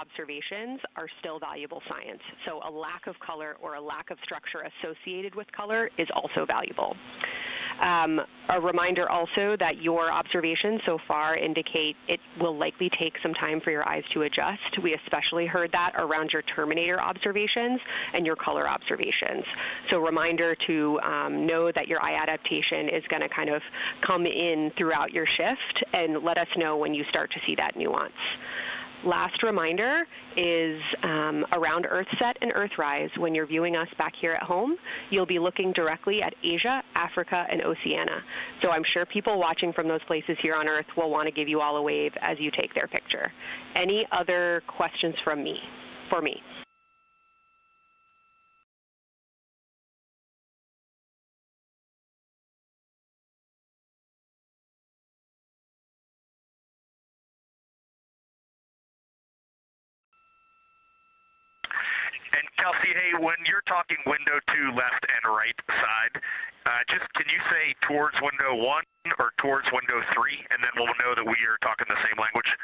observations are still valuable science. So a lack of color or a lack of structure associated with color is also valuable. A reminder also that your observations so far indicate it will likely take some time for your eyes to adjust. We especially heard that around your terminator observations and your color observations. So reminder to know that your eye adaptation is going to kind of come in throughout your shift, and let us know when you start to see that nuance. Last reminder is around Earthset and Earthrise. When you're viewing us back here at home, you'll be looking directly at Asia, Africa, and Oceania. So I'm sure people watching from those places here on Earth will want to give you all a wave as you take their picture. Any other questions for me? And Kelsey, hey, when you're talking window 2 left and right side, just can you say towards window 1 or towards window 3, and then we'll know that we are talking the same language?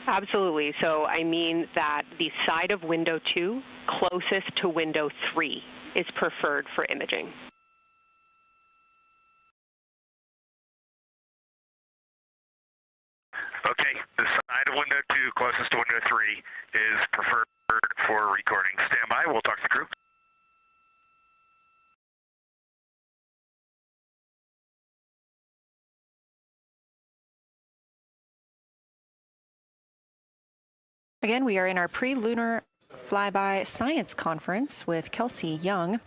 Absolutely. So I mean that the side of window 2 closest to window 3 is preferred for imaging. Okay, the side of window 2 closest to window 3 is preferred for recording. Stand by, we'll talk to the crew. Again, we are in our pre-lunar flyby science conference with Kelsey Young.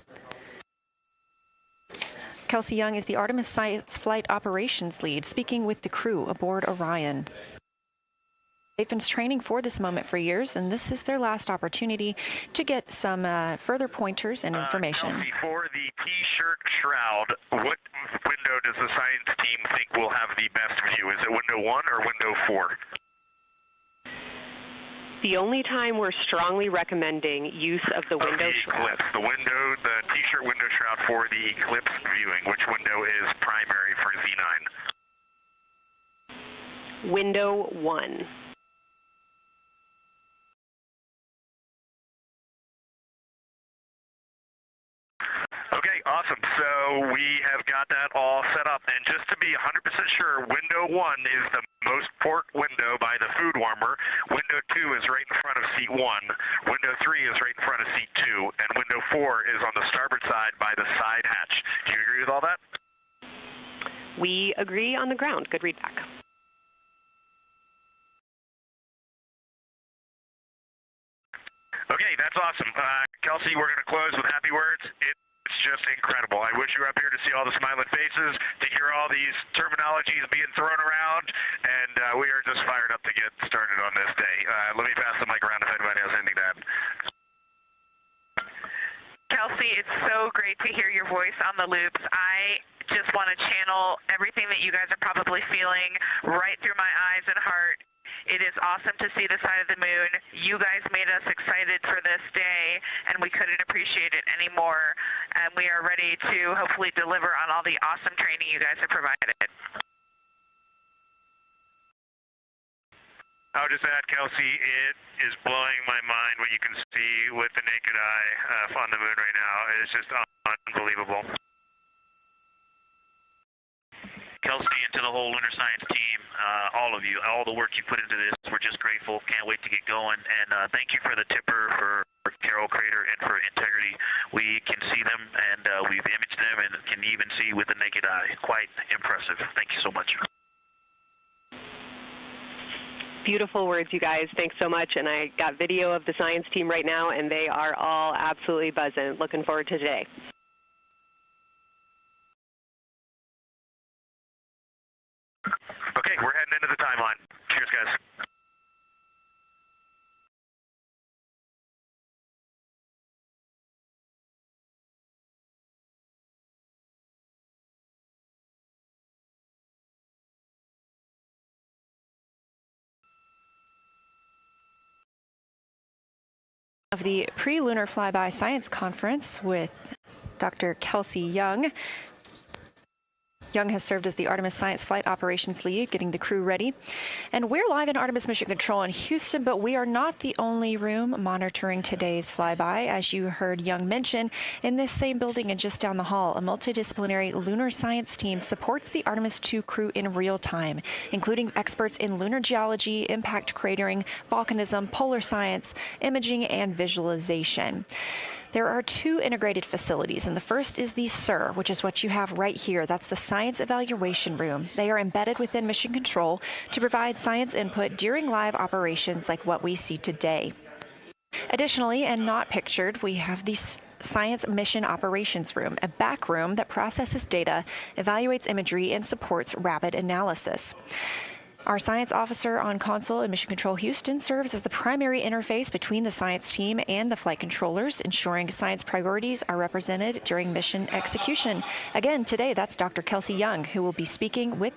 Kelsey Young is the Artemis Science Flight Operations Lead, speaking with the crew aboard Orion. They've been training for this moment for years, and this is their last opportunity to get some further pointers and information. Kelsey, for the T-shirt shroud, what window does the science team think will have the best view? Is it window 1 or window 4? The only time we're strongly recommending use of the window shroud. The T-shirt window shroud for the eclipse viewing, which window is primary for Z9? Window 1. Okay, awesome. So we have got that all set up. And just to be 100% sure, window 1 is the most port window by the food warmer. Window 2 is right in front of seat 1. Window 3 is right in front of seat 2. And window 4 is on the starboard side by the side hatch. Do you agree with all that? We agree on the ground. Good readback. Okay, that's awesome. Kelsey, we're going to close with happy words. It's just incredible. I wish you were up here to see all the smiling faces, to hear all these terminologies being thrown around, and we are just fired up to get started on this day. Let me pass the mic around if anybody has anything to add. Kelsey, it's so great to hear your voice on the loops. I just want to channel everything that you guys are probably feeling right through my eyes and heart. It is awesome to see the side of the moon. You guys made us excited for this day, and we couldn't appreciate it anymore. And we are ready to hopefully deliver on all the awesome training you guys have provided. I'll just add, Kelsey, it is blowing my mind what you can see with the naked eye on the moon right now. It's just unbelievable. Kelsey, and to the whole Lunar Science team, all of you, all the work you put into this, we're just grateful. Can't wait to get going. And thank you for the tipper, for Carol Crater, and for Integrity. We can see them, and we've imaged them, and can even see with the naked eye. Quite impressive. Thank you so much. Beautiful words, you guys. Thanks so much. And I got video of the science team right now, and they are all absolutely buzzing. Looking forward to today. Okay, we're heading into the timeline. Cheers, guys. Of the pre-lunar flyby science conference with Dr. Kelsey Young. Young has served as the Artemis Science Flight Operations Lead, getting the crew ready. And we're live in Artemis Mission Control in Houston, but we are not the only room monitoring today's flyby. As you heard Young mention, in this same building and just down the hall, a multidisciplinary lunar science team supports the Artemis II crew in real time, including experts in lunar geology, impact cratering, volcanism, polar science, imaging, and visualization. There are two integrated facilities, and the first is the SIR, which is what you have right here. That's the Science Evaluation Room. They are embedded within Mission Control to provide science input during live operations like what we see today. Additionally, and not pictured, we have the Science Mission Operations Room, a back room that processes data, evaluates imagery, and supports rapid analysis. Our science officer on console in Mission Control Houston serves as the primary interface between the science team and the flight controllers, ensuring science priorities are represented during mission execution. Again, today, that's Dr. Kelsey Young, who will be speaking with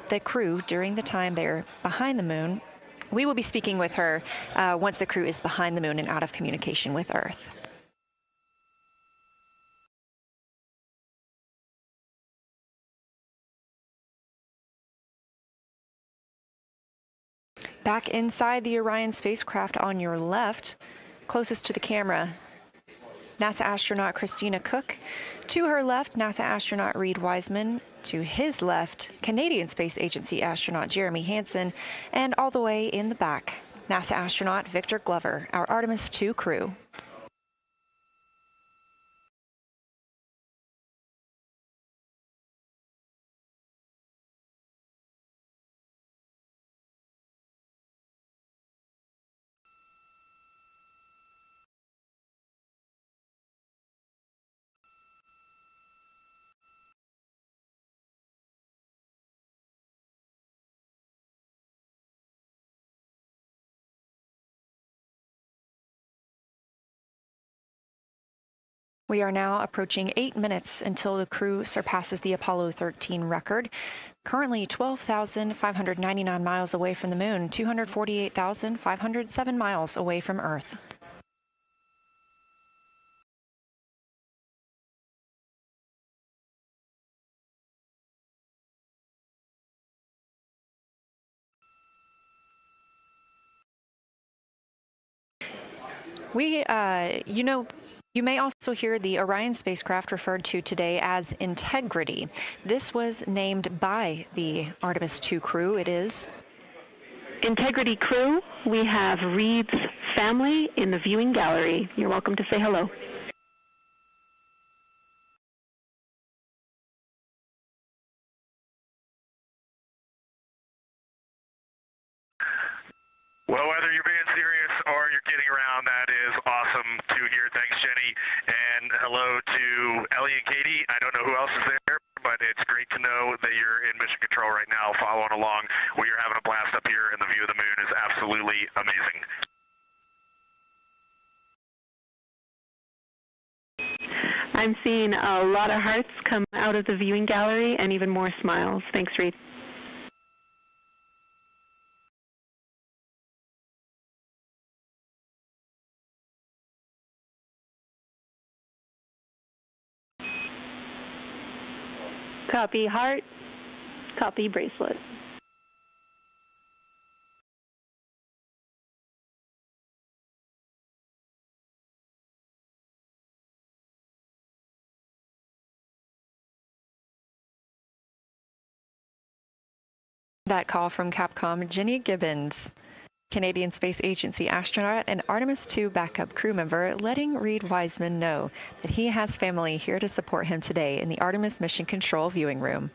the crew during the time they're behind the moon. We will be speaking with her once the crew is behind the moon and out of communication with Earth. Back inside the Orion spacecraft on your left, closest to the camera, NASA astronaut Christina Cook. To her left, NASA astronaut Reid Wiseman. To his left, Canadian Space Agency astronaut Jeremy Hansen. And all the way in the back, NASA astronaut Victor Glover, our Artemis II crew. We are now approaching 8 minutes until the crew surpasses the Apollo 13 record. Currently 12,599 miles away from the moon, 248,507 miles away from Earth. You may also hear the Orion spacecraft referred to today as Integrity. This was named by the Artemis II crew. It is Integrity crew. We have Reid's family in the viewing gallery. You're welcome to say hello. Well, whether you're being serious or you're kidding around, that is awesome to hear. Thanks, Jenny. And hello to Ellie and Katie. I don't know who else is there, but it's great to know that you're in Mission Control right now, following along. We are having a blast up here, and the view of the moon is absolutely amazing. I'm seeing a lot of hearts come out of the viewing gallery and even more smiles. Thanks, Reid. Copy heart, copy bracelet. that call from Capcom Jenny Gibbons, Canadian Space Agency astronaut and Artemis II backup crew member, letting Reid Wiseman know that he has family here to support him today in the Artemis Mission Control viewing room.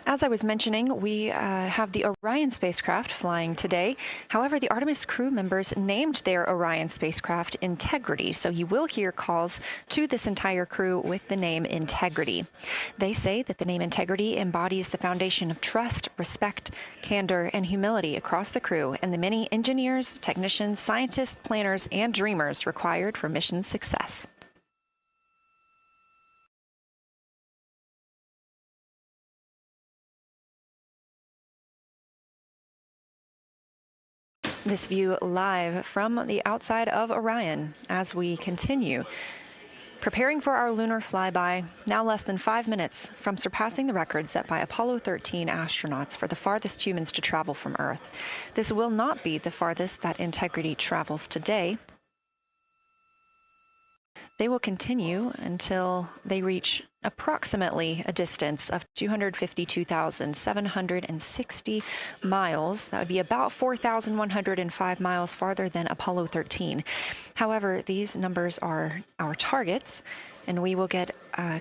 As I was mentioning, we have the Orion spacecraft flying today. However, the Artemis crew members named their Orion spacecraft Integrity, so you will hear calls to this entire crew with the name Integrity. They say that the name Integrity embodies the foundation of trust, respect, candor, and humility across the crew and the many engineers, technicians, scientists, planners, and dreamers required for mission success. This view live from the outside of Orion as we continue preparing for our lunar flyby, now less than 5 minutes from surpassing the record set by Apollo 13 astronauts for the farthest humans to travel from Earth. This will not be the farthest that Integrity travels today. They will continue until they reach approximately a distance of 252,760 miles. That would be about 4,105 miles farther than Apollo 13. However, these numbers are our targets, and we will get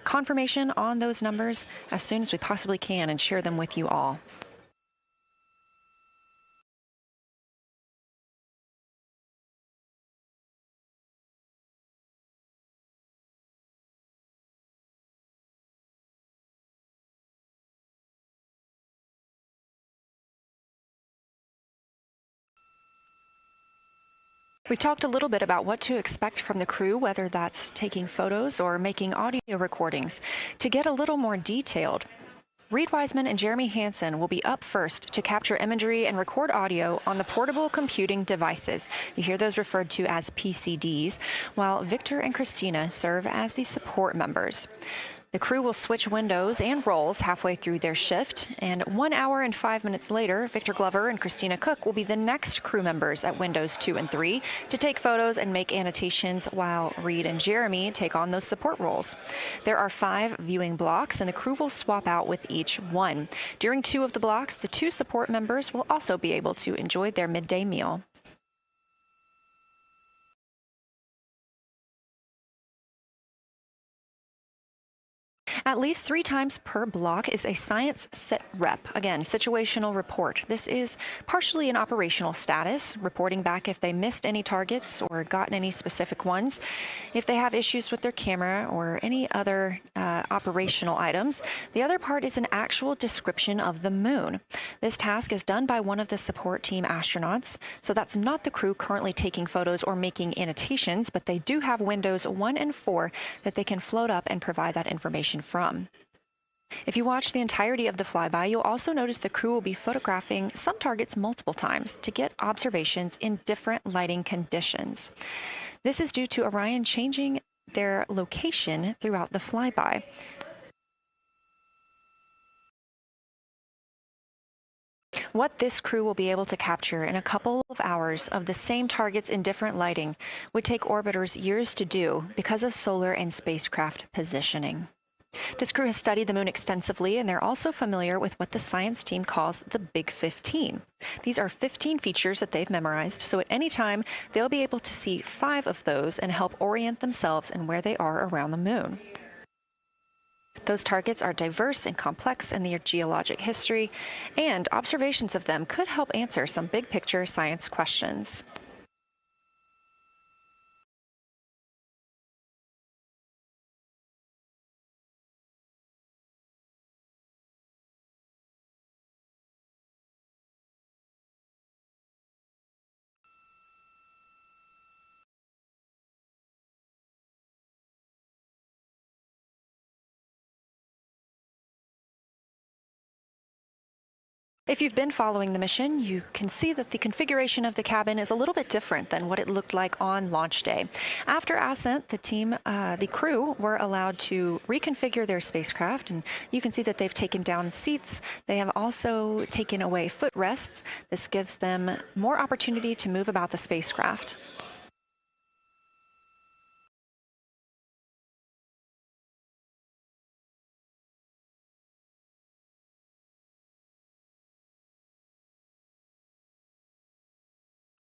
confirmation on those numbers as soon as we possibly can and share them with you all. We've talked a little bit about what to expect from the crew, whether that's taking photos or making audio recordings. To get a little more detailed, Reed Wiseman and Jeremy Hansen will be up first to capture imagery and record audio on the portable computing devices. You hear those referred to as PCDs, while Victor and Christina serve as the support members. The crew will switch windows and roles halfway through their shift, and 1 hour and 5 minutes later, Victor Glover and Christina Cook will be the next crew members at windows 2 and 3 to take photos and make annotations, while Reed and Jeremy take on those support roles. There are 5 viewing blocks, and the crew will swap out with each one. During 2 of the blocks, the 2 support members will also be able to enjoy their midday meal. At least 3 times per block is a science sit rep. Again, situational report. This is partially an operational status, reporting back if they missed any targets or gotten any specific ones, if they have issues with their camera or any other operational items. The other part is an actual description of the moon. This task is done by one of the support team astronauts, so that's not the crew currently taking photos or making annotations, but they do have windows 1 and 4 that they can float up and provide that information from. If you watch the entirety of the flyby, you'll also notice the crew will be photographing some targets multiple times to get observations in different lighting conditions. This is due to Orion changing their location throughout the flyby. What this crew will be able to capture in a couple of hours of the same targets in different lighting would take orbiters years to do because of solar and spacecraft positioning. This crew has studied the moon extensively, and they're also familiar with what the science team calls the Big 15. These are 15 features that they've memorized, so at any time, they'll be able to see 5 of those and help orient themselves and where they are around the moon. Those targets are diverse and complex in their geologic history, and observations of them could help answer some big-picture science questions. If you've been following the mission, you can see that the configuration of the cabin is a little bit different than what it looked like on launch day. After ascent, the crew were allowed to reconfigure their spacecraft, and you can see that they've taken down seats. They have also taken away footrests. This gives them more opportunity to move about the spacecraft.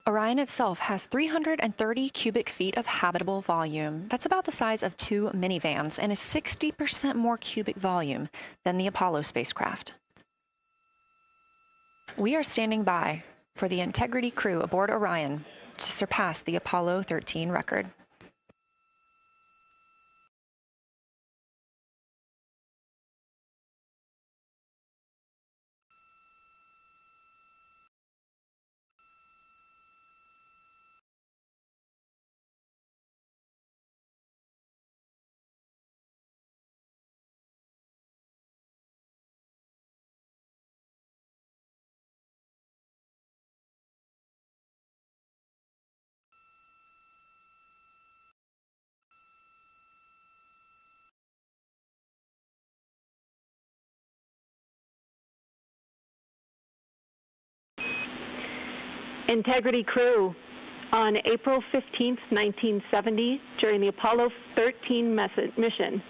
Orion itself has 330 cubic feet of habitable volume. That's about the size of 2 minivans and is 60% more cubic volume than the Apollo spacecraft. We are standing by for the Integrity crew aboard Orion to surpass the Apollo 13 record. Integrity crew, on April 15, 1970, during the Apollo 13 mission,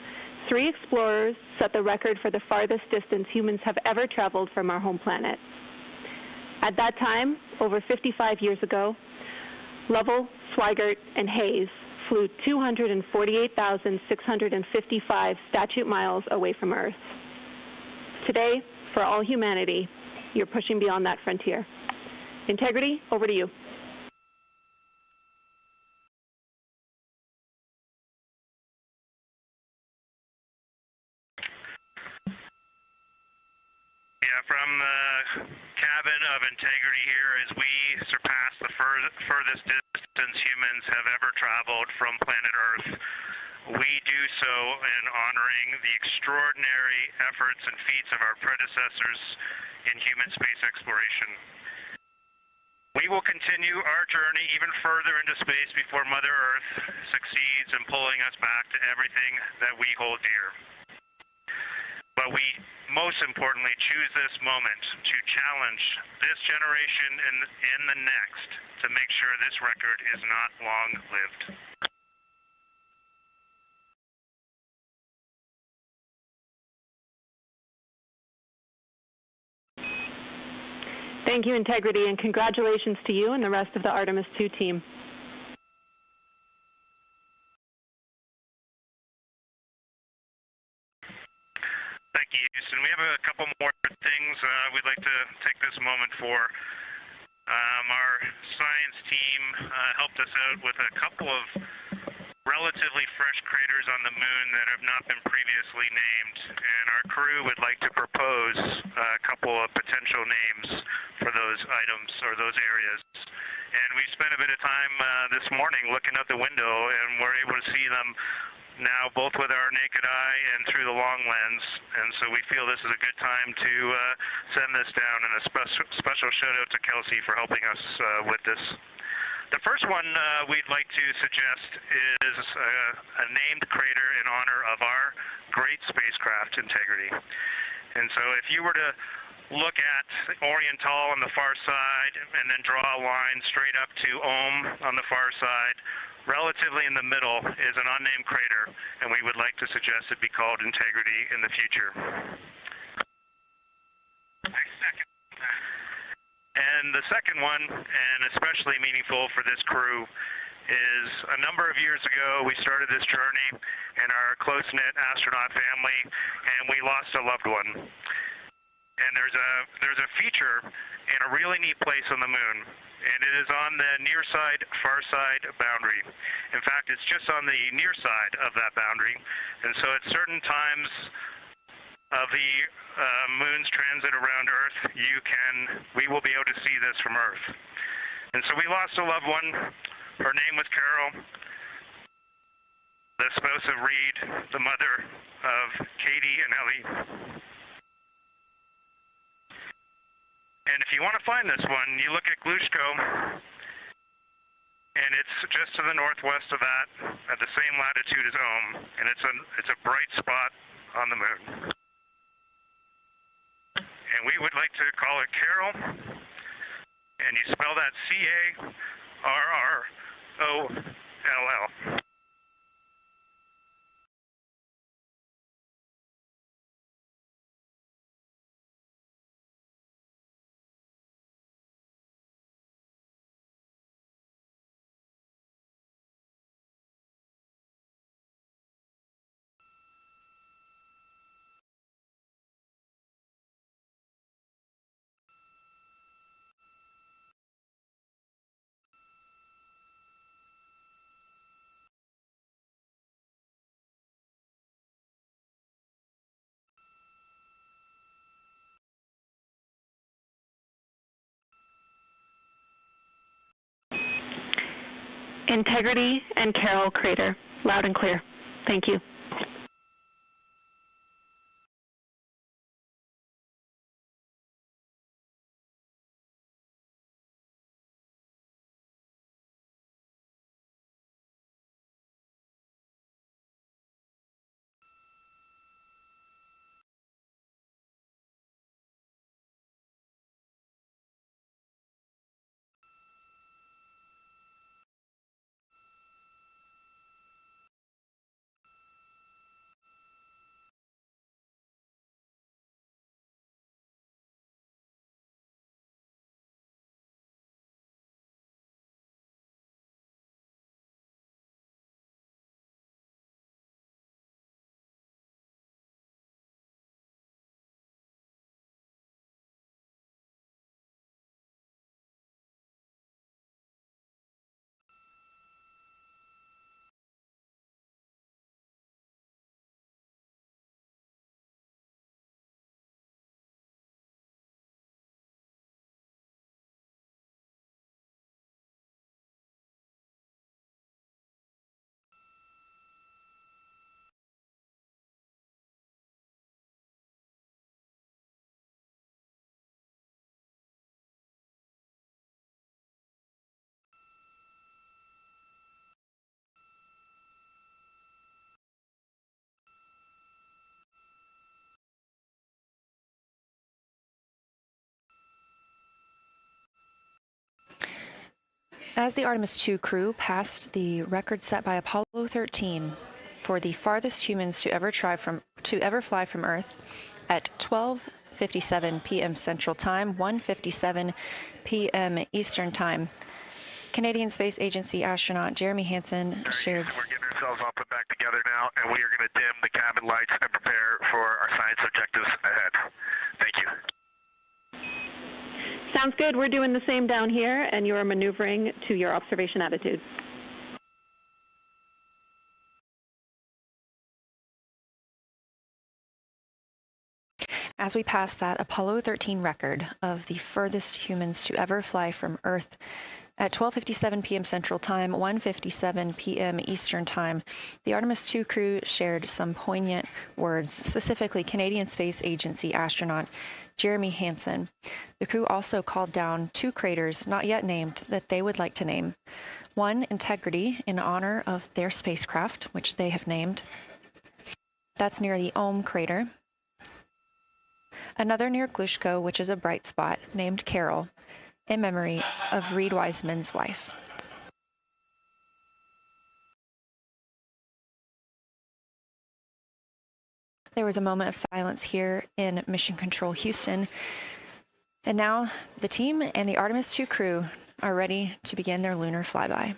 3 explorers set the record for the farthest distance humans have ever traveled from our home planet. At that time, over 55 years ago, Lovell, Swigert, and Hayes flew 248,655 statute miles away from Earth. Today, for all humanity, you're pushing beyond that frontier. Integrity, over to you. Yeah, from the cabin of Integrity here, as we surpass the furthest distance humans have ever traveled from planet Earth, we do so in honoring the extraordinary efforts and feats of our predecessors in human space exploration. We will continue our journey even further into space before Mother Earth succeeds in pulling us back to everything that we hold dear. But we, most importantly, choose this moment to challenge this generation and the next to make sure this record is not long-lived. Thank you, Integrity, and congratulations to you and the rest of the Artemis II team. Thank you, Houston. We have a couple more things we'd like to take this moment for. Our science team helped us out with a couple of relatively fresh craters on the moon that have not been previously named, and our crew would like to propose a couple of potential names for those items or those areas. And we spent a bit of time this morning looking out the window, and we're able to see them now both with our naked eye and through the long lens, and so we feel this is a good time to send this down, and a special shout out to Kelsey for helping us with this. The first one we'd like to suggest is a named crater in honor of our great spacecraft, Integrity. And so if you were to look at Oriental on the far side and then draw a line straight up to Ohm on the far side, relatively in the middle is an unnamed crater, and we would like to suggest it be called Integrity in the future. And the second one, and especially meaningful for this crew, is a number of years ago we started this journey in our close-knit astronaut family, and we lost a loved one. And there's a feature in a really neat place on the moon, and it is on the near side, far side boundary. In fact, it's just on the near side of that boundary, and so at certain times of the moon's transit around Earth, we will be able to see this from Earth. And so we lost a loved one. Her name was Carol, the spouse of Reed, the mother of Katie and Ellie. And if you want to find this one, you look at Glushko, and it's just to the northwest of that, at the same latitude as Ohm, and it's a bright spot on the moon. And we would like to call it Carol, and you spell that C-A-R-R-O-L-L. Integrity and Carol Crater, loud and clear. Thank you. As the Artemis 2 crew passed the record set by Apollo 13 for the farthest humans to ever fly from Earth at 12:57 p.m. Central Time, 1:57 p.m. Eastern Time, Canadian Space Agency astronaut Jeremy Hansen shared. We're getting ourselves all put back together now, and we are going to dim the cabin lights and prepare for our science objectives ahead. Thank you. Sounds good. We're doing the same down here, and you are maneuvering to your observation attitude. As we pass that Apollo 13 record of the furthest humans to ever fly from Earth at 12:57 p.m. Central Time, 1:57 p.m. Eastern Time, the Artemis 2 crew shared some poignant words, specifically Canadian Space Agency astronaut Jeremy Hansen. The crew also called down 2 craters not yet named that they would like to name. One, Integrity, in honor of their spacecraft, which they have named. That's near the Ohm crater. Another near Glushko, which is a bright spot, named Carol, in memory of Reed Wiseman's wife. There was a moment of silence here in Mission Control Houston. And now the team and the Artemis 2 crew are ready to begin their lunar flyby.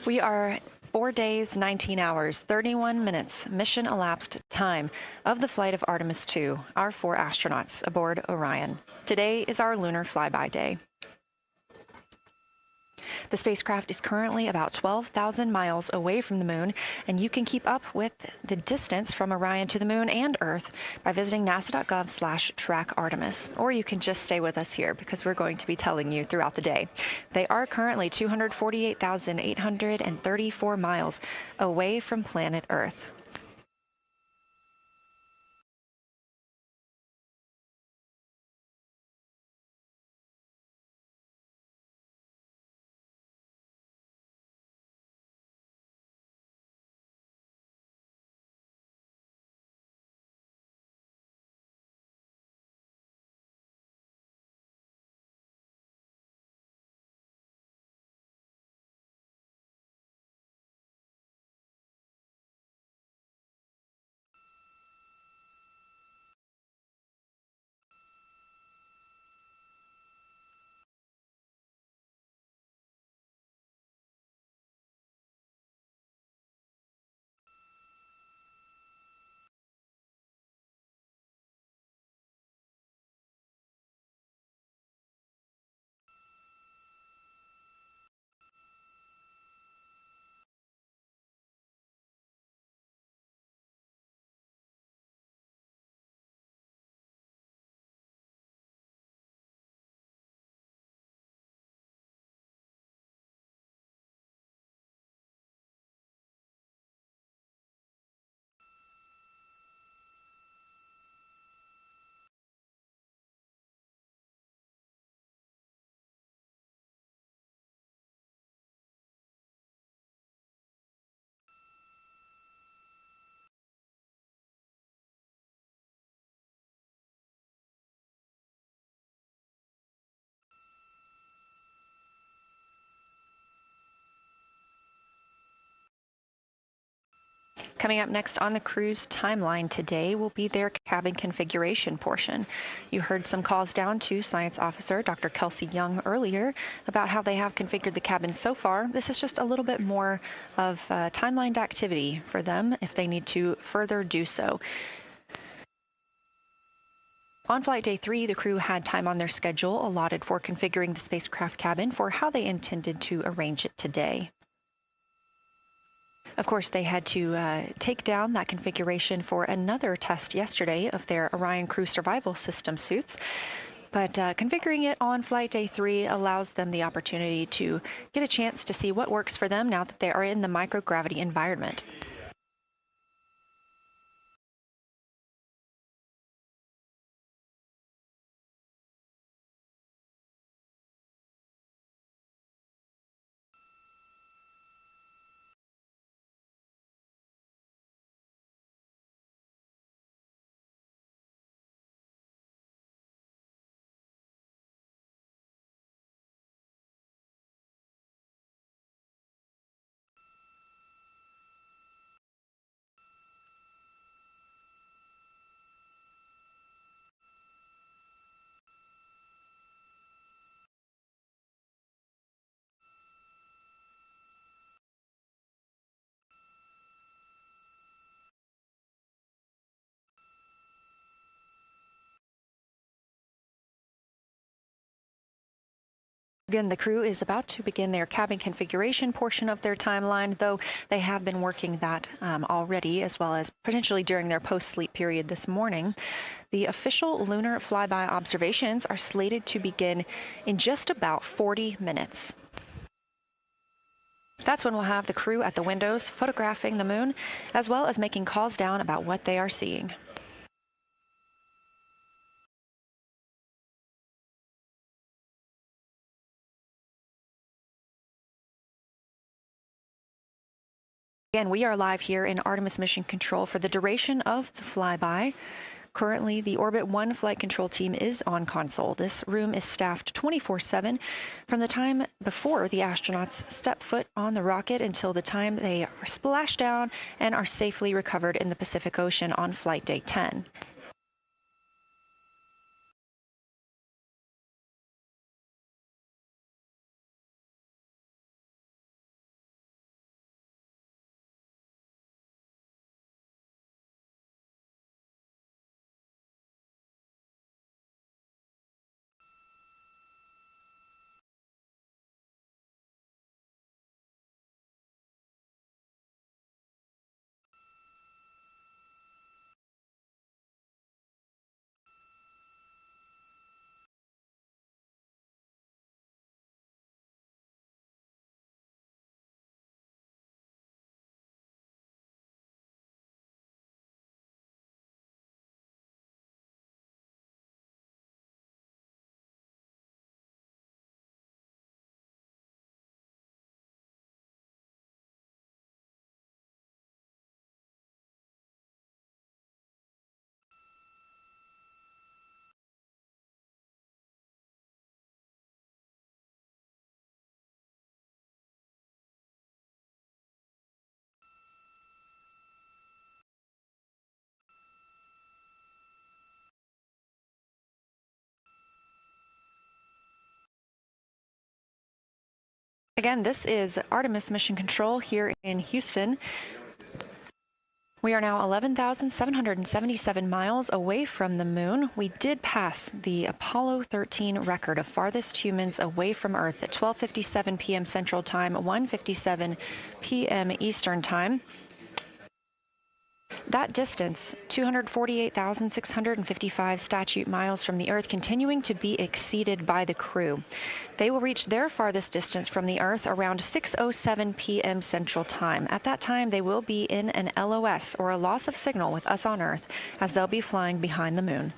We are 4 days, 19 hours, 31 minutes mission elapsed time of the flight of Artemis 2, our 4 astronauts aboard Orion. Today is our lunar flyby day. The spacecraft is currently about 12,000 miles away from the moon, and you can keep up with the distance from Orion to the moon and Earth by visiting nasa.gov/track-Artemis, or you can just stay with us here because we're going to be telling you throughout the day. They are currently 248,834 miles away from planet Earth. Coming up next on the crew's timeline today will be their cabin configuration portion. You heard some calls down to Science Officer Dr. Kelsey Young earlier about how they have configured the cabin so far. This is just a little bit more of timelined activity for them if they need to further do so. On flight day 3, the crew had time on their schedule allotted for configuring the spacecraft cabin for how they intended to arrange it today. Of course, they had to take down that configuration for another test yesterday of their Orion crew survival system suits. But configuring it on flight day 3 allows them the opportunity to get a chance to see what works for them now that they are in the microgravity environment. Again, the crew is about to begin their cabin configuration portion of their timeline, though they have been working that already, as well as potentially during their post-sleep period this morning. The official lunar flyby observations are slated to begin in just about 40 minutes. That's when we'll have the crew at the windows photographing the moon, as well as making calls down about what they are seeing. Again, we are live here in Artemis Mission Control for the duration of the flyby. Currently, the Orbit 1 flight control team is on console. This room is staffed 24/7 from the time before the astronauts step foot on the rocket until the time they are splashed down and are safely recovered in the Pacific Ocean on flight day 10. Again, this is Artemis Mission Control here in Houston. We are now 11,777 miles away from the moon. We did pass the Apollo 13 record of farthest humans away from Earth at 12:57 p.m. Central Time, 1:57 p.m. Eastern Time. That distance, 248,655 statute miles from the Earth, continuing to be exceeded by the crew. They will reach their farthest distance from the Earth around 6:07 p.m. Central Time. At that time, they will be in an LOS, or a loss of signal, with us on Earth, as they'll be flying behind the moon.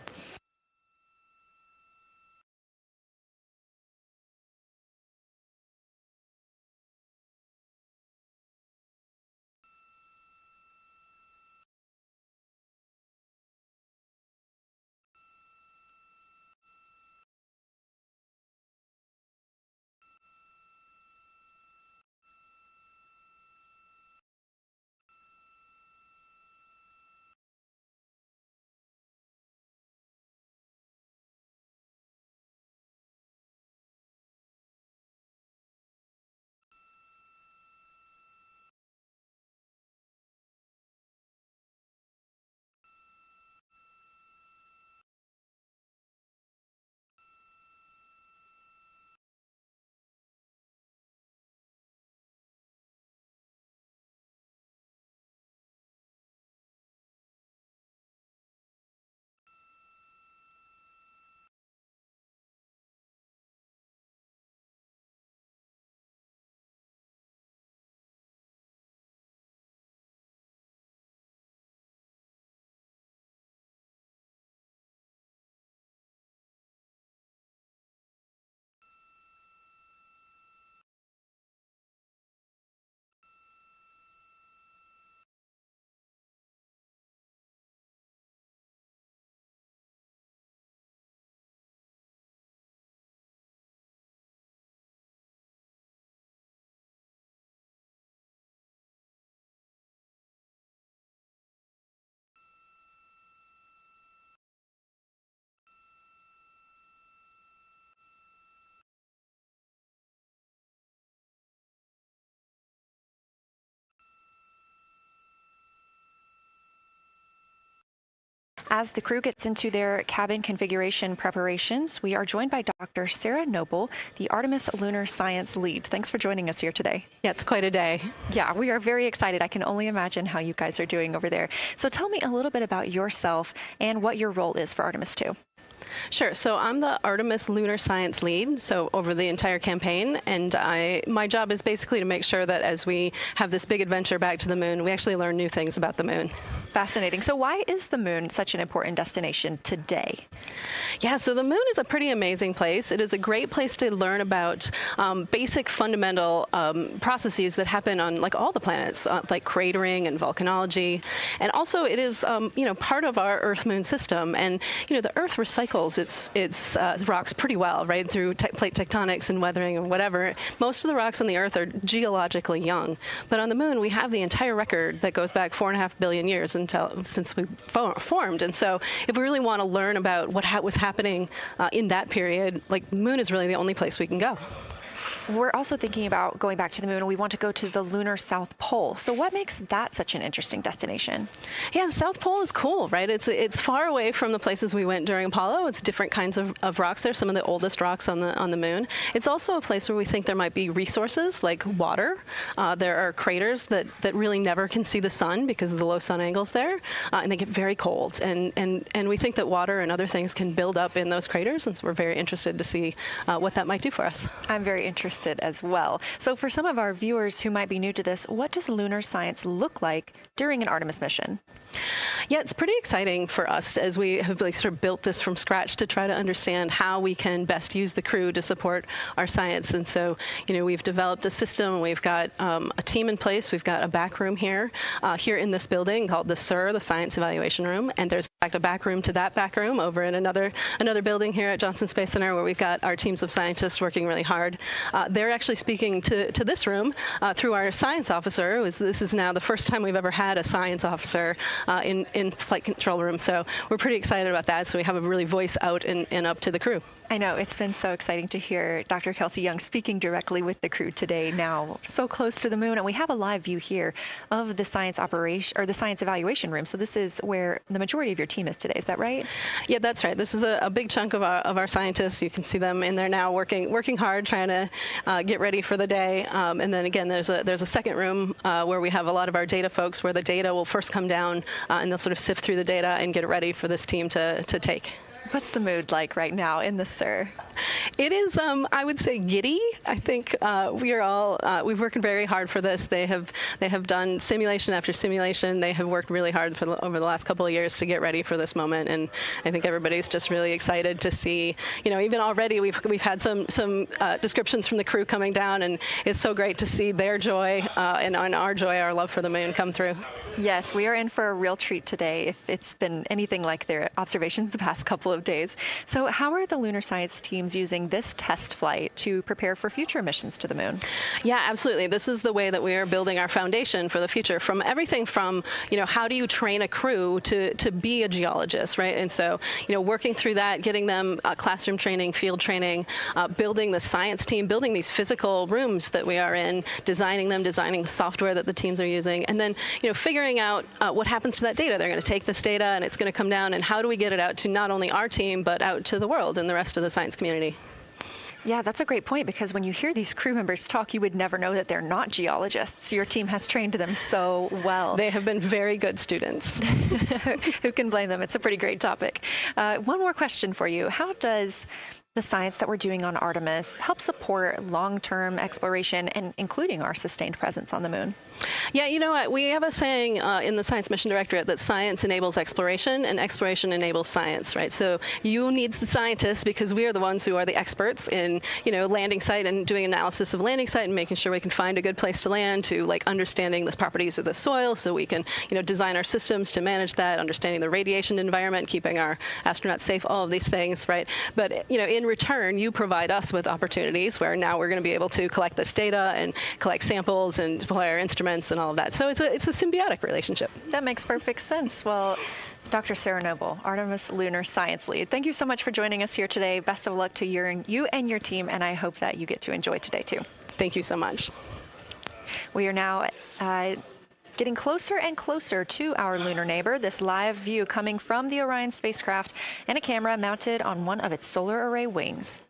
As the crew gets into their cabin configuration preparations, we are joined by Dr. Sarah Noble, the Artemis Lunar Science Lead. Thanks for joining us here today. Yeah, it's quite a day. Yeah, we are very excited. I can only imagine how you guys are doing over there. So tell me a little bit about yourself and what your role is for Artemis 2. Sure. So I'm the Artemis Lunar Science Lead, so over the entire campaign, and my job is basically to make sure that as we have this big adventure back to the moon, we actually learn new things about the moon. Fascinating. So why is the moon such an important destination today? Yeah, so the moon is a pretty amazing place. It is a great place to learn about basic fundamental processes that happen on like all the planets, like cratering and volcanology. And also it is, part of our Earth-Moon system. And, the Earth recycles its rocks pretty well, right, through plate tectonics and weathering and whatever. Most of the rocks on the Earth are geologically young. But on the moon, we have the entire record that goes back 4.5 billion years since we formed. And so if we really want to learn about what was happening in that period, like the moon is really the only place we can go. We're also thinking about going back to the moon, and we want to go to the lunar South Pole. So what makes that such an interesting destination? Yeah, the South Pole is cool, right? It's far away from the places we went during Apollo. It's different kinds of rocks there, some of the oldest rocks on the moon. It's also a place where we think there might be resources like water. There are craters that really never can see the sun because of the low sun angles there, and they get very cold. And we think that water and other things can build up in those craters, and so we're very interested to see what that might do for us. I'm very interested as well. So for some of our viewers who might be new to this, what does lunar science look like during an Artemis mission? Yeah, it's pretty exciting for us as we have sort of built this from scratch to try to understand how we can best use the crew to support our science. And so, we've developed a system. We've got a team in place. We've got a back room here in this building called the SIR, the Science Evaluation Room. And there's in fact a back room to that back room over in another building here at Johnson Space Center where we've got our teams of scientists working really hard. They're actually speaking to this room through our science officer. This is now the first time we've ever had a science officer in flight control room. So we're pretty excited about that. So we have a really voice out and up to the crew. I know. It's been so exciting to hear Dr. Kelsey Young speaking directly with the crew today, now so close to the moon. And we have a live view here of the science operation or the science evaluation room. So this is where the majority of your team is today. Is that right? Yeah, that's right. This is a big chunk of our scientists. You can see them in there now working hard, trying to get ready for the day. And then again, there's a second room where we have a lot of our data folks where the data will first come down and they'll sort of sift through the data and get it ready for this team to take. What's the mood like right now in the SIR? It is, I would say, giddy. I think we've worked very hard for this. They have done simulation after simulation. They have worked really hard over the last couple of years to get ready for this moment. And I think everybody's just really excited to see, even already we've had some descriptions from the crew coming down, and it's so great to see their joy and our joy, our love for the moon come through. Yes, we are in for a real treat today if it's been anything like their observations the past couple of days. So how are the lunar science teams using this test flight to prepare for future missions to the moon? Yeah, absolutely. This is the way that we are building our foundation for the future, from everything from, how do you train a crew to be a geologist, right? And so, working through that, getting them classroom training, field training, building the science team, building these physical rooms that we are in, designing the software that the teams are using, and then, figuring out what happens to that data. They're going to take this data and it's going to come down, and how do we get it out to not only our team, but out to the world and the rest of the science community. Yeah, that's a great point, because when you hear these crew members talk, you would never know that they're not geologists. Your team has trained them so well. They have been very good students. Who can blame them? It's a pretty great topic. One more question for you. How does the science that we're doing on Artemis help support long-term exploration and including our sustained presence on the moon? Yeah, you know what? We have a saying in the Science Mission Directorate that science enables exploration and exploration enables science, right? So you need the scientists because we are the ones who are the experts in, landing site and doing analysis of landing site and making sure we can find a good place to land, to understanding the properties of the soil so we can, design our systems to manage that, understanding the radiation environment, keeping our astronauts safe, all of these things, right? But, in return, you provide us with opportunities where now we're going to be able to collect this data and collect samples and deploy our instruments and all of that. So it's a symbiotic relationship. That makes perfect sense. Well, Dr. Sarah Noble, Artemis Lunar Science Lead, thank you so much for joining us here today. Best of luck to you and your team, and I hope that you get to enjoy today too. Thank you so much. We are now Getting closer and closer to our lunar neighbor, this live view coming from the Orion spacecraft and a camera mounted on one of its solar array wings.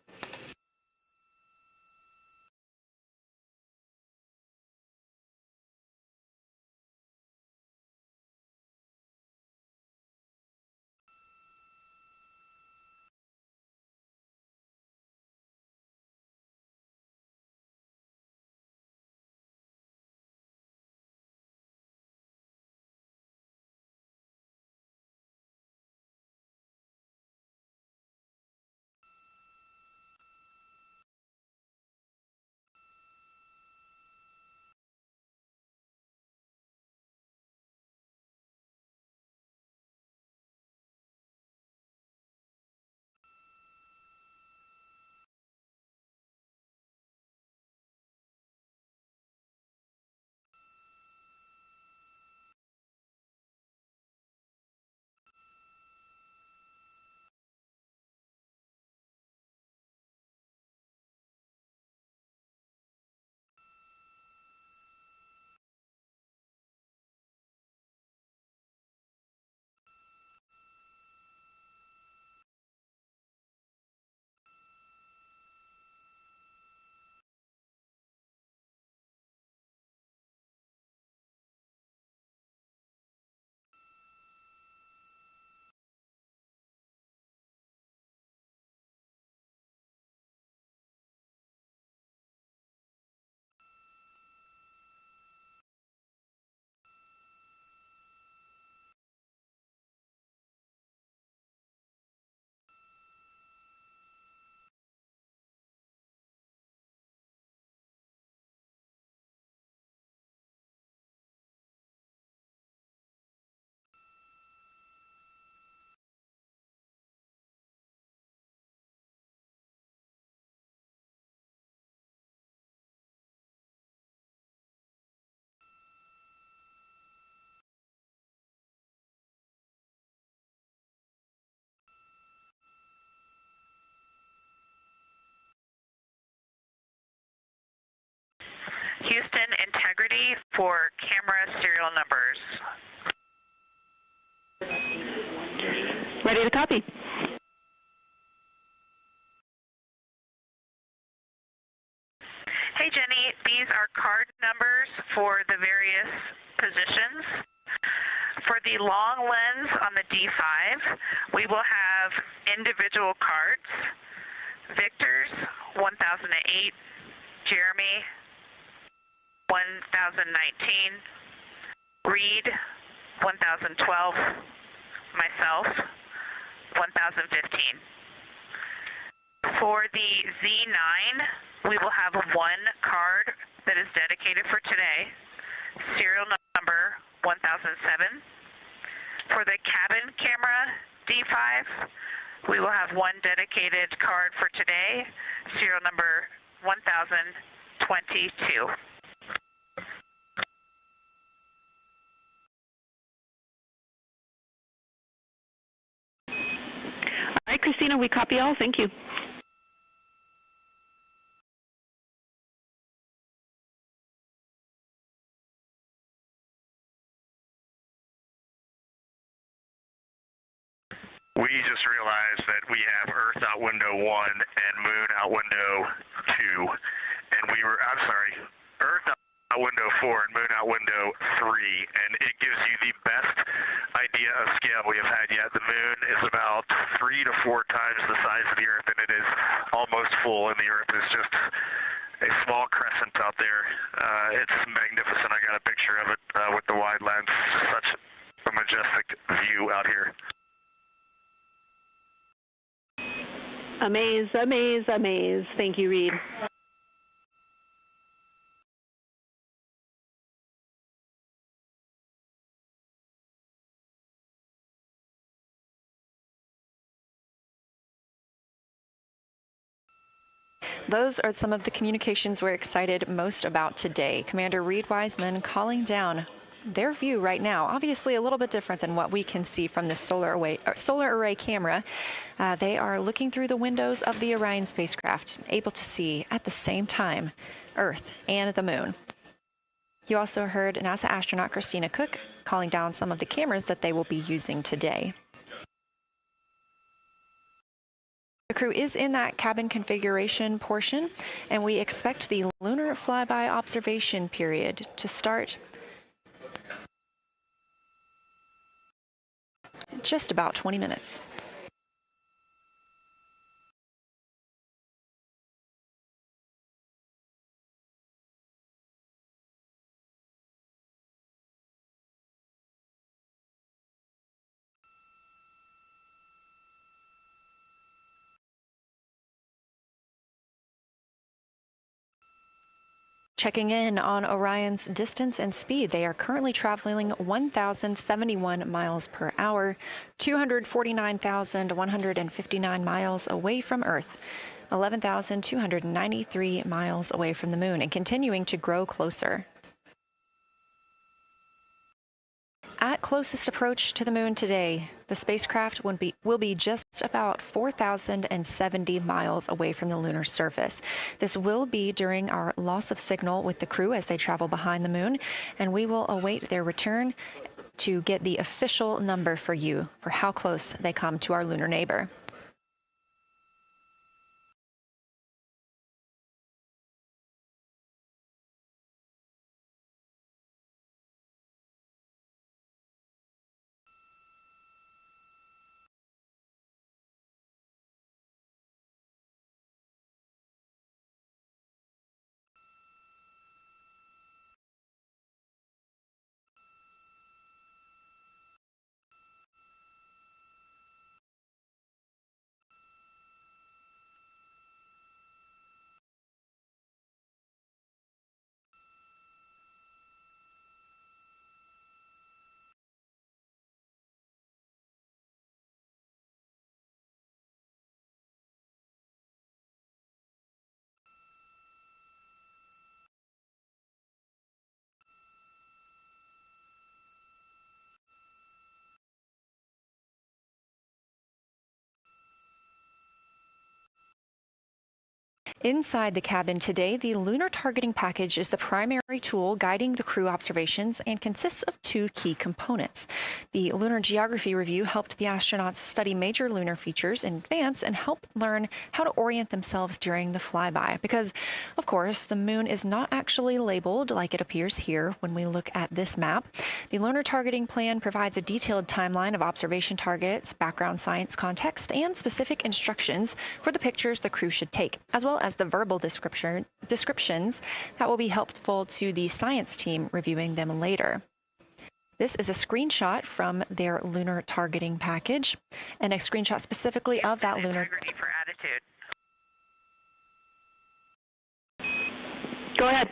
Houston, integrity for camera serial numbers. Ready to copy. Hey Jenny, these are card numbers for the various positions. For the long lens on the D5, we will have individual cards. Victor's 1008, Jeremy 1019, Reed 1012, myself 1015. For the Z9, we will have one card that is dedicated for today, serial number 1007. For the cabin camera D5, we will have one dedicated card for today, serial number 1022. All right, Christina, we copy all. Thank you. We just realized that we have Earth out window 1 and Moon out window 2, and Earth out window 4 and Moon out window 3, and it gives you the best idea of scale we have had yet. The Moon is about 3 to 4 times the size of the Earth, and it is almost full, and the Earth is just a small crescent out there. It's magnificent. I got a picture of it with the wide lens. Such a majestic view out here. Amaze, amaze, amaze. Thank you, Reed. Those are some of the communications we're excited most about today. Commander Reed Wiseman calling down their view right now, obviously a little bit different than what we can see from this solar array camera. They are looking through the windows of the Orion spacecraft, able to see at the same time Earth and the Moon. You also heard NASA astronaut Christina Cook calling down some of the cameras that they will be using today. The crew is in that cabin configuration portion, and we expect the lunar flyby observation period to start in just about 20 minutes. Checking in on Orion's distance and speed, they are currently traveling 1,071 miles per hour, 249,159 miles away from Earth, 11,293 miles away from the moon, and continuing to grow closer. At closest approach to the moon today, the spacecraft will be just about 4,070 miles away from the lunar surface. This will be during our loss of signal with the crew as they travel behind the moon, and we will await their return to get the official number for you for how close they come to our lunar neighbor. Inside the cabin today, the lunar targeting package is the primary tool guiding the crew observations and consists of two key components. The lunar geography review helped the astronauts study major lunar features in advance and help learn how to orient themselves during the flyby. Because, of course, the moon is not actually labeled like it appears here when we look at this map. The lunar targeting plan provides a detailed timeline of observation targets, background science context, and specific instructions for the pictures the crew should take, as well as the verbal descriptions that will be helpful to the science team reviewing them later. This is a screenshot from their lunar targeting package, and a screenshot specifically of that lunar. Integrity for attitude. Go ahead.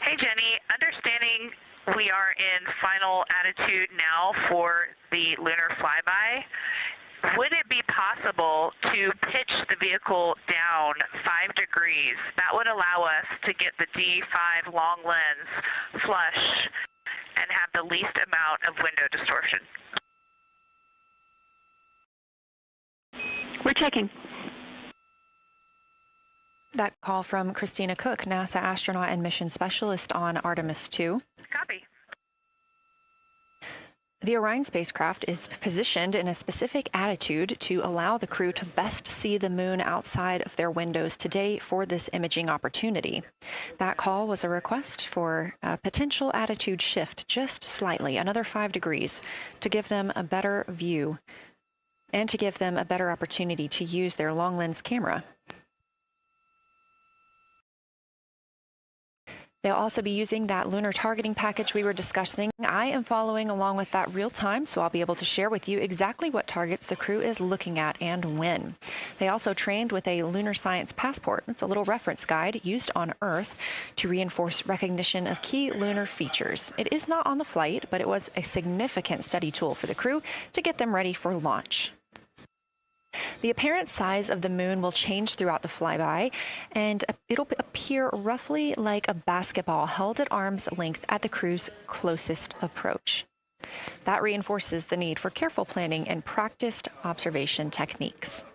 Hey, Jenny. Understanding we are in final attitude now for the lunar flyby. Would it be possible to pitch the vehicle down 5 degrees? That would allow us to get the D5 long lens flush and have the least amount of window distortion. We're checking. That call from Christina Cook, NASA astronaut and mission specialist on Artemis 2. Copy. The Orion spacecraft is positioned in a specific attitude to allow the crew to best see the moon outside of their windows today for this imaging opportunity. That call was a request for a potential attitude shift just slightly, another 5 degrees, to give them a better view and to give them a better opportunity to use their long lens camera. They'll also be using that lunar targeting package we were discussing. I am following along with that real time, so I'll be able to share with you exactly what targets the crew is looking at and when. They also trained with a lunar science passport. It's a little reference guide used on Earth to reinforce recognition of key lunar features. It is not on the flight, but it was a significant study tool for the crew to get them ready for launch. The apparent size of the moon will change throughout the flyby, and it'll appear roughly like a basketball held at arm's length at the crew's closest approach. That reinforces the need for careful planning and practiced observation techniques.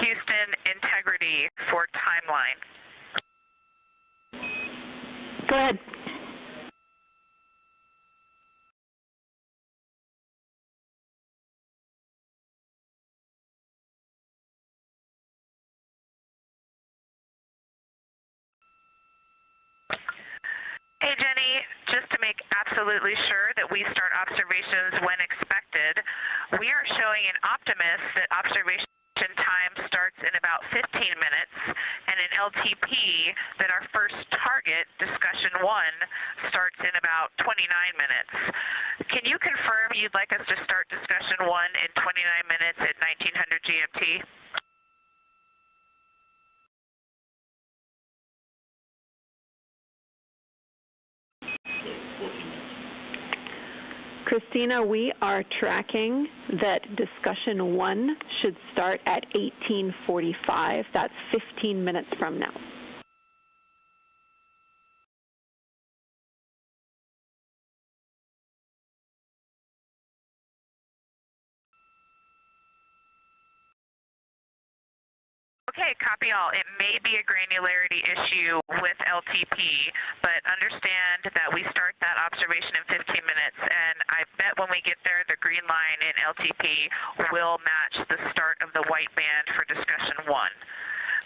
Houston integrity for timeline. Go ahead. Hey, Jenny, just to make absolutely sure that we start observations when expected, we are showing in Artemis that observation time starts in about 15 minutes, and in LTP that our first target, discussion 1, starts in about 29 minutes. Can you confirm you'd like us to start discussion 1 in 29 minutes at 1900 GMT? Christina, we are tracking that discussion 1 should start at 18:45. That's 15 minutes from now. Okay, copy all. It may be a granularity issue with LTP, but understand that we start that observation in 15 minutes, and I bet when we get there, the green line in LTP will match the start of the white band for discussion 1.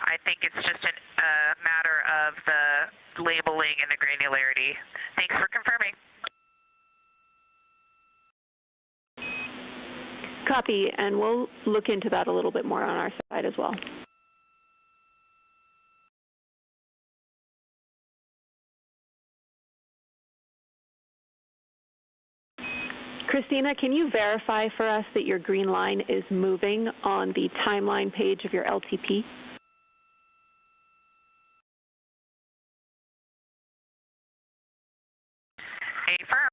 I think it's just a matter of the labeling and the granularity. Thanks for confirming. Copy, and we'll look into that a little bit more on our side as well. Christina, can you verify for us that your green line is moving on the timeline page of your LTP? Affirm.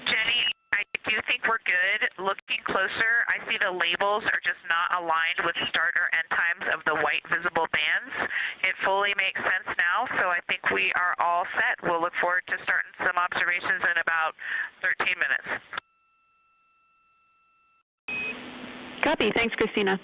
Jenny, I do think we're good. Looking closer, I see the labels are just not aligned with start or end times of the white visible bands. It fully makes sense now, so I think we are all set. We'll look forward to starting some observations in about 13 minutes. Copy. Thanks, Christina.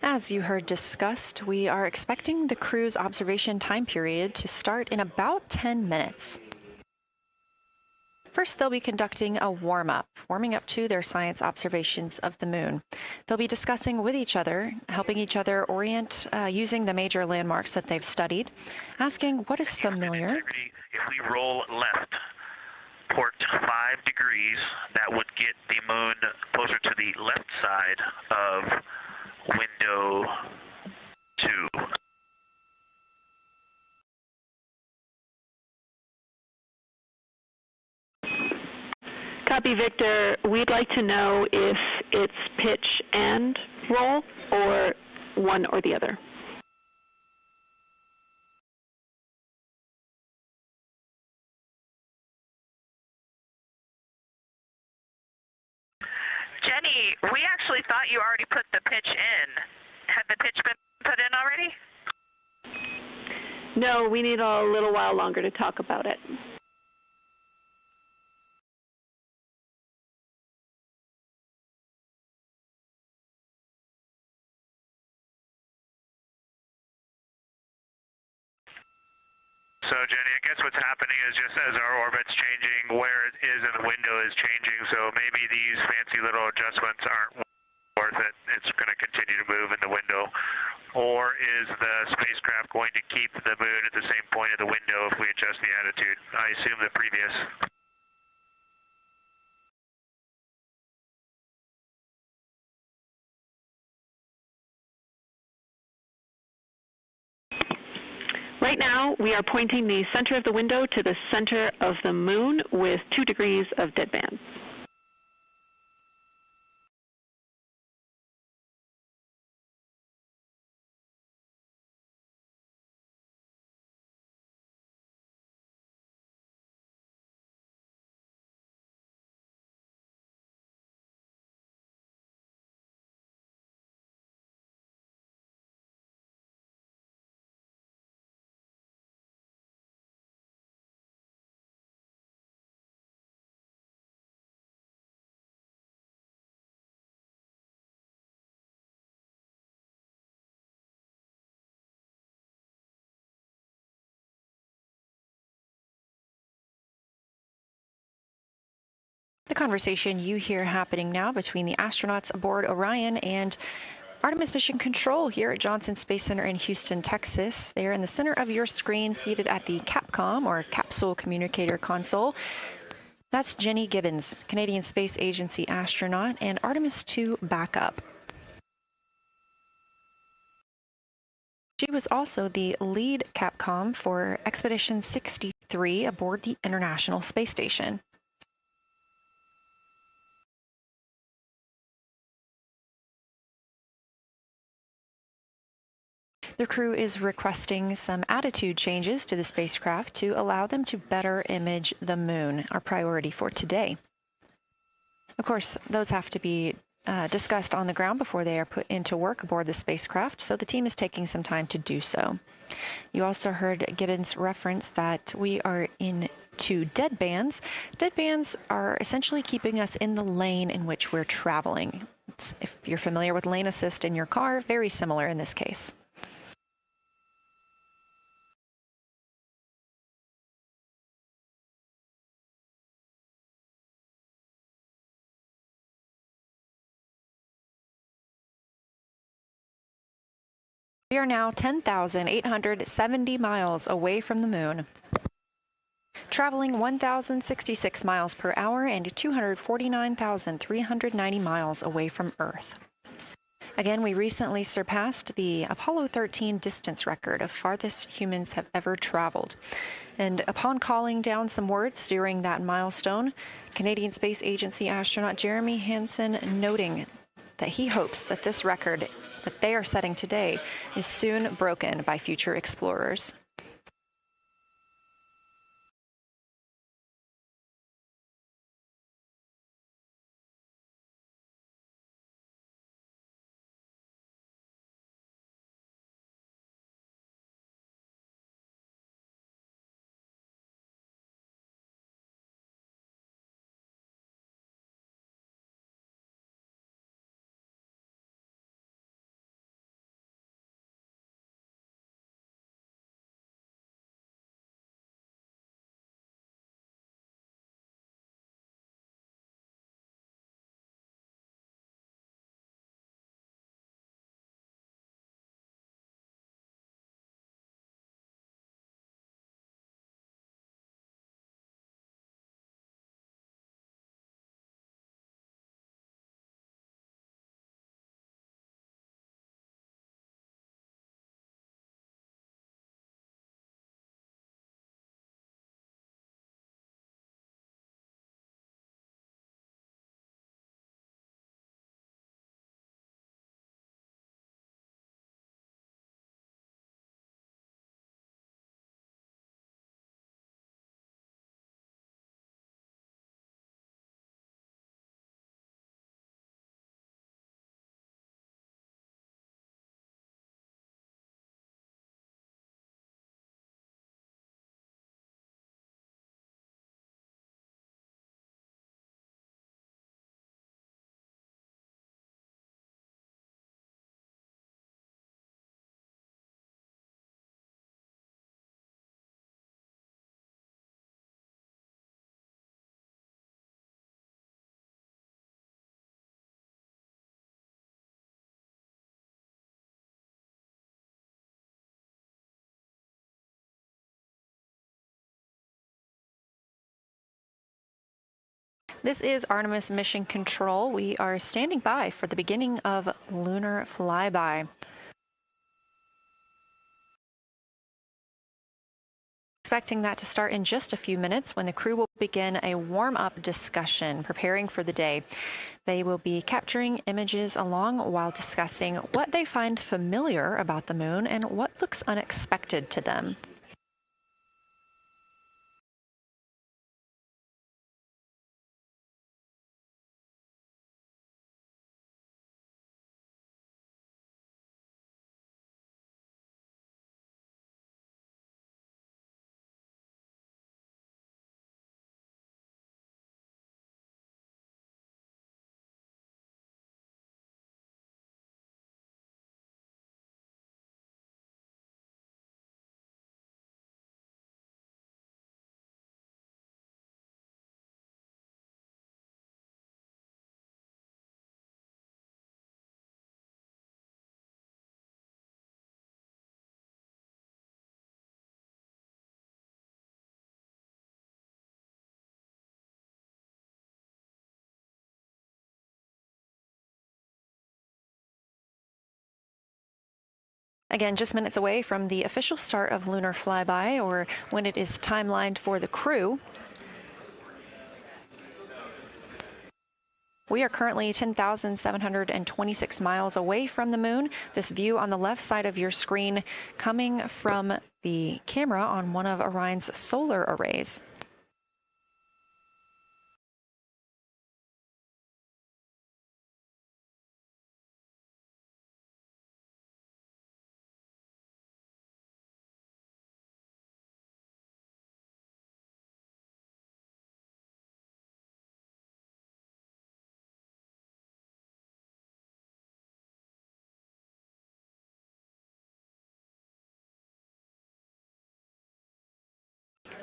As you heard discussed, we are expecting the crew's observation time period to start in about 10 minutes. First, they'll be conducting a warming up to their science observations of the moon. They'll be discussing with each other, helping each other orient using the major landmarks that they've studied, asking what is familiar. If we roll left, port 5 degrees, that would get the moon closer to the left side of window 2. Copy, Victor. We'd like to know if it's pitch and roll or one or the other. Jenny, we actually thought you already put the pitch in. Had the pitch been put in already? No, we need a little while longer to talk about it. So, Jenny, I guess what's happening is just as our orbit's changing, where it is in the window is changing, so maybe these fancy little adjustments aren't worth it. It's going to continue to move in the window. Or is the spacecraft going to keep the moon at the same point of the window if we adjust the attitude? I assume the previous. Right now, we are pointing the center of the window to the center of the moon with 2 degrees of deadband. The conversation you hear happening now between the astronauts aboard Orion and Artemis Mission Control here at Johnson Space Center in Houston, Texas. They are in the center of your screen, seated at the CAPCOM, or Capsule Communicator Console. That's Jenny Gibbons, Canadian Space Agency astronaut and Artemis II backup. She was also the lead CAPCOM for Expedition 63 aboard the International Space Station. The crew is requesting some attitude changes to the spacecraft to allow them to better image the moon, our priority for today. Of course, those have to be discussed on the ground before they are put into work aboard the spacecraft, so the team is taking some time to do so. You also heard Gibbons reference that we are into deadbands. Deadbands are essentially keeping us in the lane in which we're traveling. If you're familiar with lane assist in your car, very similar in this case. We are now 10,870 miles away from the moon, traveling 1,066 miles per hour and 249,390 miles away from Earth. Again, we recently surpassed the Apollo 13 distance record of farthest humans have ever traveled. And upon calling down some words during that milestone, Canadian Space Agency astronaut Jeremy Hansen noting that he hopes that this record that they are setting today is soon broken by future explorers. This is Artemis Mission Control. We are standing by for the beginning of lunar flyby. Expecting that to start in just a few minutes when the crew will begin a warm-up discussion preparing for the day. They will be capturing images along while discussing what they find familiar about the moon and what looks unexpected to them. Again, just minutes away from the official start of lunar flyby, or when it is timelined for the crew. We are currently 10,726 miles away from the moon. This view on the left side of your screen coming from the camera on one of Orion's solar arrays.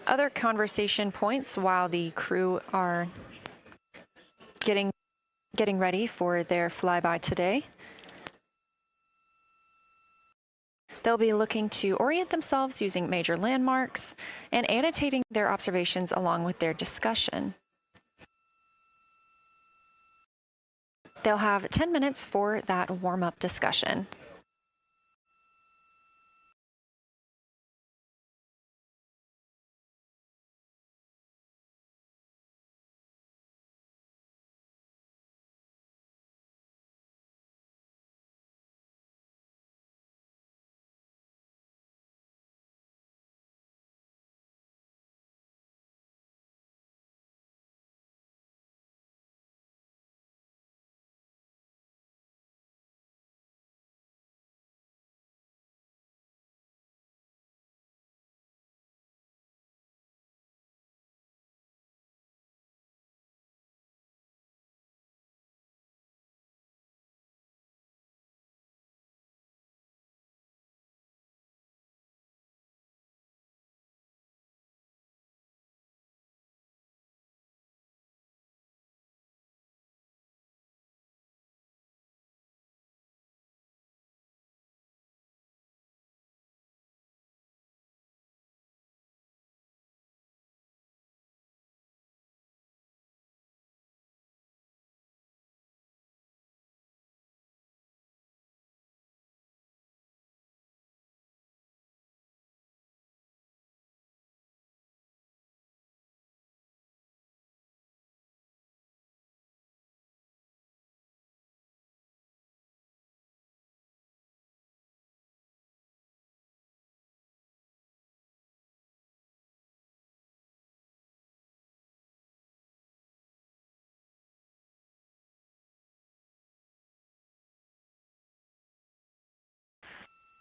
Other conversation points while the crew are getting ready for their flyby today. They'll be looking to orient themselves using major landmarks and annotating their observations along with their discussion. They'll have 10 minutes for that warm-up discussion.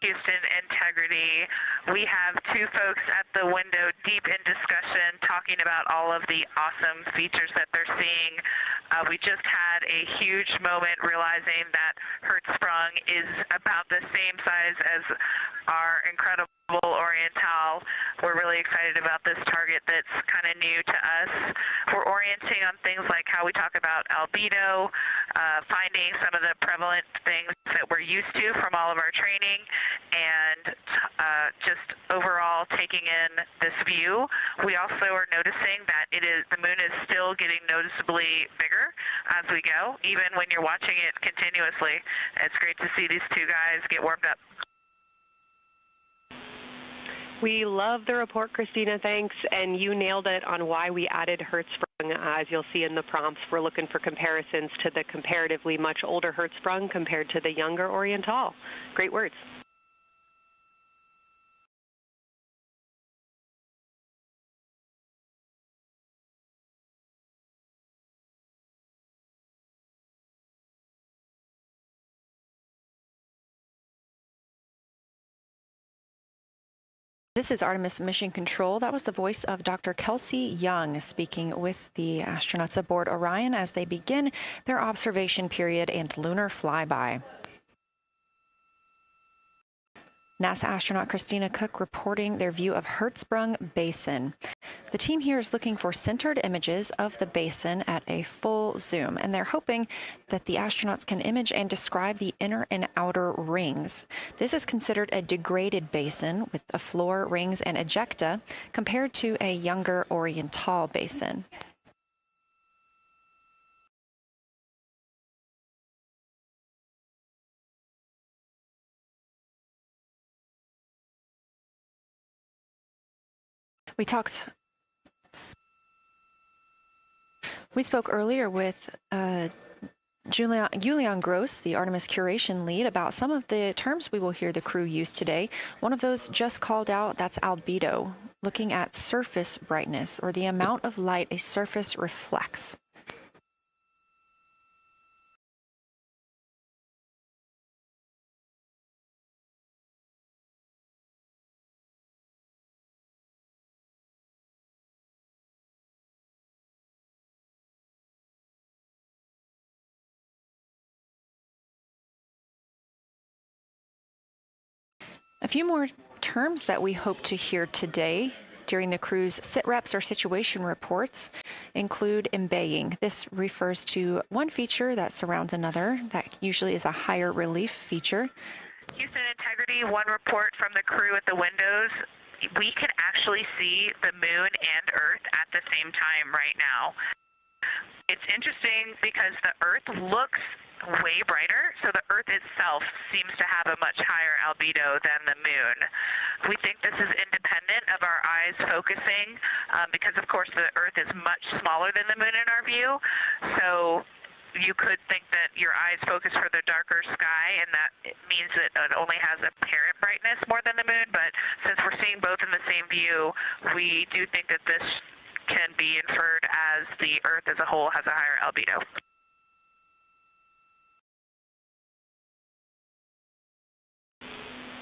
Houston integrity. We have two folks at the window deep in discussion talking about all of the awesome features that they're seeing. We just had a huge moment realizing that Hertzsprung is about the same size as our incredible Oriental. We're really excited about this target that's kind of new to us. We're orienting on things like how we talk about albedo, finding some of the prevalent things that we're used to from all of our training, and just overall taking in this view. We also are noticing that the moon is still getting noticeably bigger as we go, even when you're watching it continuously. It's great to see these two guys get warmed up. We love the report, Christina. Thanks. And you nailed it on why we added Hertzsprung. As you'll see in the prompts, we're looking for comparisons to the comparatively much older Hertzsprung compared to the younger Oriental. Great words. This is Artemis Mission Control. That was the voice of Dr. Kelsey Young speaking with the astronauts aboard Orion as they begin their observation period and lunar flyby. NASA astronaut Christina Cook reporting their view of Hertzsprung Basin. The team here is looking for centered images of the basin at a full zoom, and they're hoping that the astronauts can image and describe the inner and outer rings. This is considered a degraded basin with a floor, rings, and ejecta compared to a younger Oriental basin. We spoke earlier with Julian Gross, the Artemis curation lead, about some of the terms we will hear the crew use today. One of those just called out, that's albedo, looking at surface brightness, or the amount of light a surface reflects. A few more terms that we hope to hear today during the crew's sit reps or situation reports include embaying. This refers to one feature that surrounds another. That usually is a higher relief feature. Houston Integrity, one report from the crew at the windows. We can actually see the moon and Earth at the same time right now. It's interesting because the Earth looks way brighter, so the Earth itself seems to have a much higher albedo than the moon. We think this is independent of our eyes focusing because, of course, the Earth is much smaller than the moon in our view, so you could think that your eyes focus for the darker sky, and that it means that it only has apparent brightness more than the moon, but since we're seeing both in the same view, we do think that this can be inferred as the Earth as a whole has a higher albedo.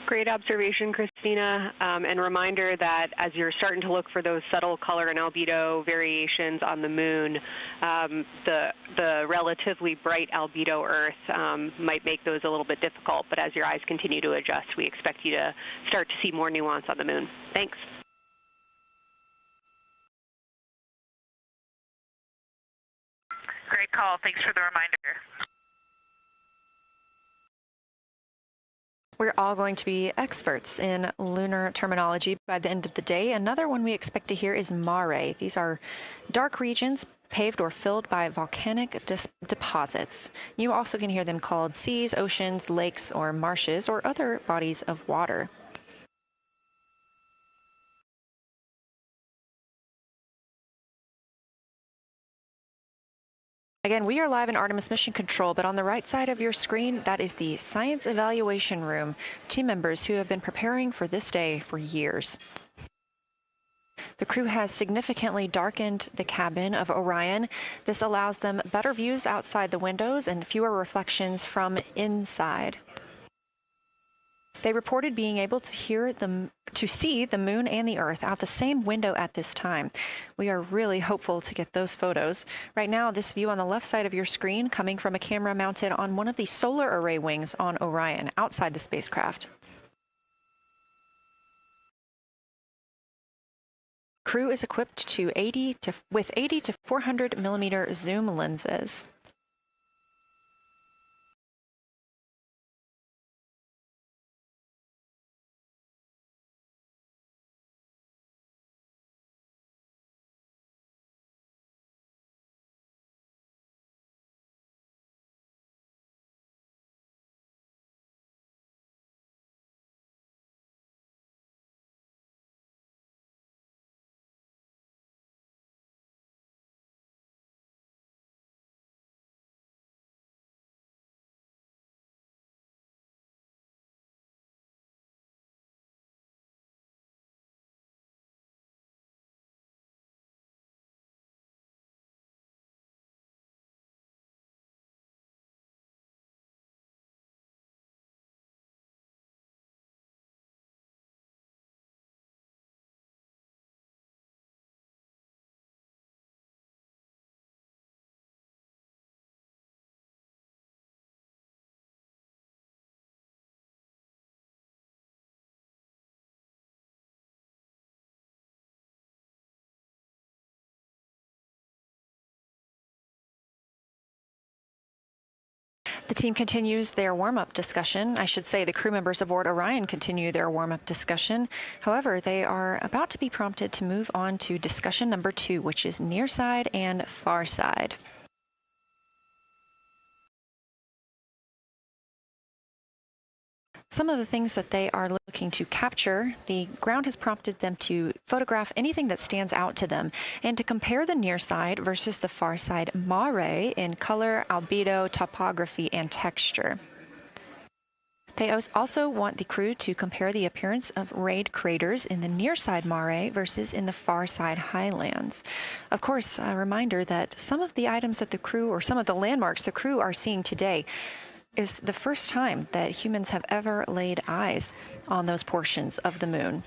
Great observation, Christina, and reminder that as you're starting to look for those subtle color and albedo variations on the moon, the relatively bright albedo Earth might make those a little bit difficult, but as your eyes continue to adjust, we expect you to start to see more nuance on the moon. Thanks. Great call. Thanks for the reminder. We're all going to be experts in lunar terminology by the end of the day. Another one we expect to hear is mare. These are dark regions paved or filled by volcanic deposits. You also can hear them called seas, oceans, lakes, or marshes, or other bodies of water. Again, we are live in Artemis Mission Control, but on the right side of your screen, that is the Science Evaluation Room, team members who have been preparing for this day for years. The crew has significantly darkened the cabin of Orion. This allows them better views outside the windows and fewer reflections from inside. They reported being able to see the moon and the Earth out the same window at this time. We are really hopeful to get those photos. Right now, this view on the left side of your screen coming from a camera mounted on one of the solar array wings on Orion outside the spacecraft. Crew is equipped with 80 to 400 millimeter zoom lenses. The team continues their warm-up discussion. I should say the crew members aboard Orion continue their warm-up discussion. However, they are about to be prompted to move on to discussion number 2, which is near side and far side. Some of the things that they are looking to capture, the ground has prompted them to photograph anything that stands out to them and to compare the near side versus the far side mare in color, albedo, topography, and texture. They also want the crew to compare the appearance of rayed craters in the near side mare versus in the far side highlands. Of course, a reminder that some of the items that the crew, or some of the landmarks the crew are seeing today, is the first time that humans have ever laid eyes on those portions of the moon.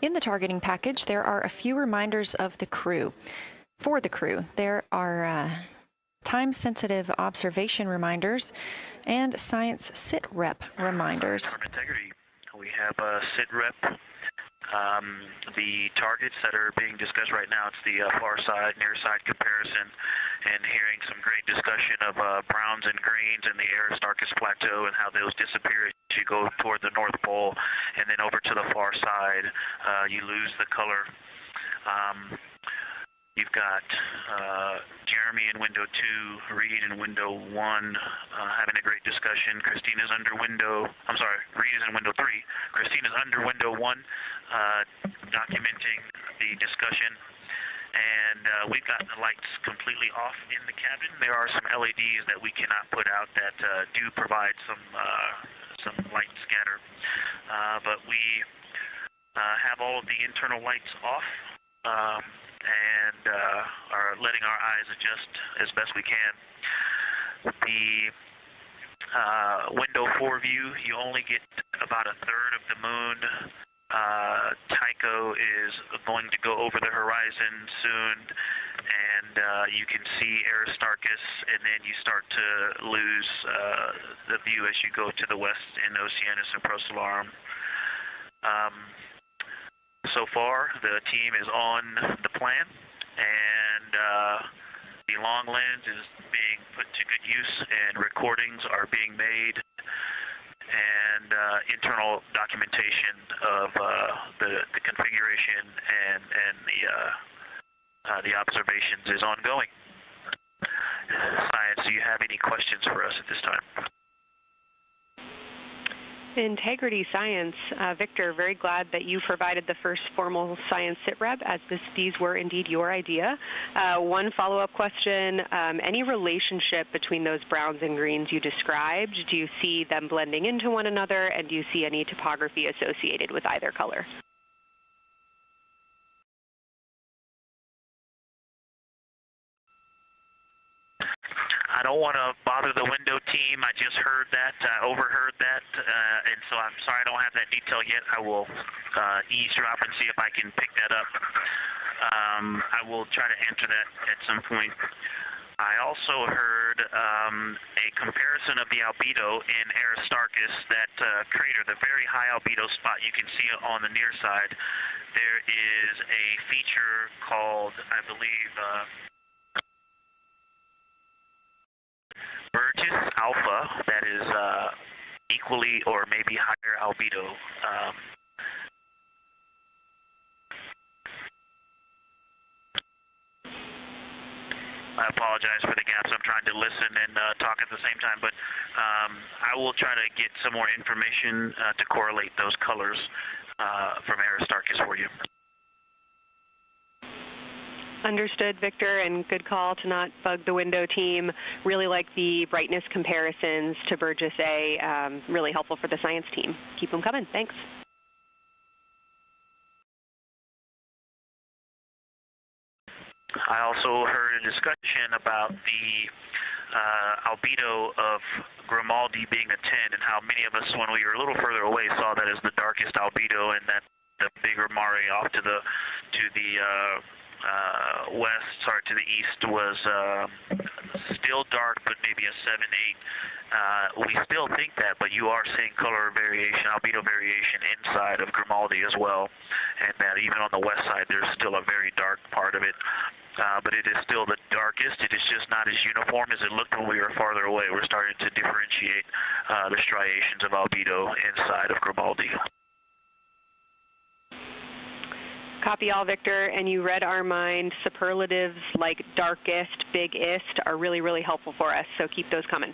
In the targeting package, there are a few reminders of the crew. For the crew, there are time-sensitive observation reminders and science sit-rep reminders. Integrity. We have a sit-rep. The targets that are being discussed right now, it's the far side, near side comparison, and hearing some great discussion of browns and greens in the Aristarchus Plateau and how those disappear as you go toward the North Pole, and then over to the far side, you lose the color. You've got Jeremy in window 2, Reed in window 1, having a great discussion. Christina's under window, I'm sorry, Reed is in window 3. Christina's under window 1, documenting the discussion. And we've got the lights completely off in the cabin. There are some LEDs that we cannot put out that do provide some light scatter. But we have all of the internal lights off. And are letting our eyes adjust as best we can. The window 4 view, you only get about a third of the moon. Tycho is going to go over the horizon soon, and you can see Aristarchus, and then you start to lose the view as you go to the west in Oceanus and Procellarum. So far, the team is on the plan, and the long lens is being put to good use, and recordings are being made, and internal documentation of the configuration and the observations is ongoing. Science, do you have any questions for us at this time? Integrity Science, Victor, very glad that you provided the first formal science sit-rep, as these were indeed your idea. One follow-up question, any relationship between those browns and greens you described? Do you see them blending into one another, and do you see any topography associated with either color? I don't want to bother the window team. I just heard that, overheard that, and so I'm sorry I don't have that detail yet. I will eavesdrop and see if I can pick that up. I will try to answer that at some point. I also heard a comparison of the albedo in Aristarchus, that crater, the very high albedo spot. You can see it on the near side. There is a feature called, I believe, Burgess Alpha, that is equally or maybe higher albedo. I apologize for the gaps. I'm trying to listen and talk at the same time, but I will try to get some more information to correlate those colors from Aristarchus for you. Understood, Victor, and good call to not bug the window team. Really like the brightness comparisons to Burgess A. Really helpful for the science team. Keep them coming. Thanks. I also heard a discussion about the albedo of Grimaldi being a 10, and how many of us, when we were a little further away, saw that as the darkest albedo, and that the bigger Mare off to the to the east was still dark, but maybe a 7-8. We still think that, but you are seeing color variation, albedo variation inside of Grimaldi as well, and that even on the west side there's still a very dark part of it. But it is still the darkest. It is just not as uniform as it looked when we were farther away. We're starting to differentiate the striations of albedo inside of Grimaldi. Copy all, Victor, and you read our mind. Superlatives like darkest, biggest are really, really helpful for us, so keep those coming.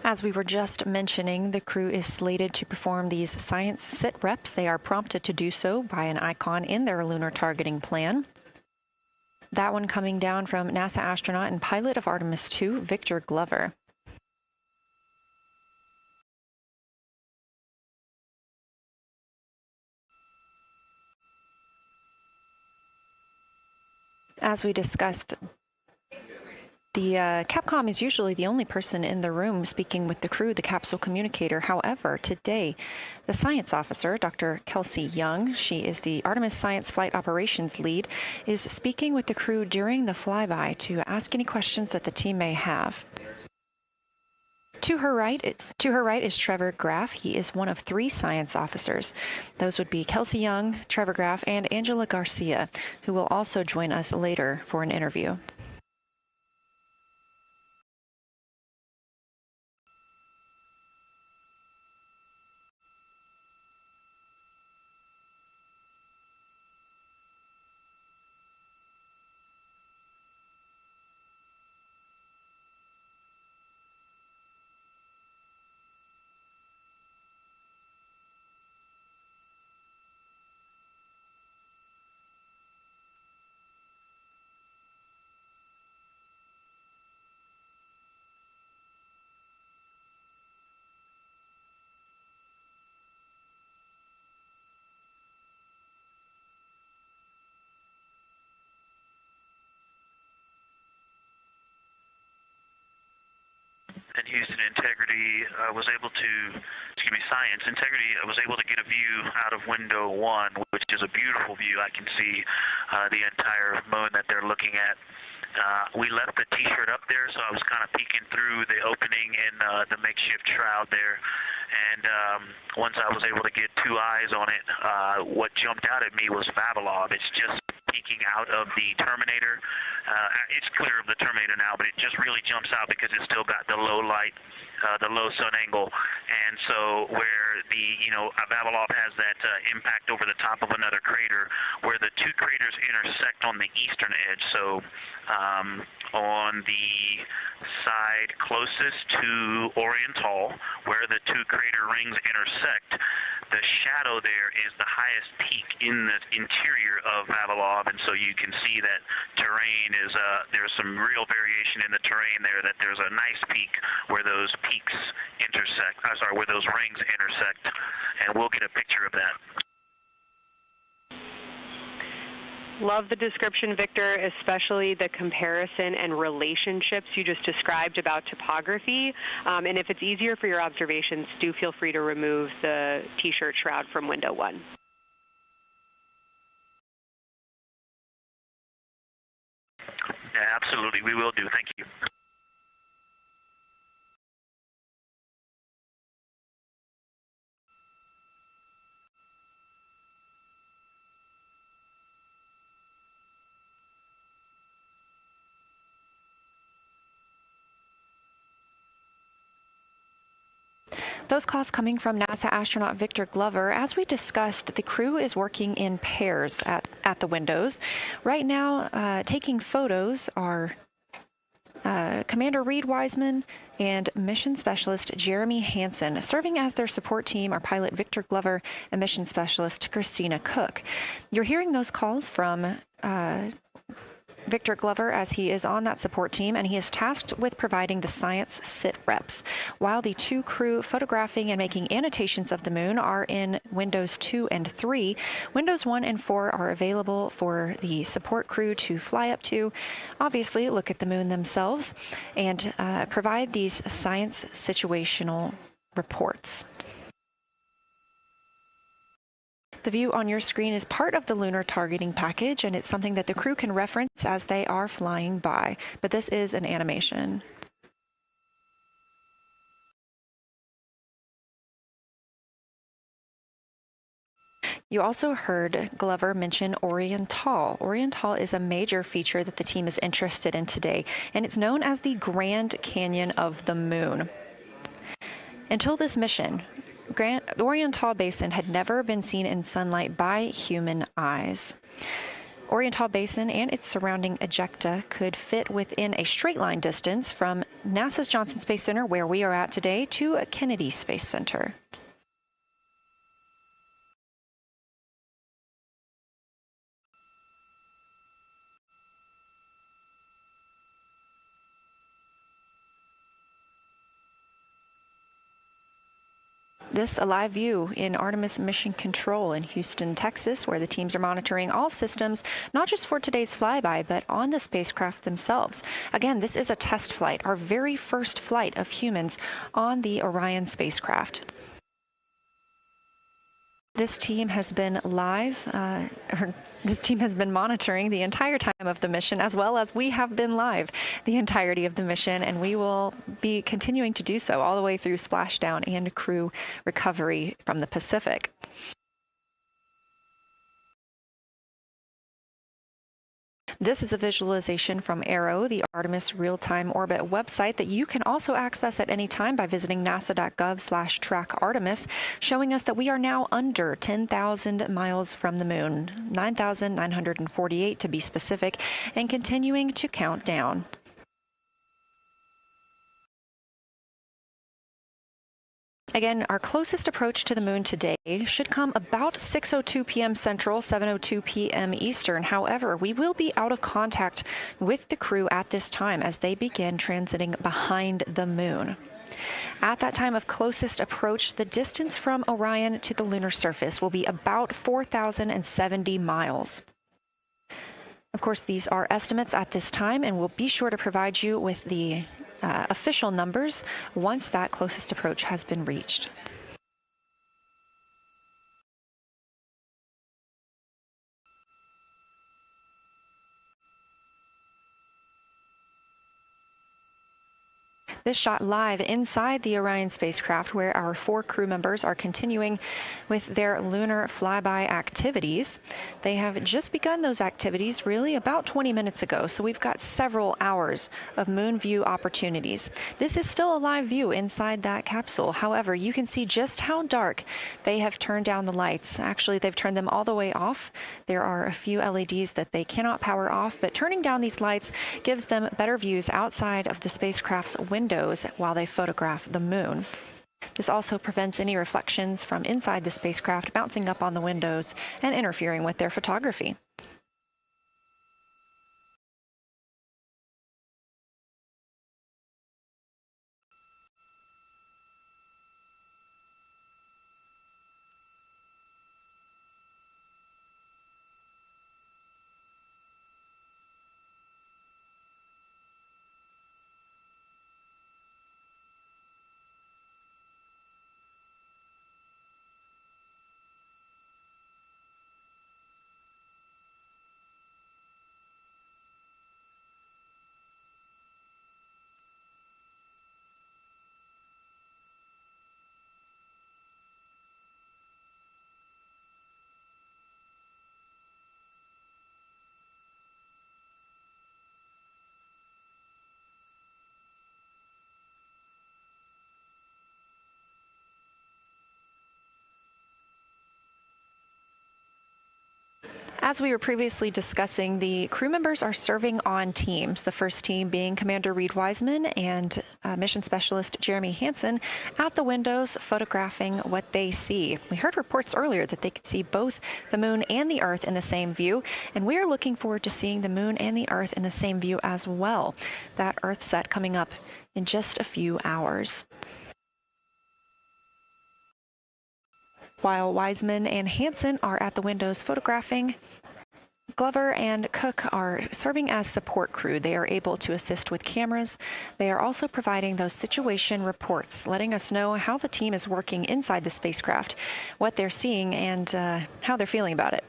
As we were just mentioning, the crew is slated to perform these science sit reps. They are prompted to do so by an icon in their lunar targeting plan. That one coming down from NASA astronaut and pilot of Artemis 2, Victor Glover. As we discussed, the Capcom is usually the only person in the room speaking with the crew, the capsule communicator. However, today, the science officer, Dr. Kelsey Young, she is the Artemis Science Flight Operations Lead, is speaking with the crew during the flyby to ask any questions that the team may have. To her right is Trevor Graff. He is one of 3 science officers. Those would be Kelsey Young, Trevor Graff, and Angela Garcia, who will also join us later for an interview. And Houston Integrity Science Integrity was able to get a view out of window 1, which is a beautiful view. I can see the entire moon that they're looking at. We left the T-shirt up there, so I was kind of peeking through the opening in the makeshift shroud there. And once I was able to get 2 eyes on it, what jumped out at me was Vavilov. It's just peeking out of the Terminator. It's clear of the Terminator now, but it just really jumps out because it's still got the low light, the low sun angle. And so where the, Vavilov has that impact over the top of another crater, where the 2 craters on the eastern edge. So on the side closest to Oriental, where the two crater rings intersect, the shadow there is the highest peak in the interior of Vavilov, and so you can see that terrain is, there's some real variation in the terrain there, that there's a nice peak where those peaks intersect, where those rings intersect, and we'll get a picture of that. Love the description, Victor, especially the comparison and relationships you just described about topography. And if it's easier for your observations, do feel free to remove the T-shirt shroud from window 1. Yeah, absolutely, we will do. Thank you. Those calls coming from NASA astronaut Victor Glover. As we discussed, the crew is working in pairs at the windows. Right now, taking photos are Commander Reed Wiseman and Mission Specialist Jeremy Hansen. Serving as their support team are pilot Victor Glover and Mission Specialist Christina Cook. You're hearing those calls from Victor Glover as he is on that support team, and he is tasked with providing the science sit reps, while the two crew photographing and making annotations of the moon are in windows 2 and 3. Windows 1 and 4 are available for the support crew to fly up to, obviously look at the moon themselves, and provide these science situational reports. The view on your screen is part of the lunar targeting package, and it's something that the crew can reference as they are flying by. But this is an animation. You also heard Glover mention Oriental. Oriental is a major feature that the team is interested in today, and it's known as the Grand Canyon of the Moon. Until this mission, the Oriental Basin had never been seen in sunlight by human eyes. Oriental Basin and its surrounding ejecta could fit within a straight line distance from NASA's Johnson Space Center, where we are at today, to Kennedy Space Center. This a live view in Artemis Mission Control in Houston, Texas, where the teams are monitoring all systems, not just for today's flyby, but on the spacecraft themselves. Again, this is a test flight, our very first flight of humans on the Orion spacecraft. This team has been this team has been monitoring the entire time of the mission, as well as we have been live the entirety of the mission, and we will be continuing to do so all the way through splashdown and crew recovery from the Pacific. This is a visualization from ARROW, the Artemis Real-Time Orbit website that you can also access at any time by visiting nasa.gov/trackartemis, showing us that we are now under 10,000 miles from the moon, 9,948 to be specific, and continuing to count down. Again, our closest approach to the moon today should come about 6:02 p.m. Central, 7:02 p.m. Eastern. However, we will be out of contact with the crew at this time as they begin transiting behind the moon. At that time of closest approach, the distance from Orion to the lunar surface will be about 4,070 miles. Of course, these are estimates at this time, and we'll be sure to provide you with the official numbers once that closest approach has been reached. This shot live inside the Orion spacecraft, where our 4 crew members are continuing with their lunar flyby activities. They have just begun those activities really about 20 minutes ago, so we've got several hours of moon view opportunities. This is still a live view inside that capsule. However, you can see just how dark they have turned down the lights. Actually, they've turned them all the way off. There are a few LEDs that they cannot power off, but turning down these lights gives them better views outside of the spacecraft's windows while they photograph the moon. This also prevents any reflections from inside the spacecraft bouncing up on the windows and interfering with their photography. As we were previously discussing, the crew members are serving on teams, the first team being Commander Reed Wiseman and Mission Specialist Jeremy Hansen at the windows photographing what they see. We heard reports earlier that they could see both the moon and the Earth in the same view, and we are looking forward to seeing the moon and the Earth in the same view as well. That Earth set coming up in just a few hours. While Wiseman and Hansen are at the windows photographing, Glover and Cook are serving as support crew. They are able to assist with cameras. They are also providing those situation reports, letting us know how the team is working inside the spacecraft, what they're seeing, and how they're feeling about it.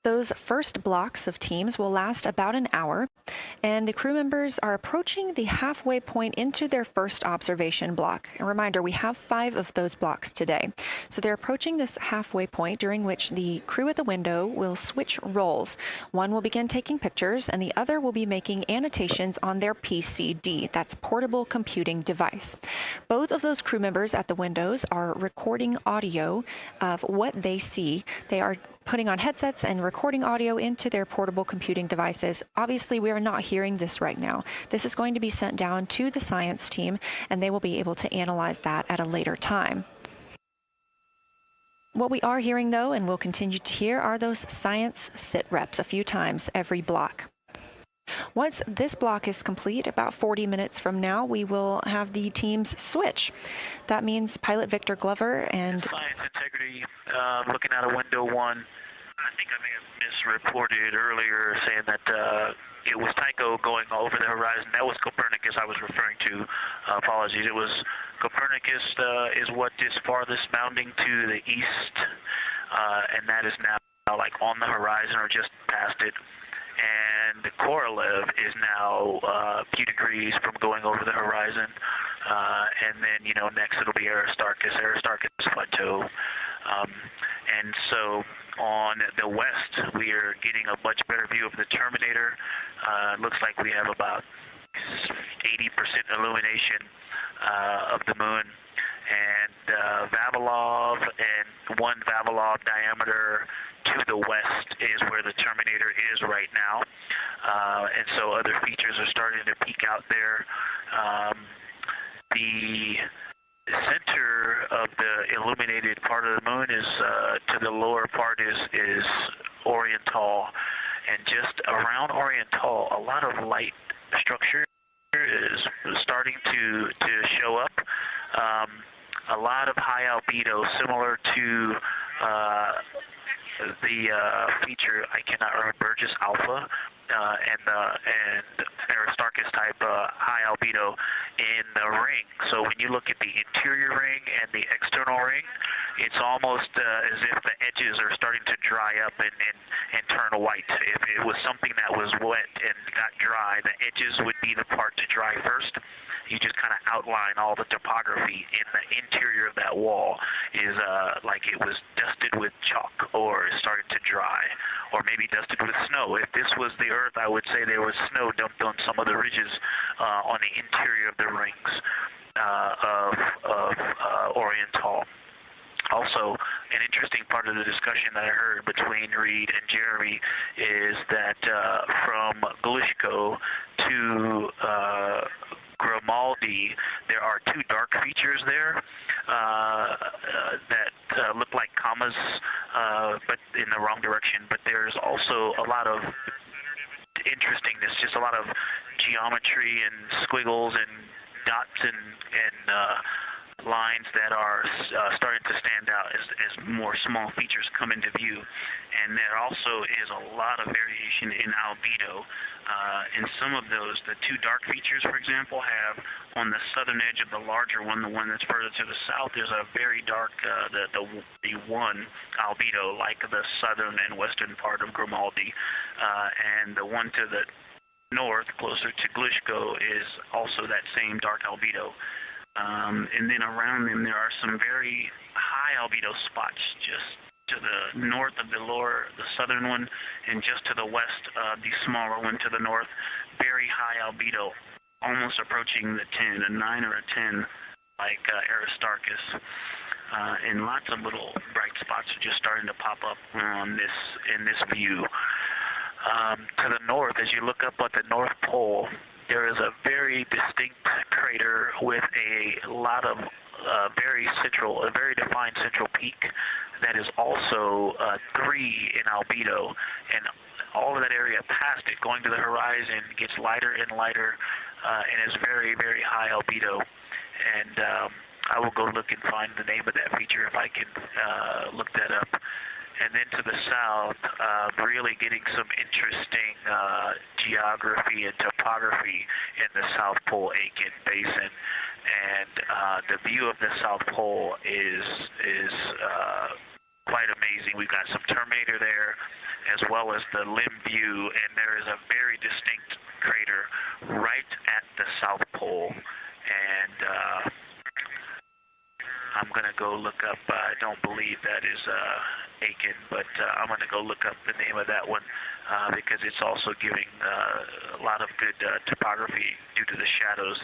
Those first blocks of teams will last about an hour, and the crew members are approaching the halfway point into their first observation block. A reminder, we have 5 of those blocks today. So they're approaching this halfway point, during which the crew at the window will switch roles. One will begin taking pictures, and the other will be making annotations on their PCD, that's portable computing device. Both of those crew members at the windows are recording audio of what they see. They are putting on headsets and recording audio into their portable computing devices. Obviously, we are not hearing this right now. This is going to be sent down to the science team, and they will be able to analyze that at a later time. What we are hearing, though, and will continue to hear, are those science sit reps a few times every block. Once this block is complete, about 40 minutes from now, we will have the teams switch. That means pilot Victor Glover and Science integrity, looking out of window 1. I think I may have misreported earlier saying that it was Tycho going over the horizon. That was Copernicus I was referring to. Apologies. It was Copernicus is what is farthest bounding to the east, and that is now like on the horizon or just past it. And Korolev is now a few degrees from going over the horizon. And then, you know, next it'll be Aristarchus Plateau. And so on the west, we are getting a much better view of the Terminator. It looks like we have about 80% illumination of the moon. And Vavilov and 1 Vavilov diameter to the west is where the Terminator is right now. And so other features are starting to peek out there. The center of the illuminated part of the moon is, to the lower part is Oriental. And just around Oriental, a lot of light structure is starting to show up. A lot of high albedo, similar to the feature, I cannot remember, Burgess Alpha and Aristarchus type high albedo in the ring. So when you look at the interior ring and the external ring, it's almost as if the edges are starting to dry up and turn white. If it was something that was wet and got dry, the edges would be the part to dry first. You just kind of outline all the topography in the interior of that wall is like it was dusted with chalk or is starting to dry, or maybe dusted with snow. If this was the Earth, I would say there was snow dumped on some of the ridges on the interior of the rings of Oriental. Also, an interesting part of the discussion that I heard between Reed and Jeremy is that from Glishko to Grimaldi, there are two dark features there that look like commas, but in the wrong direction. But there's also a lot of interestingness, just a lot of geometry and squiggles and dots and lines that are starting to stand out as more small features come into view. And there also is a lot of variation in albedo. In some of those, the two dark features, for example, have on the southern edge of the larger one, the one that's further to the south, there's a very dark, the one albedo, like the southern and western part of Grimaldi. And the one to the north, closer to Glishko, is also that same dark albedo. And then around them there are some very high albedo spots just to the north of the southern one, and just to the west, the smaller one to the north, very high albedo, almost approaching the 10, a 9 or a 10, like Aristarchus. And lots of little bright spots are just starting to pop up on in this view. To the north, as you look up at the North Pole, there is a very distinct crater with a lot of a very defined central peak that is also 3 in albedo, and all of that area past it, going to the horizon, gets lighter and lighter, and is very, very high albedo. And I will go look and find the name of that feature if I can look that up. And then to the south, really getting some interesting geography and topography in the South Pole Aitken Basin. And the view of the South Pole is quite amazing. We've got some Terminator there, as well as the limb view, and there is a very distinct crater right at the South Pole. And I'm going to go look up, I don't believe that is Aiken, but I'm going to go look up the name of that one because it's also giving a lot of good topography due to the shadows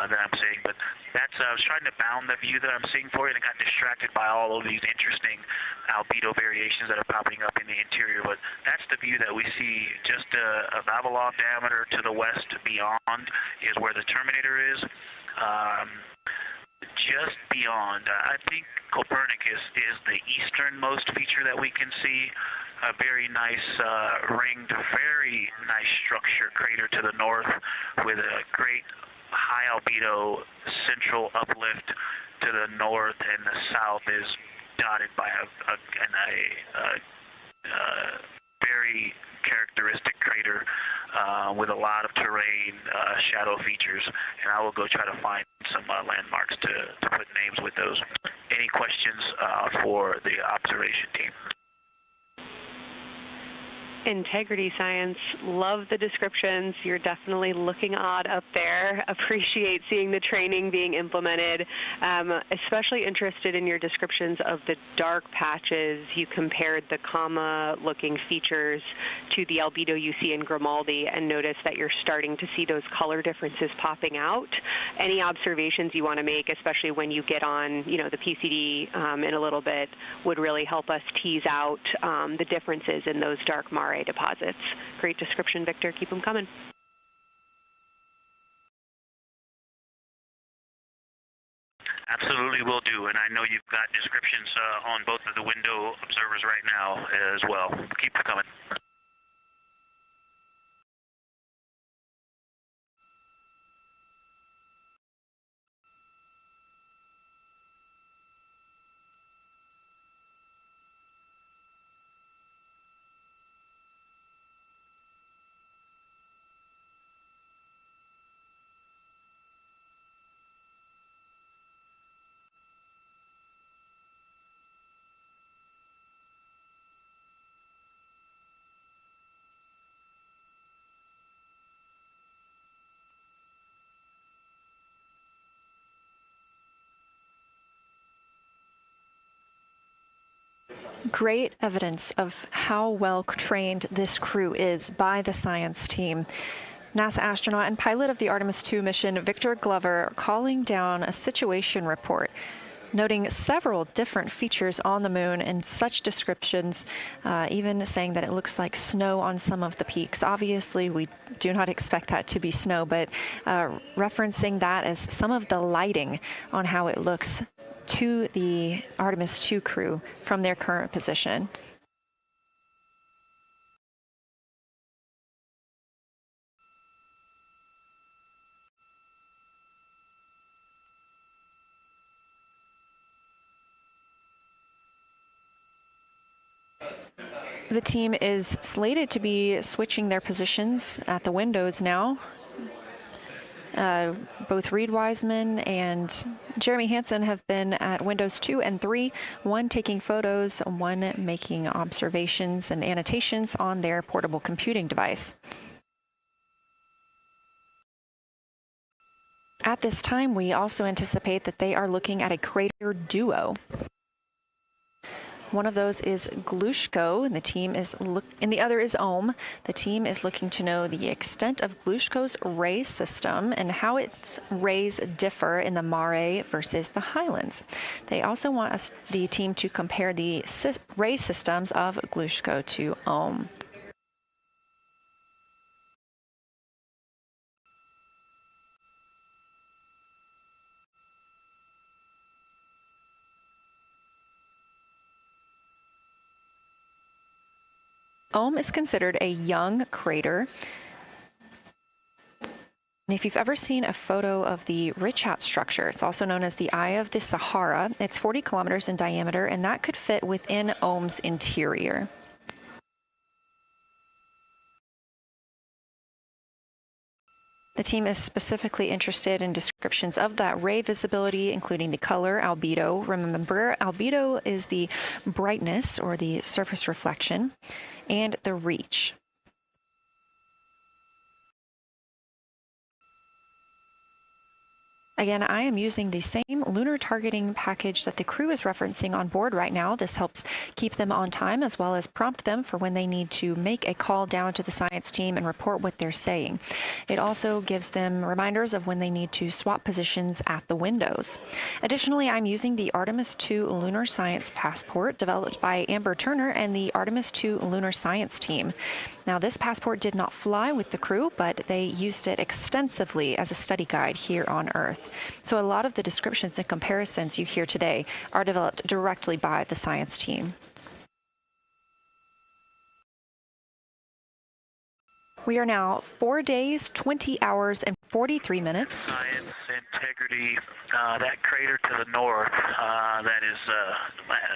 that I'm seeing. But that's, I was trying to bound the view that I'm seeing for you, and I got distracted by all of these interesting albedo variations that are popping up in the interior. But that's the view that we see just a Vavilov diameter to the west beyond is where the Terminator is. Just beyond, I think Copernicus is the easternmost feature that we can see. A very nice ringed, very nice structure crater to the north with a great high albedo central uplift to the north, and the south is dotted by a very characteristic crater with a lot of terrain, shadow features, and I will go try to find some landmarks to put names with those. Any questions for the observation team? Integrity Science, love the descriptions. You're definitely looking odd up there. Appreciate seeing the training being implemented. Especially interested in your descriptions of the dark patches. You compared the comma-looking features to the albedo you see in Grimaldi and notice that you're starting to see those color differences popping out. Any observations you want to make, especially when you get on, the PCD in a little bit, would really help us tease out the differences in those dark Mare deposits. Great description, Victor. Keep them coming. Absolutely will do, and I know you've got descriptions on both of the window observers right now as well. Keep them coming. Great evidence of how well trained this crew is by the science team. NASA astronaut and pilot of the Artemis II mission, Victor Glover, calling down a situation report, noting several different features on the moon and such descriptions, even saying that it looks like snow on some of the peaks. Obviously, we do not expect that to be snow, but referencing that as some of the lighting on how it looks to the Artemis II crew from their current position. The team is slated to be switching their positions at the windows now. Both Reed Wiseman and Jeremy Hansen have been at windows 2 and 3, one taking photos, one making observations and annotations on their portable computing device. At this time, we also anticipate that they are looking at a crater duo. One of those is Glushko, and the other is Ohm. The team is looking to know the extent of Glushko's ray system and how its rays differ in the Mare versus the Highlands. They also want the team to compare the ray systems of Glushko to Ohm. Ohm is considered a young crater. And if you've ever seen a photo of the Richat structure, it's also known as the Eye of the Sahara. It's 40 kilometers in diameter, and that could fit within Ohm's interior. The team is specifically interested in descriptions of that ray visibility, including the color, albedo. Remember, albedo is the brightness or the surface reflection, and the reach. Again, I am using the same lunar targeting package that the crew is referencing on board right now. This helps keep them on time as well as prompt them for when they need to make a call down to the science team and report what they're saying. It also gives them reminders of when they need to swap positions at the windows. Additionally, I'm using the Artemis II Lunar Science Passport developed by Amber Turner and the Artemis II Lunar Science team. Now, this passport did not fly with the crew, but they used it extensively as a study guide here on Earth. So a lot of the descriptions and comparisons you hear today are developed directly by the science team. We are now 4 days, 20 hours, and 43 minutes. Science, integrity, that crater to the north, that is,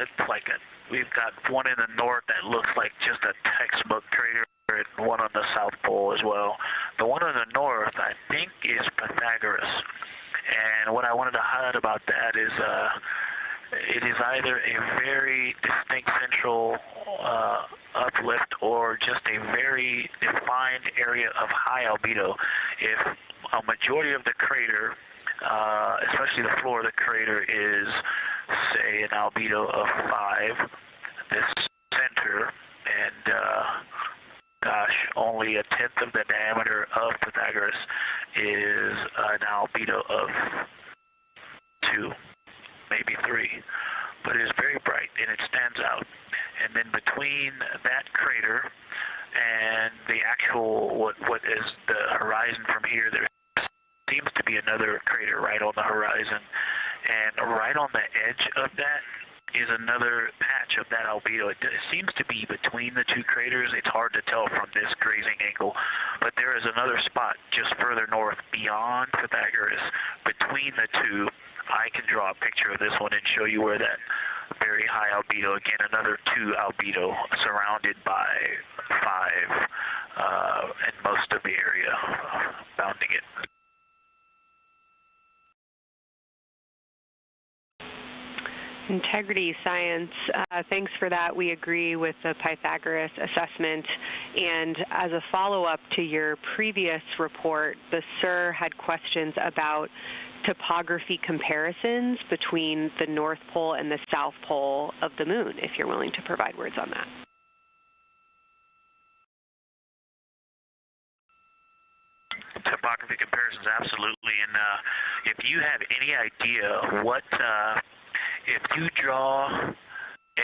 it's like we've got one in the north that looks like just a textbook crater, and one on the South Pole as well. The one on the north, I think, is Pythagoras. And what I wanted to highlight about that is it is either a very distinct central uplift or just a very defined area of high albedo. If a majority of the crater, especially the floor of the crater, is, say, an albedo of 5, this center, and only a tenth of the diameter of Pythagoras is an albedo of 2, maybe 3, but it is very bright and it stands out. And then between that crater and the actual what is the horizon from here, there seems to be another crater right on the horizon, and right on the edge of that is another patch of that albedo. It seems to be between the two craters. It's hard to tell from this grazing angle, but there is another spot just further north beyond Pythagoras. Between the two, I can draw a picture of this one and show you where that very high albedo, again, another 2 albedo surrounded by 5 and most of the area bounding it. Integrity Science, thanks for that. We agree with the Pythagoras assessment. And as a follow-up to your previous report, the SIR had questions about topography comparisons between the North Pole and the South Pole of the Moon, if you're willing to provide words on that. Topography comparisons, absolutely. And if you have any idea what, if you draw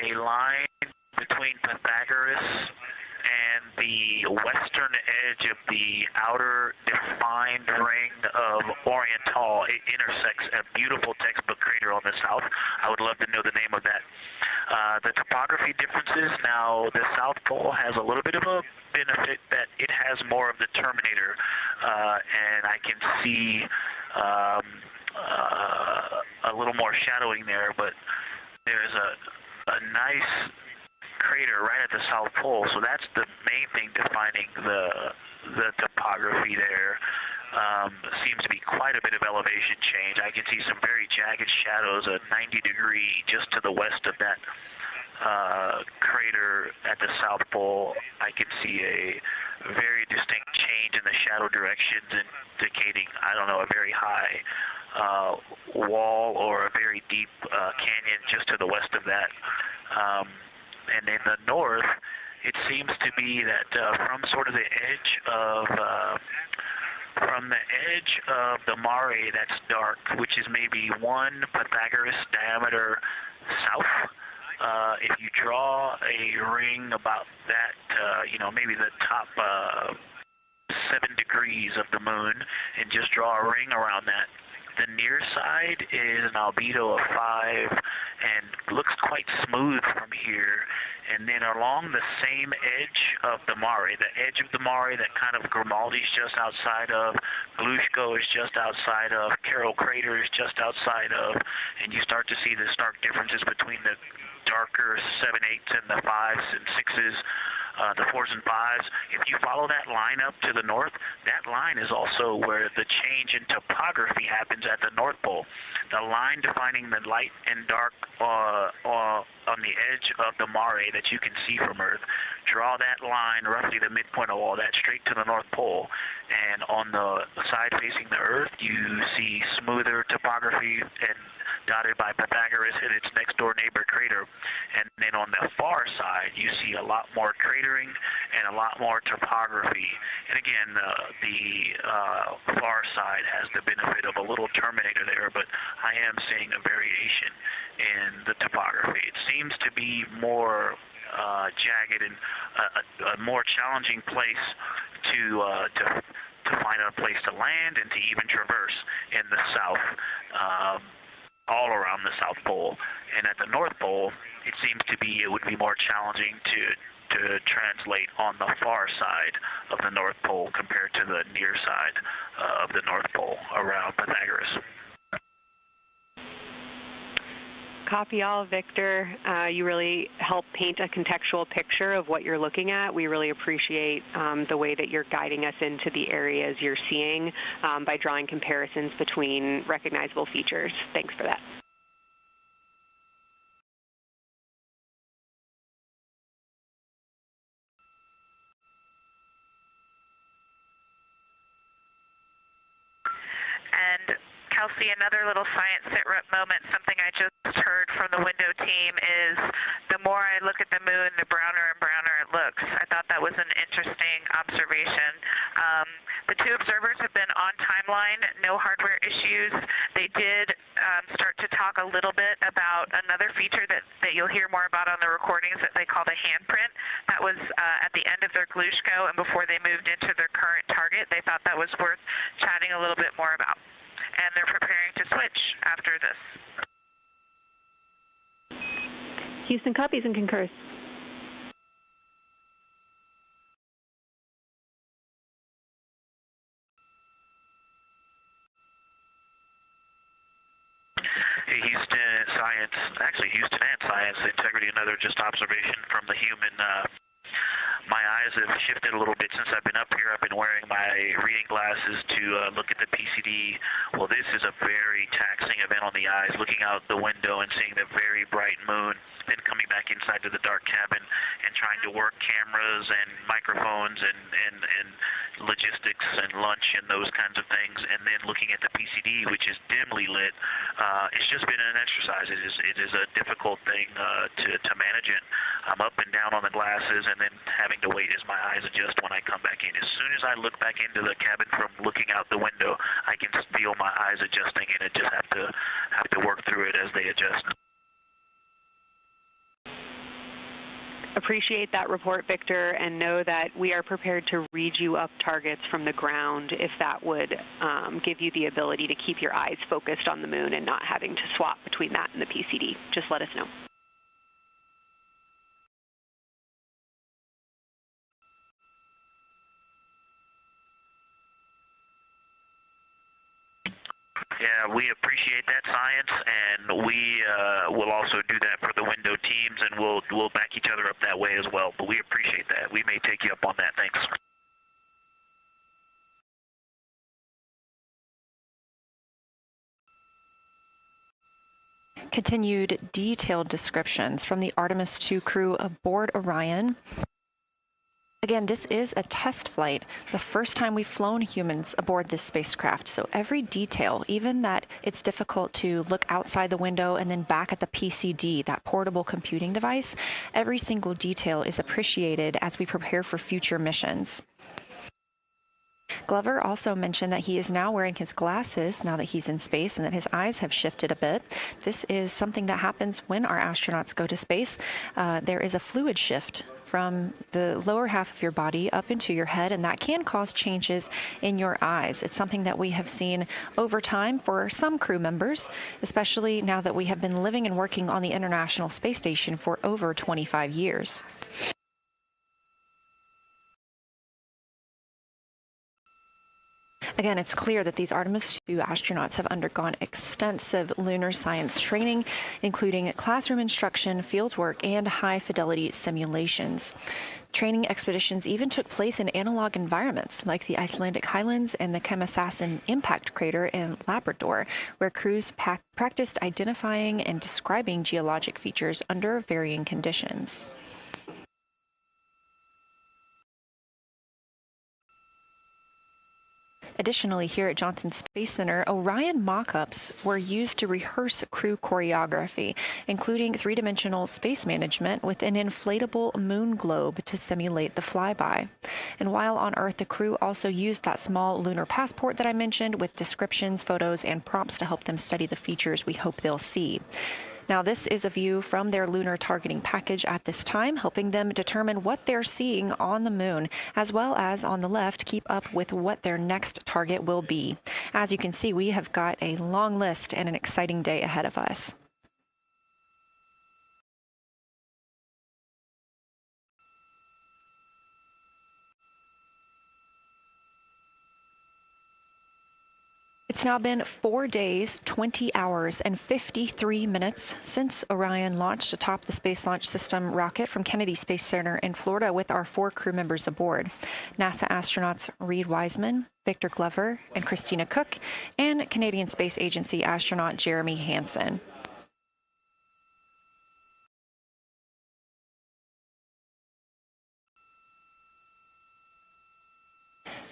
a line between Pythagoras and the western edge of the outer defined ring of Oriental, it intersects a beautiful textbook crater on the south. I would love to know the name of that. The topography differences, now the South Pole has a little bit of a benefit that it has more of the Terminator, and I can see a little more shadowing there, but there's a nice crater right at the South Pole, so that's the main thing defining the topography there. Seems to be quite a bit of elevation change. I can see some very jagged shadows, a 90-degree just to the west of that crater at the South Pole. I can see a very distinct change in the shadow directions, indicating, I don't know, a very high wall or a very deep canyon just to the west of that. And in the north, it seems to be that from sort of the edge of the mare that's dark, which is maybe 1 Pythagoras diameter south, if you draw a ring about that, maybe the top 7 degrees of the moon, and just draw a ring around that, the near side is an albedo of 5 and looks quite smooth from here. And then along the same edge of the mare, the edge of the mare that kind of Grimaldi's just outside of, Glushko is just outside of, Carroll Crater is just outside of, and you start to see the stark differences between the darker 7/8 and the 5s and 6s, the 4s and 5s. If you follow that line up to the north, that line is also where the change in topography happens at the North Pole. The line defining the light and dark on the edge of the mare that you can see from Earth. Draw that line, roughly the midpoint of all that, straight to the North Pole. And on the side facing the Earth, you see smoother topography and dotted by Pythagoras and its next door neighbor crater. And then on the far side, you see a lot more cratering and a lot more topography. And again, the far side has the benefit of a little Terminator there, but I am seeing a variation in the topography. It seems to be more jagged and a more challenging place to find a place to land and to even traverse in the south. All around the South Pole, and at the North Pole, it would be more challenging to translate on the far side of the North Pole compared to the near side of the North Pole around Pythagoras. Copy all, Victor. You really help paint a contextual picture of what you're looking at. We really appreciate the way that you're guiding us into the areas you're seeing by drawing comparisons between recognizable features. Thanks for that. And Kelsey, another little science sit rep moment, something I just heard from the window team is the more I look at the moon, the browner and browner it looks. I thought that was an interesting observation. The 2 observers have been on timeline, no hardware issues. They did start to talk a little bit about another feature that you'll hear more about on the recordings that they call the handprint. That was at the end of their Glushko and before they moved into their current target. They thought that was worth chatting a little bit more about. And they're preparing to switch after this. Houston copies and concurs. Hey, Houston and science, integrity, another just observation from the human. My eyes have shifted a little bit since I've been up here. I've been wearing my reading glasses to look at the PCD. Well, this is a very taxing event on the eyes, looking out the window and seeing the very bright moon, then coming back inside to the dark cabin and trying to work cameras and microphones and logistics and lunch and those kinds of things, and then looking at the PCD, which is dimly lit, it's just been an exercise. It is a difficult thing to manage it. I'm up and down on the glasses, and then having to wait as my eyes adjust when I come back in. As soon as I look back into the cabin from looking out the window, I can feel my eyes adjusting, and I just have to work through it as they adjust. Appreciate that report, Victor, and know that we are prepared to read you up targets from the ground if that would give you the ability to keep your eyes focused on the moon and not having to swap between that and the PCD. Just let us know. Yeah, we appreciate that, science, and we will also do that for the window teams, and we'll back each other up that way as well. But we appreciate that. We may take you up on that. Thanks. Continued detailed descriptions from the Artemis 2 crew aboard Orion. Again, this is a test flight, the first time we've flown humans aboard this spacecraft. So every detail, even that it's difficult to look outside the window and then back at the PCD, that portable computing device, every single detail is appreciated as we prepare for future missions. Glover also mentioned that he is now wearing his glasses now that he's in space and that his eyes have shifted a bit. This is something that happens when our astronauts go to space. There is a fluid shift from the lower half of your body up into your head, and that can cause changes in your eyes. It's something that we have seen over time for some crew members, especially now that we have been living and working on the International Space Station for over 25 years. Again, it's clear that these Artemis 2 astronauts have undergone extensive lunar science training, including classroom instruction, fieldwork, and high-fidelity simulations. Training expeditions even took place in analog environments like the Icelandic Highlands and the Kemasassen impact crater in Labrador, where crews practiced identifying and describing geologic features under varying conditions. Additionally, here at Johnson Space Center, Orion mock-ups were used to rehearse crew choreography, including three-dimensional space management with an inflatable moon globe to simulate the flyby. And while on Earth, the crew also used that small lunar passport that I mentioned with descriptions, photos, and prompts to help them study the features we hope they'll see. Now, this is a view from their lunar targeting package at this time, helping them determine what they're seeing on the moon, as well as on the left, keep up with what their next target will be. As you can see, we have got a long list and an exciting day ahead of us. It's now been 4 days, 20 hours, and 53 minutes since Orion launched atop the Space Launch System rocket from Kennedy Space Center in Florida with our 4 crew members aboard. NASA astronauts Reed Wiseman, Victor Glover, and Christina Cook, and Canadian Space Agency astronaut Jeremy Hansen.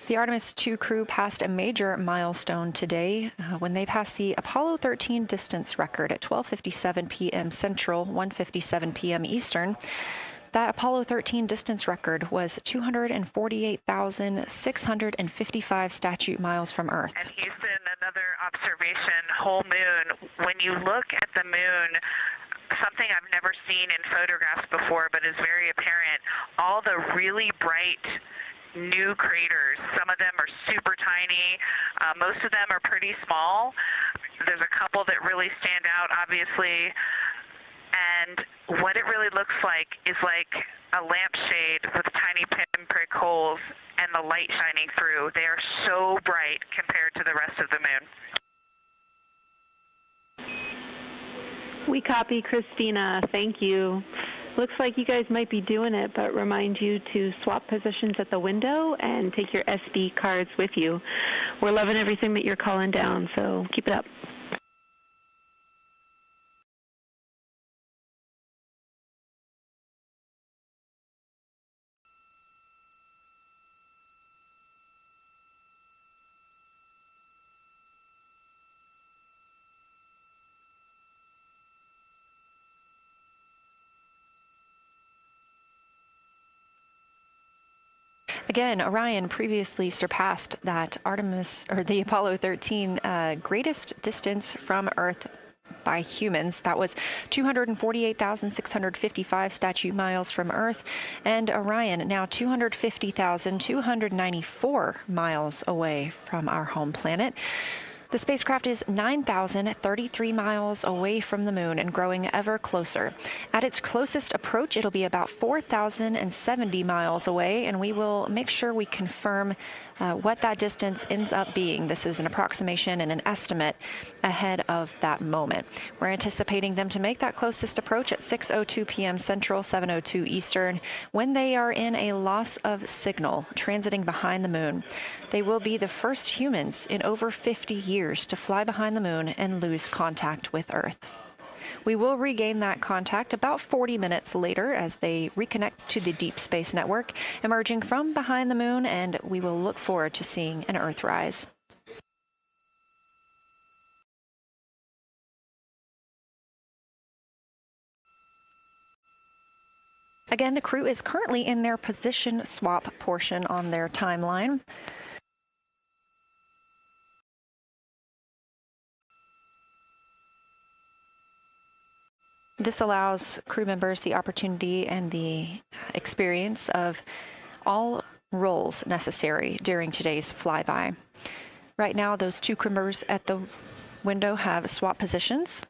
The Artemis 2 crew passed a major milestone today when they passed the Apollo 13 distance record at 12:57 p.m. Central, 1:57 p.m. Eastern. That Apollo 13 distance record was 248,655 statute miles from Earth. And Houston, another observation, whole moon. When you look at the moon, something I've never seen in photographs before, but is very apparent, all the really bright new craters. Some of them are super tiny. Most of them are pretty small. There's a couple that really stand out, obviously. And what it really looks like is like a lampshade with tiny pinprick holes and the light shining through. They are so bright compared to the rest of the moon. We copy, Christina. Thank you. Looks like you guys might be doing it, but remind you to swap positions at the window and take your SD cards with you. We're loving everything that you're calling down, so keep it up. Again, Orion previously surpassed that Artemis, or the Apollo 13 greatest distance from Earth by humans. That was 248,655 statute miles from Earth, and Orion now 250,294 miles away from our home planet. The spacecraft is 9,033 miles away from the moon and growing ever closer. At its closest approach, it'll be about 4,070 miles away, and we will make sure we confirm what that distance ends up being. This is an approximation and an estimate ahead of that moment. We're anticipating them to make that closest approach at 6:02 p.m. Central, 7:02 Eastern, when they are in a loss of signal, transiting behind the moon. They will be the first humans in over 50 years to fly behind the moon and lose contact with Earth. We will regain that contact about 40 minutes later as they reconnect to the Deep Space Network, emerging from behind the moon, and we will look forward to seeing an Earthrise. Again, the crew is currently in their position swap portion on their timeline. This allows crew members the opportunity and the experience of all roles necessary during today's flyby. Right now, those two crew members at the window have swap positions.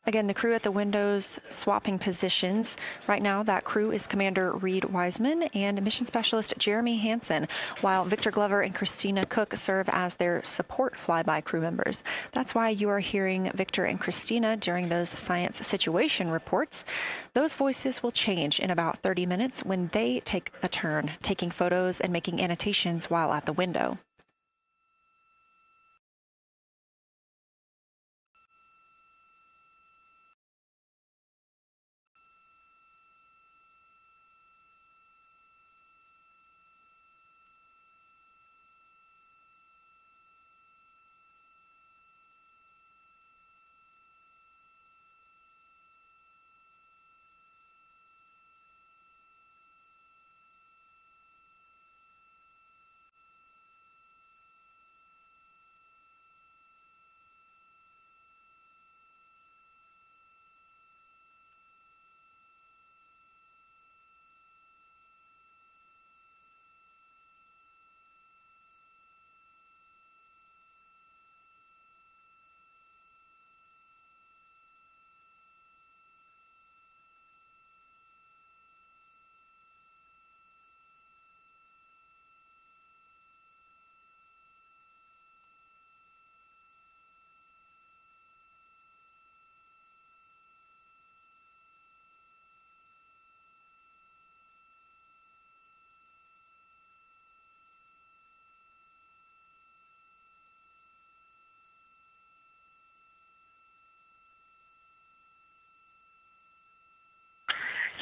Again, the crew at the windows swapping positions. Right now, that crew is Commander Reed Wiseman and Mission Specialist Jeremy Hansen, while Victor Glover and Christina Cook serve as their support flyby crew members. That's why you are hearing Victor and Christina during those science situation reports. Those voices will change in about 30 minutes when they take a turn taking photos and making annotations while at the window.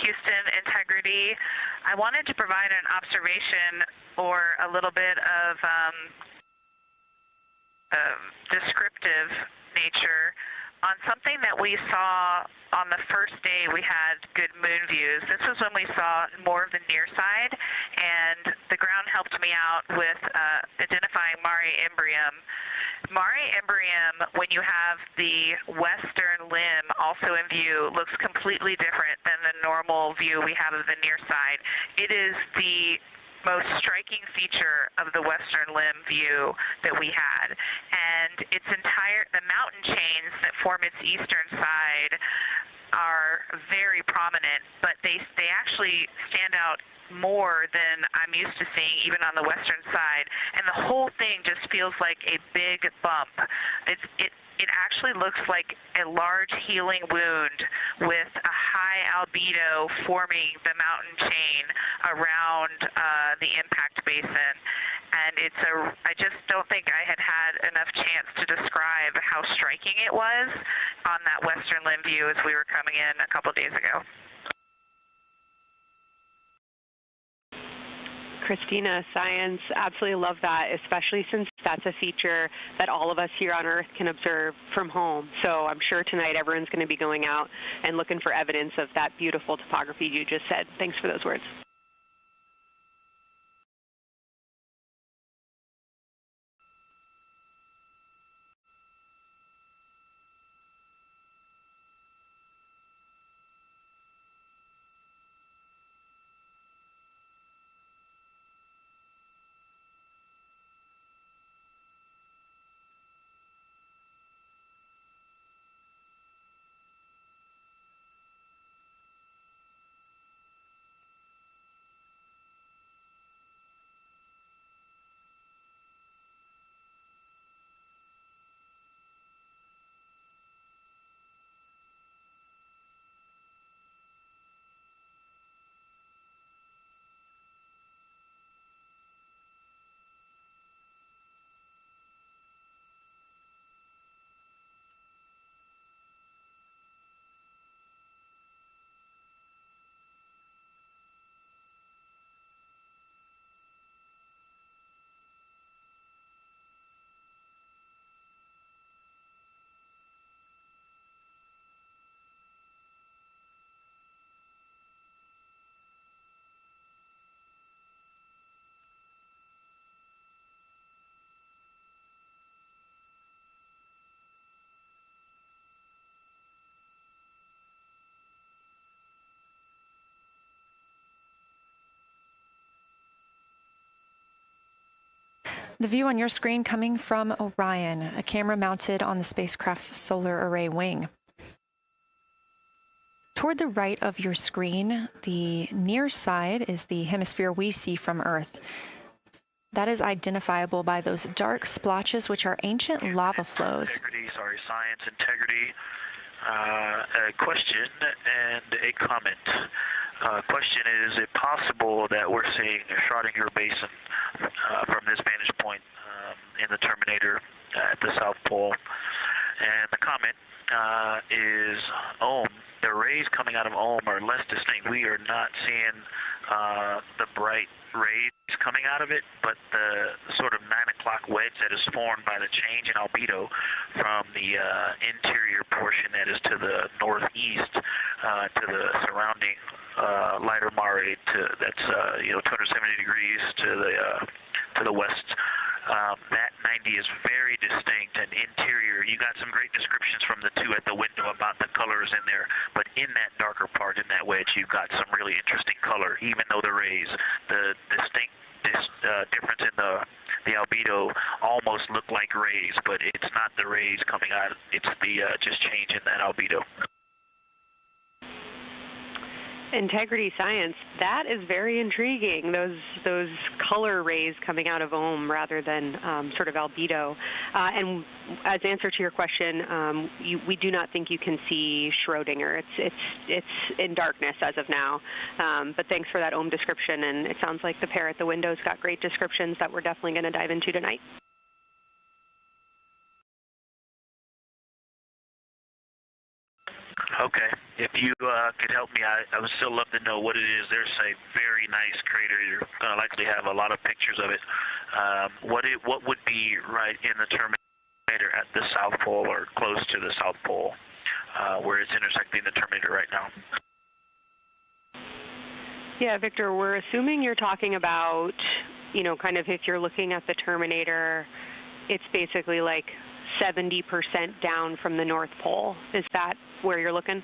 Houston, integrity. I wanted to provide an observation or a little bit of descriptive nature on something that we saw on the first day we had good moon views. This was when we saw more of the near side, and the ground helped me out with identifying Mare Imbrium. Mare Imbrium, when you have the western limb also in view, looks completely different than the normal view we have of the near side. It is the most striking feature of the western limb view that we had. And the mountain chains that form its eastern side are very prominent, but they actually stand out more than I'm used to seeing even on the western side, and the whole thing just feels like a big bump. it actually looks like a large healing wound with a high albedo forming the mountain chain around the impact basin. And I just don't think I had enough chance to describe how striking it was on that western limb view as we were coming in a couple days ago. Christina, science, absolutely love that, especially since that's a feature that all of us here on Earth can observe from home. So I'm sure tonight everyone's going to be going out and looking for evidence of that beautiful topography you just said. Thanks for those words. The view on your screen coming from Orion, a camera mounted on the spacecraft's solar array wing. Toward the right of your screen, the near side is the hemisphere we see from Earth. That is identifiable by those dark splotches, which are ancient lava flows. Science integrity. A question and a comment. Question is it possible that we're seeing a Schrodinger basin from this vantage point in the Terminator at the South Pole? And the comment is Ohm. The rays coming out of Ohm are less distinct. We are not seeing the bright rays coming out of it, but the sort of 9 o'clock wedge that is formed by the change in albedo from the interior portion that is to the northeast to the surrounding lighter mare that's 270 degrees to the west. That 90 is very distinct and interior. You got some great descriptions from the two at the window about the colors in there, but in that darker part, in that wedge, you've got some really interesting color, even though the rays, the distinct difference in the albedo almost look like rays, but it's not the rays coming out. It's the just change in that albedo. Integrity science, that is very intriguing, those color rays coming out of Ohm rather than sort of albedo. And as answer to your question, we do not think you can see Schrodinger. It's in darkness as of now. But thanks for that Ohm description, and it sounds like the pair at the window's got great descriptions that we're definitely going to dive into tonight. Okay. If you could help me, I would still love to know what it is. There's a very nice crater. You're going to likely have a lot of pictures of it. What would be right in the Terminator at the South Pole or close to the South Pole where it's intersecting the Terminator right now? Yeah, Victor, we're assuming you're talking about, kind of if you're looking at the Terminator, it's basically like 70% down from the North Pole. Is that where you're looking?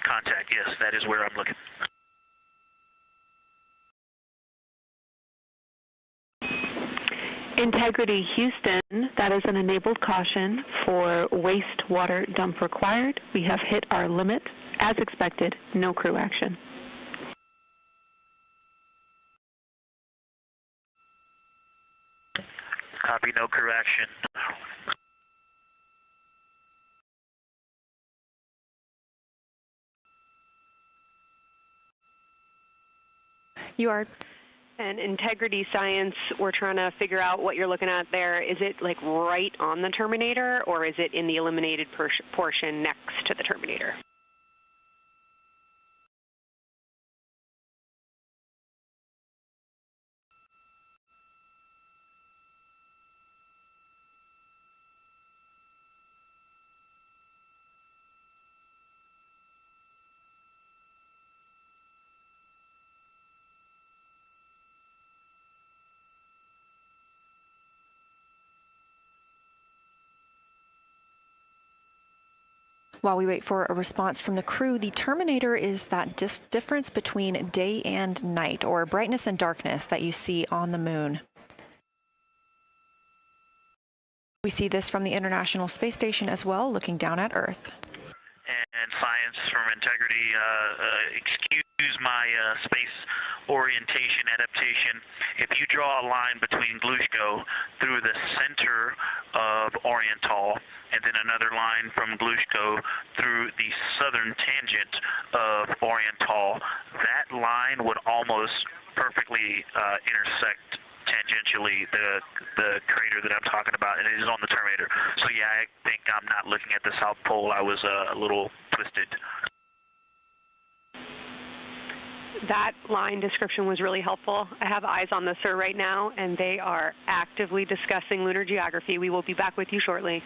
Contact, yes, that is where I'm looking. Integrity Houston, that is an enabled caution for wastewater dump required. We have hit our limit. As expected, no crew action. Copy, no crew action. You are. And integrity science, we're trying to figure out what you're looking at there. Is it like right on the terminator, or is it in the eliminated portion next to the terminator? While we wait for a response from the crew, the terminator is that difference between day and night, or brightness and darkness that you see on the moon. We see this from the International Space Station as well, looking down at Earth. And science from integrity, excuse my space orientation adaptation. If you draw a line between Glushko through the center of Oriental, and then another line from Glushko through the southern tangent of Oriental, that line would almost perfectly intersect tangentially the crater that I'm talking about, and it is on the terminator. So yeah, I think I'm not looking at the South Pole. I was a little twisted. That line description was really helpful. I have eyes on the SIR right now, and they are actively discussing lunar geography. We will be back with you shortly.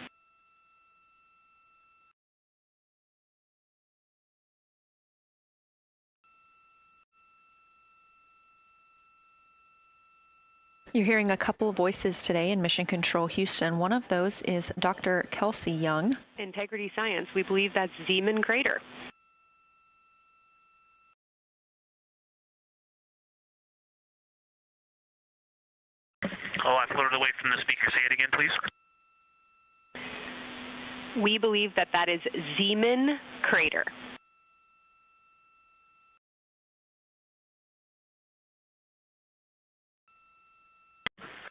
You're hearing a couple of voices today in Mission Control Houston. One of those is Dr. Kelsey Young. Integrity science, we believe that's Zeeman crater. Oh, I floated away from the speaker. Say it again, please. We believe that that is Zeeman crater.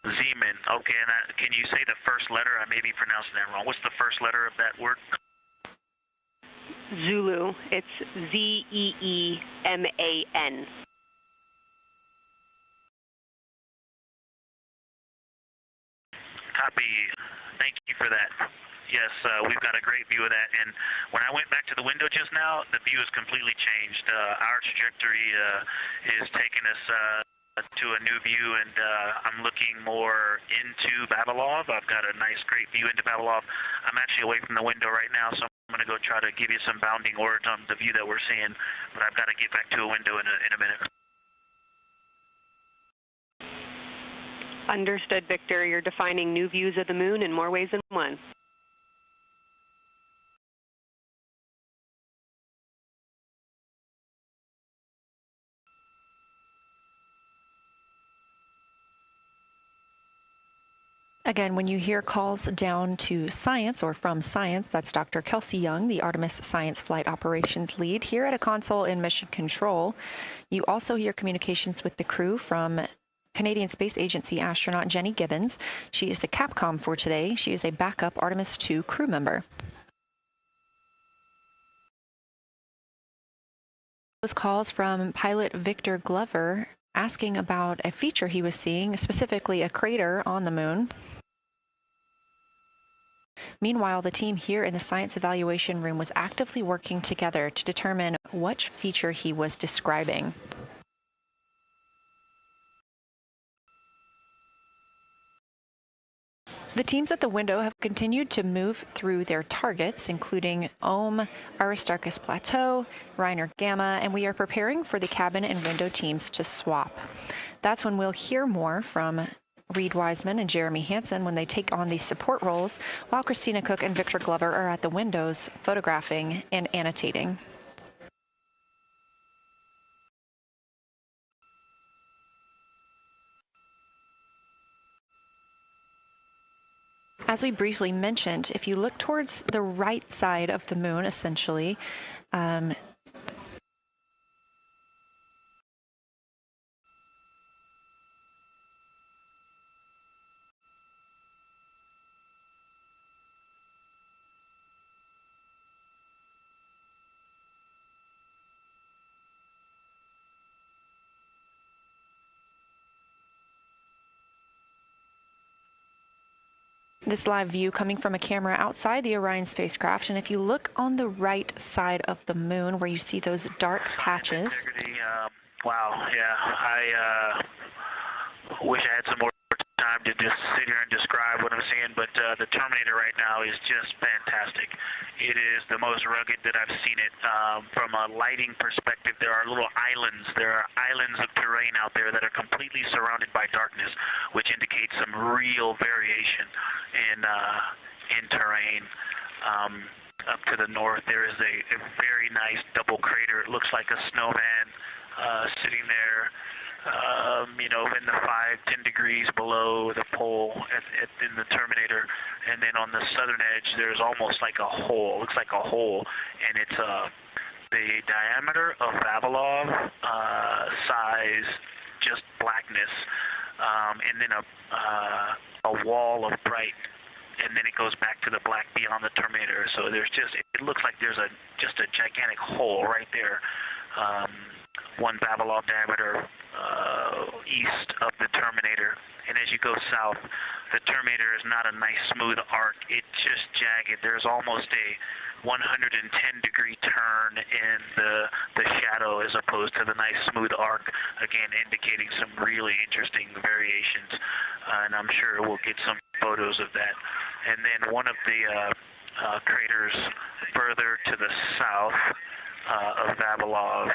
Zeeman. Okay, and can you say the first letter? I may be pronouncing that wrong. What's the first letter of that word? Zulu. It's Z-E-E-M-A-N. Copy. Thank you for that. Yes, we've got a great view of that. And when I went back to the window just now, the view has completely changed. Our trajectory is taking us to a new view, and I'm looking more into Babalov. I've got a nice, great view into Babalov. I'm actually away from the window right now, so I'm going to go try to give you some bounding words on the view that we're seeing. But I've got to get back to a window in a minute. Understood, Victor. You're defining new views of the moon in more ways than one. Again, when you hear calls down to science or from science, that's Dr. Kelsey Young, the Artemis Science Flight Operations Lead here at a console in Mission Control. You also hear communications with the crew from Canadian Space Agency astronaut Jenny Gibbons. She is the Capcom for today. She is a backup Artemis II crew member. Those calls from pilot Victor Glover asking about a feature he was seeing, specifically a crater on the moon. Meanwhile, the team here in the science evaluation room was actively working together to determine what feature he was describing. The teams at the window have continued to move through their targets, including Ohm, Aristarchus Plateau, Reiner Gamma, and we are preparing for the cabin and window teams to swap. That's when we'll hear more from Reed Wiseman and Jeremy Hansen when they take on these support roles, while Christina Cook and Victor Glover are at the windows photographing and annotating. As we briefly mentioned, if you look towards the right side of the moon, essentially, This live view coming from a camera outside the Orion spacecraft, and if you look on the right side of the moon where you see those dark patches. Wow, yeah, I wish I had some more time to just sit here and describe what I'm seeing, but the Terminator right now is just fantastic. It is the most rugged that I've seen it. From a lighting perspective, there are little islands. There are islands of terrain out there that are completely surrounded by darkness, which indicates some real variation in terrain. Up to the north, there is a very nice double crater. It looks like a snowman sitting there. In the 5-10 degrees below the pole in the Terminator, and then on the southern edge there's almost like a hole. Looks like a hole, and it's the diameter of Vavilov size, just blackness, and then a wall of bright, and then it goes back to the black beyond the Terminator. So there's it looks like there's just a gigantic hole right there. 1 Vavilov diameter east of the Terminator, and as you go south, the Terminator is not a nice smooth arc. It's just jagged. There's almost a 110-degree turn in the shadow as opposed to the nice smooth arc, again indicating some really interesting variations, and I'm sure we'll get some photos of that. And then one of the craters further to the south of Vavilov,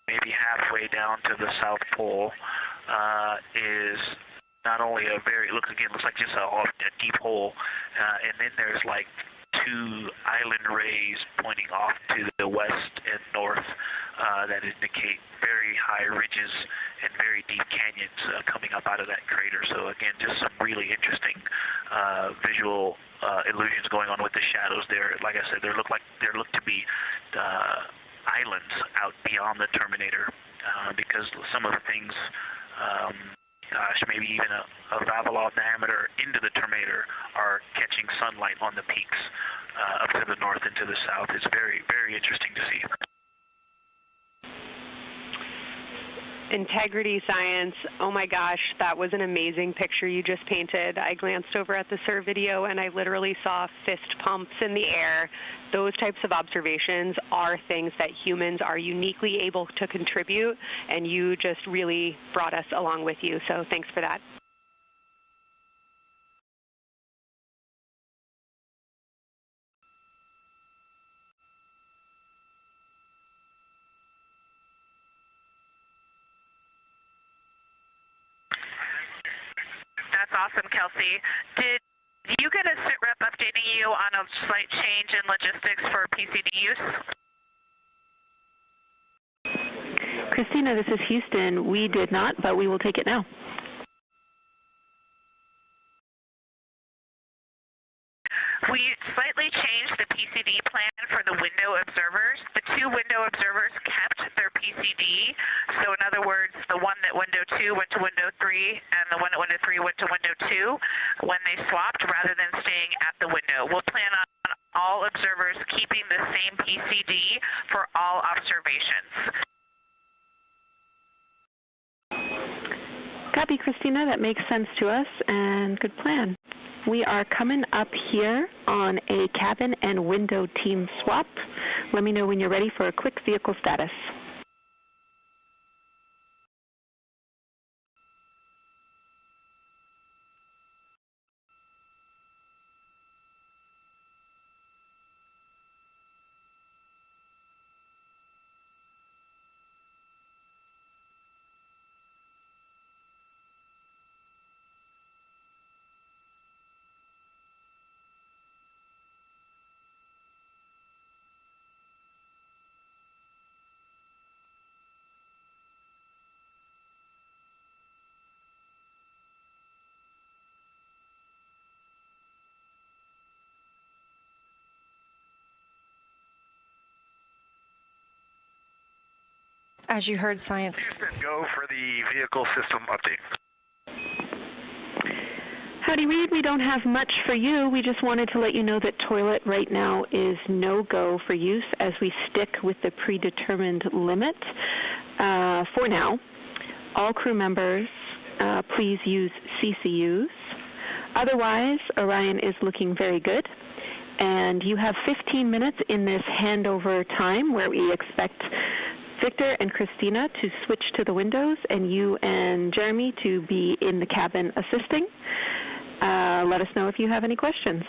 maybe halfway down to the South Pole, is not only looks like just a deep hole, and then there's like 2 island rays pointing off to the west and north that indicate very high ridges and very deep canyons coming up out of that crater. So again, just some really interesting visual illusions going on with the shadows there. Like I said, there look to be islands out beyond the Terminator, because some of the things, maybe even a Vavilov diameter into the Terminator are catching sunlight on the peaks up to the north and to the south. It's very, very interesting to see. Integrity Science, oh my gosh, that was an amazing picture you just painted. I glanced over at the SIR video and I literally saw fist pumps in the air. Those types of observations are things that humans are uniquely able to contribute, and you just really brought us along with you, so thanks for that. That's awesome, Kelsey. Did you get a SITREP updating you on a slight change in logistics for PCD use? Christina, this is Houston. We did not, but we will take it now. We slightly changed the PCD plan for the window observers. The 2 window observers kept their PCD. So in other words, the one at window 2 went to window 3, and the one at window 3 went to window 2 when they swapped rather than staying at the window. We'll plan on all observers keeping the same PCD for all observations. Copy, Christina. That makes sense to us, and good plan. We are coming up here on a cabin and window team swap. Let me know when you're ready for a quick vehicle status. As you heard, Science. Houston, go for the vehicle system update. Howdy, Reed. We don't have much for you. We just wanted to let you know that toilet right now is no-go for use as we stick with the predetermined limit for now. All crew members, please use CCUs. Otherwise, Orion is looking very good. And you have 15 minutes in this handover time where we expect Victor and Christina to switch to the windows and you and Jeremy to be in the cabin assisting. Let us know if you have any questions.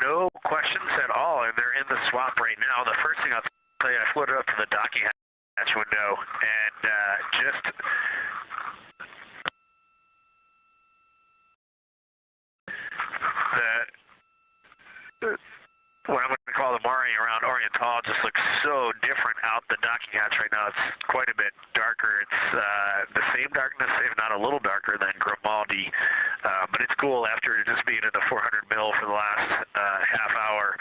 No questions at all, and they're in the swap right now. The first thing I'll tell you, I floated up to the docking hatch window and just what I'm going to call the Mari around Oriental just looks so different out the docking hatch right now. It's quite a bit darker. It's the same darkness, if not a little darker than Grimaldi, but it's cool after just being in the 400 mil for the last half hour,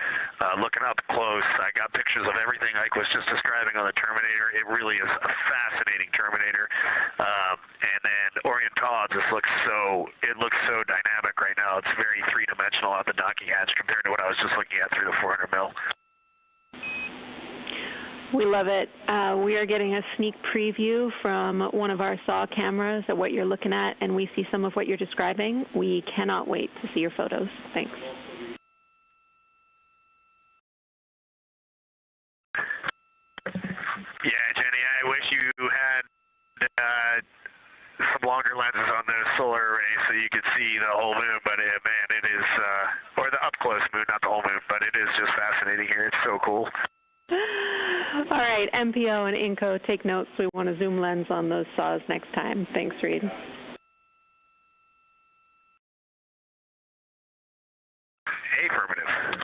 looking up close. I got pictures of everything Ike was just describing on the Terminator. It really is a fascinating Terminator, and then Oriental just looks so dynamic right now. It's very three-dimensional out the docking hatch compared to what I was just looking at through the 400 mil. We love it. We are getting a sneak preview from one of our SAW cameras at what you're looking at, and we see some of what you're describing. We cannot wait to see your photos. Thanks. Yeah, Jenny, I wish you had some longer lenses on those solar arrays so you could see the whole moon, but man, it is, or the up-close moon, not the whole moon, but it is just fascinating here. It's so cool. All right, MPO and Inco, take notes. We want a zoom lens on those saws next time. Thanks, Reed. Affirmative.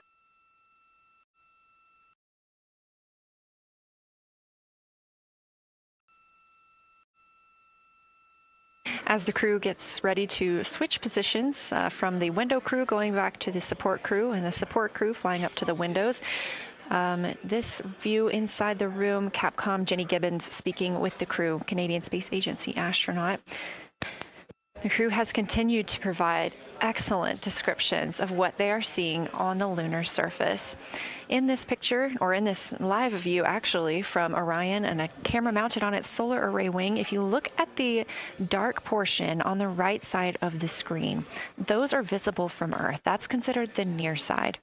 As the crew gets ready to switch positions from the window crew going back to the support crew and the support crew flying up to the windows, this view inside the room, Capcom Jenny Gibbons speaking with the crew, Canadian Space Agency astronaut. The crew has continued to provide excellent descriptions of what they are seeing on the lunar surface. In this picture, or in this live view actually, from Orion and a camera mounted on its solar array wing, if you look at the dark portion on the right side of the screen, those are visible from Earth. That's considered the near side.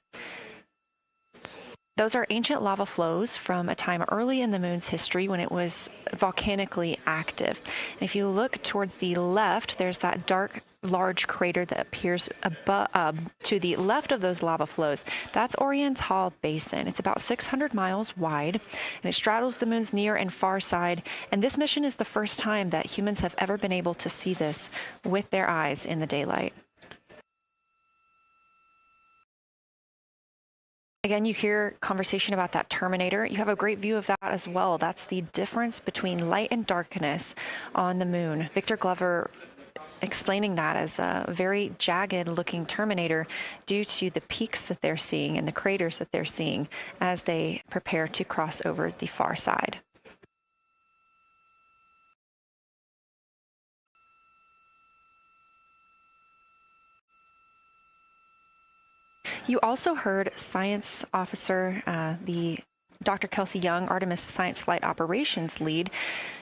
Those are ancient lava flows from a time early in the moon's history when it was volcanically active. And if you look towards the left, there's that dark, large crater that appears above, to the left of those lava flows. That's Oriental Basin. It's about 600 miles wide, and it straddles the moon's near and far side. And this mission is the first time that humans have ever been able to see this with their eyes in the daylight. Again, you hear conversation about that Terminator. You have a great view of that as well. That's the difference between light and darkness on the moon. Victor Glover explaining that as a very jagged looking Terminator due to the peaks that they're seeing and the craters that they're seeing as they prepare to cross over the far side. You also heard science officer, the Dr. Kelsey Young, Artemis Science Flight Operations Lead,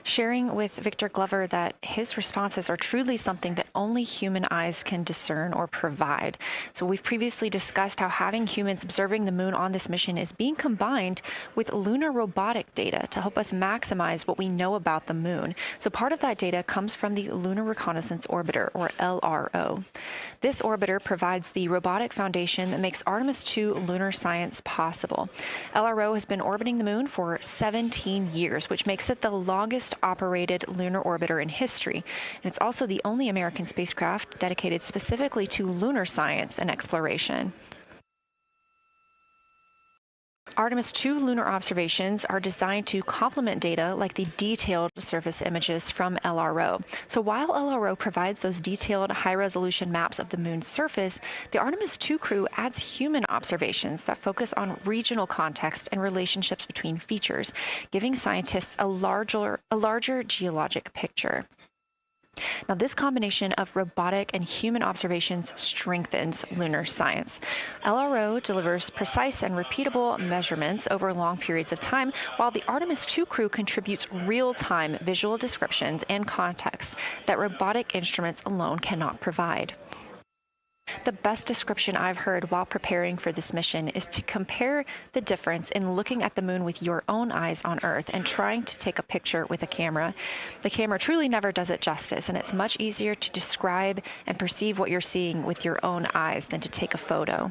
sharing with Victor Glover that his responses are truly something that only human eyes can discern or provide. So we've previously discussed how having humans observing the moon on this mission is being combined with lunar robotic data to help us maximize what we know about the moon. So part of that data comes from the Lunar Reconnaissance Orbiter, or LRO. This orbiter provides the robotic foundation that makes Artemis 2 lunar science possible. LRO has been orbiting the moon for 17 years, which makes it the longest operated lunar orbiter in history. And it's also the only American spacecraft dedicated specifically to lunar science and exploration. Artemis 2 lunar observations are designed to complement data like the detailed surface images from LRO. So while LRO provides those detailed high-resolution maps of the moon's surface, the Artemis 2 crew adds human observations that focus on regional context and relationships between features, giving scientists a larger geologic picture. Now, this combination of robotic and human observations strengthens lunar science. LRO delivers precise and repeatable measurements over long periods of time, while the Artemis II crew contributes real-time visual descriptions and context that robotic instruments alone cannot provide. The best description I've heard while preparing for this mission is to compare the difference in looking at the moon with your own eyes on Earth and trying to take a picture with a camera. The camera truly never does it justice, and it's much easier to describe and perceive what you're seeing with your own eyes than to take a photo.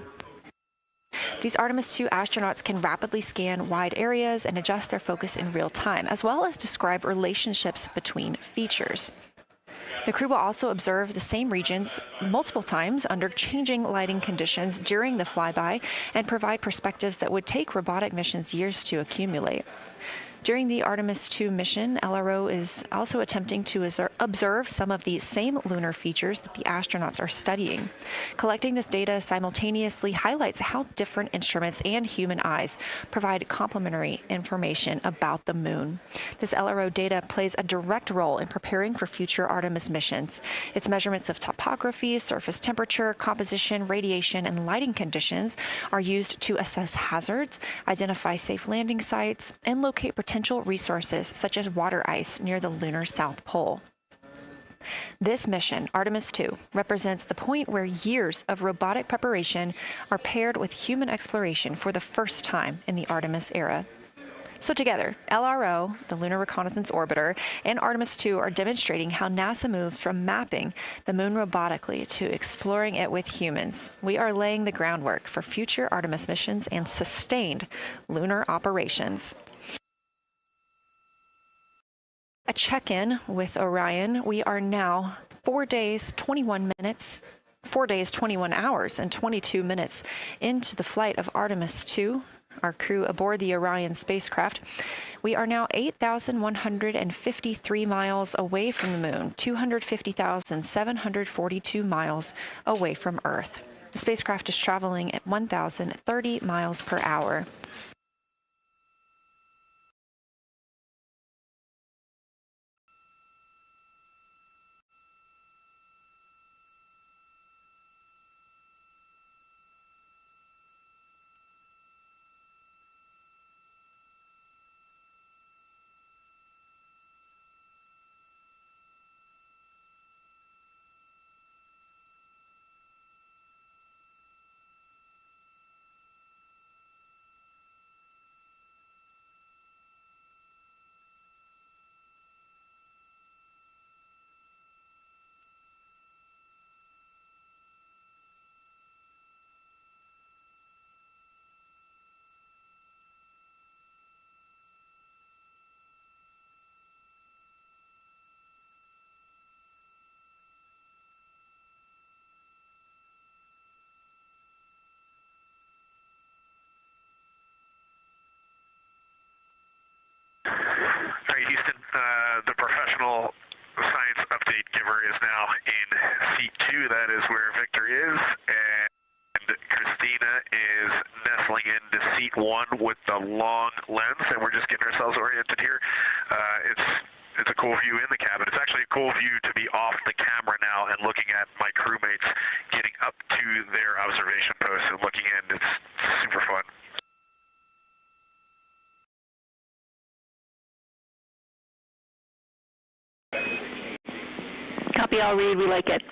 These Artemis II astronauts can rapidly scan wide areas and adjust their focus in real time, as well as describe relationships between features. The crew will also observe the same regions multiple times under changing lighting conditions during the flyby and provide perspectives that would take robotic missions years to accumulate. During the Artemis II mission, LRO is also attempting to observe some of the same lunar features that the astronauts are studying. Collecting this data simultaneously highlights how different instruments and human eyes provide complementary information about the moon. This LRO data plays a direct role in preparing for future Artemis missions. Its measurements of topography, surface temperature, composition, radiation, and lighting conditions are used to assess hazards, identify safe landing sites, and locate potential resources such as water ice near the lunar South Pole. This mission, Artemis II, represents the point where years of robotic preparation are paired with human exploration for the first time in the Artemis era. So together, LRO, the Lunar Reconnaissance Orbiter, and Artemis II are demonstrating how NASA moves from mapping the moon robotically to exploring it with humans. We are laying the groundwork for future Artemis missions and sustained lunar operations. A check-in with Orion. We are now 4 days, 21 hours, and 22 minutes into the flight of Artemis II, our crew aboard the Orion spacecraft. We are now 8,153 miles away from the moon, 250,742 miles away from Earth. The spacecraft is traveling at 1,030 miles per hour. Hey, Houston, the professional science update giver is now in seat 2. That is where Victor is, and Christina is nestling into seat 1 with the long lens, and we're just getting ourselves oriented here. It's a cool view in the cabin. It's actually a cool view to be off the camera now and looking at my crewmates getting up to their observation posts and looking in. It's super fun. Copy, I'll read. We like it.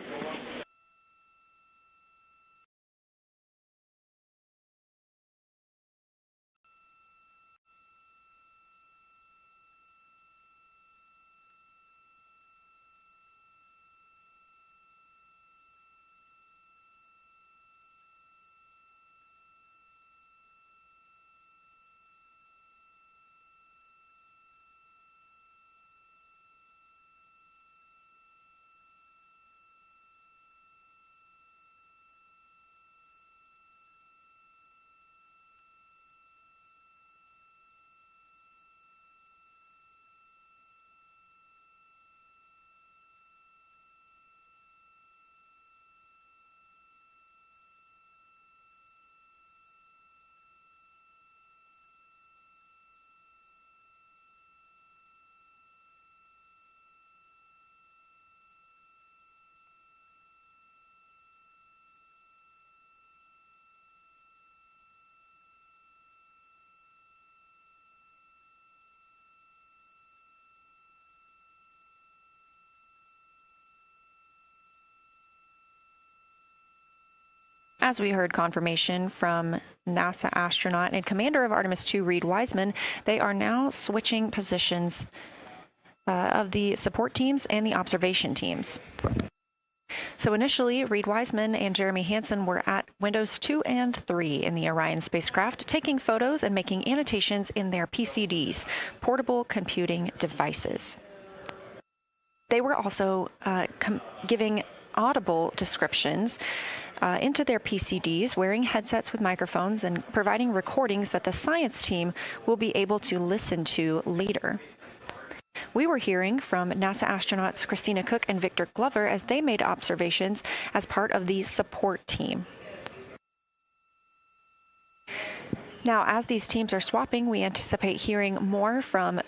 As we heard confirmation from NASA astronaut and commander of Artemis 2, Reed Wiseman, they are now switching positions of the support teams and the observation teams. So initially, Reed Wiseman and Jeremy Hansen were at windows 2 and 3 in the Orion spacecraft, taking photos and making annotations in their PCDs, portable computing devices. They were also giving audible descriptions into their PCDs, wearing headsets with microphones and providing recordings that the science team will be able to listen to later. We were hearing from NASA astronauts Christina Cook and Victor Glover as they made observations as part of the support team. Now, as these teams are swapping, we anticipate hearing more from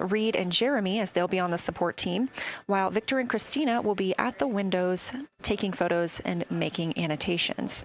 Reed and Jeremy as they'll be on the support team, while Victor and Christina will be at the windows taking photos and making annotations.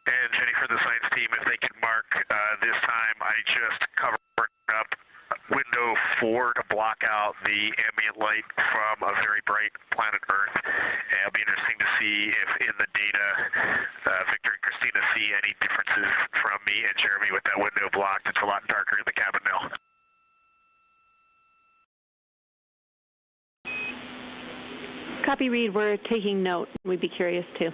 And Jenny, for the science team, if they can mark this time, I just covered up window 4 to block out the ambient light from a very bright planet Earth. And it'll be interesting to see if in the data Victor and Christina see any differences from me and Jeremy with that window blocked. It's a lot darker in the cabin now. Copy, Reed. We're taking note. We'd be curious too.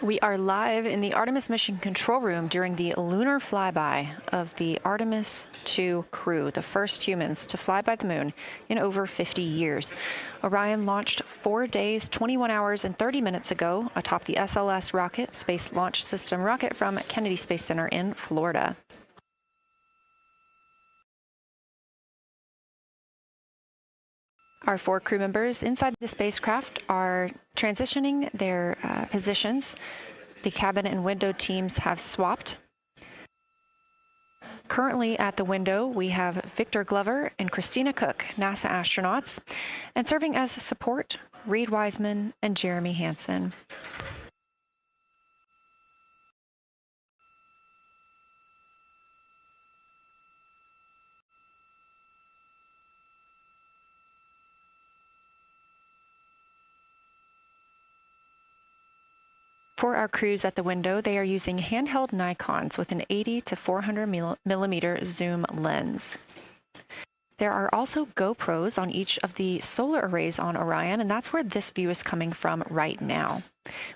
We are live in the Artemis mission control room during the lunar flyby of the Artemis 2 crew, the first humans to fly by the moon in over 50 years. Orion launched 4 days, 21 hours, and 30 minutes ago atop the SLS rocket, Space Launch System rocket from Kennedy Space Center in Florida. Our 4 crew members inside the spacecraft are transitioning their positions. The cabin and window teams have swapped. Currently at the window, we have Victor Glover and Christina Cook, NASA astronauts, and serving as support, Reed Wiseman and Jeremy Hansen. For our crews at the window, they are using handheld Nikons with an 80 to 400 millimeter zoom lens. There are also GoPros on each of the solar arrays on Orion, and that's where this view is coming from right now.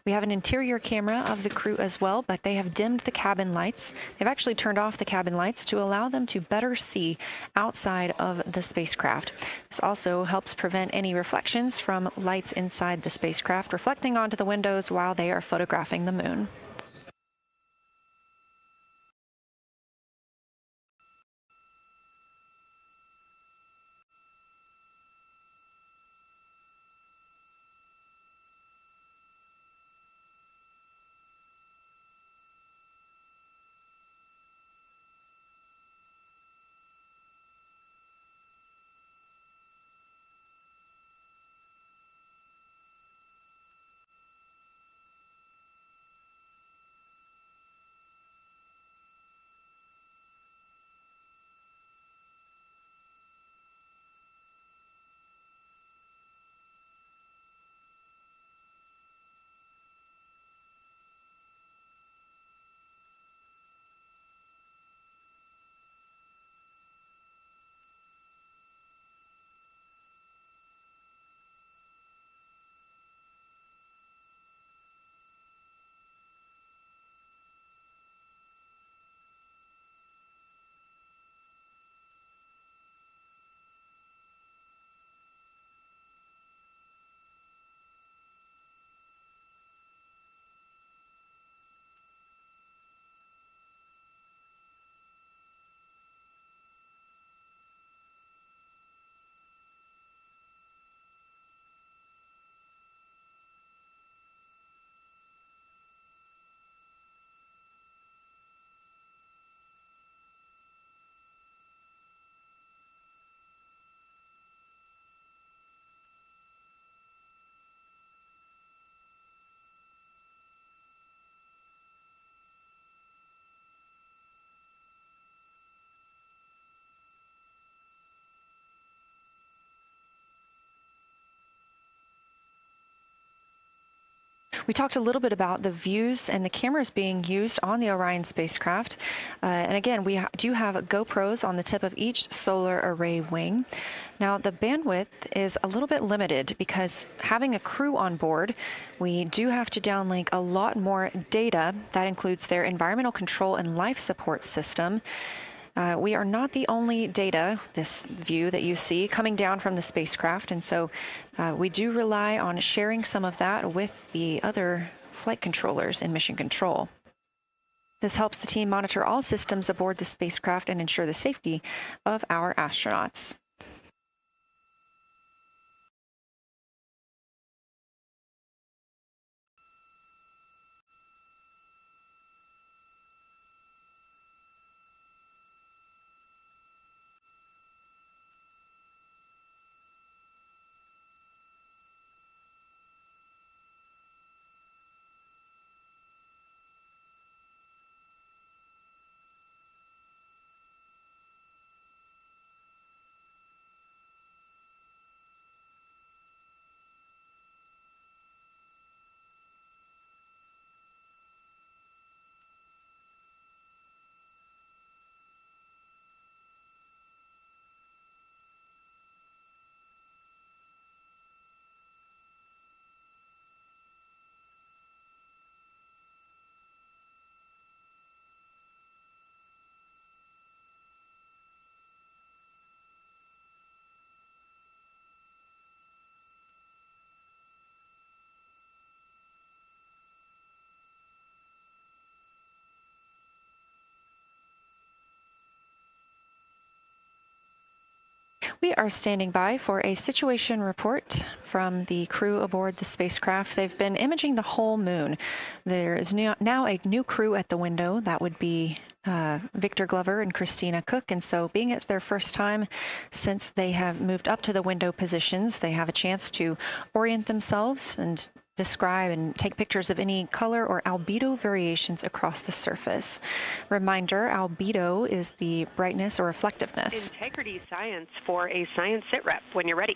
We have an interior camera of the crew as well, but they have dimmed the cabin lights. They've actually turned off the cabin lights to allow them to better see outside of the spacecraft. This also helps prevent any reflections from lights inside the spacecraft reflecting onto the windows while they are photographing the moon. We talked a little bit about the views and the cameras being used on the Orion spacecraft. And again, we do have GoPros on the tip of each solar array wing. Now, the bandwidth is a little bit limited because having a crew on board, we do have to downlink a lot more data. That includes their environmental control and life support system. We are not the only data, this view that you see, coming down from the spacecraft, and so we do rely on sharing some of that with the other flight controllers in mission control. This helps the team monitor all systems aboard the spacecraft and ensure the safety of our astronauts. We are standing by for a situation report from the crew aboard the spacecraft. They've been imaging the whole moon. There is now a new crew at the window. That would be Victor Glover and Christina Cook. And so being it's their first time since they have moved up to the window positions, they have a chance to orient themselves and describe and take pictures of any color or albedo variations across the surface. Reminder, albedo is the brightness or reflectiveness. Integrity science for a science sit rep when you're ready.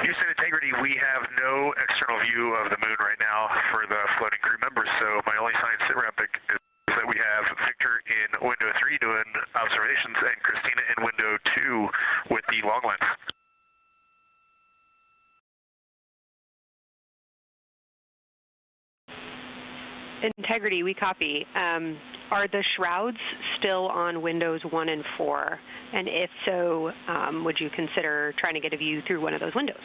Houston Integrity, we have no external view of the moon right now for the floating crew members, so my only science sit rep is that we have Victor in window 3 doing observations and Christina in window 2 with the long lens. Integrity, we copy. Are the shrouds still on windows 1 and 4? And if so, would you consider trying to get a view through one of those windows?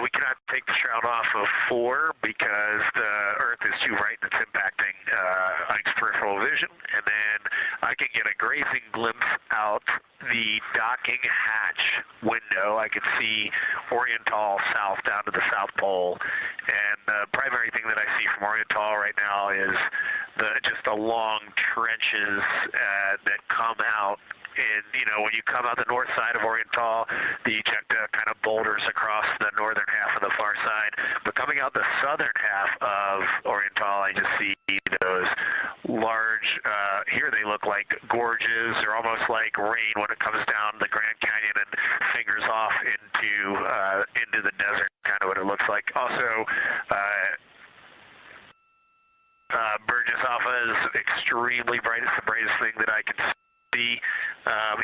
We cannot take the shroud off of 4 because the Earth is too bright and it's impacting Ike's peripheral vision. And then I can get a grazing glimpse out the docking hatch window. I can see Oriental south down to the South Pole. And the primary thing that I see from Oriental right now is just the long trenches that come out. And, you know, when you come out the north side of Oriental, the ejecta kind of boulders across the northern half of the far side. But coming out the southern half of Oriental, I just see those large, here they look like gorges. They're almost like rain when it comes down the Grand Canyon and fingers off into the desert, kind of what it looks like. Also, Burgess Alpha is extremely bright. It's the brightest thing that I can see.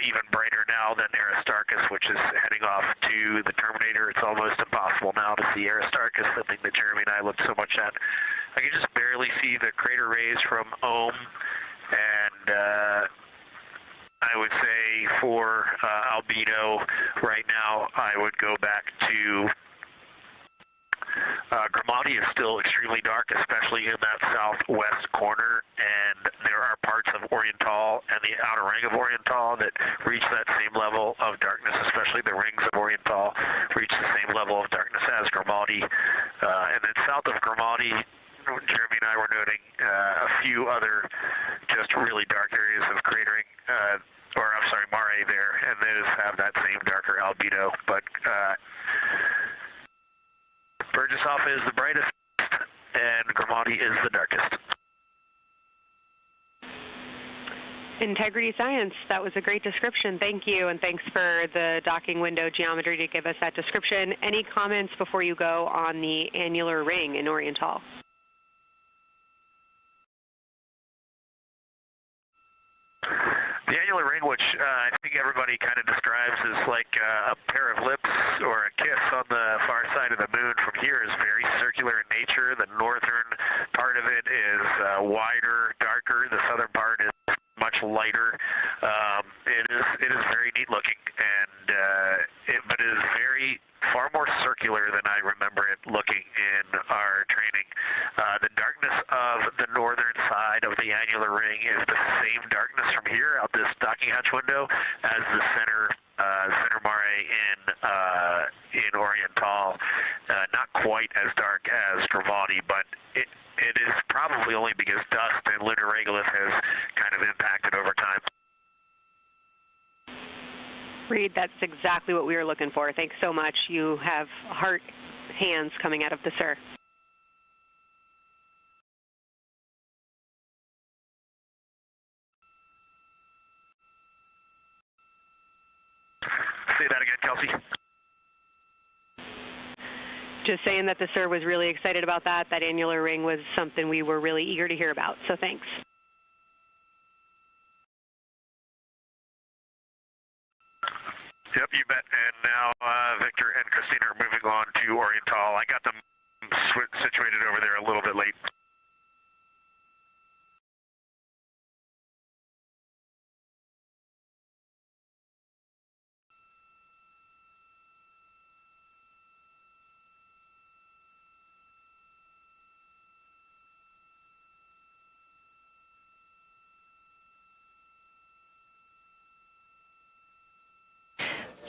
Even brighter now than Aristarchus, which is heading off to the Terminator. It's almost impossible now to see Aristarchus, the thing that Jeremy and I looked so much at. I can just barely see the crater rays from Ohm, and I would say for albedo right now, I would go back to Grimati is still extremely dark, especially in that southwest corner, and there are parts of Oriental and the outer ring of Oriental that reach that same level of darkness, especially the rings of Oriental reach the same level of darkness as Grimati. And then south of Grimati, Jeremy and I were noting a few other just really dark areas of cratering, Mare there, and those have that same darker albedo, but Burgess Alpha is the brightest, and Grimati is the darkest. Integrity Science, that was a great description. Thank you, and thanks for the docking window geometry to give us that description. Any comments before you go on the annular ring in Oriental? The annular ring, which I think everybody kind of describes as like a pair of lips or a kiss on the far side of the moon from here, is very circular in nature. The northern part of it is wider, darker. The southern part is much lighter. It is very neat looking, and but it is far more circular than I remember it looking in our training. The darkness of the northern side of the annular ring is the same darkness from here out this docking hatch window as the center Mare in Oriental. Not quite as dark as Grimati, but it is probably only because dust and lunar regolith has kind of impacted over time. Reed, that's exactly what we were looking for. Thanks so much. You have heart hands coming out of the SIR. Say that again. Kelsey? Just saying that the SIR was really excited about that. That annular ring was something we were really eager to hear about, so thanks. Yep, you bet. And now Victor and Christina are moving on to Oriental. I got them situated over there a little bit late.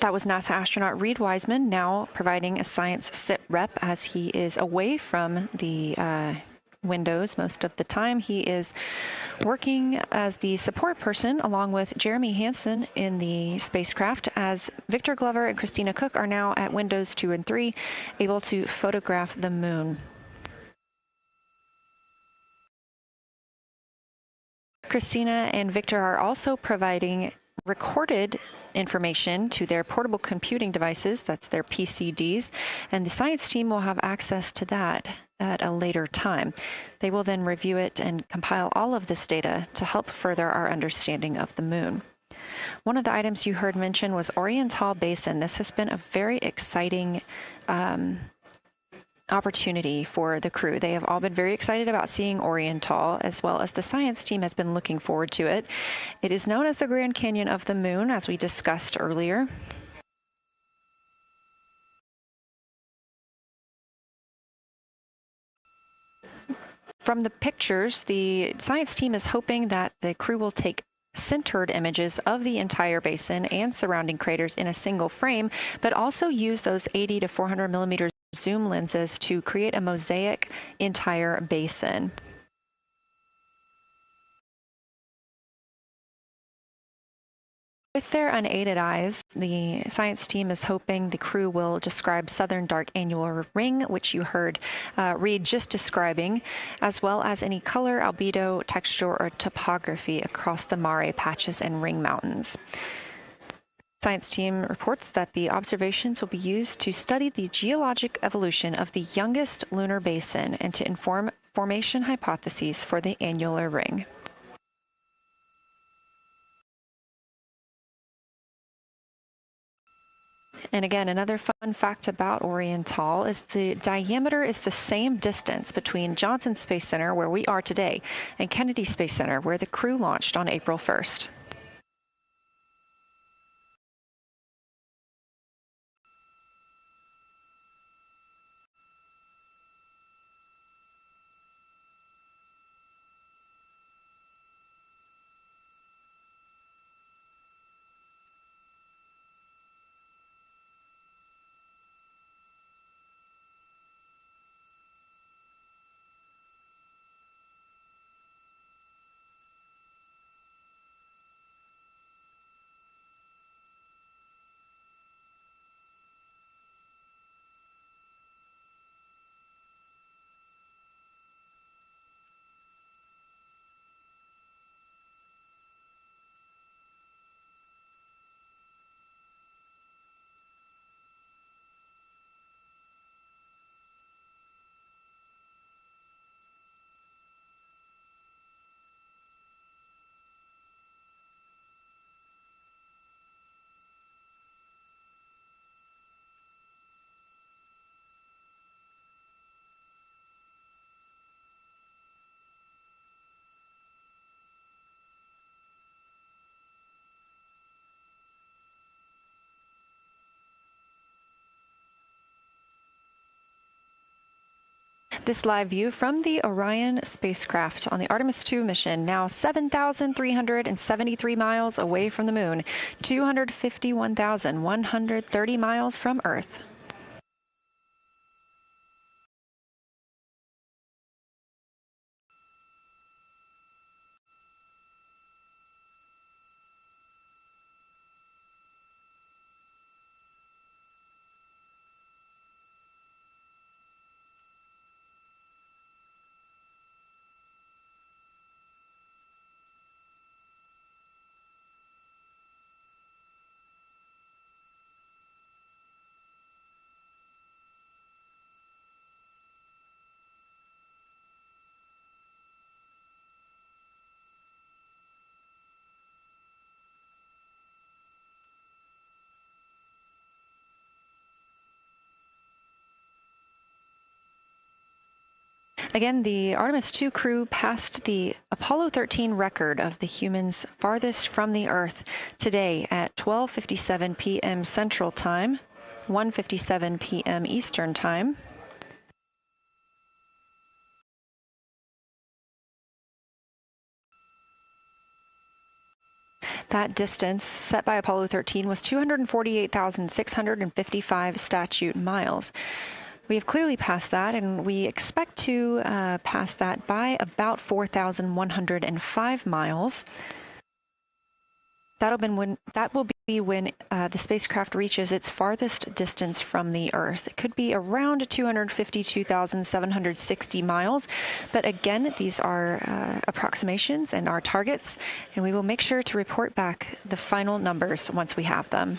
That was NASA astronaut Reed Wiseman, now providing a science sit rep as he is away from the windows most of the time. He is working as the support person along with Jeremy Hansen in the spacecraft, as Victor Glover and Christina Cook are now at windows 2 and 3, able to photograph the moon. Christina and Victor are also providing recorded information to their portable computing devices, that's their PCDs, and the science team will have access to that at a later time. They will then review it and compile all of this data to help further our understanding of the moon. One of the items you heard mentioned was Oriental Basin. This has been a very exciting opportunity for the crew. They have all been very excited about seeing Oriental, as well as the science team has been looking forward to it. It is known as the Grand Canyon of the Moon, as we discussed earlier. From the pictures, the science team is hoping that the crew will take centered images of the entire basin and surrounding craters in a single frame, but also use those 80 to 400 millimeter zoom lenses to create a mosaic entire basin. With their unaided eyes, the science team is hoping the crew will describe Southern Dark Annular Ring, which you heard Reed just describing, as well as any color, albedo, texture, or topography across the mare patches and ring mountains. Science team reports that the observations will be used to study the geologic evolution of the youngest lunar basin and to inform formation hypotheses for the annular ring. And again, another fun fact about Oriental is the diameter is the same distance between Johnson Space Center, where we are today, and Kennedy Space Center, where the crew launched on April 1st. This live view from the Orion spacecraft on the Artemis 2 mission, now 7,373 miles away from the moon, 251,130 miles from Earth. Again, the Artemis 2 crew passed the Apollo 13 record of the humans farthest from the Earth today at 12:57 p.m. Central Time, 1:57 p.m. Eastern Time. That distance set by Apollo 13 was 248,655 statute miles. We have clearly passed that, and we expect to pass that by about 4,105 miles. That will be when the spacecraft reaches its farthest distance from the Earth. It could be around 252,760 miles, but again, these are approximations and our targets, and we will make sure to report back the final numbers once we have them.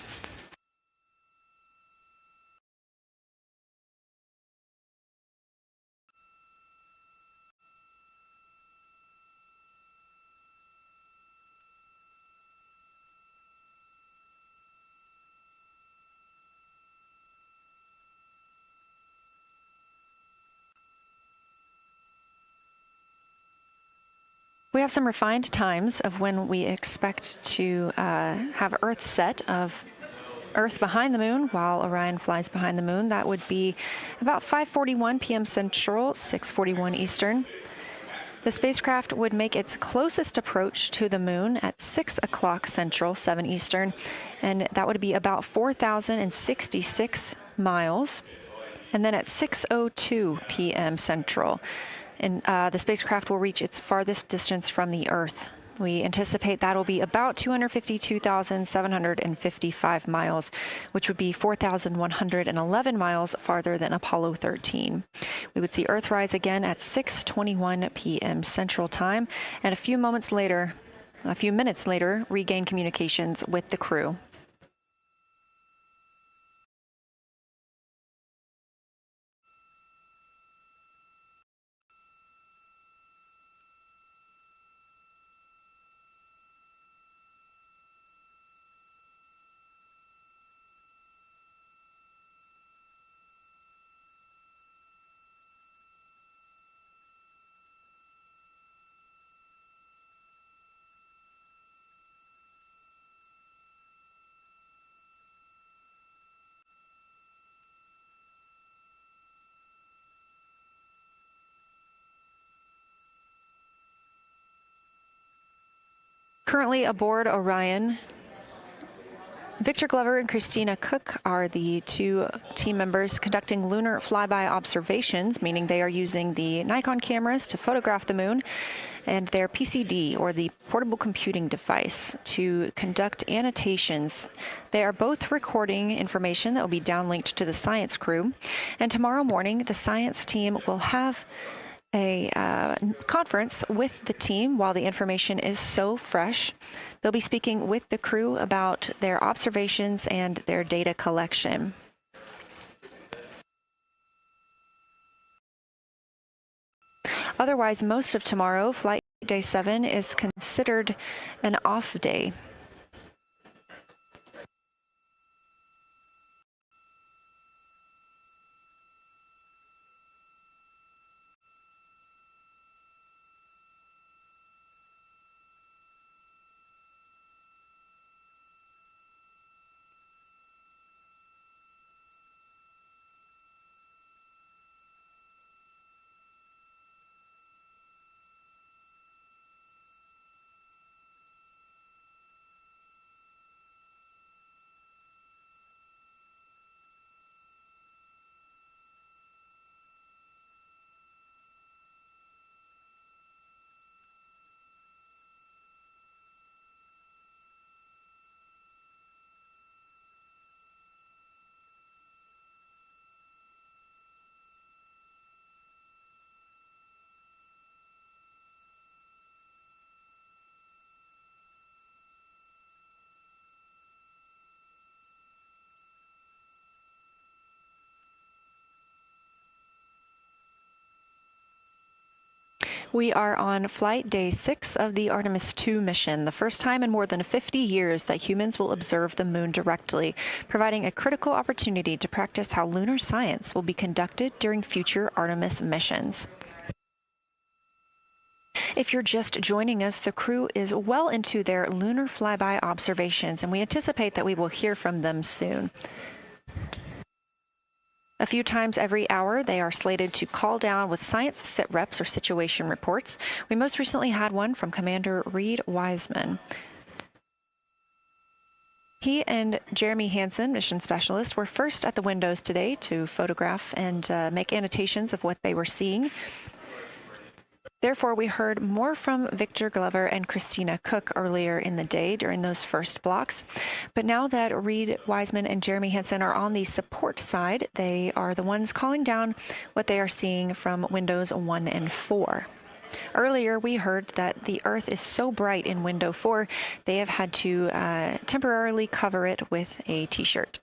We have some refined times of when we expect to have Earth set of Earth behind the moon while Orion flies behind the moon. That would be about 5:41 p.m. Central, 6:41 Eastern. The spacecraft would make its closest approach to the moon at 6 o'clock Central, 7 Eastern, and that would be about 4,066 miles. And then at 6:02 p.m. Central, and the spacecraft will reach its farthest distance from the Earth. We anticipate that'll be about 252,755 miles, which would be 4,111 miles farther than Apollo 13. We would see Earthrise again at 6:21 p.m. Central Time, and a few minutes later, regain communications with the crew. Currently aboard Orion, Victor Glover and Christina Cook are the two team members conducting lunar flyby observations, meaning they are using the Nikon cameras to photograph the moon, and their PCD, or the portable computing device, to conduct annotations. They are both recording information that will be downlinked to the science crew, and tomorrow morning the science team will have a conference with the team while the information is so fresh. They'll be speaking with the crew about their observations and their data collection. Otherwise, most of tomorrow, flight day 7, is considered an off day. We are on flight day 6 of the Artemis 2 mission, the first time in more than 50 years that humans will observe the moon directly, providing a critical opportunity to practice how lunar science will be conducted during future Artemis missions. If you're just joining us, the crew is well into their lunar flyby observations, and we anticipate that we will hear from them soon. A few times every hour, they are slated to call down with science sit reps or situation reports. We most recently had one from Commander Reed Wiseman. He and Jeremy Hansen, mission specialist, were first at the windows today to photograph and make annotations of what they were seeing. Therefore, we heard more from Victor Glover and Christina Cook earlier in the day during those first blocks. But now that Reed Wiseman and Jeremy Hansen are on the support side, they are the ones calling down what they are seeing from windows 1 and 4. Earlier, we heard that the Earth is so bright in window 4, they have had to temporarily cover it with a T-shirt.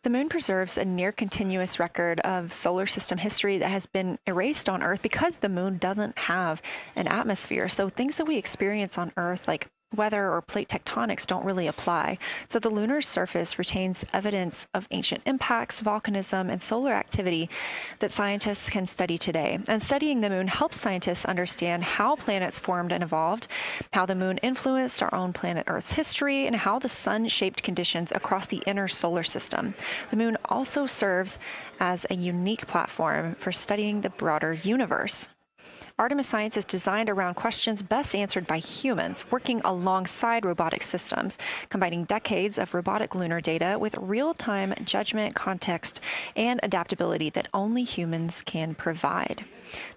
The moon preserves a near-continuous record of solar system history that has been erased on Earth because the moon doesn't have an atmosphere. So things that we experience on Earth, like weather or plate tectonics, don't really apply. So the lunar surface retains evidence of ancient impacts, volcanism, and solar activity that scientists can study today. And studying the moon helps scientists understand how planets formed and evolved, how the moon influenced our own planet Earth's history, and how the sun shaped conditions across the inner solar system. The moon also serves as a unique platform for studying the broader universe. Artemis science is designed around questions best answered by humans, working alongside robotic systems, combining decades of robotic lunar data with real-time judgment, context, and adaptability that only humans can provide.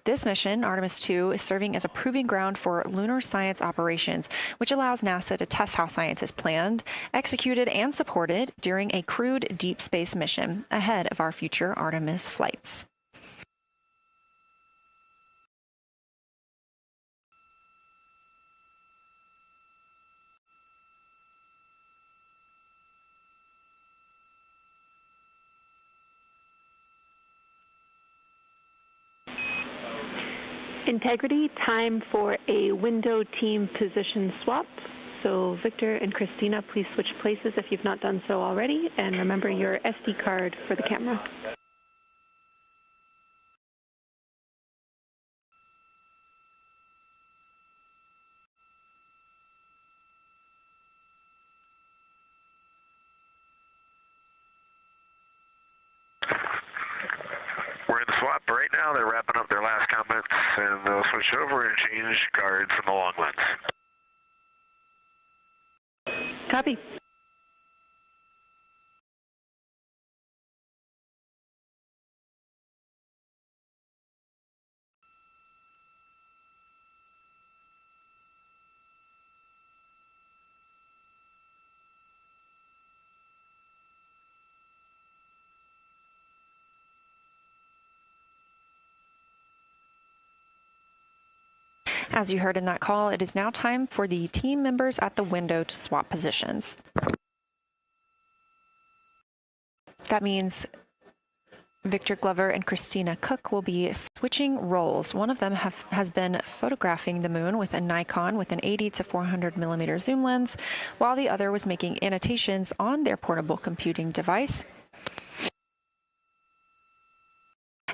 This mission, Artemis 2, is serving as a proving ground for lunar science operations, which allows NASA to test how science is planned, executed, and supported during a crewed deep space mission ahead of our future Artemis flights. Integrity, time for a window team position swap. So Victor and Christina, please switch places if you've not done so already, and remember your SD card for the camera. We're in the swap right now. They're wrapping up their last comments, and they'll switch over and change guards in the long lens. Copy. As you heard in that call, it is now time for the team members at the window to swap positions. That means Victor Glover and Christina Cook will be switching roles. One of them has been photographing the moon with a Nikon with an 80 to 400 millimeter zoom lens, while the other was making annotations on their portable computing device.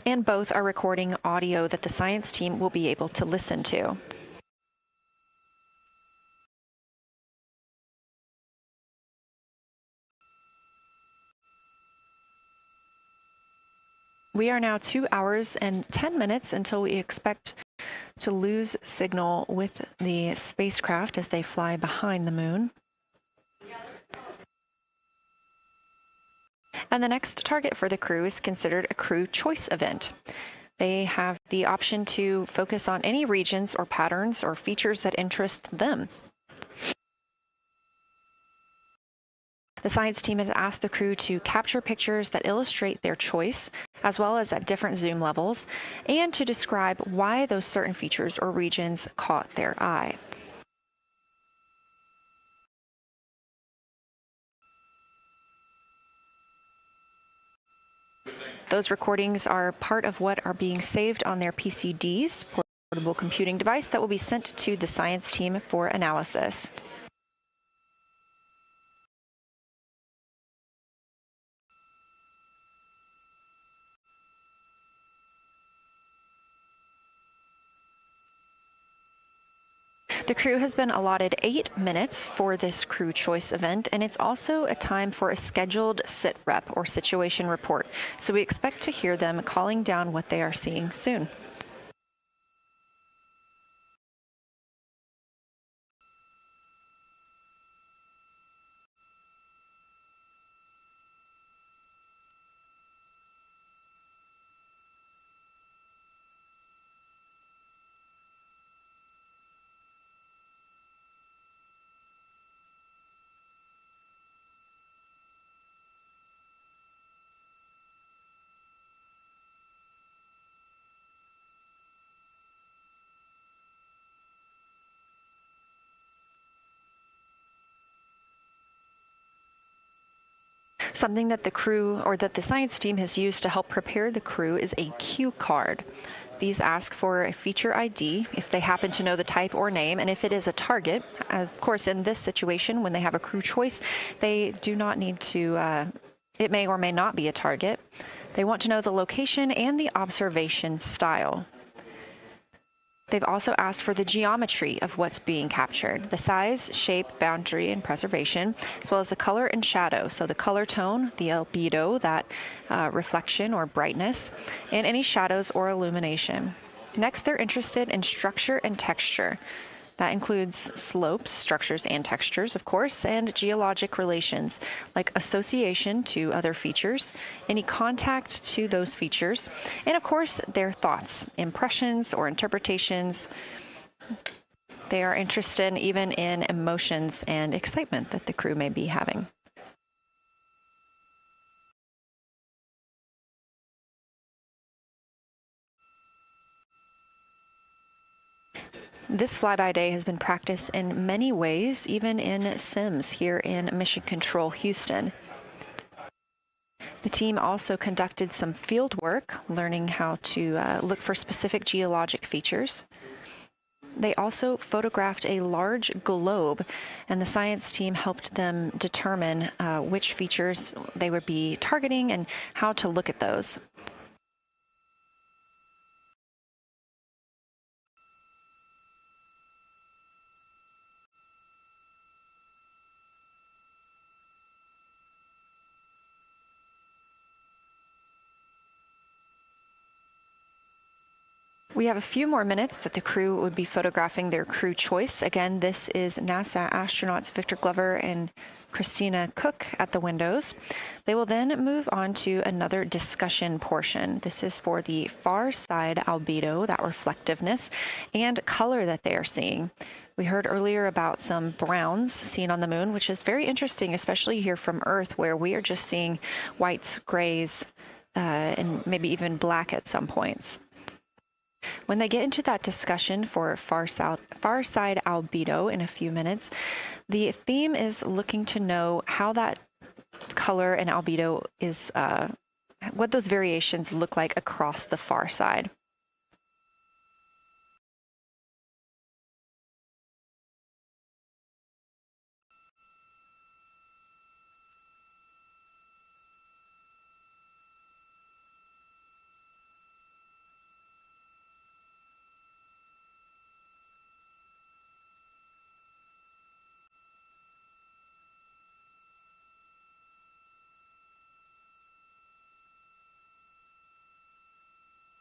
And both are recording audio that the science team will be able to listen to. We are now 2 hours and 10 minutes until we expect to lose signal with the spacecraft as they fly behind the moon. And the next target for the crew is considered a crew choice event. They have the option to focus on any regions or patterns or features that interest them. The science team has asked the crew to capture pictures that illustrate their choice, as well as at different zoom levels, and to describe why those certain features or regions caught their eye. Those recordings are part of what are being saved on their PCDs, portable computing device, that will be sent to the science team for analysis. The crew has been allotted 8 minutes for this crew choice event, and it's also a time for a scheduled sit rep or situation report. So we expect to hear them calling down what they are seeing soon. Something that the crew or that the science team has used to help prepare the crew is a cue card. These ask for a feature ID if they happen to know the type or name, and if it is a target. Of course, in this situation, when they have a crew choice, they do not need to, it may or may not be a target. They want to know the location and the observation style. They've also asked for the geometry of what's being captured, the size, shape, boundary, and preservation, as well as the color and shadow. So the color tone, the albedo, that reflection or brightness, and any shadows or illumination. Next, they're interested in structure and texture. That includes slopes, structures, and textures, of course, and geologic relations, like association to other features, any contact to those features, and of course, their thoughts, impressions, or interpretations. They are interested even in emotions and excitement that the crew may be having. This flyby day has been practiced in many ways, even in sims here in Mission Control Houston. The team also conducted some field work, learning how to look for specific geologic features. They also photographed a large globe, and the science team helped them determine which features they would be targeting and how to look at those. We have a few more minutes that the crew would be photographing their crew choice. Again, this is NASA astronauts Victor Glover and Christina Cook at the windows. They will then move on to another discussion portion. This is for the far side albedo, that reflectiveness, and color that they are seeing. We heard earlier about some browns seen on the moon, which is very interesting, especially here from Earth, where we are just seeing whites, grays, and maybe even black at some points. When they get into that discussion for far side albedo in a few minutes, the theme is looking to know how that color and albedo is, what those variations look like across the far side.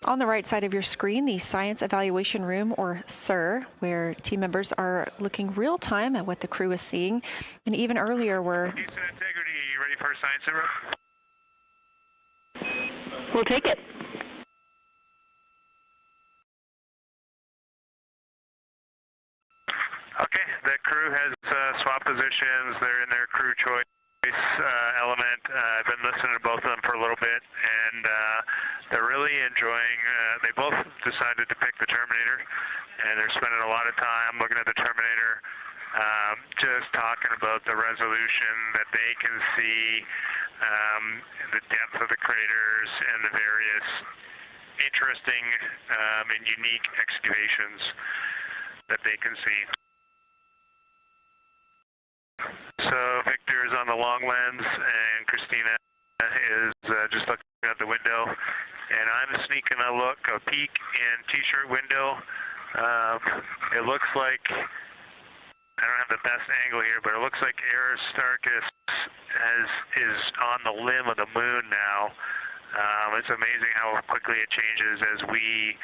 On the right side of your screen, the Science Evaluation Room, or SIR, where team members are looking real time at what the crew is seeing. And even earlier, we're... Houston Integrity, you ready for a science zero? We'll take it. Okay, the crew has swapped positions. They're in their crew choice element. I've been listening to both of them for a little bit, and they're really enjoying, they both decided to pick the Terminator, and they're spending a lot of time looking at the Terminator, just talking about the resolution that they can see, the depth of the craters, and the various interesting and unique excavations that they can see. So Victor is on the long lens, and Christina is just looking out the window, and I'm sneaking a peek in T-shirt window. It looks like, I don't have the best angle here, but it looks like Aristarchus is on the limb of the moon now. It's amazing how quickly it changes as we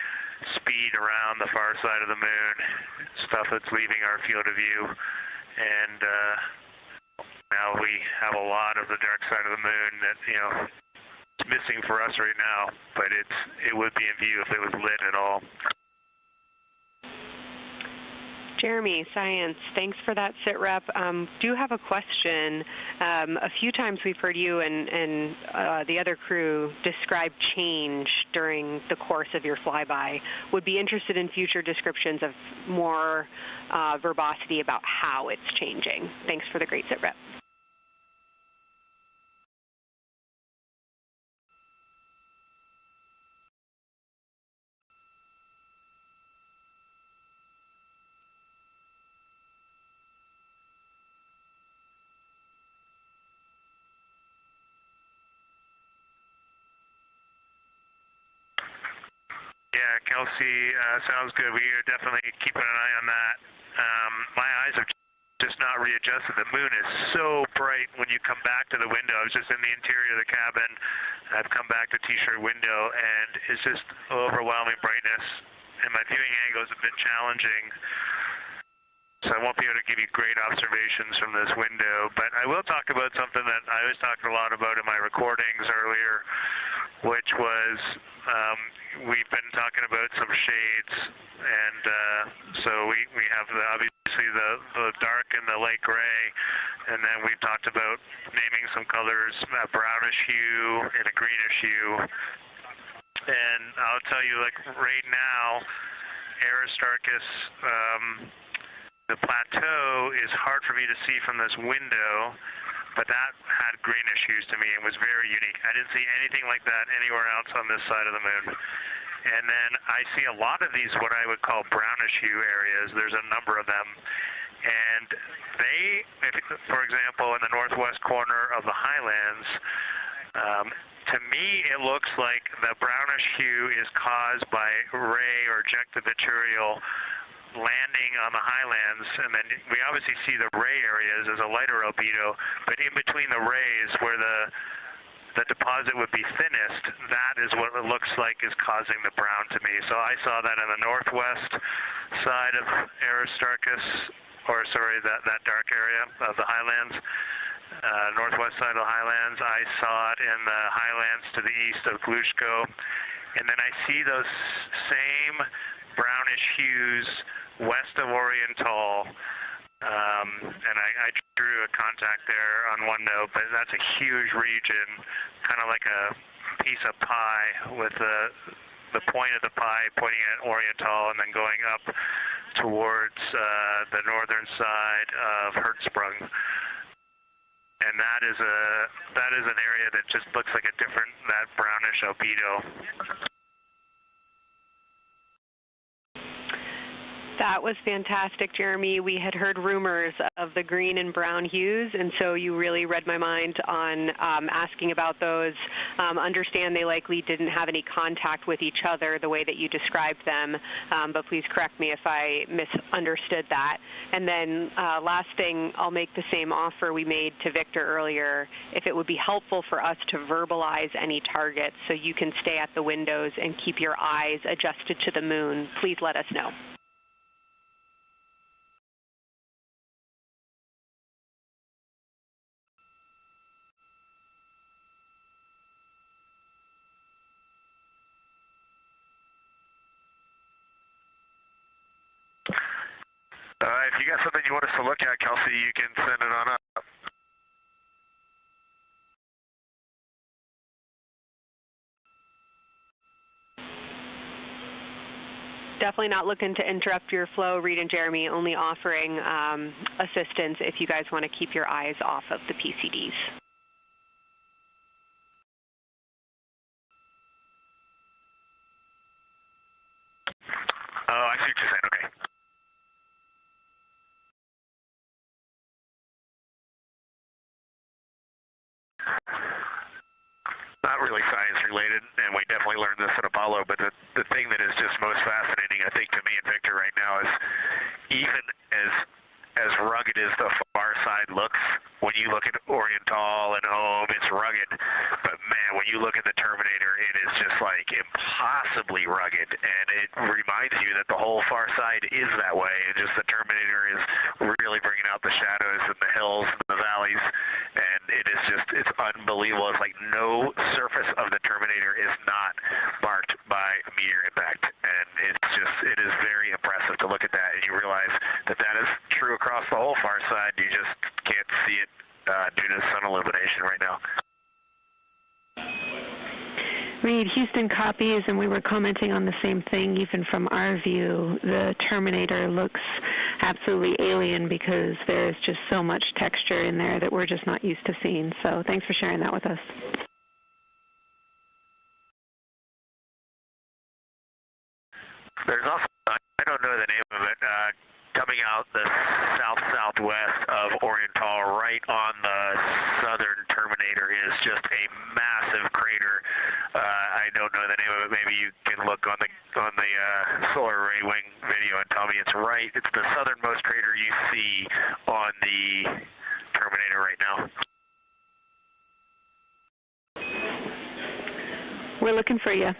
speed around the far side of the moon, stuff that's leaving our field of view. And now we have a lot of the dark side of the moon that, it's missing for us right now, but it would be in view if it was lit at all. Jeremy, Science, thanks for that sit rep. Do have a question. A few times we've heard you and the other crew describe change during the course of your flyby. Would be interested in future descriptions of more verbosity about how it's changing. Thanks for the great sit rep. Yeah, Kelsey, sounds good. We are definitely keeping an eye on that. My eyes are just not readjusted. The moon is so bright when you come back to the window. I was just in the interior of the cabin. I've come back to T-shirt window, and it's just overwhelming brightness. And my viewing angle is a bit challenging, so I won't be able to give you great observations from this window. But I will talk about something that I was talking a lot about in my recordings earlier, which was we've been talking about some shades, and so we have obviously the dark and the light gray, and then we've talked about naming some colors, a brownish hue and a greenish hue. And I'll tell you, like right now, Aristarchus, the plateau is hard for me to see from this window, but that had greenish hues to me and was very unique. I didn't see anything like that anywhere else on this side of the moon. And then I see a lot of these, what I would call brownish hue areas. There's a number of them. And they, for example, in the northwest corner of the highlands, to me it looks like the brownish hue is caused by ray or ejected material landing on the highlands, and then we obviously see the ray areas as a lighter albedo, but in between the rays where the deposit would be thinnest, that is what it looks like is causing the brown to me. So I saw that in the northwest side of Aristarchus, or sorry, that dark area of the highlands, northwest side of the highlands. I saw it in the highlands to the east of Glushko, and then I see those same brownish hues west of Oriental, and I drew a contact there on OneNote, but that's a huge region, kind of like a piece of pie with the point of the pie pointing at Oriental and then going up towards the northern side of Hertzsprung. And that is an area that just looks like a different, that brownish albedo. That was fantastic, Jeremy. We had heard rumors of the green and brown hues, and so you really read my mind on asking about those. Understand they likely didn't have any contact with each other the way that you described them, but please correct me if I misunderstood that. And then last thing, I'll make the same offer we made to Victor earlier. If it would be helpful for us to verbalize any targets so you can stay at the windows and keep your eyes adjusted to the moon, please let us know. If you got something you want us to look at, Kelsey, you can send it on up. Definitely not looking to interrupt your flow, Reed and Jeremy, only offering assistance if you guys want to keep your eyes off of the PCDs. Oh, I see what you're saying. Okay. Not really science related, and we definitely learned this at Apollo, but the thing that is just most fascinating, I think, to me and Victor right now is even as rugged as the far side looks, when you look at Oriental and Home, it's rugged. But man, when you look at the Terminator, it is just like impossibly rugged, and it reminds you that the whole far side is that way, and just the Terminator is really bringing out the shadows and the hills and the valleys, and it is just, it's unbelievable. It's like no surface of the Terminator is not marked by meteor impact, and it's just, it is very impressive to look at that, and you realize that that is true across the whole far side. You just can't see it due to sun illumination right now. Reed, Houston copies, and we were commenting on the same thing. Even from our view, the Terminator looks absolutely alien because there's just so much texture in there that we're just not used to seeing. So thanks for sharing that with us. There's also, I don't know the name of it, coming out the south-southwest of Oriental, right on the southern Terminator, is just a massive crater. I don't know the name of it. Maybe you can look on the solar array wing video and tell me it's right. It's the southernmost crater you see on the Terminator right now. We're looking for you.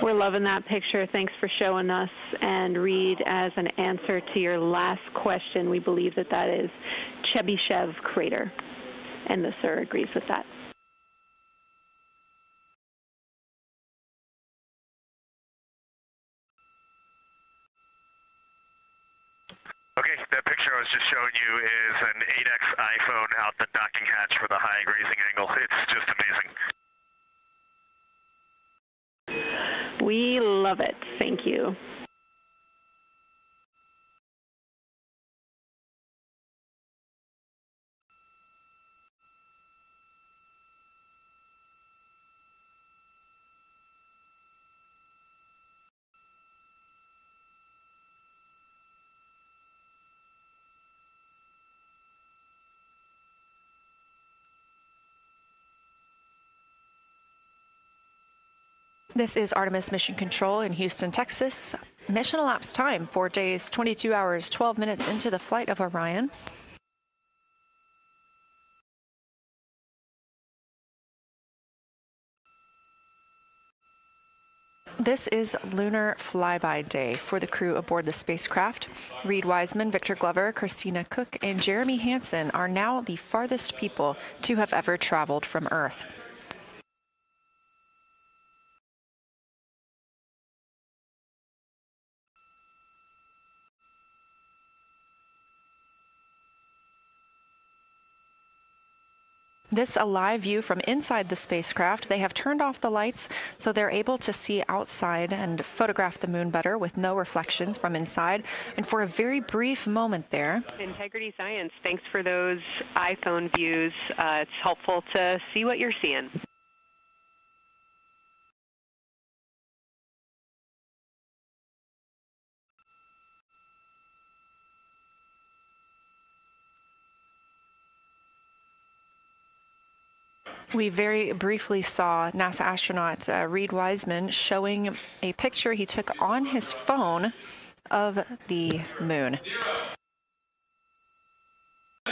We're loving that picture. Thanks for showing us. And Reed, as an answer to your last question, we believe that that is Chebyshev crater. And the sir agrees with that. Okay, that picture I was just showing you is an 8X iPhone out the docking hatch for the high grazing angle. It's just amazing. We love it. Thank you. This is Artemis Mission Control in Houston, Texas. Mission elapsed time, 4 days, 22 hours, 12 minutes into the flight of Orion. This is Lunar Flyby Day for the crew aboard the spacecraft. Reed Wiseman, Victor Glover, Christina Cook, and Jeremy Hansen are now the farthest people to have ever traveled from Earth. This a live view from inside the spacecraft. They have turned off the lights so they're able to see outside and photograph the moon better with no reflections from inside. And for a very brief moment there. Integrity Science, thanks for those iPhone views. It's helpful to see what you're seeing. We very briefly saw NASA astronaut Reed Wiseman showing a picture he took on his phone of the moon.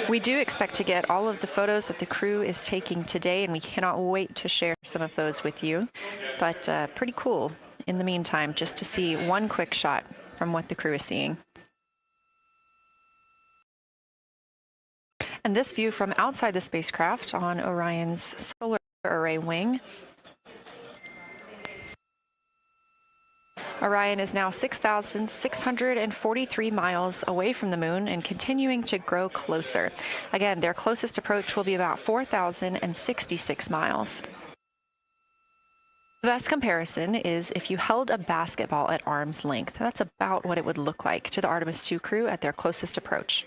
We do expect to get all of the photos that the crew is taking today, and we cannot wait to share some of those with you. But pretty cool in the meantime, just to see one quick shot from what the crew is seeing. And this view from outside the spacecraft on Orion's solar array wing. Orion is now 6,643 miles away from the moon and continuing to grow closer. Again, their closest approach will be about 4,066 miles. The best comparison is if you held a basketball at arm's length. That's about what it would look like to the Artemis 2 crew at their closest approach.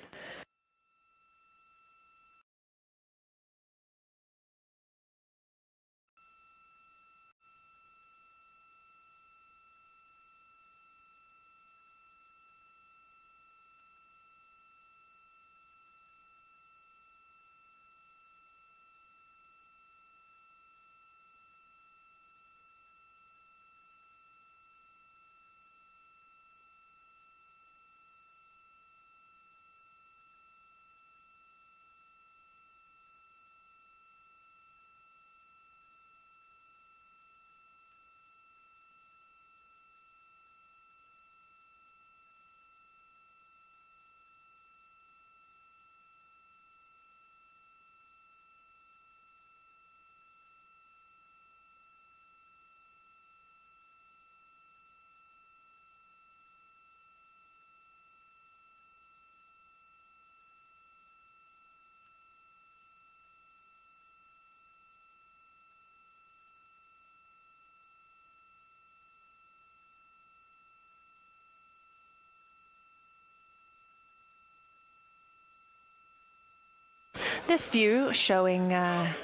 This view showing at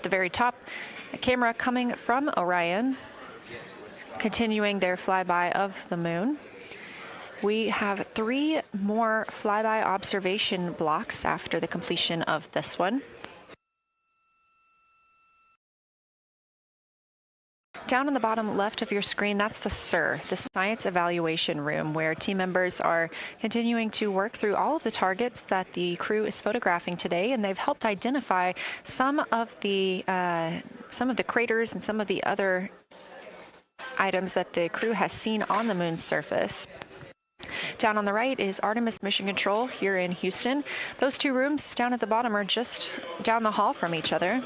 the very top a camera coming from Orion, continuing their flyby of the moon. We have 3 more flyby observation blocks after the completion of this one. Down on the bottom left of your screen, that's the SIR, the Science Evaluation Room, where team members are continuing to work through all of the targets that the crew is photographing today, and they've helped identify some of the craters and some of the other items that the crew has seen on the moon's surface. Down on the right is Artemis Mission Control here in Houston. Those 2 rooms down at the bottom are just down the hall from each other.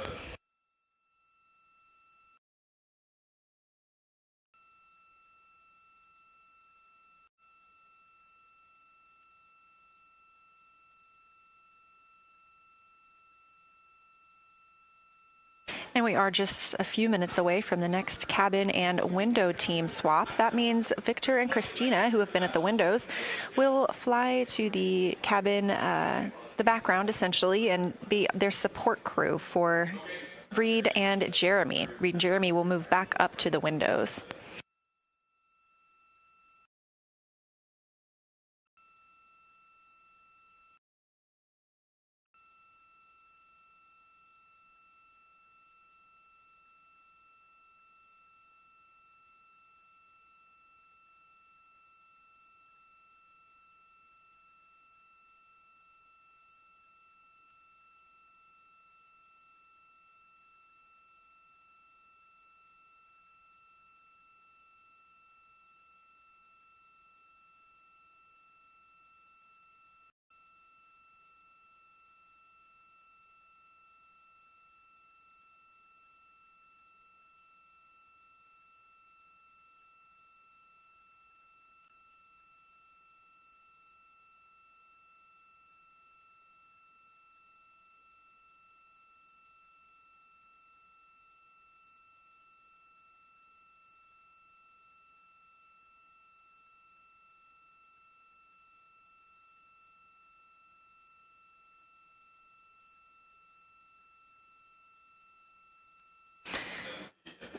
And we are just a few minutes away from the next cabin and window team swap. That means Victor and Christina, who have been at the windows, will fly to the cabin, the background essentially, and be their support crew for Reed and Jeremy. Reed and Jeremy will move back up to the windows.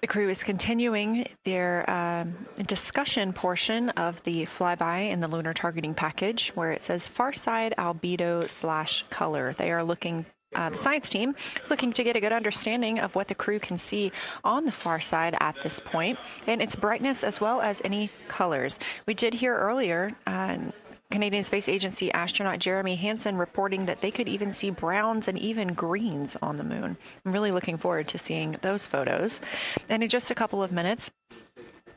The crew is continuing their discussion portion of the flyby in the lunar targeting package, where it says far side albedo/color. They are looking. The science team is looking to get a good understanding of what the crew can see on the far side at this point, and its brightness as well as any colors. We did hear earlier Canadian Space Agency astronaut Jeremy Hansen reporting that they could even see browns and even greens on the moon. I'm really looking forward to seeing those photos. And in just a couple of minutes,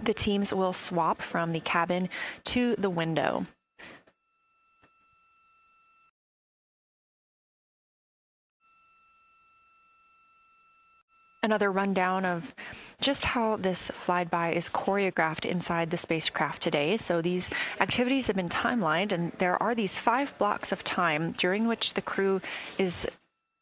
the teams will swap from the cabin to the window. Another rundown of just how this flyby is choreographed inside the spacecraft today. So these activities have been timelined, and there are these 5 blocks of time during which the crew is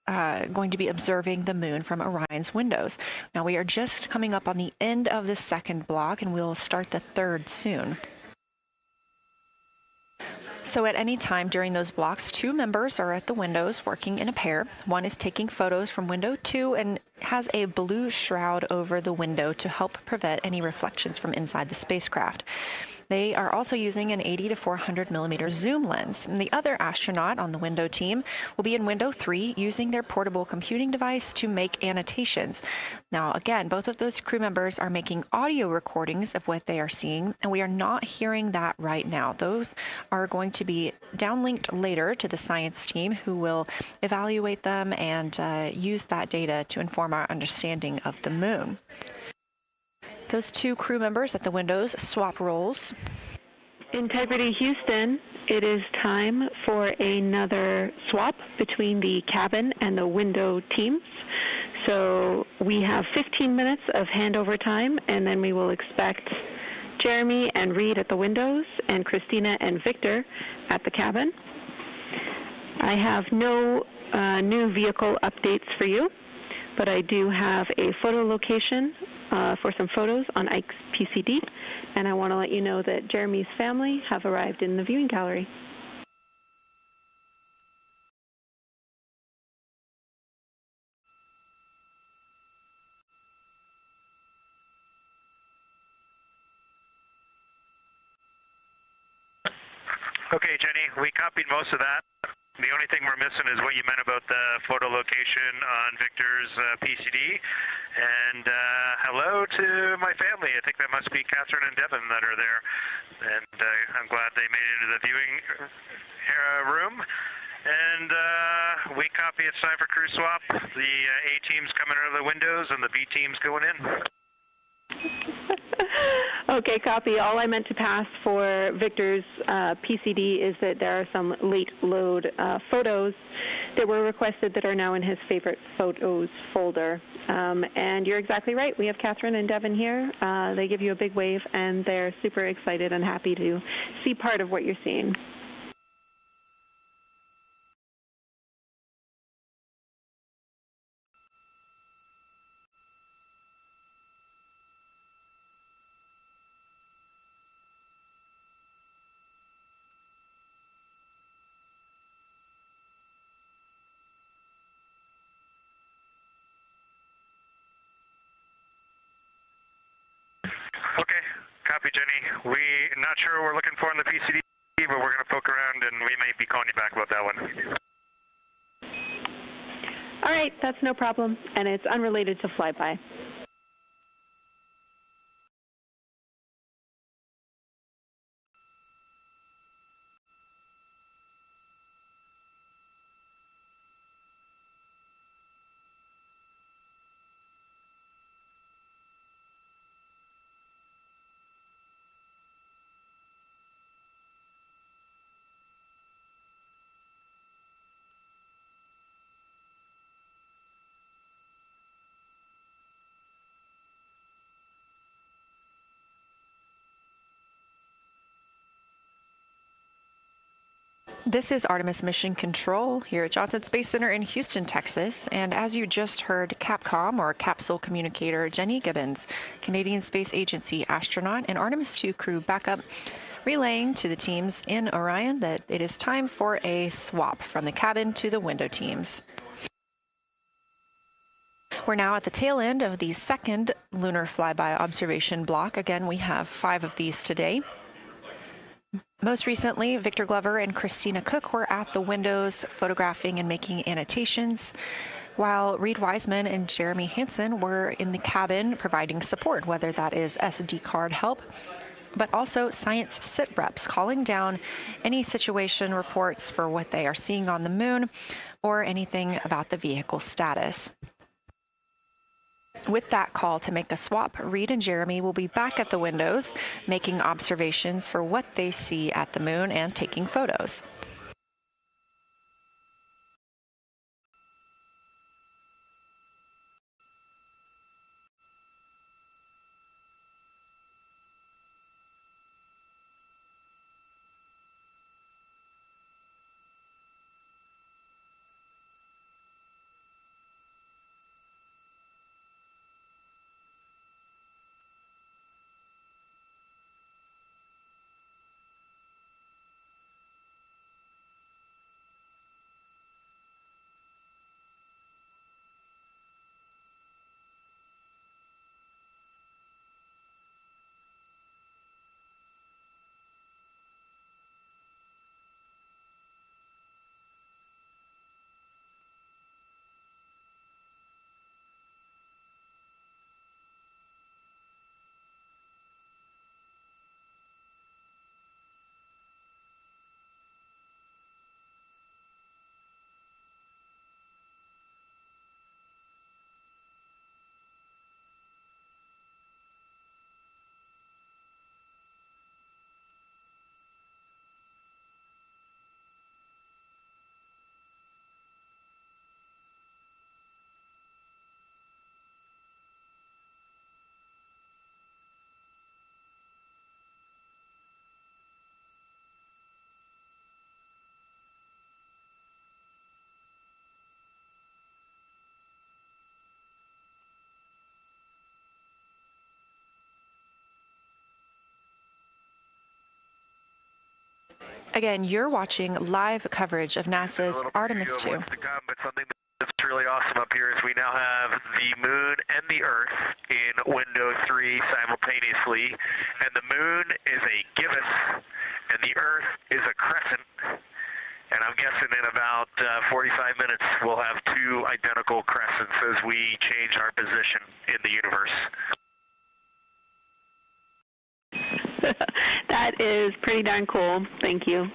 going to be observing the moon from Orion's windows. Now we are just coming up on the end of the second block, and we'll start the third soon. So at any time during those blocks, 2 members are at the windows working in a pair. One is taking photos from window 2 and has a blue shroud over the window to help prevent any reflections from inside the spacecraft. They are also using an 80 to 400 millimeter zoom lens. And the other astronaut on the window team will be in window 3 using their portable computing device to make annotations. Now, again, both of those crew members are making audio recordings of what they are seeing, and we are not hearing that right now. Those are going to be downlinked later to the science team, who will evaluate them and use that data to inform our understanding of the moon. Those 2 crew members at the windows swap roles. Integrity Houston, it is time for another swap between the cabin and the window teams. So we have 15 minutes of handover time, and then we will expect Jeremy and Reed at the windows and Christina and Victor at the cabin. I have no new vehicle updates for you, but I do have a photo location for some photos on Ike's PCD, and I want to let you know that Jeremy's family have arrived in the viewing gallery. Okay, Jenny, we copied most of that. The only thing we're missing is what you meant about the photo location on Victor's PCD. And hello to my family. I think that must be Catherine and Devin that are there. And I'm glad they made it into the viewing room. And we copy it's time for crew swap. The A team's coming out of the windows and the B team's going in. Okay, copy. All I meant to pass for Victor's PCD is that there are some late load photos that were requested that are now in his favorite photos folder. And you're exactly right. We have Catherine and Devin here. They give you a big wave, and they're super excited and happy to see part of what you're seeing. Okay, copy, Jenny. We're not sure what we're looking for in the PCD, but we're going to poke around, and we may be calling you back about that one. All right, that's no problem, and it's unrelated to flyby. This is Artemis Mission Control here at Johnson Space Center in Houston, Texas. And as you just heard, Capcom, or Capsule Communicator Jenny Gibbons, Canadian Space Agency astronaut and Artemis 2 crew backup, relaying to the teams in Orion that it is time for a swap from the cabin to the window teams. We're now at the tail end of the second lunar flyby observation block. Again, we have 5 of these today. Most recently, Victor Glover and Christina Cook were at the windows photographing and making annotations, while Reed Wiseman and Jeremy Hansen were in the cabin providing support, whether that is SD card help, but also science sit reps calling down any situation reports for what they are seeing on the moon or anything about the vehicle status. With that call to make a swap, Reed and Jeremy will be back at the windows, making observations for what they see at the moon and taking photos. Again, you're watching live coverage of NASA's Artemis 2. But something that's really awesome up here is we now have the moon and the Earth in window 3 simultaneously, and the moon is a gibbous, and the Earth is a crescent. And I'm guessing in about 45 minutes we'll have 2 identical crescents as we change our position in the universe. That is pretty darn cool. Thank you.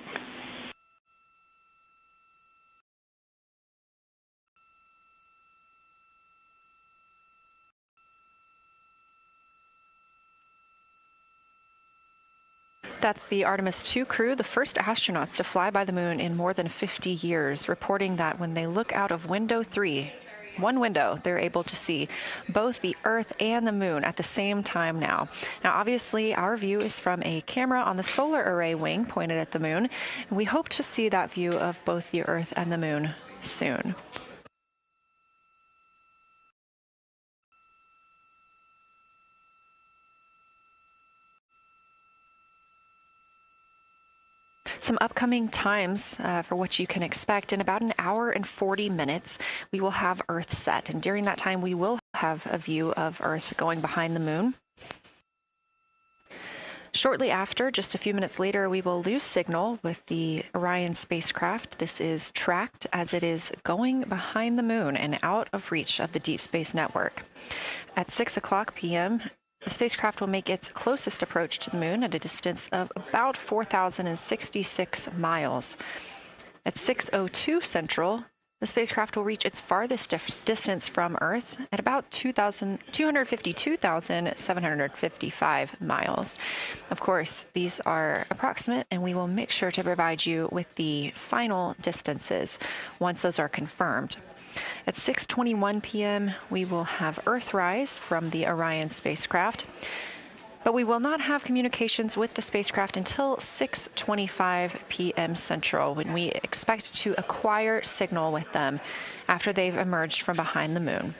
That's the Artemis 2 crew, the first astronauts to fly by the moon in more than 50 years, reporting that when they look out of window 3, one window, they're able to see both the Earth and the moon at the same time now. Now, obviously, our view is from a camera on the solar array wing pointed at the moon, and we hope to see that view of both the Earth and the moon soon. Some upcoming times for what you can expect. In about an hour and 40 minutes, we will have Earth set. And during that time, we will have a view of Earth going behind the moon. Shortly after, just a few minutes later, we will lose signal with the Orion spacecraft. This is tracked as it is going behind the moon and out of reach of the Deep Space Network. At 6:00 p.m., the spacecraft will make its closest approach to the moon at a distance of about 4,066 miles. At 6:02 Central, the spacecraft will reach its farthest distance from Earth at about 252,755 miles. Of course, these are approximate, and we will make sure to provide you with the final distances once those are confirmed. At 6:21 p.m., we will have Earthrise from the Orion spacecraft, but we will not have communications with the spacecraft until 6:25 p.m. Central, when we expect to acquire signal with them after they've emerged from behind the moon.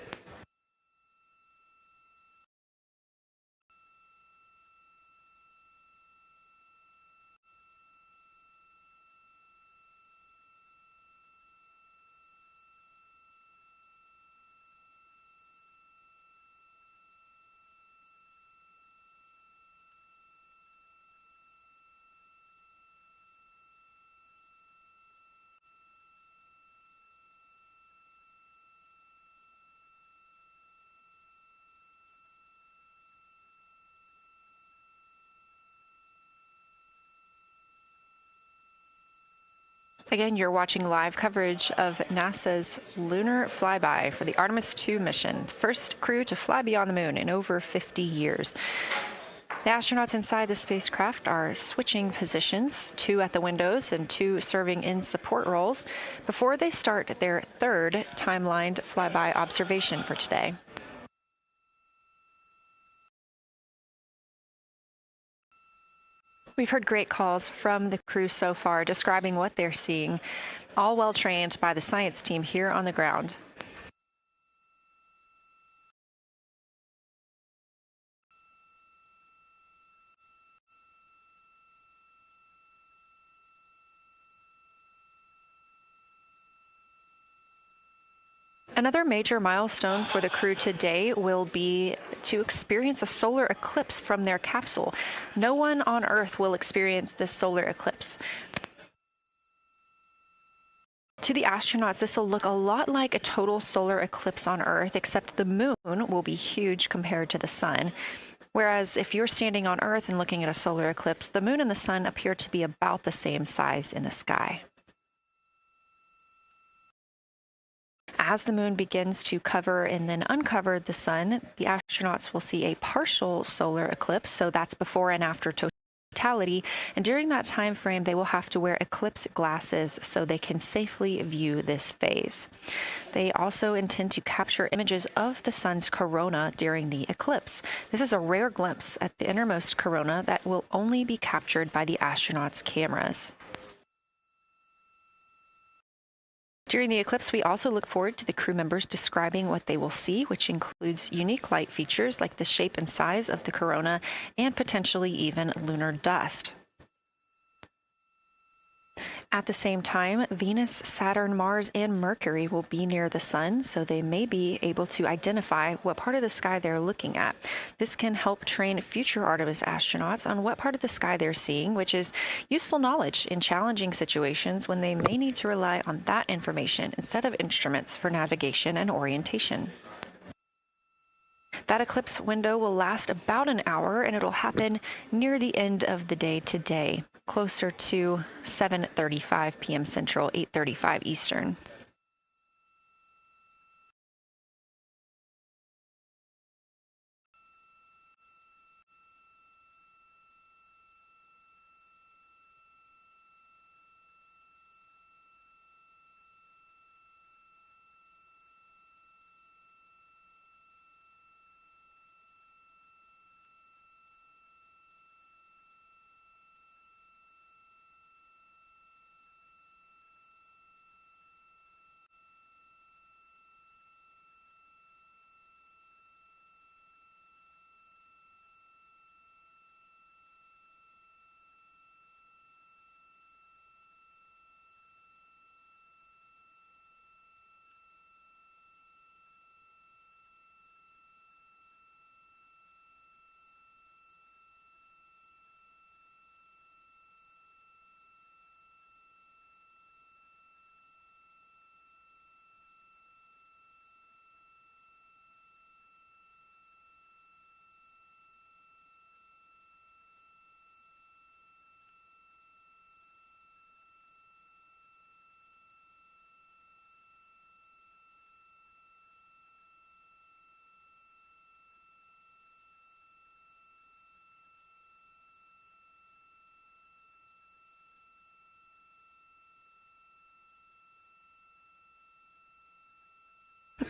Again, you're watching live coverage of NASA's lunar flyby for the Artemis 2 mission, first crew to fly beyond the moon in over 50 years. The astronauts inside the spacecraft are switching positions, 2 at the windows and 2 serving in support roles, before they start their third timelined flyby observation for today. We've heard great calls from the crew so far describing what they're seeing, all well trained by the science team here on the ground. Another major milestone for the crew today will be to experience a solar eclipse from their capsule. No one on Earth will experience this solar eclipse. To the astronauts, this will look a lot like a total solar eclipse on Earth, except the moon will be huge compared to the sun. Whereas if you're standing on Earth and looking at a solar eclipse, the moon and the sun appear to be about the same size in the sky. As the moon begins to cover and then uncover the sun, the astronauts will see a partial solar eclipse, so that's before and after totality, and during that time frame they will have to wear eclipse glasses so they can safely view this phase. They also intend to capture images of the sun's corona during the eclipse. This is a rare glimpse at the innermost corona that will only be captured by the astronauts' cameras. During the eclipse, we also look forward to the crew members describing what they will see, which includes unique light features like the shape and size of the corona and potentially even lunar dust. At the same time, Venus, Saturn, Mars, and Mercury will be near the sun, so they may be able to identify what part of the sky they're looking at. This can help train future Artemis astronauts on what part of the sky they're seeing, which is useful knowledge in challenging situations when they may need to rely on that information instead of instruments for navigation and orientation. That eclipse window will last about an hour, and it'll happen near the end of the day today, closer to 7:35 p.m. Central, 8:35 Eastern.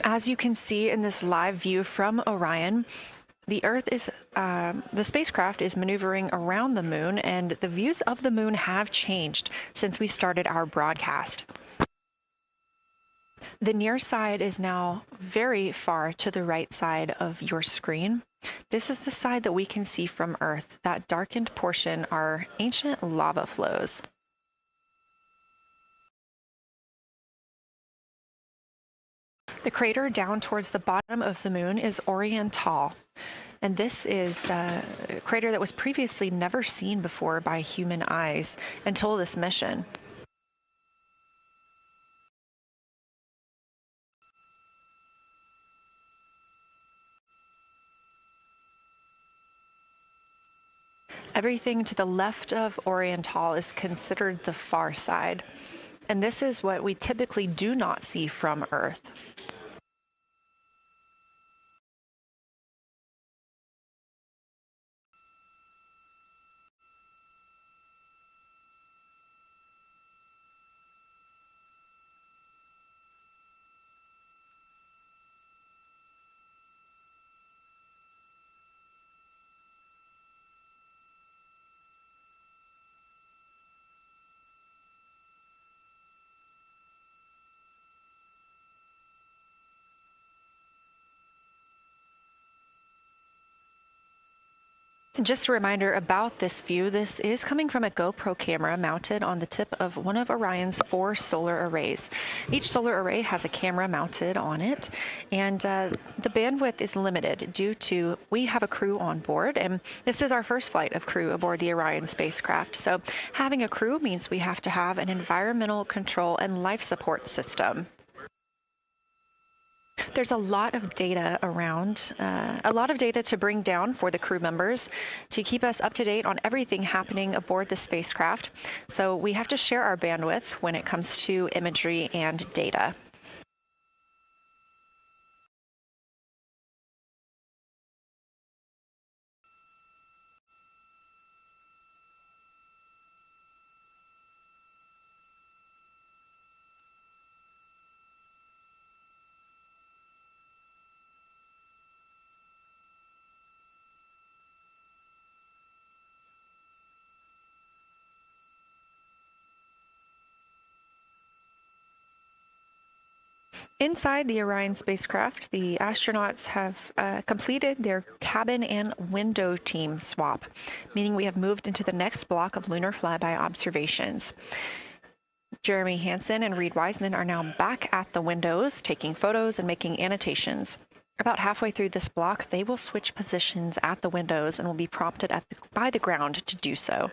As you can see in this live view from Orion, the spacecraft is maneuvering around the moon, and the views of the moon have changed since we started our broadcast. The near side is now very far to the right side of your screen. This is the side that we can see from Earth. That darkened portion are ancient lava flows. The crater down towards the bottom of the moon is Oriental, and this is a crater that was previously never seen before by human eyes until this mission. Everything to the left of Oriental is considered the far side. and this is what we typically do not see from Earth. Just a reminder about this view. This is coming from a GoPro camera mounted on the tip of one of Orion's 4 solar arrays. Each solar array has a camera mounted on it, and the bandwidth is limited due to we have a crew on board, and this is our first flight of crew aboard the Orion spacecraft. So having a crew means we have to have an environmental control and life support system. There's a lot of data around, a lot of data to bring down for the crew members to keep us up to date on everything happening aboard the spacecraft. So we have to share our bandwidth when it comes to imagery and data. Inside the Orion spacecraft, the astronauts have completed their cabin and window team swap, meaning we have moved into the next block of lunar flyby observations. Jeremy Hansen and Reed Wiseman are now back at the windows, taking photos and making annotations. About halfway through this block, they will switch positions at the windows and will be prompted by the ground to do so.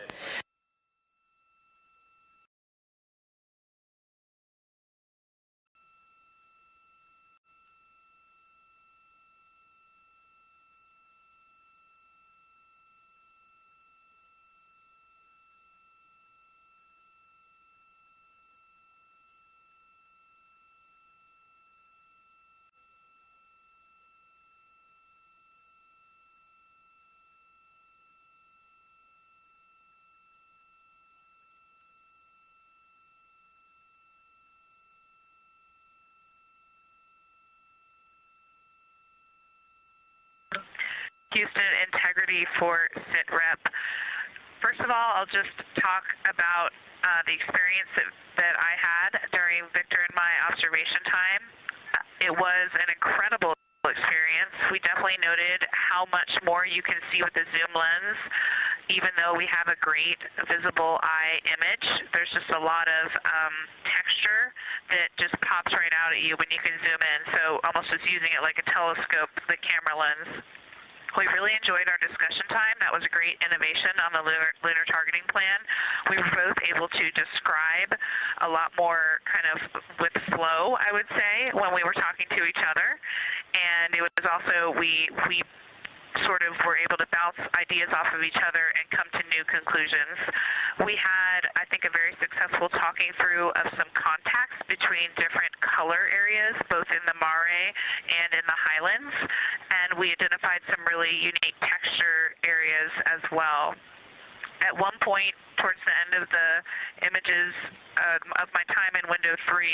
Houston integrity for SITREP. First of all, I'll just talk about the experience that I had during Victor and my observation time. It was an incredible experience. We definitely noted how much more you can see with the zoom lens. Even though we have a great visible eye image, there's just a lot of texture that just pops right out at you when you can zoom in. So almost just using it like a telescope, the camera lens. We really enjoyed our discussion time. That was a great innovation on the lunar targeting plan. We were both able to describe a lot more kind of with flow, I would say, when we were talking to each other. And it was also, we sort of were able to bounce ideas off of each other and come to new conclusions. We had, I think, a very successful talking through of some contacts between different color areas, both in the mare and in the highlands, and we identified some really unique texture areas as well. At one point, towards the end of the images of my time in window 3,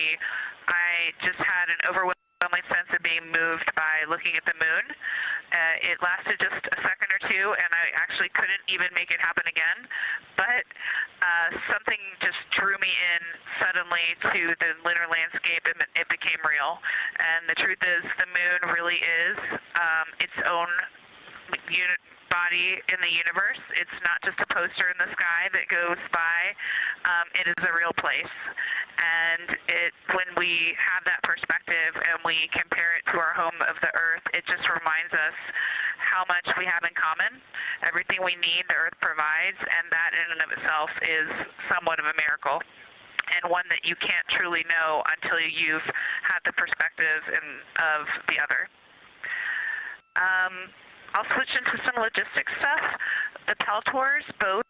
I just had an overwhelming sense of being moved by looking at the moon. It lasted just a second or two, and I actually couldn't even make it happen again. But something just drew me in suddenly to the lunar landscape, and it became real. And the truth is, the moon really is its own body in the universe. It's not just a poster in the sky that goes by. It is a real place. And when we have that perspective and we compare it to our home of the Earth, it just reminds us how much we have in common. Everything we need, the Earth provides, and that in and of itself is somewhat of a miracle, and one that you can't truly know until you've had the perspective of the other. I'll switch into some logistics stuff. The Peltors, both,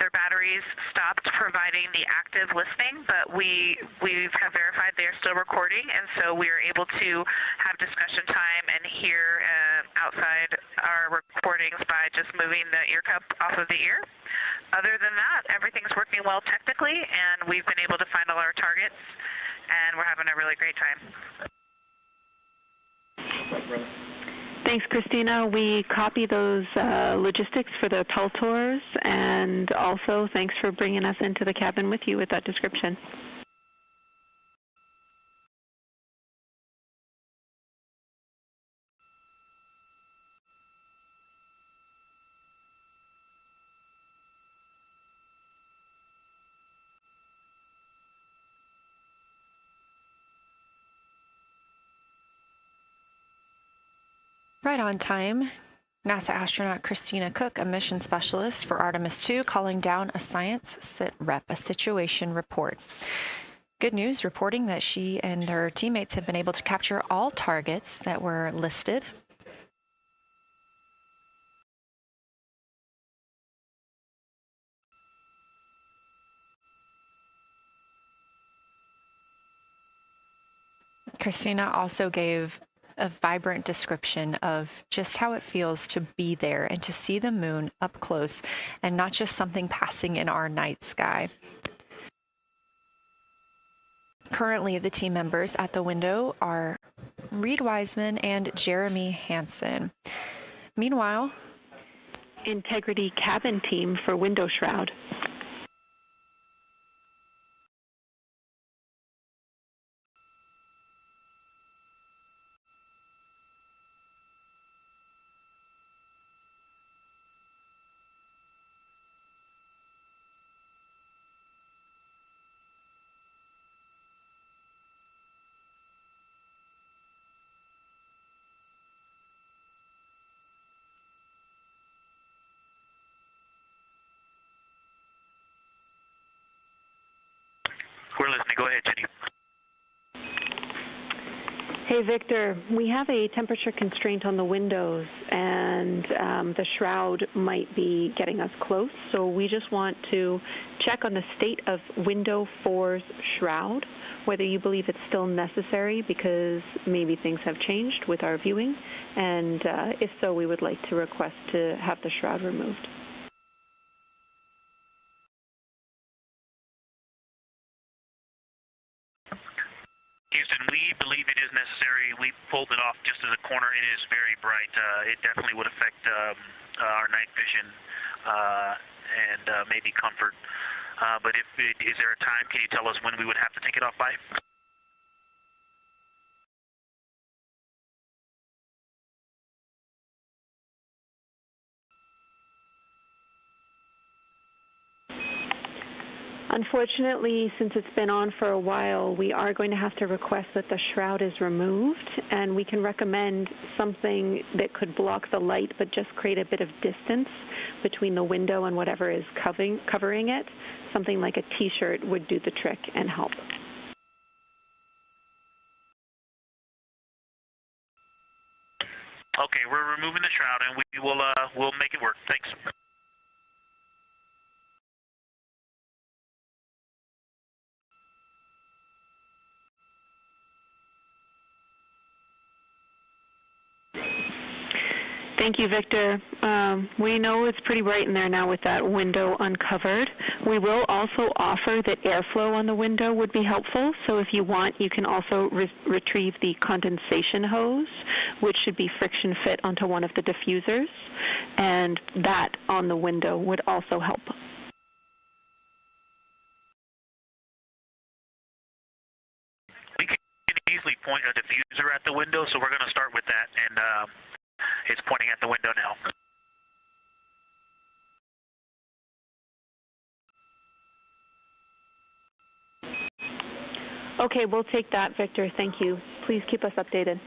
their batteries stopped providing the active listening, but we have verified they're still recording, and so we are able to have discussion time and hear outside our recordings by just moving the ear cup off of the ear. Other than that, everything's working well technically, and we've been able to find all our targets, and we're having a really great time. Thanks, Christina. We copy those logistics for the Peltors, and also thanks for bringing us into the cabin with you with that description. Right on time. NASA astronaut Christina Cook, a mission specialist for Artemis 2, calling down a science a situation report. Good news, reporting that she and her teammates have been able to capture all targets that were listed. Christina also gave a vibrant description of just how it feels to be there and to see the moon up close and not just something passing in our night sky. Currently, the team members at the window are Reed Wiseman and Jeremy Hansen. Meanwhile, Integrity cabin team for window shroud. We're listening. Go ahead, Jenny. Hey, Victor, we have a temperature constraint on the windows, and the shroud might be getting us close, so we just want to check on the state of window 4's shroud, whether you believe it's still necessary because maybe things have changed with our viewing, and if so, we would like to request to have the shroud removed. Houston, we believe it is necessary. We pulled it off just as a corner. It is very bright. It definitely would affect our night vision and maybe comfort. But is there a time? Can you tell us when we would have to take it off by? Unfortunately, since it's been on for a while, we are going to have to request that the shroud is removed, and we can recommend something that could block the light but just create a bit of distance between the window and whatever is covering it. Something like a T-shirt would do the trick and help. Okay, we're removing the shroud, and we will we'll make it work. Thanks. Thank you, Victor. We know it's pretty bright in there now with that window uncovered. We will also offer that airflow on the window would be helpful. So if you want, you can also retrieve the condensation hose, which should be friction fit onto one of the diffusers. And that on the window would also help. We can easily point a diffuser at the window, so we're going to start with that. And it's pointing at the window now. Okay, we'll take that, Victor. Thank you. Please keep us updated.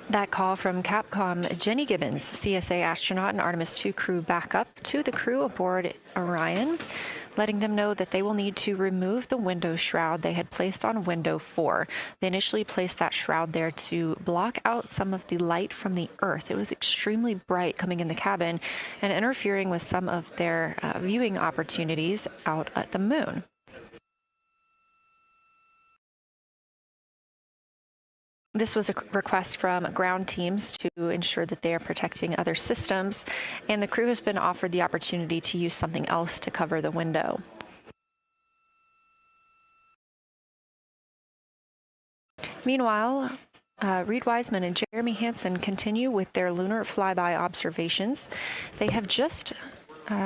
That call from Capcom, Jenny Gibbons, CSA astronaut and Artemis 2 crew backup to the crew aboard Orion, letting them know that they will need to remove the window shroud they had placed on window 4. They initially placed that shroud there to block out some of the light from the Earth. It was extremely bright coming in the cabin and interfering with some of their viewing opportunities out at the moon. This was a request from ground teams to ensure that they are protecting other systems, and the crew has been offered the opportunity to use something else to cover the window. Meanwhile, Reed Wiseman and Jeremy Hansen continue with their lunar flyby observations. They have just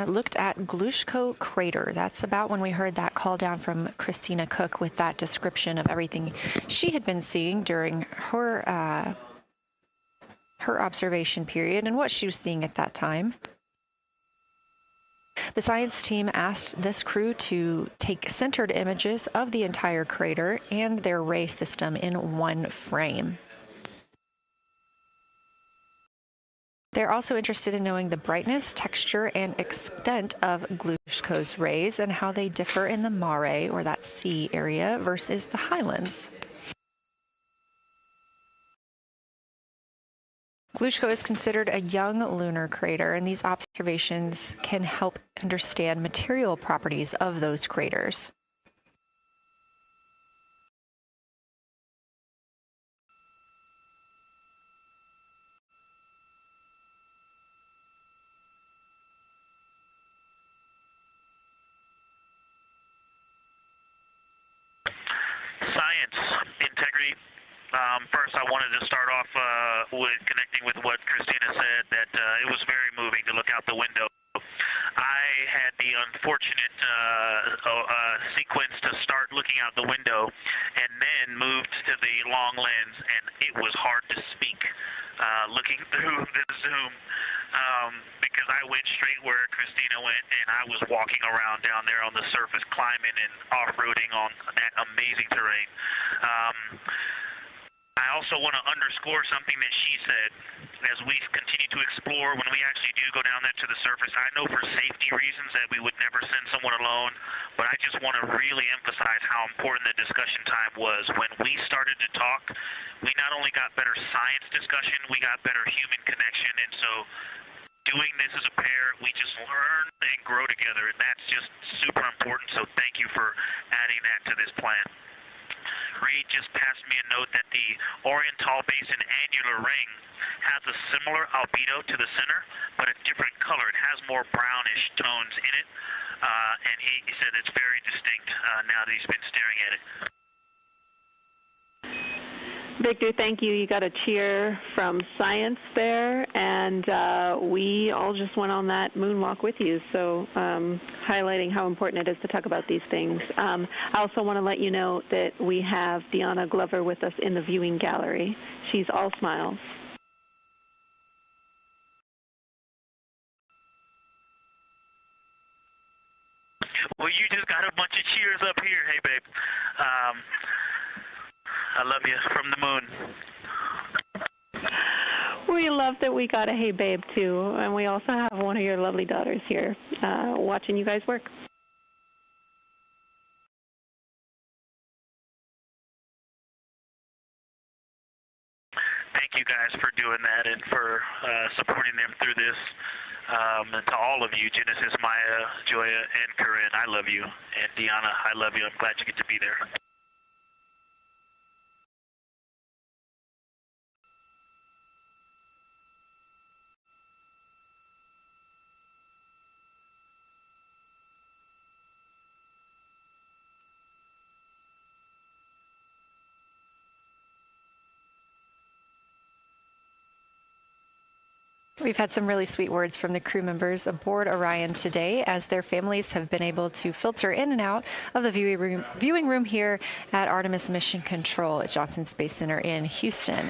looked at Glushko crater. That's about when we heard that call down from Christina Cook with that description of everything she had been seeing during her observation period and what she was seeing at that time. The science team asked this crew to take centered images of the entire crater and their ray system in one frame. They're also interested in knowing the brightness, texture, and extent of Glushko's rays and how they differ in the mare, or that sea area, versus the highlands. Glushko is considered a young lunar crater, and these observations can help understand material properties of those craters. Integrity. First, I wanted to start off with connecting with what Christina said, that it was very moving to look out the window. I had the unfortunate sequence to start looking out the window and then moved to the long lens, and it was hard to speak looking through the zoom because I went straight where Christina went, and I was walking around down there on the surface, climbing and off-roading on that amazing terrain. I also want to underscore something that she said. As we continue to explore, when we actually do go down there to the surface, I know for safety reasons that we would never send someone alone, but I just want to really emphasize how important the discussion time was. When we started to talk, we not only got better science discussion, we got better human connection, and so doing this as a pair, we just learn and grow together, and that's just super important, so thank you for adding that to this plan. Reed just passed me a note that the Oriental Basin annular ring has a similar albedo to the center, but a different color. It has more brownish tones in it, and he said it's very distinct now that he's been staring at it. Victor, thank you. You got a cheer from science there, and we all just went on that moonwalk with you, so highlighting how important it is to talk about these things. I also want to let you know that we have Deanna Glover with us in the viewing gallery. She's all smiles. Well, you just got a bunch of cheers up here. Hey, babe. I love you from the moon. We love that we got a hey babe too, and we also have one of your lovely daughters here watching you guys work. Thank you guys for doing that and for supporting them through this. And to all of you, Genesis, Maya, Joya, and Corinne, I love you. And Deanna, I love you. I'm glad you get to be there. We've had some really sweet words from the crew members aboard Orion today, as their families have been able to filter in and out of the viewing room here at Artemis Mission Control at Johnson Space Center in Houston.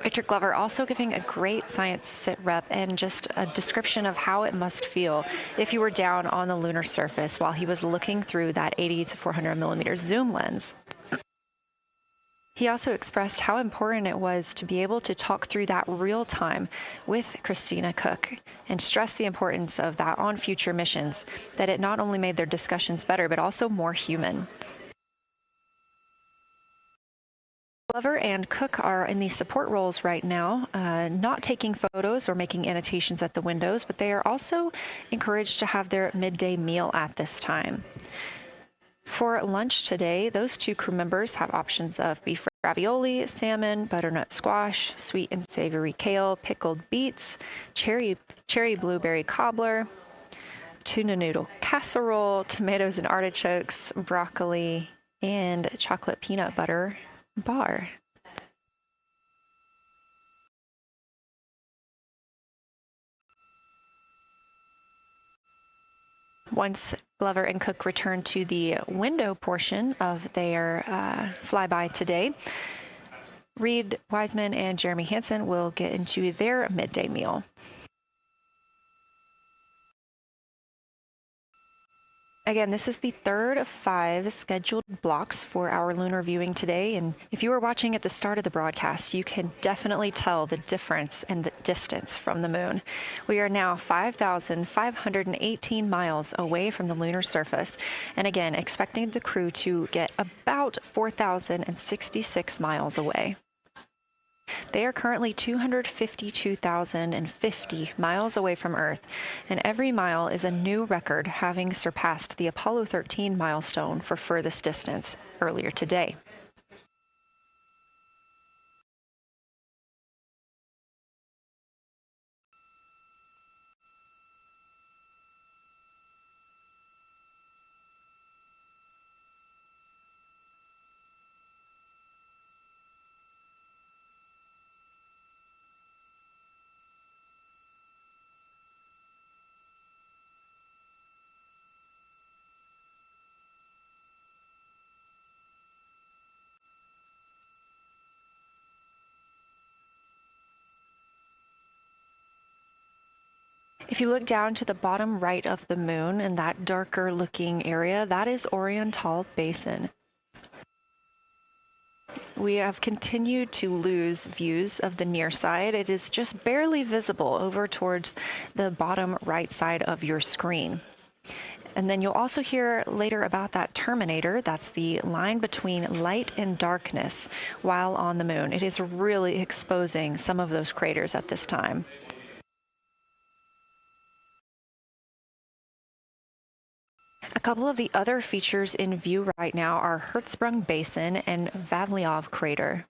Victor Glover also giving a great science sit rep and just a description of how it must feel if you were down on the lunar surface while he was looking through that 80 to 400 millimeter zoom lens. He also expressed how important it was to be able to talk through that real time with Christina Cook and stress the importance of that on future missions, that it not only made their discussions better, but also more human. Glover and Cook are in the support roles right now, not taking photos or making annotations at the windows, but they are also encouraged to have their midday meal at this time. For lunch today, those two crew members have options of beef ravioli, salmon, butternut squash, sweet and savory kale, pickled beets, cherry blueberry cobbler, tuna noodle casserole, tomatoes and artichokes, broccoli, and chocolate peanut butter bar. Once Glover and Cook return to the window portion of their flyby today, Reed Wiseman and Jeremy Hansen will get into their midday meal. Again, this is the third of 5 scheduled blocks for our lunar viewing today, and if you were watching at the start of the broadcast, you can definitely tell the difference in the distance from the moon. We are now 5,518 miles away from the lunar surface, and again, expecting the crew to get about 4,066 miles away. They are currently 252,050 miles away from Earth, and every mile is a new record, having surpassed the Apollo 13 milestone for furthest distance earlier today. If you look down to the bottom right of the moon in that darker looking area, that is Oriental Basin. We have continued to lose views of the near side. It is just barely visible over towards the bottom right side of your screen. And then you'll also hear later about that terminator. That's the line between light and darkness while on the moon. It is really exposing some of those craters at this time. A couple of the other features in view right now are Hertzsprung Basin and Vavilov Crater.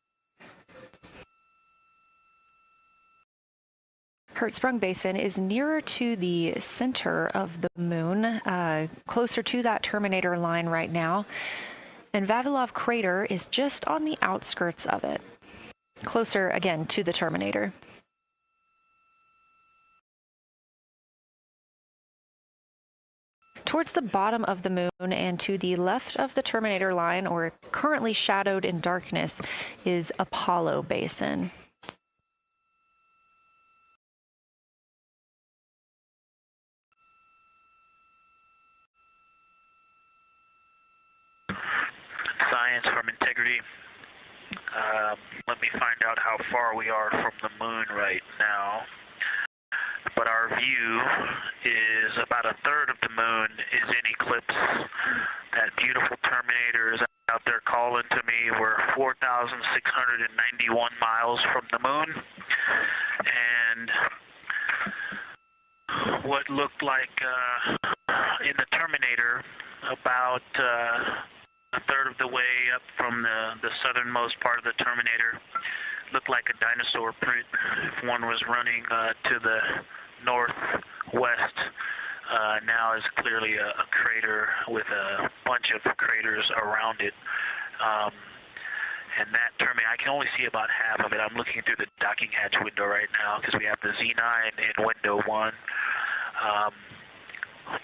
Hertzsprung Basin is nearer to the center of the moon, closer to that terminator line right now, and Vavilov Crater is just on the outskirts of it, closer again to the terminator. Towards the bottom of the moon and to the left of the terminator line, or currently shadowed in darkness, is Apollo Basin. Science from integrity. Let me find out how far we are from the moon right now. But our view is about a third of the moon is in eclipse. That beautiful terminator is out there calling to me. We're 4,691 miles from the moon. And what looked like in the terminator, about a third of the way up from the southernmost part of the terminator, looked like a dinosaur print. If one was running to the northwest, now is clearly a crater with a bunch of craters around it. And that terminator, I can only see about half of it. I'm looking through the docking hatch window right now because we have the Z9 in window 1.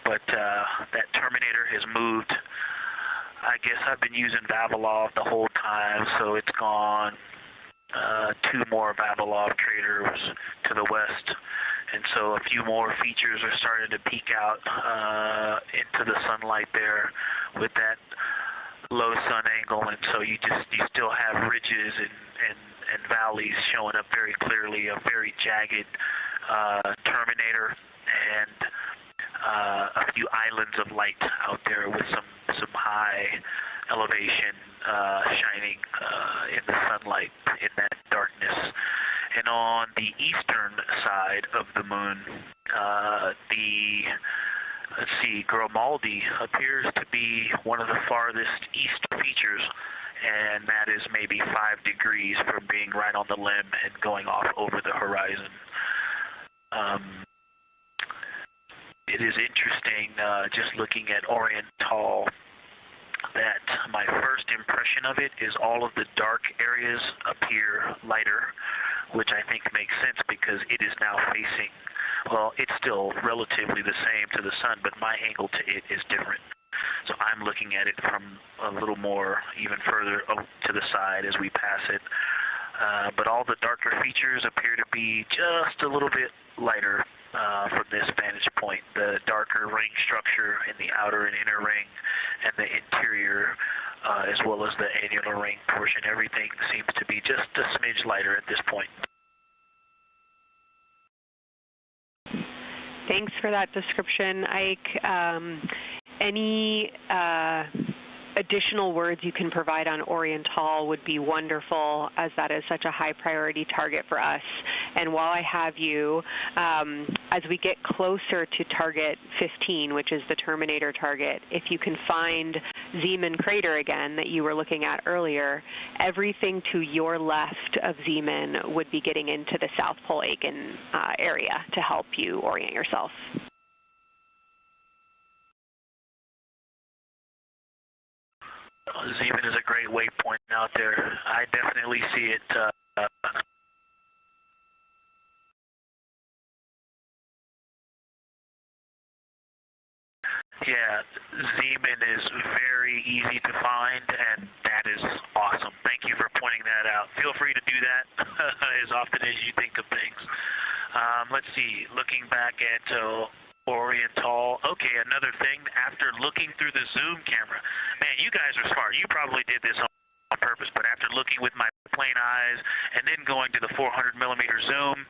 But that terminator has moved. I guess I've been using Vavilov the whole time, so it's gone 2 more Vavilov craters to the west, and so a few more features are starting to peek out into the sunlight there with that low sun angle, and so you still have ridges and valleys showing up very clearly, a very jagged terminator, and a few islands of light out there with some high elevation shining in the sunlight in that darkness. And on the eastern side of the moon, let's see, Grimaldi appears to be one of the farthest east features, and that is maybe 5 degrees from being right on the limb and going off over the horizon. It is interesting, just looking at Oriental, that my first impression of it is all of the dark areas appear lighter, which I think makes sense because it is now facing, well, it's still relatively the same to the sun, but my angle to it is different. So I'm looking at it from a little more, even further to the side as we pass it. But all the darker features appear to be just a little bit lighter from this vantage point. The darker ring structure in the outer and inner ring and the interior, as well as the annular ring portion, everything seems to be just a smidge lighter at this point. Thanks for that description, Ike. Any additional words you can provide on Oriental would be wonderful, as that is such a high priority target for us. And while I have you, as we get closer to target 15, which is the Terminator target, if you can find Zeeman Crater again that you were looking at earlier, everything to your left of Zeeman would be getting into the South Pole Aiken area to help you orient yourself. Zeeman is a great waypoint out there. I definitely see it. Yeah, Zeeman is very easy to find, and that is awesome. Thank you for pointing that out. Feel free to do that as often as you think of things. Let's see, looking back at Oriental. Okay, another thing, after looking through the zoom camera, man, you guys are smart. You probably did this on purpose, but after looking with my plain eyes and then going to the 400 millimeter zoom,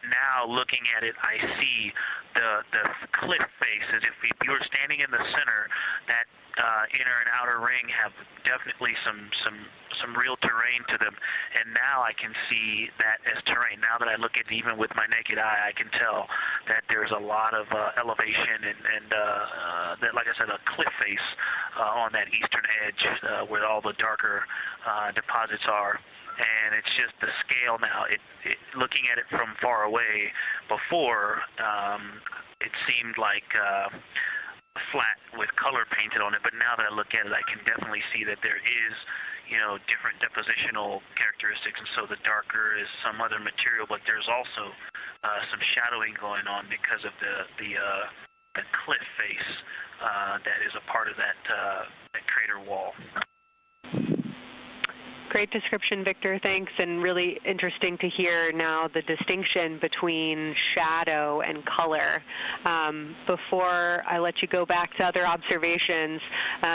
now looking at it, I see the cliff face as if you were standing in the center. That inner and outer ring have definitely some real terrain to them, and now I can see that as terrain. Now that I look at it even with my naked eye, I can tell that there's a lot of elevation and that, like I said, a cliff face on that eastern edge where all the darker deposits are. And it's just the scale now. Looking at it from far away, before it seemed like flat with color painted on it, but now that I look at it, I can definitely see that there is, different depositional characteristics, and so the darker is some other material, but there's also some shadowing going on because of the cliff face that is a part of that crater wall. Great description, Victor. Thanks, and really interesting to hear now the distinction between shadow and color. Before I let you go back to other observations,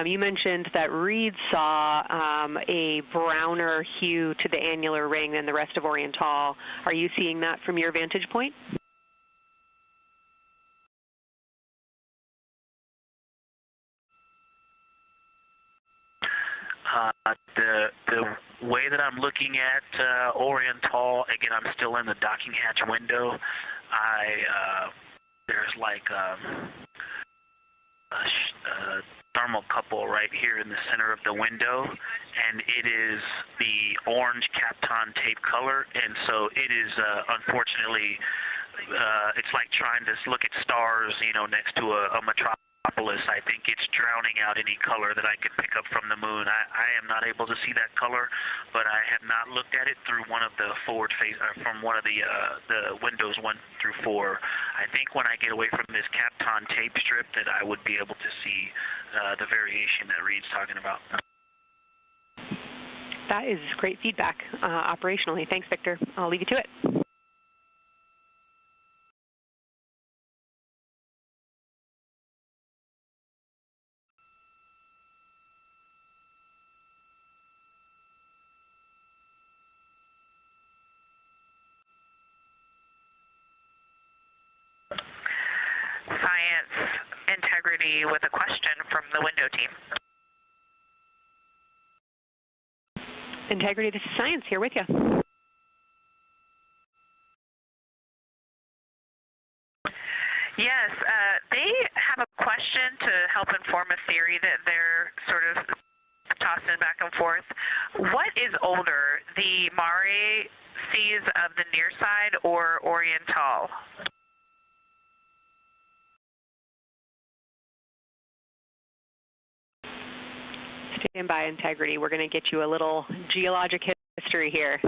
you mentioned that Reed saw a browner hue to the annular ring than the rest of Oriental. Are you seeing that from your vantage point? The way that I'm looking at Oriental, again, I'm still in the docking hatch window. There's like a thermocouple right here in the center of the window, and it is the orange Kapton tape color, and so it is unfortunately, it's like trying to look at stars, next to a metropolis. I think it's drowning out any color that I could pick up from the moon. I am not able to see that color, but I have not looked at it through one of the forward face, from one of the windows 1 through 4. I think when I get away from this Kapton tape strip that I would be able to see the variation that Reed's talking about. That is great feedback operationally. Thanks, Victor. I'll leave you to it. science integrity with a question from the window team. Integrity, this is Science here with you. Yes, they have a question to help inform a theory that they're sort of tossing back and forth. What is older, the Mare seas of the near side or Oriental? Stand by, Integrity. We're going to get you a little geologic history here.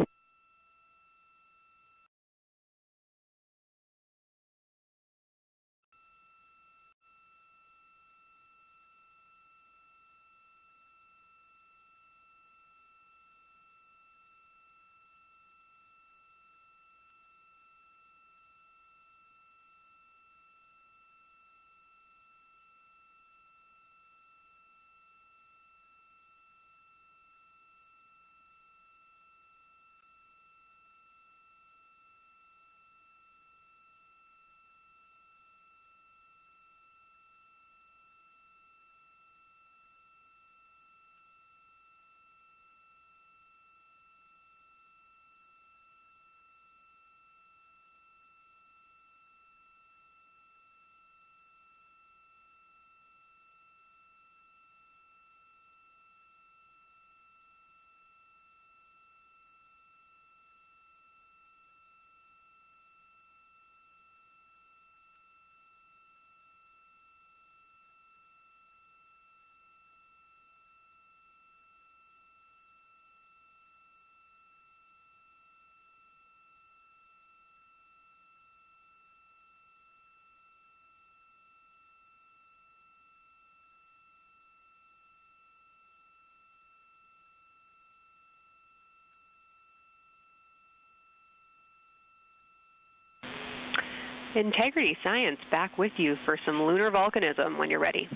Integrity Science back with you for some lunar volcanism when you're ready.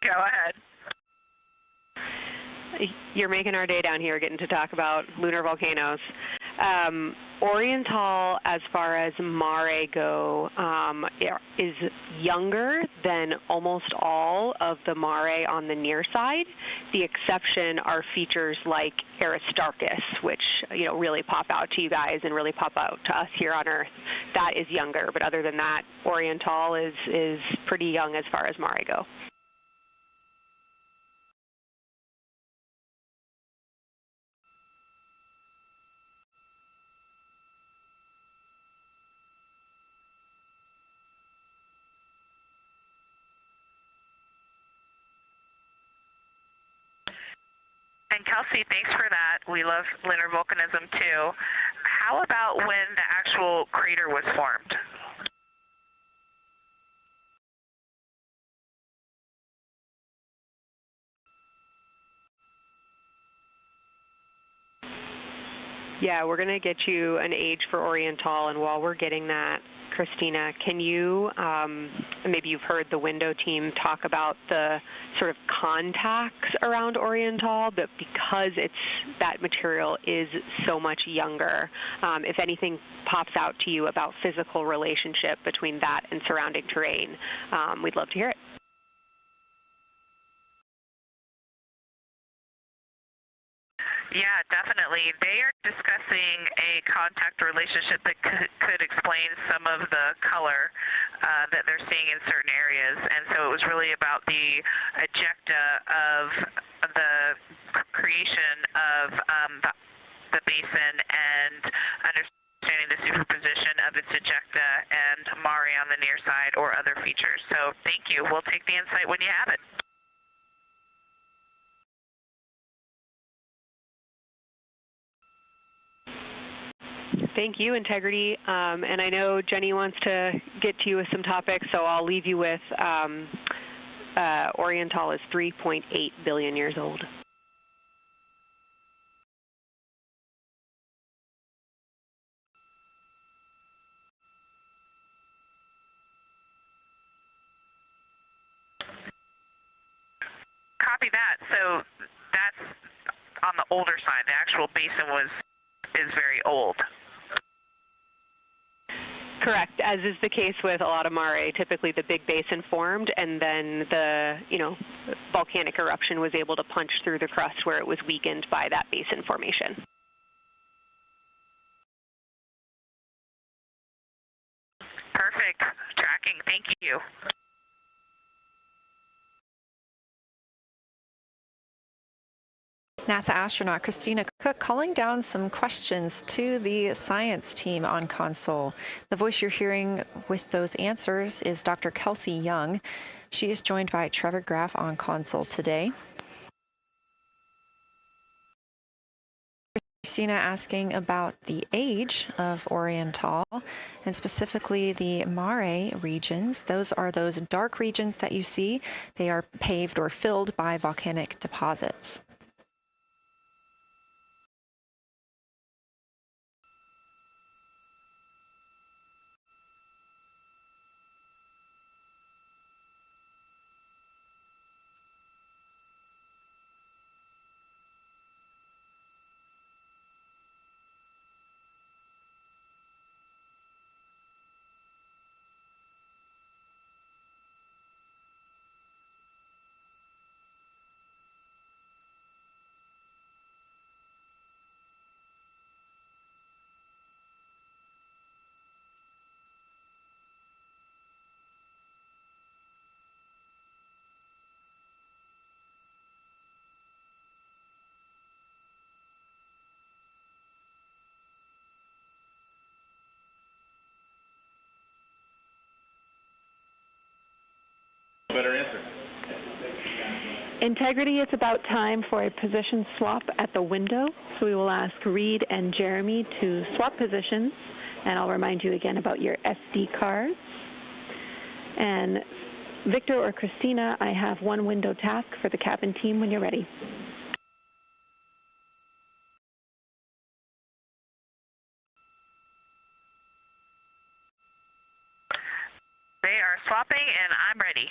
Go ahead. You're making our day down here getting to talk about lunar volcanoes. Oriental, as far as Mare go, is younger than almost all of the Mare on the near side. The exception are features like Aristarchus, which really pop out to you guys and really pop out to us here on Earth. That is younger, but other than that, Oriental is pretty young as far as Mare go. And Kelsey, thanks for that. We love lunar volcanism too. How about when the actual crater was formed? Yeah, we're going to get you an age for Oriental, and while we're getting that, Christina, can you, maybe you've heard the window team talk about the sort of contacts around Oriental, but because that material is so much younger, if anything pops out to you about physical relationship between that and surrounding terrain, we'd love to hear it. Yeah, definitely. They are discussing a contact relationship that could explain some of the color that they're seeing in certain areas. And so it was really about the ejecta of the creation of the basin and understanding the superposition of its ejecta and Mare on the near side or other features. So thank you. We'll take the insight when you have it. Thank you, Integrity. And I know Jenny wants to get to you with some topics, so I'll leave you with Oriental is 3.8 billion years old. Copy that. So that's on the older side. The actual basin is very old. Correct. As is the case with a lot of mare, typically the big basin formed, and then the volcanic eruption was able to punch through the crust where it was weakened by that basin formation. Perfect. Tracking. Thank you. NASA astronaut Christina Cook calling down some questions to the science team on console. The voice you're hearing with those answers is Dr. Kelsey Young. She is joined by Trevor Graff on console today. Christina asking about the age of Oriental and specifically the mare regions. Those are those dark regions that you see. They are paved or filled by volcanic deposits. Better answer. Integrity, it's about time for a position swap at the window. So we will ask Reed and Jeremy to swap positions. And I'll remind you again about your SD cards. And Victor or Christina, I have one window task for the cabin team when you're ready. They are swapping, and I'm ready.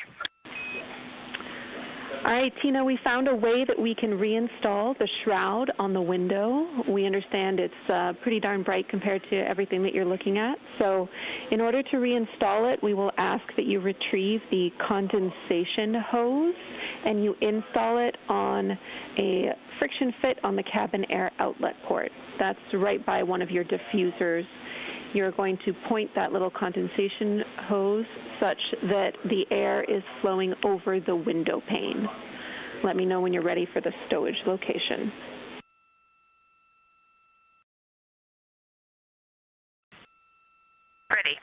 All right, Tina, we found a way that we can reinstall the shroud on the window. We understand it's pretty darn bright compared to everything that you're looking at. So in order to reinstall it, we will ask that you retrieve the condensation hose and you install it on a friction fit on the cabin air outlet port. That's right by one of your diffusers. You're going to point that little condensation hose such that the air is flowing over the window pane. Let me know when you're ready for the stowage location. Ready.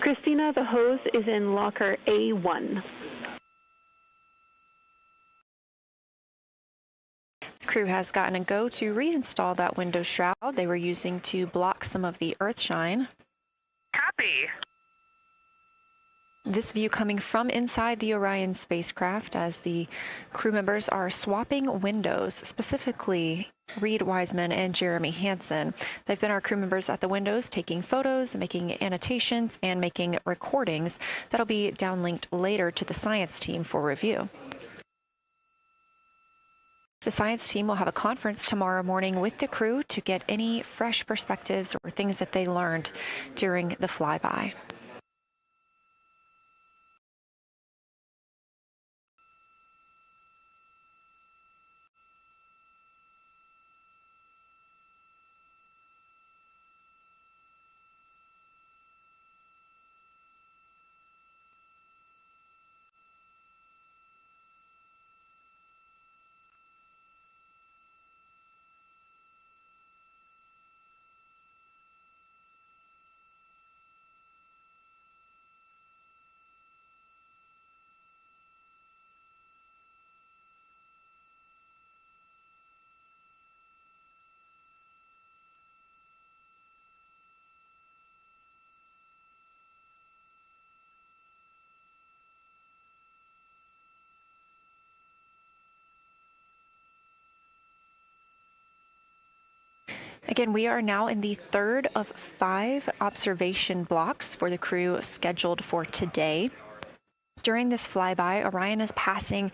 Christina, the hose is in locker A1. The crew has gotten a go to reinstall that window shroud they were using to block some of the earth shine. Copy. This view coming from inside the Orion spacecraft as the crew members are swapping windows, specifically Reed Wiseman and Jeremy Hansen. They've been our crew members at the windows taking photos, making annotations, and making recordings that'll be downlinked later to the science team for review. The science team will have a conference tomorrow morning with the crew to get any fresh perspectives or things that they learned during the flyby. Again, we are now in the third of 5 observation blocks for the crew scheduled for today. During this flyby, Orion is passing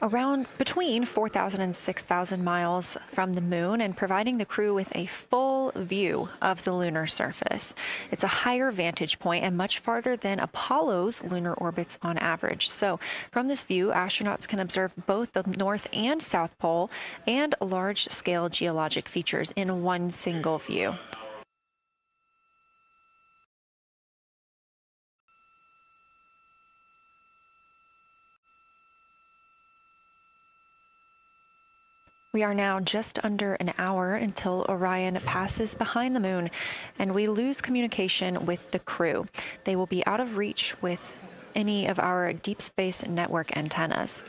around between 4,000 and 6,000 miles from the moon and providing the crew with a full view of the lunar surface. It's a higher vantage point and much farther than Apollo's lunar orbits on average. So from this view, astronauts can observe both the North and South Pole and large-scale geologic features in one single view. We are now just under an hour until Orion passes behind the moon, and we lose communication with the crew. They will be out of reach with any of our deep space network antennas.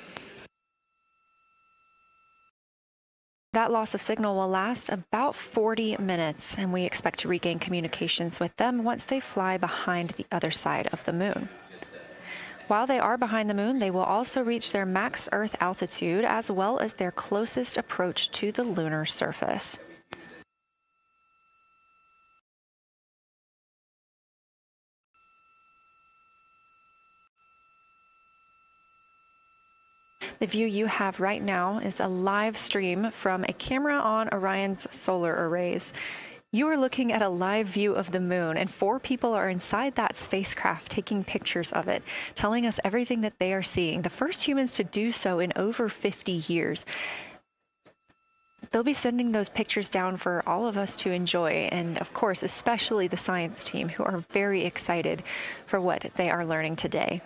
That loss of signal will last about 40 minutes, and we expect to regain communications with them once they fly behind the other side of the moon. While they are behind the moon, they will also reach their max Earth altitude as well as their closest approach to the lunar surface. The view you have right now is a live stream from a camera on Orion's solar arrays. You are looking at a live view of the moon, and 4 people are inside that spacecraft taking pictures of it, telling us everything that they are seeing. The first humans to do so in over 50 years. They'll be sending those pictures down for all of us to enjoy, and of course, especially the science team, who are very excited for what they are learning today.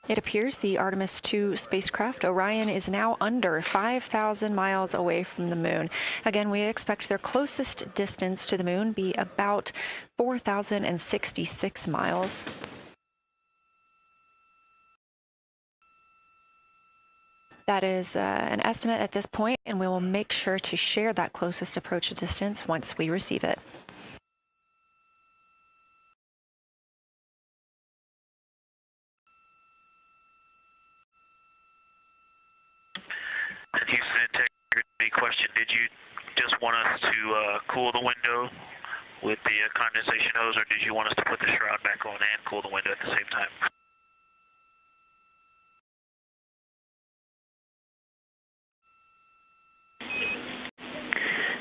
It appears the Artemis 2 spacecraft, Orion, is now under 5,000 miles away from the moon. Again, we expect their closest distance to the moon be about 4,066 miles. That is an estimate at this point, and we will make sure to share that closest approach distance once we receive it. Houston integrity question, did you just want us to cool the window with the condensation hose, or did you want us to put the shroud back on and cool the window at the same time?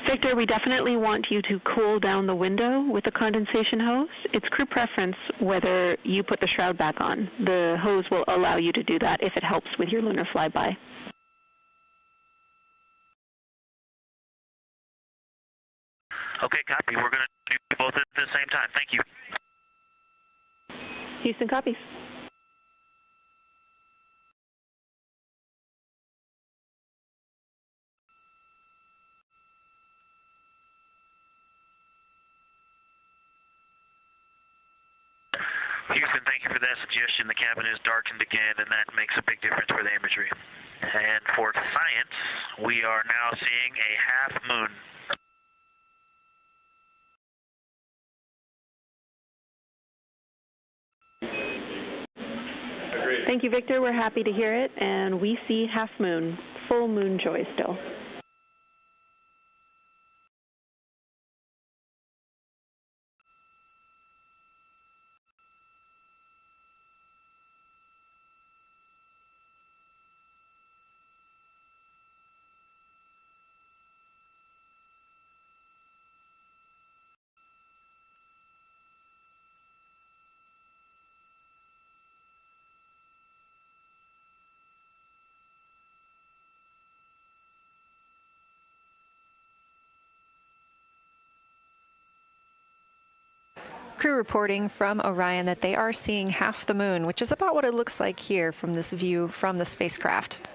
Victor, we definitely want you to cool down the window with the condensation hose. It's crew preference whether you put the shroud back on. The hose will allow you to do that if it helps with your lunar flyby. Okay, copy. We're going to do both at the same time. Thank you. Houston copies. Houston, thank you for that suggestion. The cabin is darkened again, and that makes a big difference for the imagery. And for science, we are now seeing a half moon. Thank you, Victor. We're happy to hear it, and we see half moon, full moon joy still. Crew reporting from Orion that they are seeing half the moon, which is about what it looks like here from this view from the spacecraft.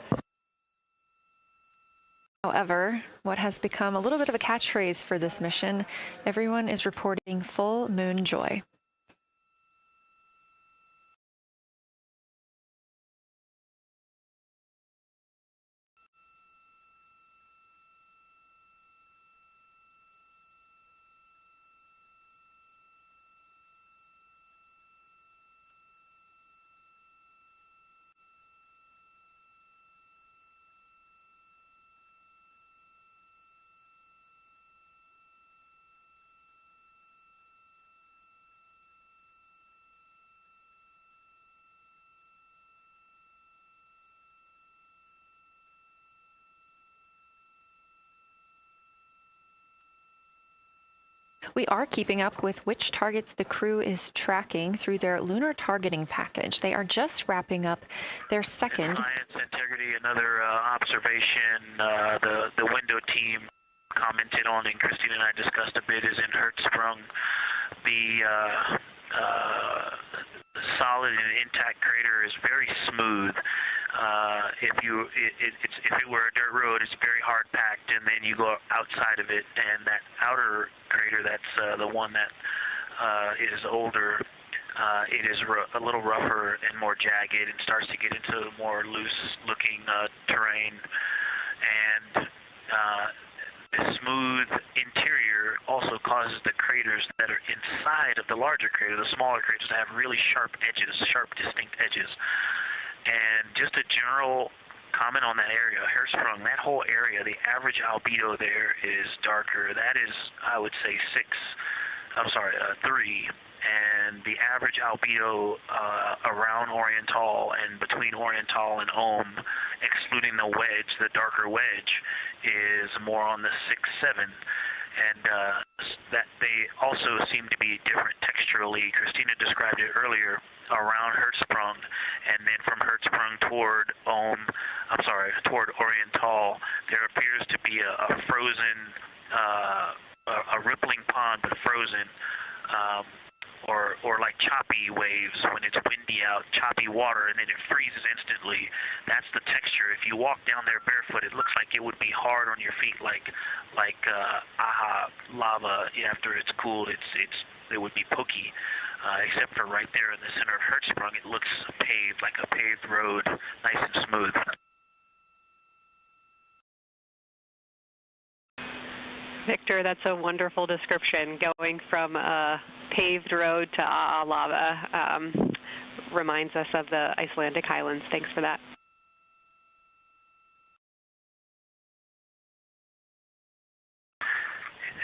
However, what has become a little bit of a catchphrase for this mission, everyone is reporting full moon joy. We are keeping up with which targets the crew is tracking through their lunar targeting package. They are just wrapping up their second. Science integrity, another observation the window team commented on and Christine and I discussed a bit is in Hertzsprung. The solid and intact crater is very smooth. If it were a dirt road, it's very hard packed, and then you go outside of it, and that outer crater, that's the one that is older. It is a little rougher and more jagged, and starts to get into more loose-looking terrain, and the smooth interior also causes the craters that are inside of the larger crater, the smaller craters, to have really sharp edges, sharp, distinct edges. And just a general comment on that area, Hertzsprung, that whole area, the average albedo there is darker. That is, I would say, 3. And the average albedo around Oriental and between Oriental and Ohm, excluding the wedge, the darker wedge, is more on the 6-7. And that they also seem to be different texturally. Christina described it earlier around Hertzsprung, and then from Hertzsprung toward toward Oriental, there appears to be a frozen, a rippling pond, but frozen, or like choppy waves when it's windy out, choppy water, and then it freezes instantly. That's the texture. If you walk down there barefoot, it looks like it would be hard on your feet, like lava. After it's cooled, it would be pokey. Except for right there in the center of Hertzsprung, it looks paved, like a paved road, nice and smooth. Victor, that's a wonderful description. Going from a paved road to lava reminds us of the Icelandic highlands. Thanks for that.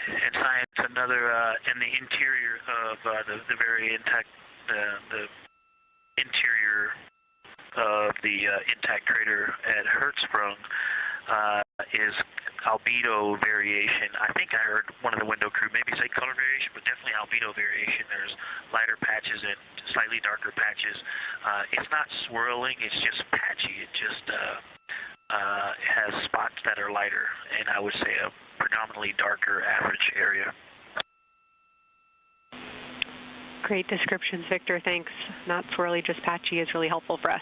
In science, another in the interior of the very intact, the interior of the intact crater at Hertzsprung is albedo variation. I think I heard one of the window crew maybe say color variation, but definitely albedo variation. There's lighter patches and slightly darker patches. It's not swirling, it's just patchy. It just has spots that are lighter, and I would say a predominantly darker average area. Great descriptions, Victor. Thanks. Not swirly, just patchy is really helpful for us.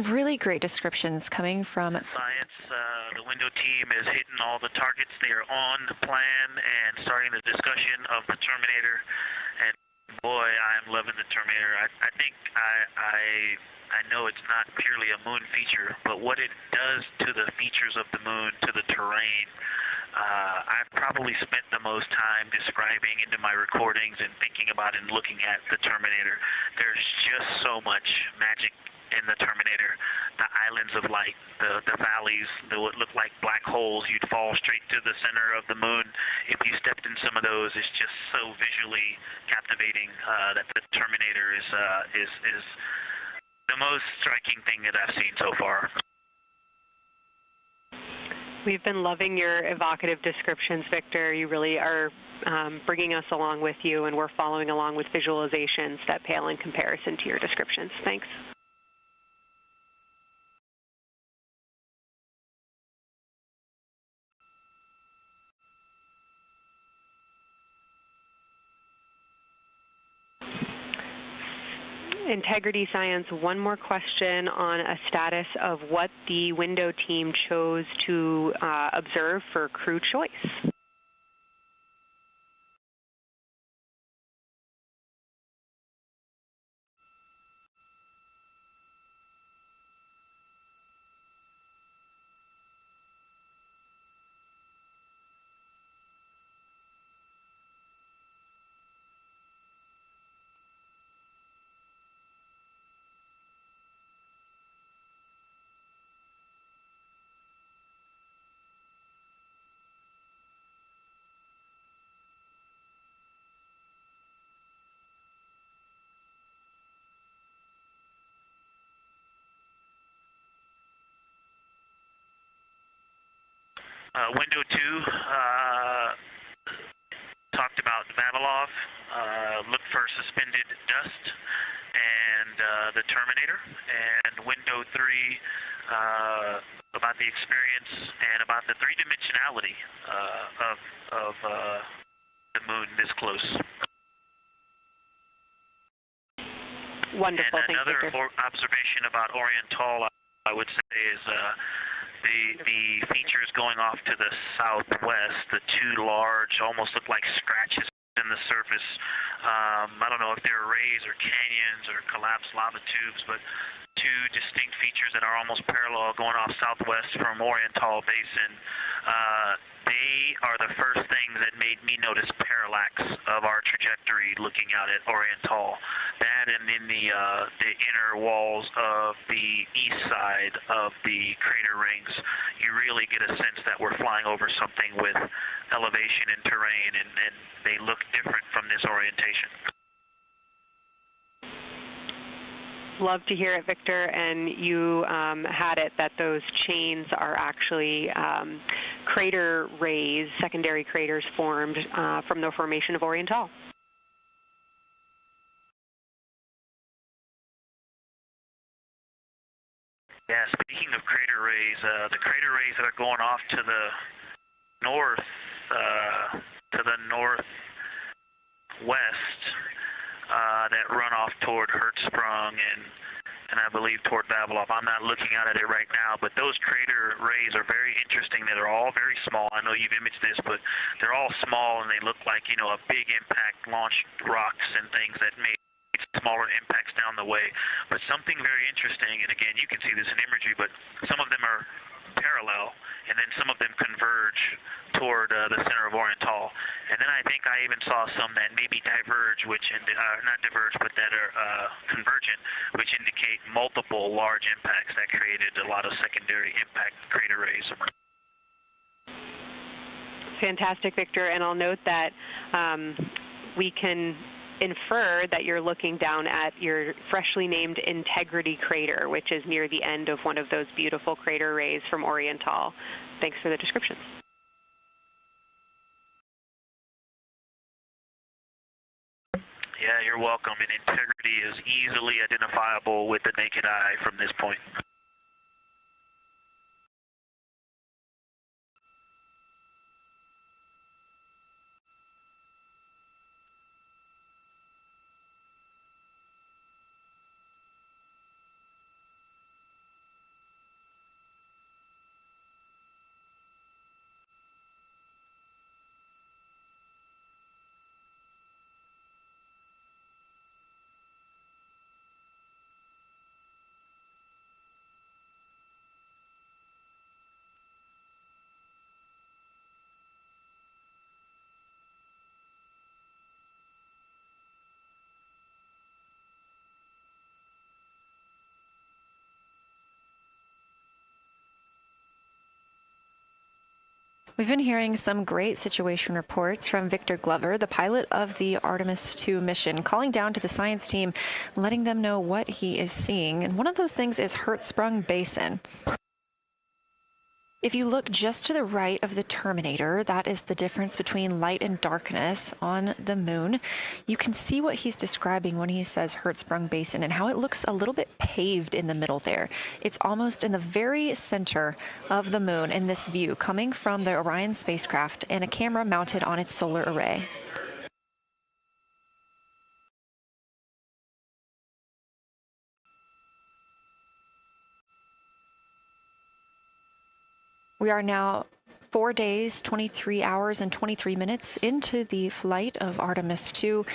Really great descriptions coming from Science. The window team is hitting all the targets. They are on the plan and starting the discussion of the Terminator. And boy, I am loving the Terminator. I think I know it's not purely a moon feature, but what it does to the features of the moon, to the terrain, I've probably spent the most time describing into my recordings and thinking about and looking at the Terminator. There's just so much magic in the Terminator. The islands of light, the valleys that would look like black holes. You'd fall straight to the center of the moon if you stepped in some of those. It's just so visually captivating that the Terminator is the most striking thing that I've seen so far. We've been loving your evocative descriptions, Victor. You really are bringing us along with you, and we're following along with visualizations that pale in comparison to your descriptions. Thanks. Integrity Science, one more question on a status of what the window team chose to observe for crew choice. Window 2 talked about Vavilov, looked for suspended dust, and the Terminator. And window 3 about the experience and about the three-dimensionality of the moon this close. Wonderful. And another observation about Oriental, I would say, is the features going off to the southwest, the two large, almost look like scratches in the surface. I don't know if they're rays or canyons or collapsed lava tubes, but two distinct features that are almost parallel going off southwest from Oriental Basin. They are the first things that made me notice parallax of our trajectory looking out at Oriental. That and in the inner walls of the east side of the crater rings, you really get a sense that we're flying over something with elevation and terrain, and they look different from this orientation. Love to hear it, Victor. And you had it that those chains are actually crater rays, secondary craters formed from the formation of Oriental. Yeah, speaking of crater rays, the crater rays that are going off to the northwest, that run off toward Hertzsprung and I believe toward Vavilov. I'm not looking at it right now, but those crater rays are very interesting. They're all very small. I know you've imaged this, but they're all small and they look like, you know, a big impact launched rocks and things that made smaller impacts down the way. But something very interesting, and again, you can see this in imagery, but some of them are parallel, and then some of them converge toward the center of Oriental. And then I think I even saw some that maybe diverge, which not diverge, but that are convergent, which indicate multiple large impacts that created a lot of secondary impact crater rays. Fantastic, Victor. And I'll note that we can infer that you're looking down at your freshly named Integrity crater, which is near the end of one of those beautiful crater rays from Oriental. Thanks for the description. Yeah, you're welcome. And Integrity is easily identifiable with the naked eye from this point. We've been hearing some great situation reports from Victor Glover, the pilot of the Artemis 2 mission, calling down to the science team, letting them know what he is seeing. And one of those things is Hertzsprung Basin. If you look just to the right of the Terminator, that is the difference between light and darkness on the moon. You can see what he's describing when he says Hertzsprung Basin and how it looks a little bit paved in the middle there. It's almost in the very center of the moon in this view, coming from the Orion spacecraft and a camera mounted on its solar array. We are now 4 days, 23 hours, and 23 minutes into the flight of Artemis 2,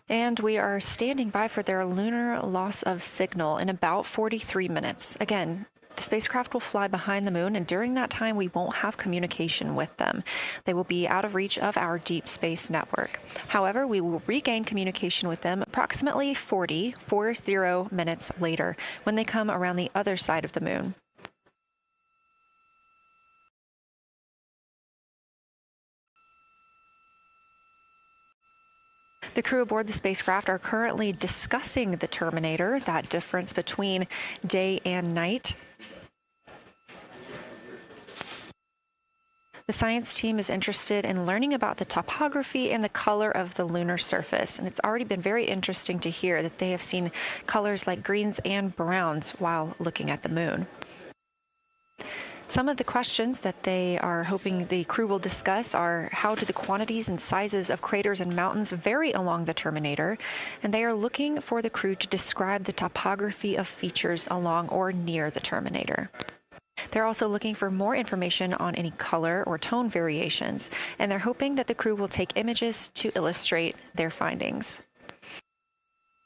and we are standing by for their lunar loss of signal in about 43 minutes. Again, the spacecraft will fly behind the moon, and during that time, we won't have communication with them. They will be out of reach of our deep space network. However, we will regain communication with them approximately 40 minutes later when they come around the other side of the moon. The crew aboard the spacecraft are currently discussing the Terminator, that difference between day and night. The science team is interested in learning about the topography and the color of the lunar surface, and it's already been very interesting to hear that they have seen colors like greens and browns while looking at the moon. Some of the questions that they are hoping the crew will discuss are how do the quantities and sizes of craters and mountains vary along the terminator, and they are looking for the crew to describe the topography of features along or near the terminator. They're also looking for more information on any color or tone variations, and they're hoping that the crew will take images to illustrate their findings.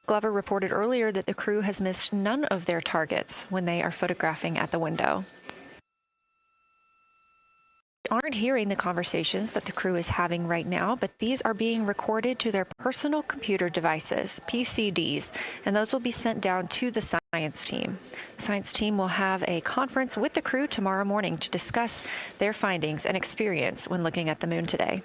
Glover reported earlier that the crew has missed none of their targets when they are photographing at the window. We aren't hearing the conversations that the crew is having right now, but these are being recorded to their personal computer devices, PCDs, and those will be sent down to the science team. The science team will have a conference with the crew tomorrow morning to discuss their findings and experience when looking at the moon today.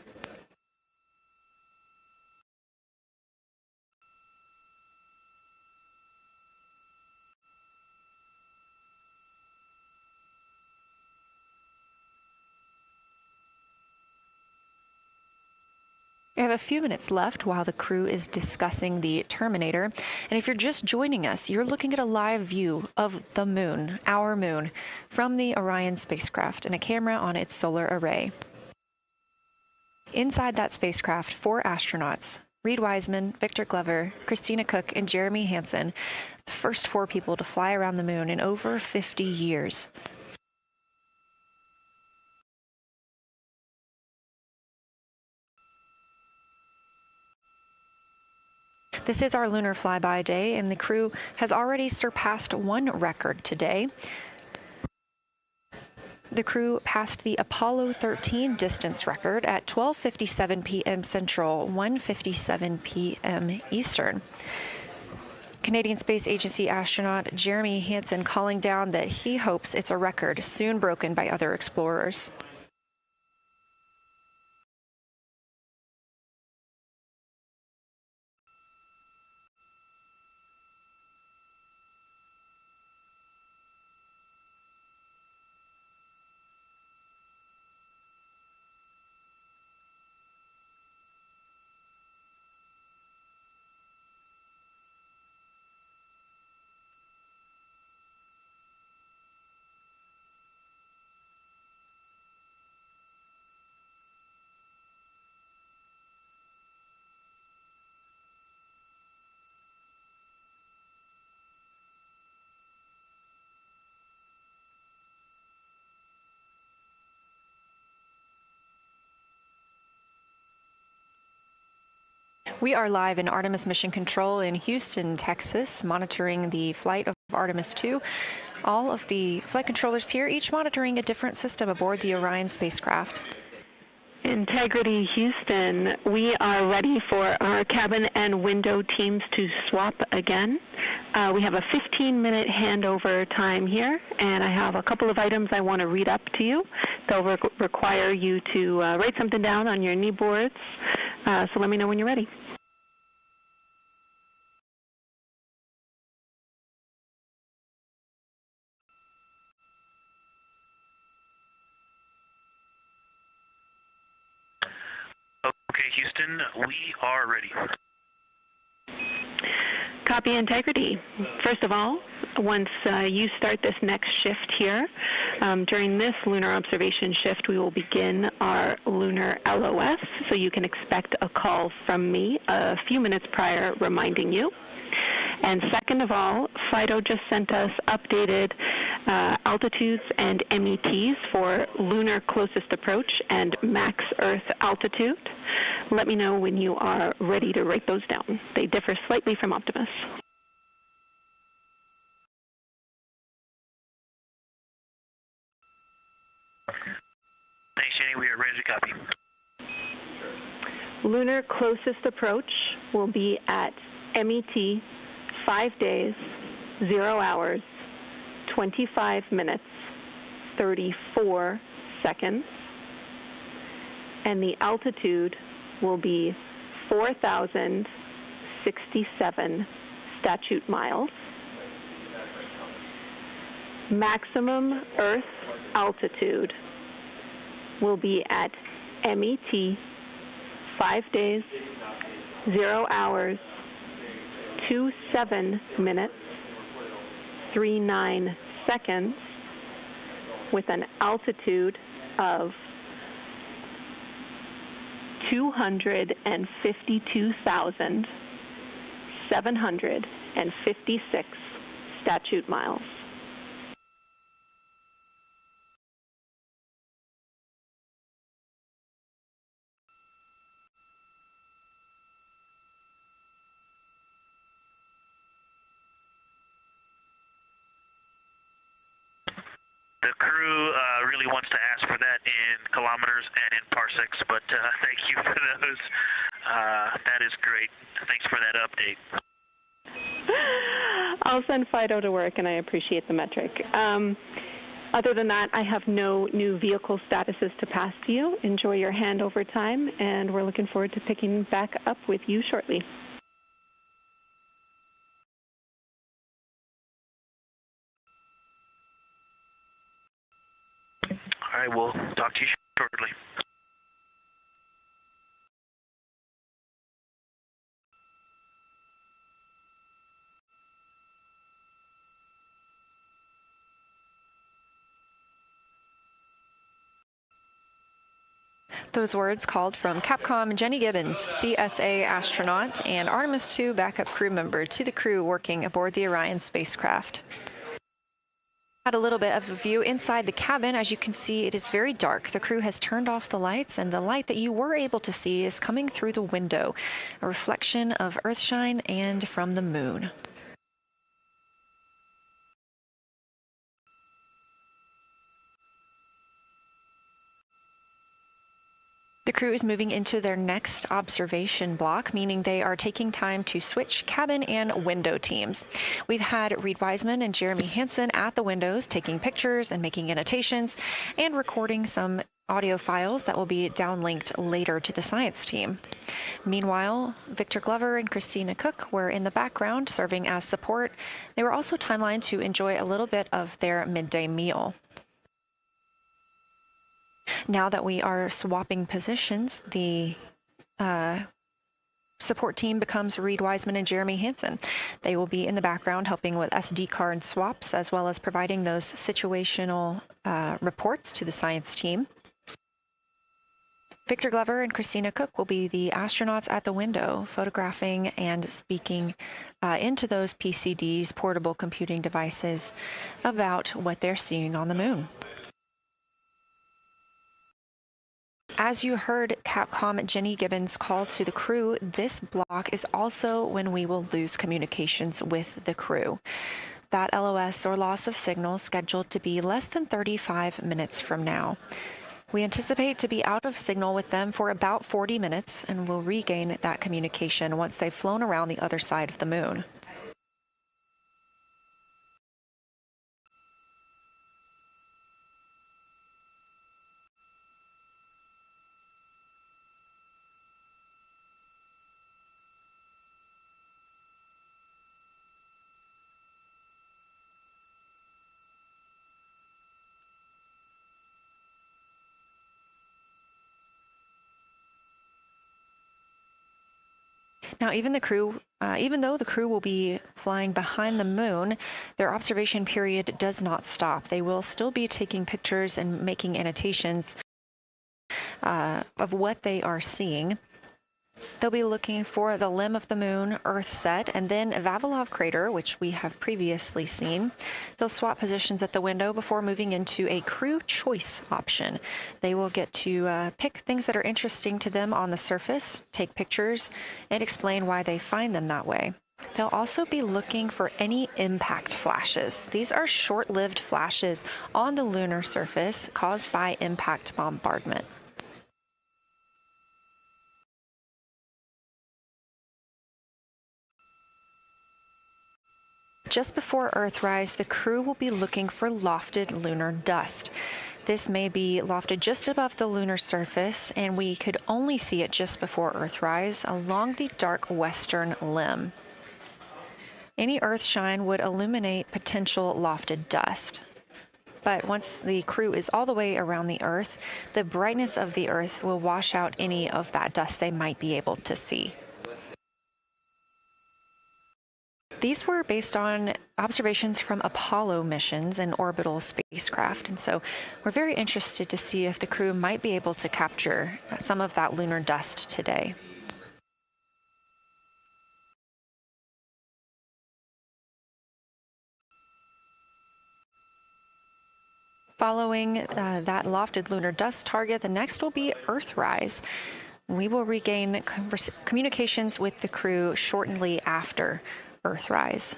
We have a few minutes left while the crew is discussing the terminator. And if you're just joining us, you're looking at a live view of the moon, our moon, from the Orion spacecraft and a camera on its solar array. Inside that spacecraft, 4 astronauts, Reed Wiseman, Victor Glover, Christina Cook, and Jeremy Hansen, the first 4 people to fly around the moon in over 50 years. This is our lunar flyby day, and the crew has already surpassed one record today. The crew passed the Apollo 13 distance record at 12:57 p.m. Central, 1:57 p.m. Eastern. Canadian Space Agency astronaut Jeremy Hansen calling down that he hopes it's a record soon broken by other explorers. We are live in Artemis Mission Control in Houston, Texas, monitoring the flight of Artemis 2. All of the flight controllers here, each monitoring a different system aboard the Orion spacecraft. Integrity Houston, we are ready for our cabin and window teams to swap again. We have a 15-minute handover time here, and I have a couple of items I want to read up to you. They'll require you to write something down on your knee boards, so let me know when you're ready. Okay, Houston, we are ready. Copy, Integrity. First of all, once you start this next shift here, during this lunar observation shift, we will begin our lunar LOS, so you can expect a call from me a few minutes prior reminding you. And second of all, FIDO just sent us updated altitudes and METs for lunar closest approach and max Earth altitude. Let me know when you are ready to write those down. They differ slightly from Optimus. Thanks, Jenny. We are ready to copy. Lunar closest approach will be at MET 5 days, 0 hours, 25 minutes, 34 seconds. And the altitude will be 4,067 statute miles. Maximum Earth altitude will be at MET 5 days, 0 hours, 27 minutes, 39 seconds, with an altitude of 252,756 statute miles. The crew really wants to ask for that in kilometers and in parsecs, but thank you for those. That is great. Thanks for that update. I'll send Fido to work, and I appreciate the metric. Other than that, I have no new vehicle statuses to pass to you. Enjoy your handover time, and we're looking forward to picking back up with you shortly. All right, we'll talk to you shortly. Those words called from Capcom Jenny Gibbons, CSA astronaut and Artemis II backup crew member, to the crew working aboard the Orion spacecraft. Had a little bit of a view inside the cabin. As you can see, it is very dark. The crew has turned off the lights, and the light that you were able to see is coming through the window, a reflection of Earthshine and from the moon. The crew is moving into their next observation block, meaning they are taking time to switch cabin and window teams. We've had Reed Wiseman and Jeremy Hansen at the windows taking pictures and making annotations and recording some audio files that will be downlinked later to the science team. Meanwhile, Victor Glover and Christina Cook were in the background serving as support. They were also timelined to enjoy a little bit of their midday meal. Now that we are swapping positions, the support team becomes Reed Wiseman and Jeremy Hansen. They will be in the background helping with SD card swaps, as well as providing those situational reports to the science team. Victor Glover and Christina Cook will be the astronauts at the window, photographing and speaking into those PCDs, portable computing devices, about what they're seeing on the moon. As you heard Capcom Jenny Gibbons call to the crew, this block is also when we will lose communications with the crew. That LOS, or loss of signal, scheduled to be less than 35 minutes from now. We anticipate to be out of signal with them for about 40 minutes, and will regain that communication once they've flown around the other side of the moon. Now, even though the crew will be flying behind the moon, their observation period does not stop. They will still be taking pictures and making annotations of what they are seeing. They'll be looking for the limb of the moon, Earth set, and then Vavilov crater, which we have previously seen. They'll swap positions at the window before moving into a crew choice option. They will get to pick things that are interesting to them on the surface, take pictures, and explain why they find them that way. They'll also be looking for any impact flashes. These are short-lived flashes on the lunar surface caused by impact bombardment. Just before Earthrise, the crew will be looking for lofted lunar dust. This may be lofted just above the lunar surface, and we could only see it just before Earthrise along the dark western limb. Any Earthshine would illuminate potential lofted dust. but once the crew is all the way around the Earth, the brightness of the Earth will wash out any of that dust they might be able to see. These were based on observations from Apollo missions and orbital spacecraft, and so we're very interested to see if the crew might be able to capture some of that lunar dust today. Following that lofted lunar dust target, the next will be Earthrise. We will regain communications with the crew shortly after Earthrise.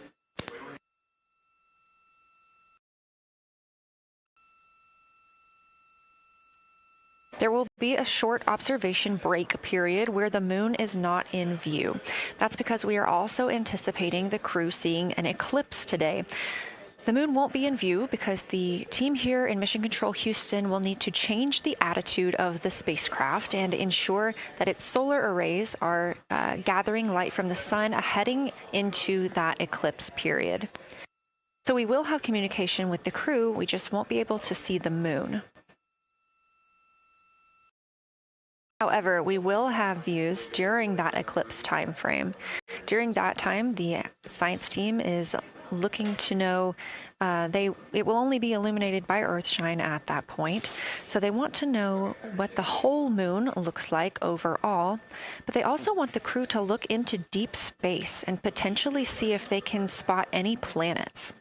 There will be a short observation break period where the moon is not in view. That's because we are also anticipating the crew seeing an eclipse today. The moon won't be in view because the team here in Mission Control Houston will need to change the attitude of the spacecraft and ensure that its solar arrays are gathering light from the sun heading into that eclipse period. So we will have communication with the crew, we just won't be able to see the moon. However, we will have views during that eclipse time frame. During that time, the science team is looking to know it will only be illuminated by Earthshine at that point. So they want to know what the whole moon looks like overall, but they also want the crew to look into deep space and potentially see if they can spot any planets.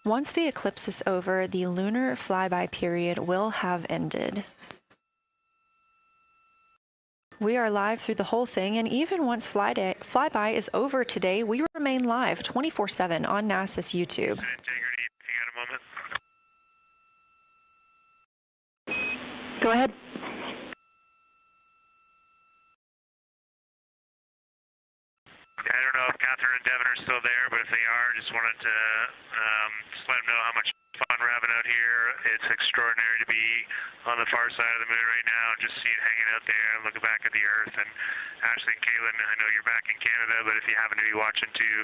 Once the eclipse is over, the lunar flyby period will have ended. We are live through the whole thing, and even once flyby is over today, we remain live 24/7 on NASA's YouTube. Integrity, you got a moment? Go ahead. I don't know if Catherine and Devin are still there, but if they are, just wanted to just let them know how much fun we're having out here. It's extraordinary to be on the far side of the moon right now, just hanging out there and looking back at the Earth. And Ashley and Caitlin, I know you're back in Canada, but if you happen to be watching too,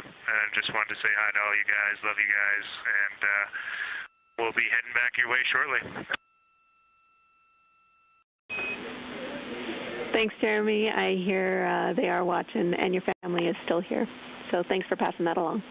just wanted to say hi to all you guys. Love you guys, and we'll be heading back your way shortly. Thanks, Jeremy. I hear they are watching and your family is still here. So thanks for passing that along.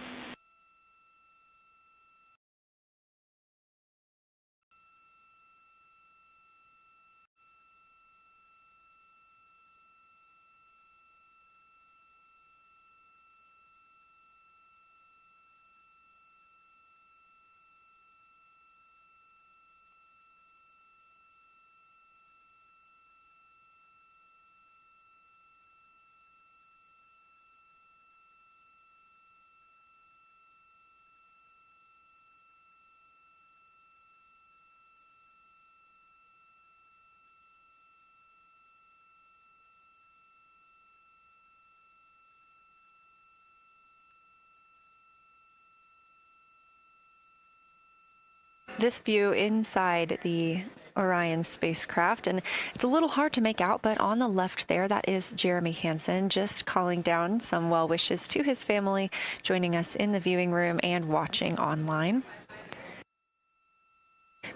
This view inside the Orion spacecraft, and it's a little hard to make out, but on the left there, that is Jeremy Hansen just calling down some well wishes to his family, joining us in the viewing room and watching online.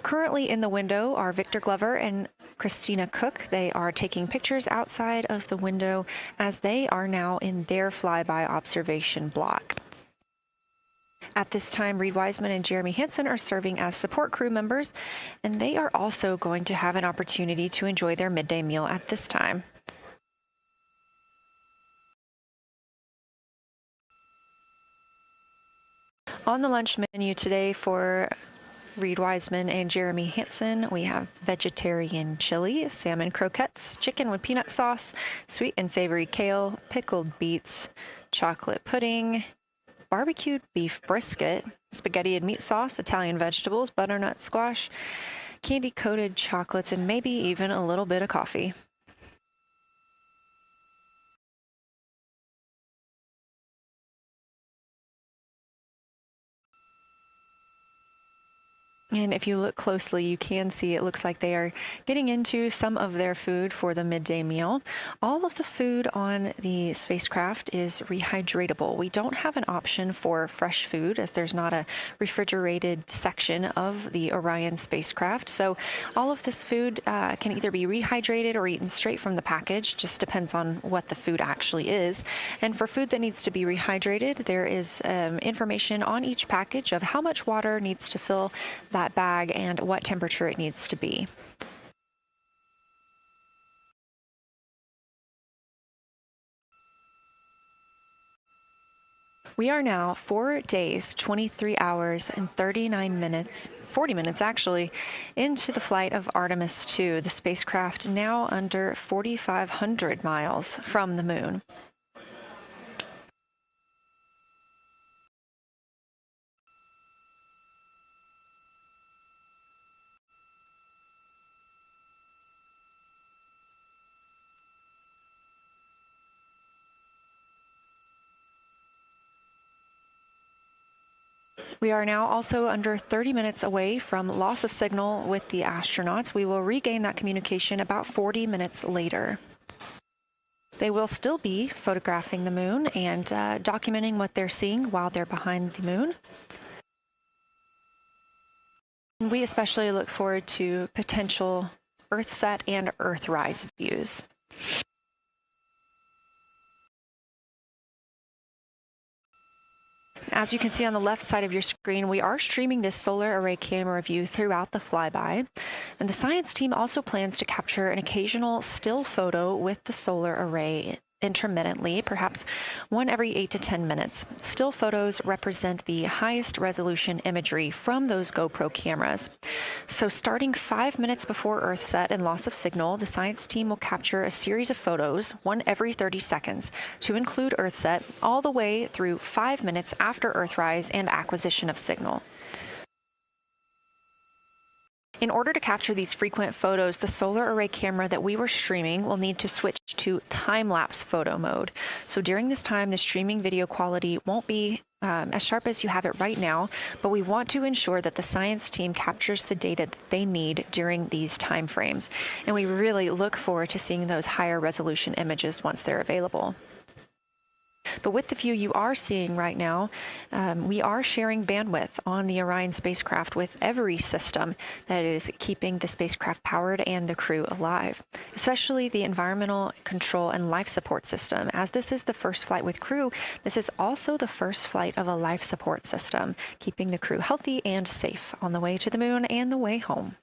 Currently in the window are Victor Glover and Christina Cook. They are taking pictures outside of the window as they are now in their flyby observation block. At this time, Reed Wiseman and Jeremy Hansen are serving as support crew members, and they are also going to have an opportunity to enjoy their midday meal at this time. On the lunch menu today for Reed Wiseman and Jeremy Hansen, we have vegetarian chili, salmon croquettes, chicken with peanut sauce, sweet and savory kale, pickled beets, chocolate pudding, barbecued beef brisket, spaghetti and meat sauce, Italian vegetables, butternut squash, candy-coated chocolates, and maybe even a little bit of coffee. And if you look closely, you can see it looks like they are getting into some of their food for the midday meal. All of the food on the spacecraft is rehydratable. We don't have an option for fresh food as there's not a refrigerated section of the Orion spacecraft. So all of this food can either be rehydrated or eaten straight from the package. Just depends on what the food actually is. And for food that needs to be rehydrated, there is information on each package of how much water needs to fill that bag and what temperature it needs to be. We are now 4 days, 23 hours, and 39 minutes, 40 minutes actually, into the flight of Artemis 2, the spacecraft now under 4,500 miles from the moon. We are now also under 30 minutes away from loss of signal with the astronauts. We will regain that communication about 40 minutes later. They will still be photographing the moon and documenting what they're seeing while they're behind the moon. And we especially look forward to potential Earthset and Earthrise views. As you can see on the left side of your screen, we are streaming this solar array camera view throughout the flyby. And the science team also plans to capture an occasional still photo with the solar array intermittently, perhaps one every 8 to 10 minutes. Still photos represent the highest resolution imagery from those GoPro cameras. So starting 5 minutes before Earthset and loss of signal, the science team will capture a series of photos, one every 30 seconds, to include Earthset, all the way through 5 minutes after Earthrise and acquisition of signal. In order to capture these frequent photos, the solar array camera that we were streaming will need to switch to time-lapse photo mode. So during this time, the streaming video quality won't be as sharp as you have it right now, but we want to ensure that the science team captures the data that they need during these time frames. And we really look forward to seeing those higher resolution images once they're available. But with the view you are seeing right now, we are sharing bandwidth on the Orion spacecraft with every system that is keeping the spacecraft powered and the crew alive, especially the environmental control and life support system. As this is the first flight with crew, this is also the first flight of a life support system, keeping the crew healthy and safe on the way to the moon and the way home.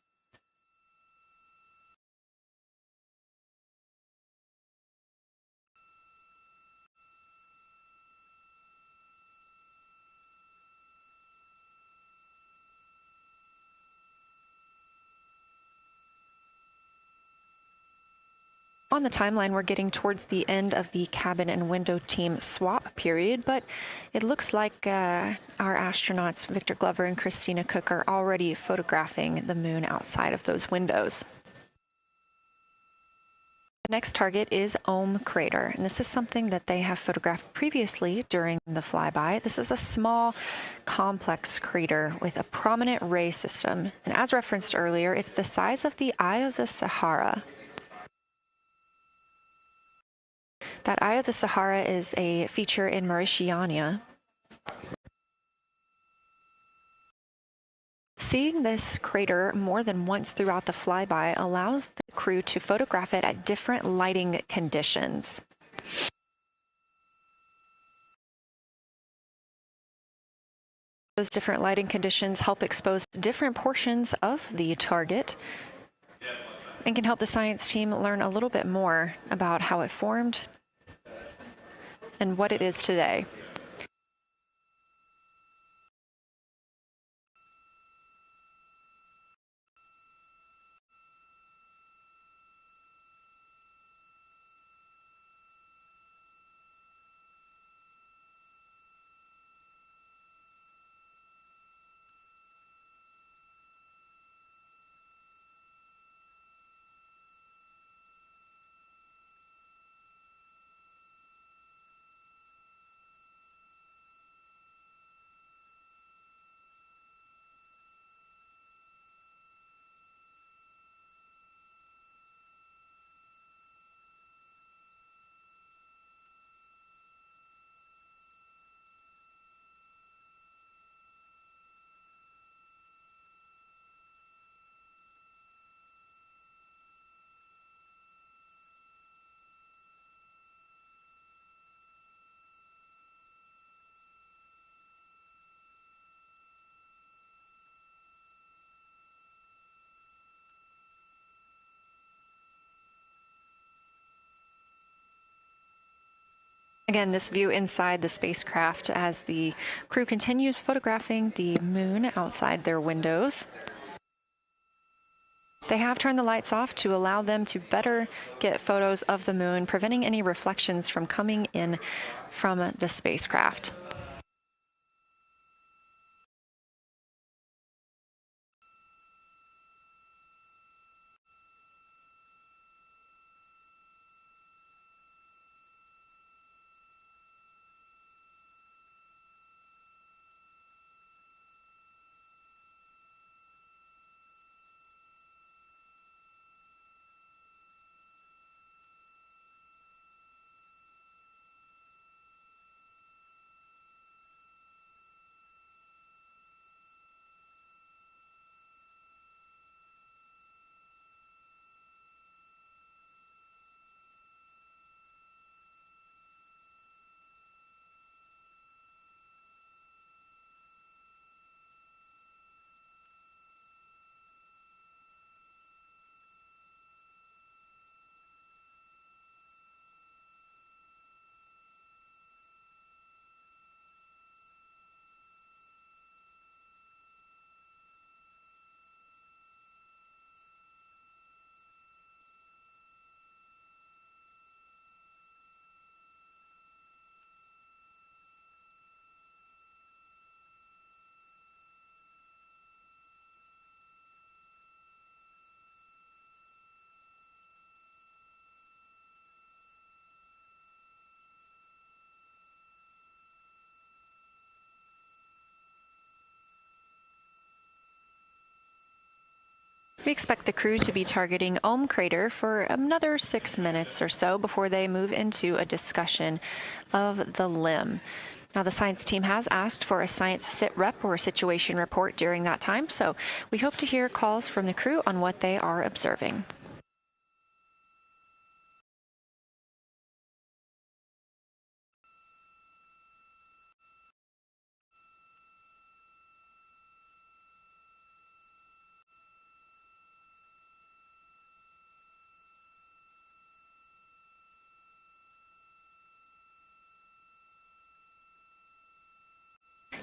On the timeline, we're getting towards the end of the cabin and window team swap period, but it looks like our astronauts, Victor Glover and Christina Cook, are already photographing the moon outside of those windows. The next target is Ohm Crater, and this is something that they have photographed previously during the flyby. This is a small, complex crater with a prominent ray system, and as referenced earlier, it's the size of the Eye of the Sahara. That Eye of the Sahara is a feature in Mauritania. Seeing this crater more than once throughout the flyby allows the crew to photograph it at different lighting conditions. Those different lighting conditions help expose different portions of the target and can help the science team learn a little bit more about how it formed and what it is today. Again, this view inside the spacecraft as the crew continues photographing the moon outside their windows. They have turned the lights off to allow them to better get photos of the moon, preventing any reflections from coming in from the spacecraft. We expect the crew to be targeting Ohm Crater for another 6 minutes or so before they move into a discussion of the limb. Now, the science team has asked for a science sit rep or situation report during that time, so we hope to hear calls from the crew on what they are observing.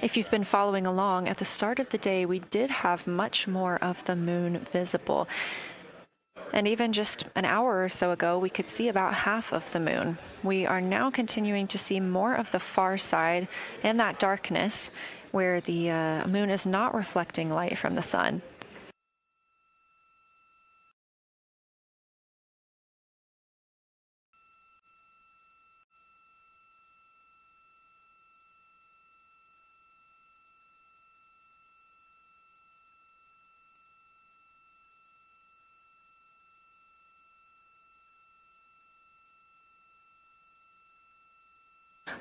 If you've been following along, at the start of the day, we did have much more of the moon visible. And even just an hour or so ago, we could see about half of the moon. We are now continuing to see more of the far side and that darkness where the moon is not reflecting light from the sun.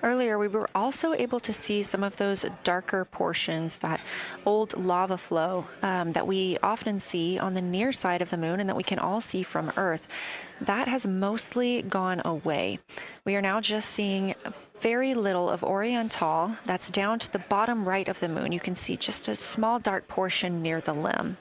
Earlier, we were also able to see some of those darker portions, that old lava flow that we often see on the near side of the moon and that we can all see from Earth. That has mostly gone away. We are now just seeing very little of Oriental. That's down to the bottom right of the moon. You can see just a small dark portion near the limb.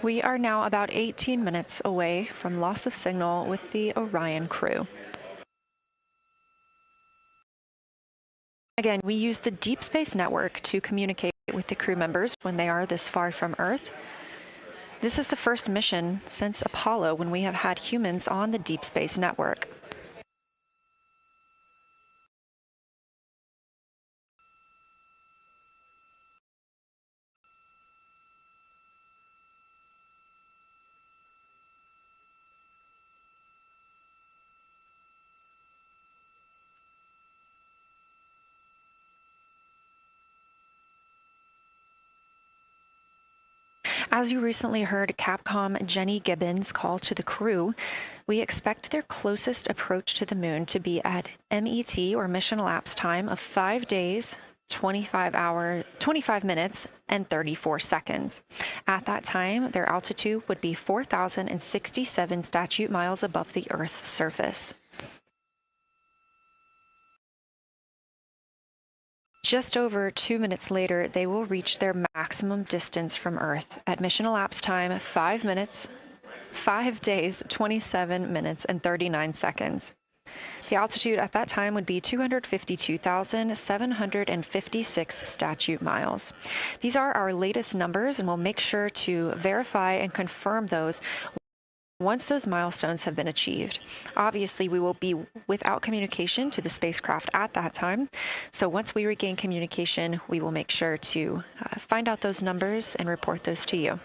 We are now about 18 minutes away from loss of signal with the Orion crew. Again, we use the Deep Space Network to communicate with the crew members when they are this far from Earth. This is the first mission since Apollo when we have had humans on the Deep Space Network. As as you recently heard Capcom Jenny Gibbons call to the crew, we expect their closest approach to the moon to be at MET, or mission elapsed time, of 5 days, 25 minutes, and 34 seconds. At that time, their altitude would be 4,067 statute miles above the Earth's surface. Just over 2 minutes later, they will reach their maximum distance from Earth. At mission elapsed time, 5 minutes, 5 days, 27 minutes, and 39 seconds. The altitude at that time would be 252,756 statute miles. These are our latest numbers, and we'll make sure to verify and confirm those once those milestones have been achieved. Obviously, we will be without communication to the spacecraft at that time. So once we regain communication, we will make sure to find out those numbers and report those to you.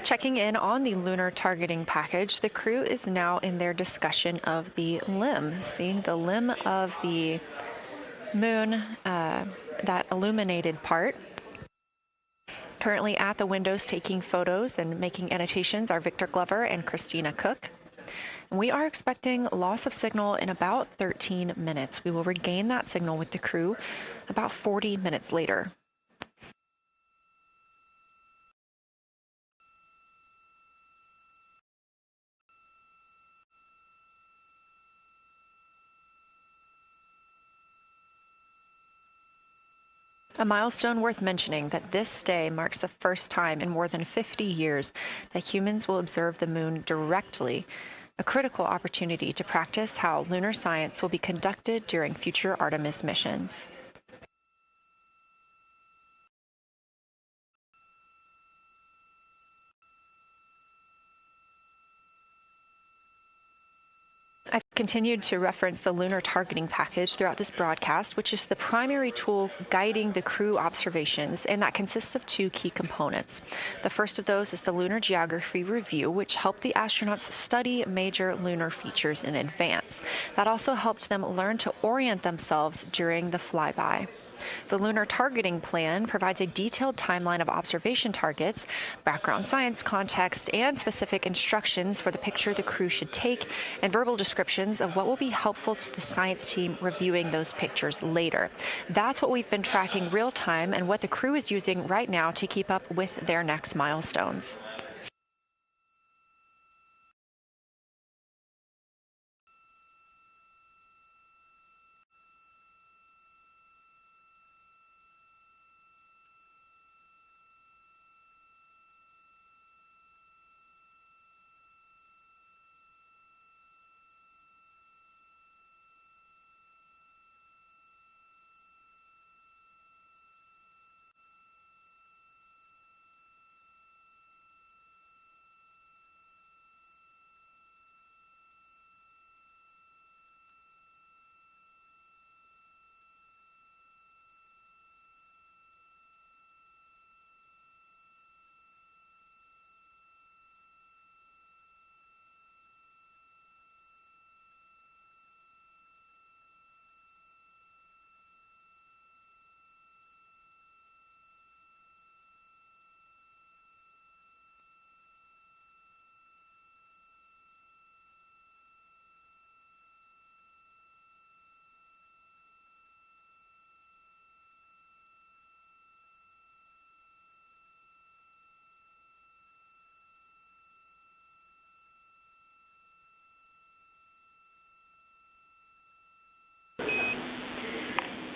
Checking in on the lunar targeting package, the crew is now in their discussion of the limb, seeing the limb of the moon, that illuminated part. Currently at the windows taking photos and making annotations are Victor Glover and Christina Cook. We are expecting loss of signal in about 13 minutes. We will regain that signal with the crew about 40 minutes later. A milestone worth mentioning that this day marks the first time in more than 50 years that humans will observe the moon directly, a critical opportunity to practice how lunar science will be conducted during future Artemis missions. continued to reference the lunar targeting package throughout this broadcast, which is the primary tool guiding the crew observations, and that consists of two key components. The first of those is the Lunar Geography Review, which helped the astronauts study major lunar features in advance. That also helped them learn to orient themselves during the flyby. The Lunar Targeting Plan provides a detailed timeline of observation targets, background science context, and specific instructions for the picture the crew should take, and verbal descriptions of what will be helpful to the science team reviewing those pictures later. That's what we've been tracking real time and what the crew is using right now to keep up with their next milestones.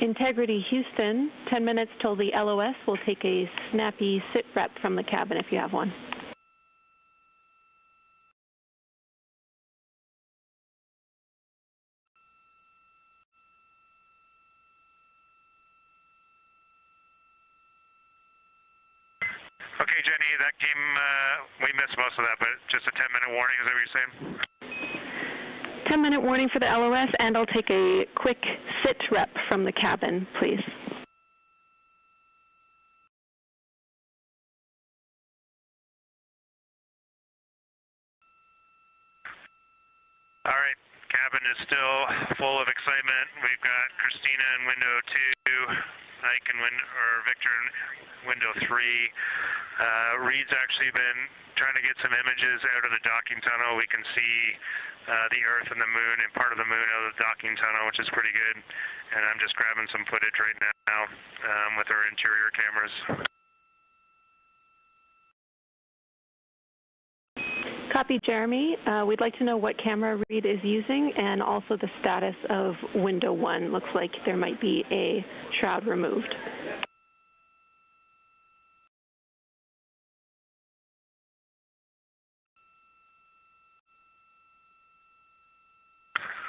Integrity Houston, 10 minutes till the LOS. We'll take a snappy sit rep from the cabin if you have one. Okay, Jenny, that came, we missed most of that, but just a 10-minute warning, is that what you're saying? 10-minute warning for the LOS, and I'll take a quick sit rep from the cabin, please. All right, cabin is still full of excitement. We've got Christina in window 2, Ike in Victor in window 3. Reed's actually been trying to get some images out of the docking tunnel. We can see the Earth and the Moon and part of the Moon out of the docking tunnel, which is pretty good. And I'm just grabbing some footage right now with our interior cameras. Copy, Jeremy. We'd like to know what camera Reed is using and also the status of window 1. Looks like there might be a shroud removed.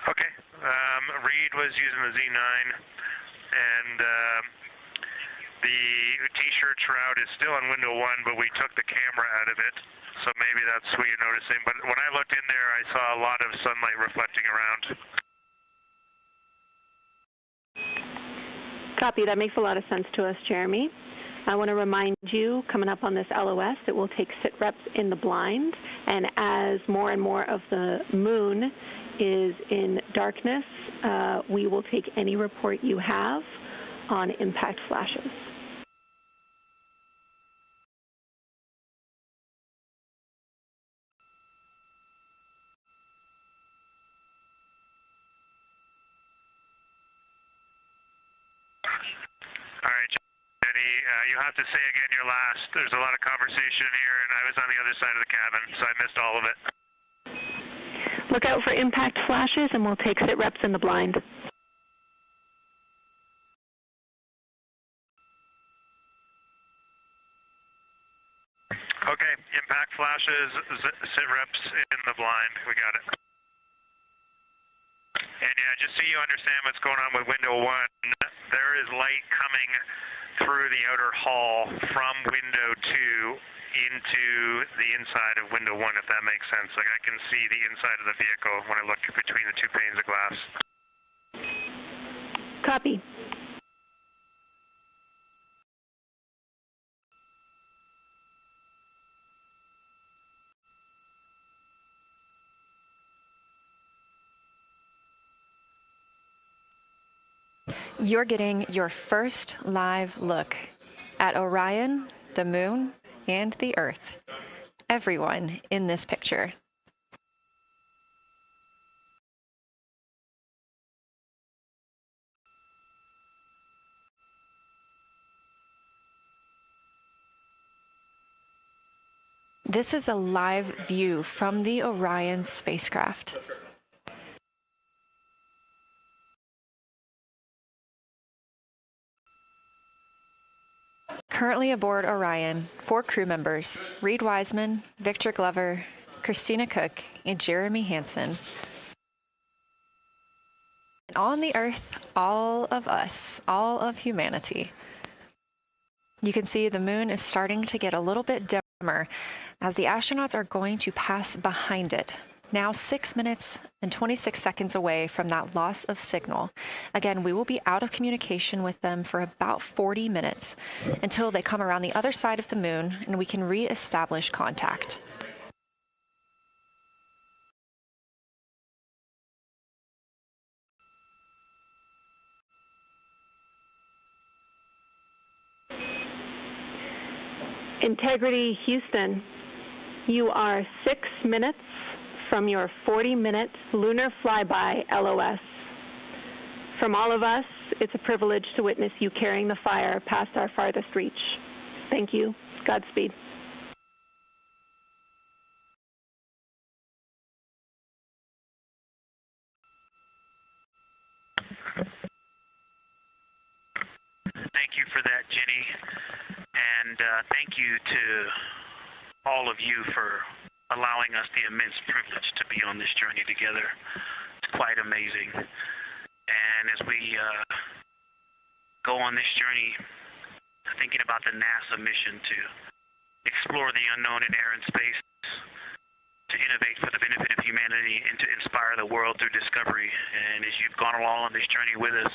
Okay. Reed was using the Z9, and the T-shirt shroud is still on window 1, but we took the camera out of it. So maybe that's what you're noticing. But when I looked in there, I saw a lot of sunlight reflecting around. Copy. That makes a lot of sense to us, Jeremy. I want to remind you, coming up on this LOS, that we'll take sit reps in the blind. And as more and more of the moon is in darkness, we will take any report you have on impact flashes. All right, Jenny, you'll have to say again your last. There's a lot of conversation here, and I was on the other side of the cabin, so I missed all of it. Look out for impact flashes, and we'll take sit reps in the blind. Okay, impact flashes, sit reps in the blind. We got it. And yeah, just so you understand what's going on with window 1, there is light coming through the outer hall from window 2 into the inside of window 1, if that makes sense. Like I can see the inside of the vehicle when I look between the 2 panes of glass. Copy. You're getting your first live look at Orion, the Moon, and the Earth. Everyone in this picture. This is a live view from the Orion spacecraft. Currently aboard Orion, 4 crew members, Reed Wiseman, Victor Glover, Christina Cook, and Jeremy Hansen. And on the Earth, all of us, all of humanity. You can see the moon is starting to get a little bit dimmer as the astronauts are going to pass behind it. Now 6 minutes and 26 seconds away from that loss of signal. Again, we will be out of communication with them for about 40 minutes until they come around the other side of the moon and we can re-establish contact. Integrity Houston, you are 6 minutes from your 40-minute lunar flyby LOS. From all of us, it's a privilege to witness you carrying the fire past our farthest reach. Thank you. Godspeed. Thank you for that, Jenny. And thank you to all of you for allowing us the immense privilege to be on this journey together. It's quite amazing. And as we go on this journey, thinking about the NASA mission to explore the unknown in air and space, to innovate for the benefit of humanity, and to inspire the world through discovery. And as you've gone along on this journey with us,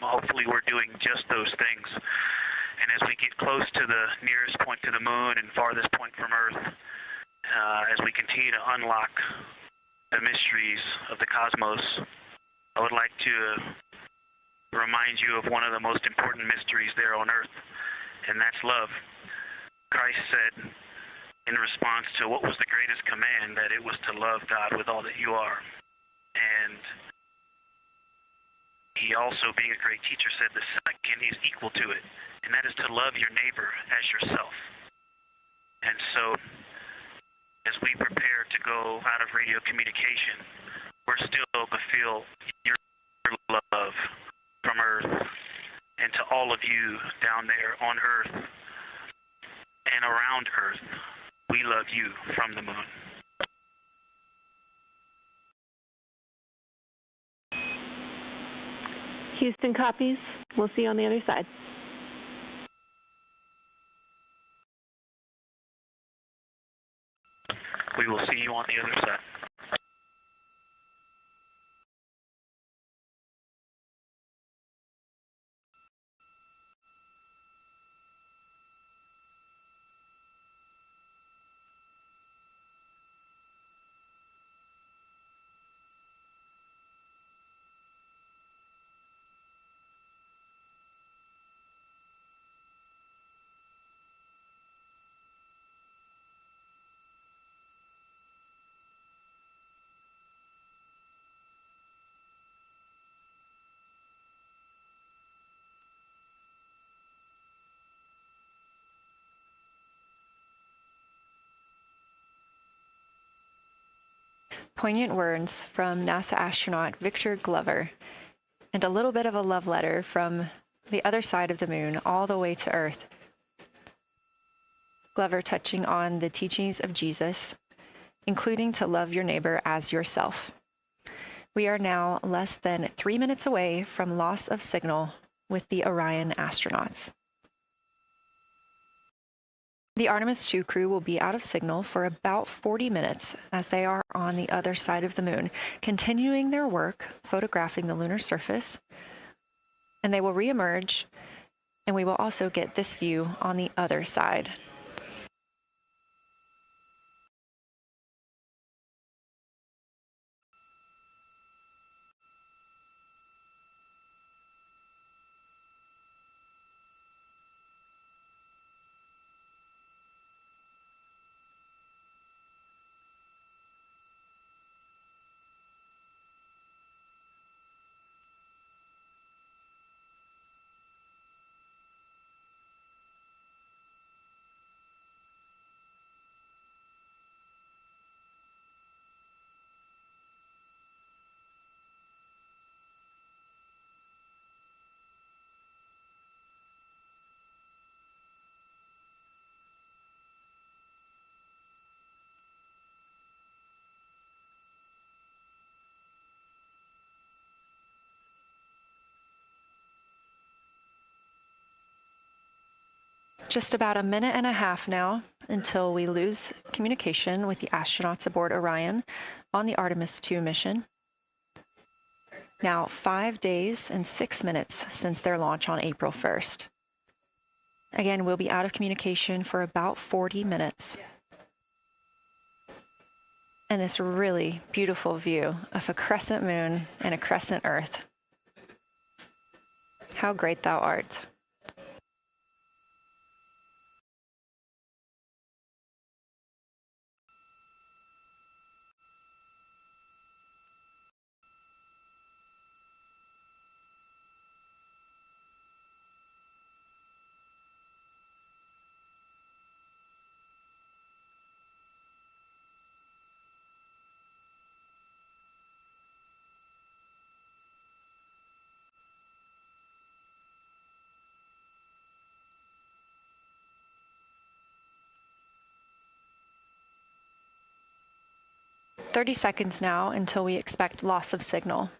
hopefully we're doing just those things. And as we get close to the nearest point to the moon and farthest point from Earth, as we continue to unlock the mysteries of the cosmos, I would like to remind you of one of the most important mysteries there on Earth, and that's love. Christ said in response to what was the greatest command, that it was to love God with all that you are. And he also, being a great teacher, said the second is equal to it, and that is to love your neighbor as yourself. And so, as we prepare to go out of radio communication, we're still to feel your love from Earth, and to all of you down there on Earth and around Earth, we love you from the moon. Houston copies. We'll see you on the other side. We will see you on the other side. Poignant words from NASA astronaut Victor Glover, and a little bit of a love letter from the other side of the moon all the way to Earth. Glover touching on the teachings of Jesus, including to love your neighbor as yourself. We are now less than 3 minutes away from loss of signal with the Orion astronauts. The The Artemis 2 crew will be out of signal for about 40 minutes as they are on the other side of the moon, continuing their work photographing the lunar surface, and they will reemerge, and we will also get this view on the other side. Just about a minute and a half now until we lose communication with the astronauts aboard Orion on the Artemis 2 mission. Now 5 days and 6 minutes since their launch on April 1st. Again, we'll be out of communication for about 40 minutes. And this really beautiful view of a crescent moon and a crescent Earth. How great thou art. "30 seconds now until we expect loss of signal.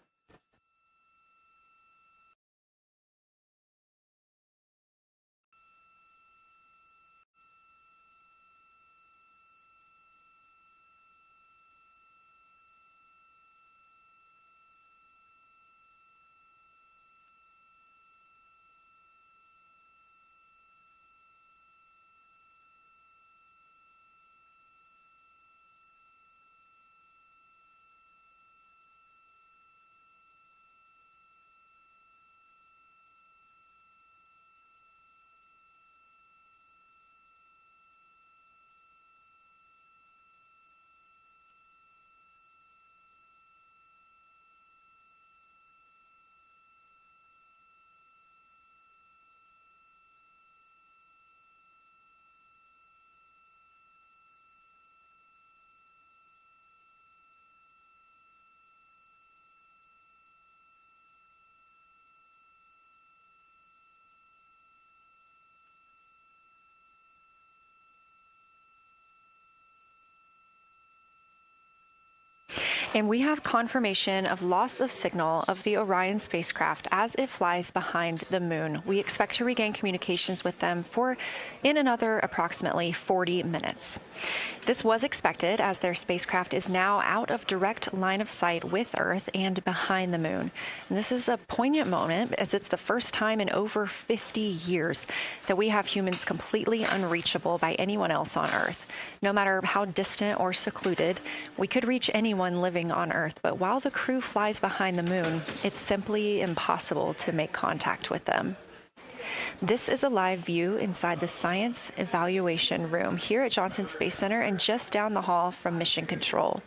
And we have confirmation of loss of signal of the Orion spacecraft as it flies behind the moon. We expect to regain communications with them in another approximately 40 minutes. This was expected as their spacecraft is now out of direct line of sight with Earth and behind the moon. And this is a poignant moment as it's the first time in over 50 years that we have humans completely unreachable by anyone else on Earth. No matter how distant or secluded, we could reach anyone living on Earth, but while the crew flies behind the moon, it's simply impossible to make contact with them. This is a live view inside the Science Evaluation Room here at Johnson Space Center and just down the hall from Mission Control.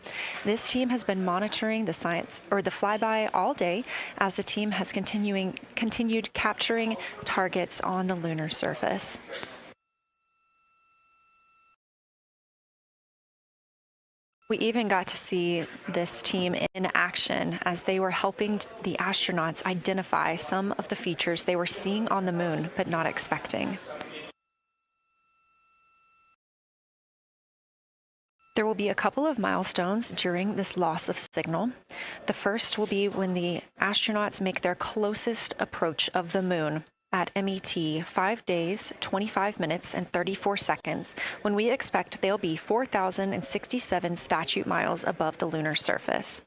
This team has been monitoring the flyby all day as the team has continued capturing targets on the lunar surface. We even got to see this team in action as they were helping the astronauts identify some of the features they were seeing on the moon but not expecting. There will be a couple of milestones during this loss of signal. The first will be when the astronauts make their closest approach of the moon at MET 5 days, 25 minutes, and 34 seconds, when we expect they'll be 4,067 statute miles above the lunar surface.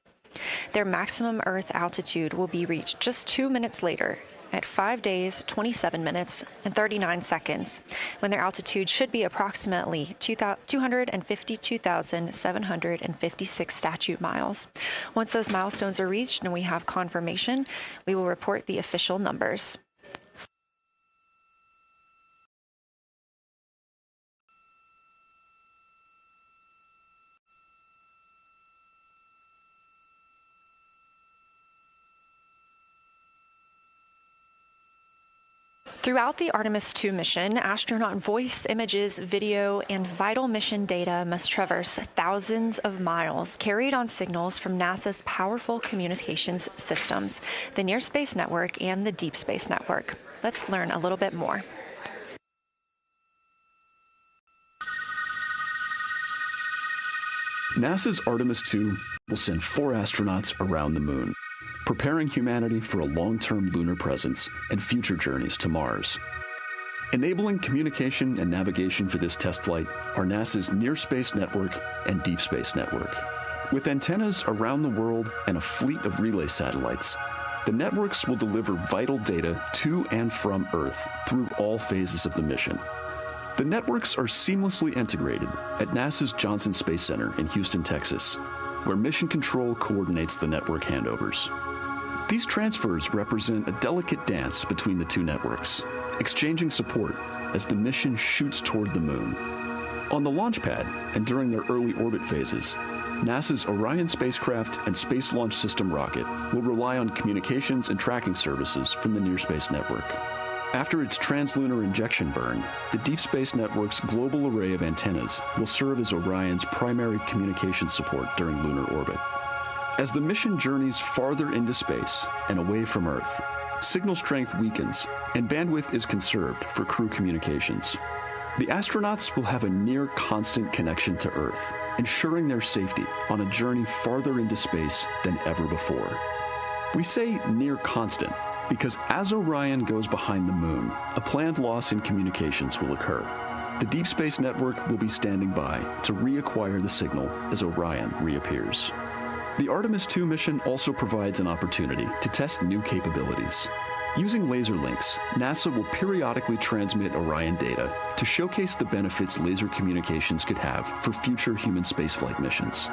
Their maximum Earth altitude will be reached just 2 minutes later, at 5 days, 27 minutes, and 39 seconds, when their altitude should be approximately 252,756 statute miles. Once those milestones are reached and we have confirmation, we will report the official numbers. Throughout the Artemis II mission, astronaut voice, images, video, and vital mission data must traverse thousands of miles, carried on signals from NASA's powerful communications systems, the Near Space Network and the Deep Space Network. Let's learn a little bit more. NASA's Artemis II will send 4 astronauts around the moon, preparing humanity for a long-term lunar presence and future journeys to Mars. Enabling communication and navigation for this test flight are NASA's Near Space Network and Deep Space Network. With antennas around the world and a fleet of relay satellites, the networks will deliver vital data to and from Earth through all phases of the mission. The networks are seamlessly integrated at NASA's Johnson Space Center in Houston, Texas, where Mission Control coordinates the network handovers. These transfers represent a delicate dance between the two networks, exchanging support as the mission shoots toward the moon. On the launch pad and during their early orbit phases, NASA's Orion spacecraft and Space Launch System rocket will rely on communications and tracking services from the Near Space Network. After its translunar injection burn, the Deep Space Network's global array of antennas will serve as Orion's primary communication support during lunar orbit. As the mission journeys farther into space and away from Earth, signal strength weakens and bandwidth is conserved for crew communications. The astronauts will have a near constant connection to Earth, ensuring their safety on a journey farther into space than ever before. We say near constant because as Orion goes behind the moon, a planned loss in communications will occur. The Deep Space Network will be standing by to reacquire the signal as Orion reappears. The Artemis II mission also provides an opportunity to test new capabilities. Using laser links, NASA will periodically transmit Orion data to showcase the benefits laser communications could have for future human spaceflight missions.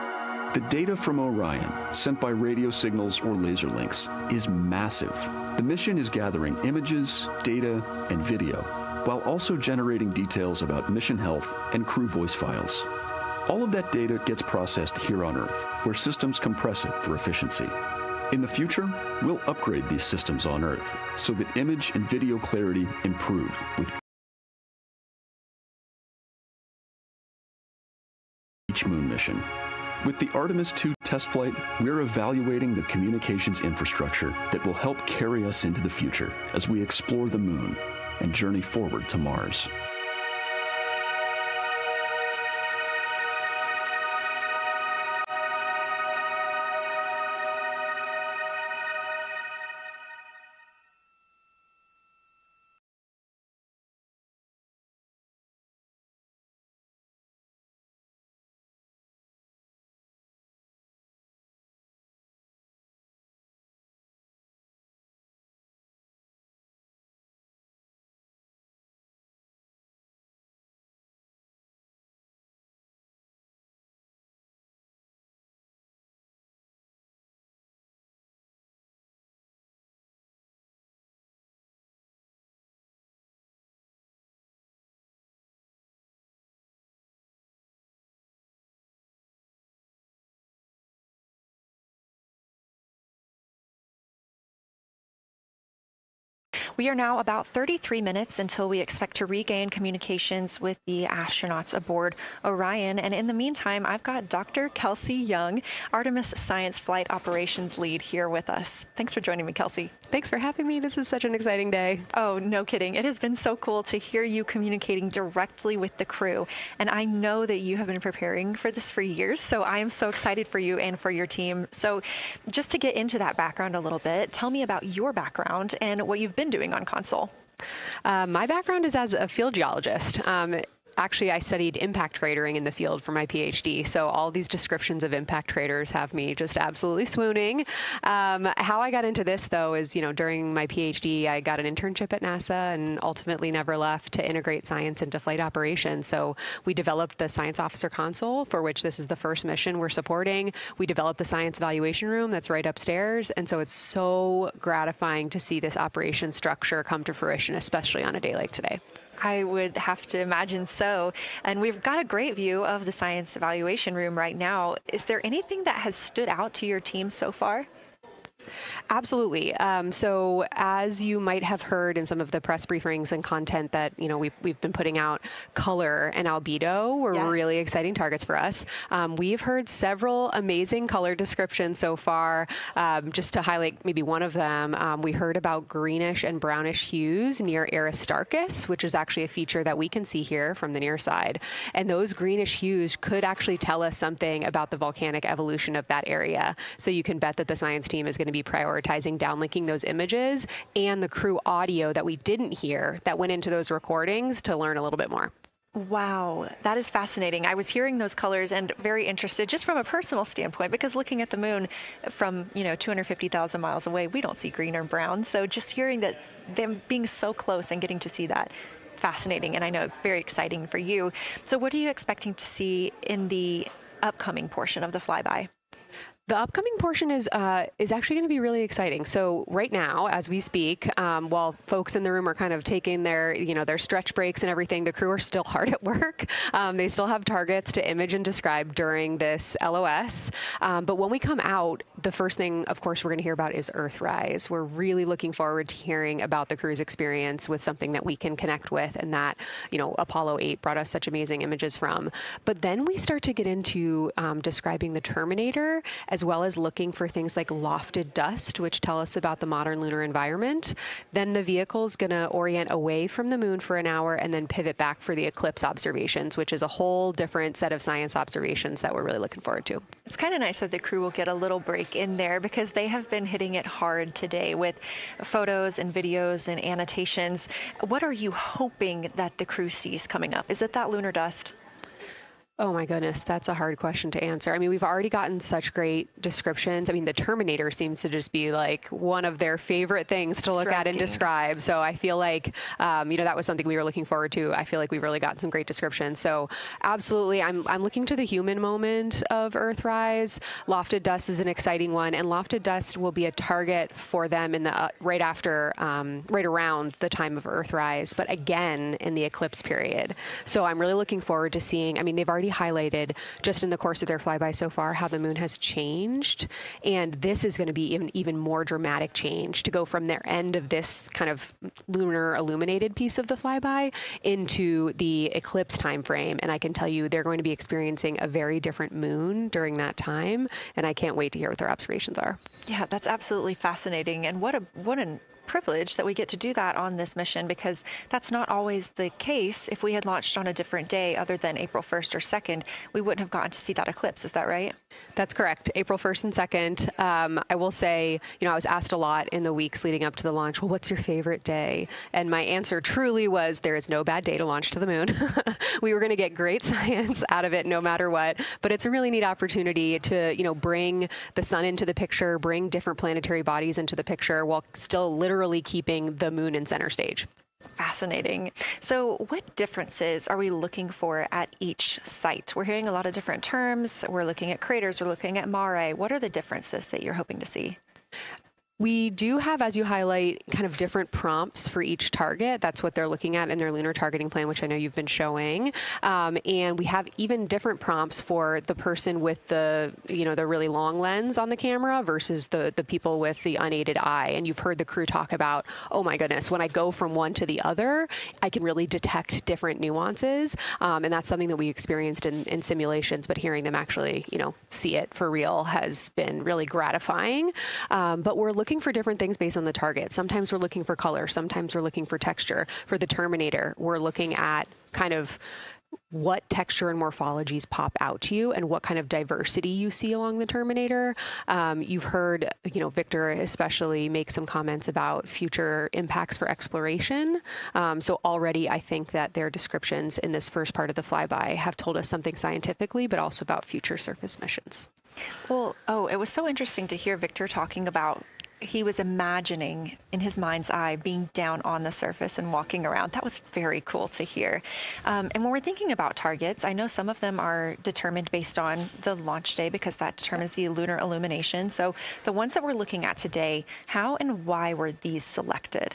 The data from Orion, sent by radio signals or laser links, is massive. The mission is gathering images, data, and video, while also generating details about mission health and crew voice files. All of that data gets processed here on Earth, where systems compress it for efficiency. In the future, we'll upgrade these systems on Earth so that image and video clarity improve with each moon mission. With the Artemis II test flight, we're evaluating the communications infrastructure that will help carry us into the future as we explore the moon and journey forward to Mars. We are now about 33 minutes until we expect to regain communications with the astronauts aboard Orion. And in the meantime, I've got Dr. Kelsey Young, Artemis Science Flight Operations Lead, here with us. Thanks for joining me, Kelsey. Thanks for having me. This is such an exciting day. Oh, no kidding. It has been so cool to hear you communicating directly with the crew. And I know that you have been preparing for this for years, so I am so excited for you and for your team. So just to get into that background a little bit, tell me about your background and what you've been doing on console. My background is as a field geologist. Actually, I studied impact cratering in the field for my PhD, so all these descriptions of impact craters have me just absolutely swooning. How I got into this, though, is, during my PhD, I got an internship at NASA and ultimately never left to integrate science into flight operations. So we developed the Science Officer Console, for which this is the first mission we're supporting. We developed the Science Evaluation Room that's right upstairs, and so it's so gratifying to see this operation structure come to fruition, especially on a day like today. I would have to imagine so. And we've got a great view of the Science Evaluation Room right now. Is there anything that has stood out to your team so far? Absolutely. So as you might have heard in some of the press briefings and content that, we've been putting out, color and albedo were really exciting targets for us. We've heard several amazing color descriptions so far. Just to highlight maybe one of them, we heard about greenish and brownish hues near Aristarchus, which is actually a feature that we can see here from the near side. And those greenish hues could actually tell us something about the volcanic evolution of that area. So you can bet that the science team is going to be prioritizing downlinking those images and the crew audio that we didn't hear that went into those recordings to learn a little bit more. Wow, that is fascinating. I was hearing those colors and very interested just from a personal standpoint, because looking at the moon from, 250,000 miles away, we don't see green or brown. So just hearing that, them being so close and getting to see that, fascinating. And I know very exciting for you. So what are you expecting to see in the upcoming portion of the flyby? The upcoming portion is actually going to be really exciting. So right now, as we speak, while folks in the room are kind of taking their, their stretch breaks and everything, the crew are still hard at work. They still have targets to image and describe during this LOS. But when we come out, the first thing, of course, we're going to hear about is Earthrise. We're really looking forward to hearing about the crew's experience with something that we can connect with and that, Apollo 8 brought us such amazing images from. But then we start to get into describing the Terminator, as well as looking for things like lofted dust, which tell us about the modern lunar environment. Then the vehicle's going to orient away from the moon for an hour and then pivot back for the eclipse observations, which is a whole different set of science observations that we're really looking forward to. It's kind of nice that the crew will get a little break in there, because they have been hitting it hard today with photos and videos and annotations. What are you hoping that the crew sees coming up? Is it that lunar dust? Oh my goodness, that's a hard question to answer. I mean, we've already gotten such great descriptions. I mean, the Terminator seems to just be like one of their favorite things to look at and describe. So I feel like, that was something we were looking forward to. I feel like we've really gotten some great descriptions. So absolutely, I'm looking to the human moment of Earthrise. Lofted dust is an exciting one, and lofted dust will be a target for them in the right around the time of Earthrise, but again in the eclipse period. So I'm really looking forward to seeing. I mean, they've already highlighted just in the course of their flyby so far how the moon has changed, and this is going to be even more dramatic change to go from their end of this kind of lunar illuminated piece of the flyby into the eclipse time frame. And I can tell you they're going to be experiencing a very different moon during that time, and I can't wait to hear what their observations are. Yeah, that's absolutely fascinating, and what an privilege that we get to do that on this mission, because that's not always the case. If we had launched on a different day other than April 1st or 2nd, we wouldn't have gotten to see that eclipse. Is that right? That's correct. April 1st and 2nd. I will say, I was asked a lot in the weeks leading up to the launch, well, what's your favorite day? And my answer truly was, there is no bad day to launch to the moon. We were going to get great science out of it no matter what, but it's a really neat opportunity to, bring the sun into the picture, bring different planetary bodies into the picture while still literally keeping the moon in center stage. Fascinating. So what differences are we looking for at each site? We're hearing a lot of different terms. We're looking at craters. We're looking at mare. What are the differences that you're hoping to see? We do have, as you highlight, kind of different prompts for each target. That's what they're looking at in their lunar targeting plan, which I know you've been showing. And we have even different prompts for the person with the, the really long lens on the camera versus the people with the unaided eye. And you've heard the crew talk about, oh my goodness, when I go from one to the other, I can really detect different nuances. And that's something that we experienced in simulations, but hearing them actually, see it for real has been really gratifying. But we're looking for different things based on the target. Sometimes we're looking for color. Sometimes we're looking for texture. For the Terminator, we're looking at kind of what texture and morphologies pop out to you and what kind of diversity you see along the Terminator. You've heard, Victor especially make some comments about future impacts for exploration. So already I think that their descriptions in this first part of the flyby have told us something scientifically, but also about future surface missions. Well, it was so interesting to hear Victor talking about he was imagining in his mind's eye being down on the surface and walking around. That was very cool to hear. And when we're thinking about targets, I know some of them are determined based on the launch day because that determines the lunar illumination. So the ones that we're looking at today, how and why were these selected?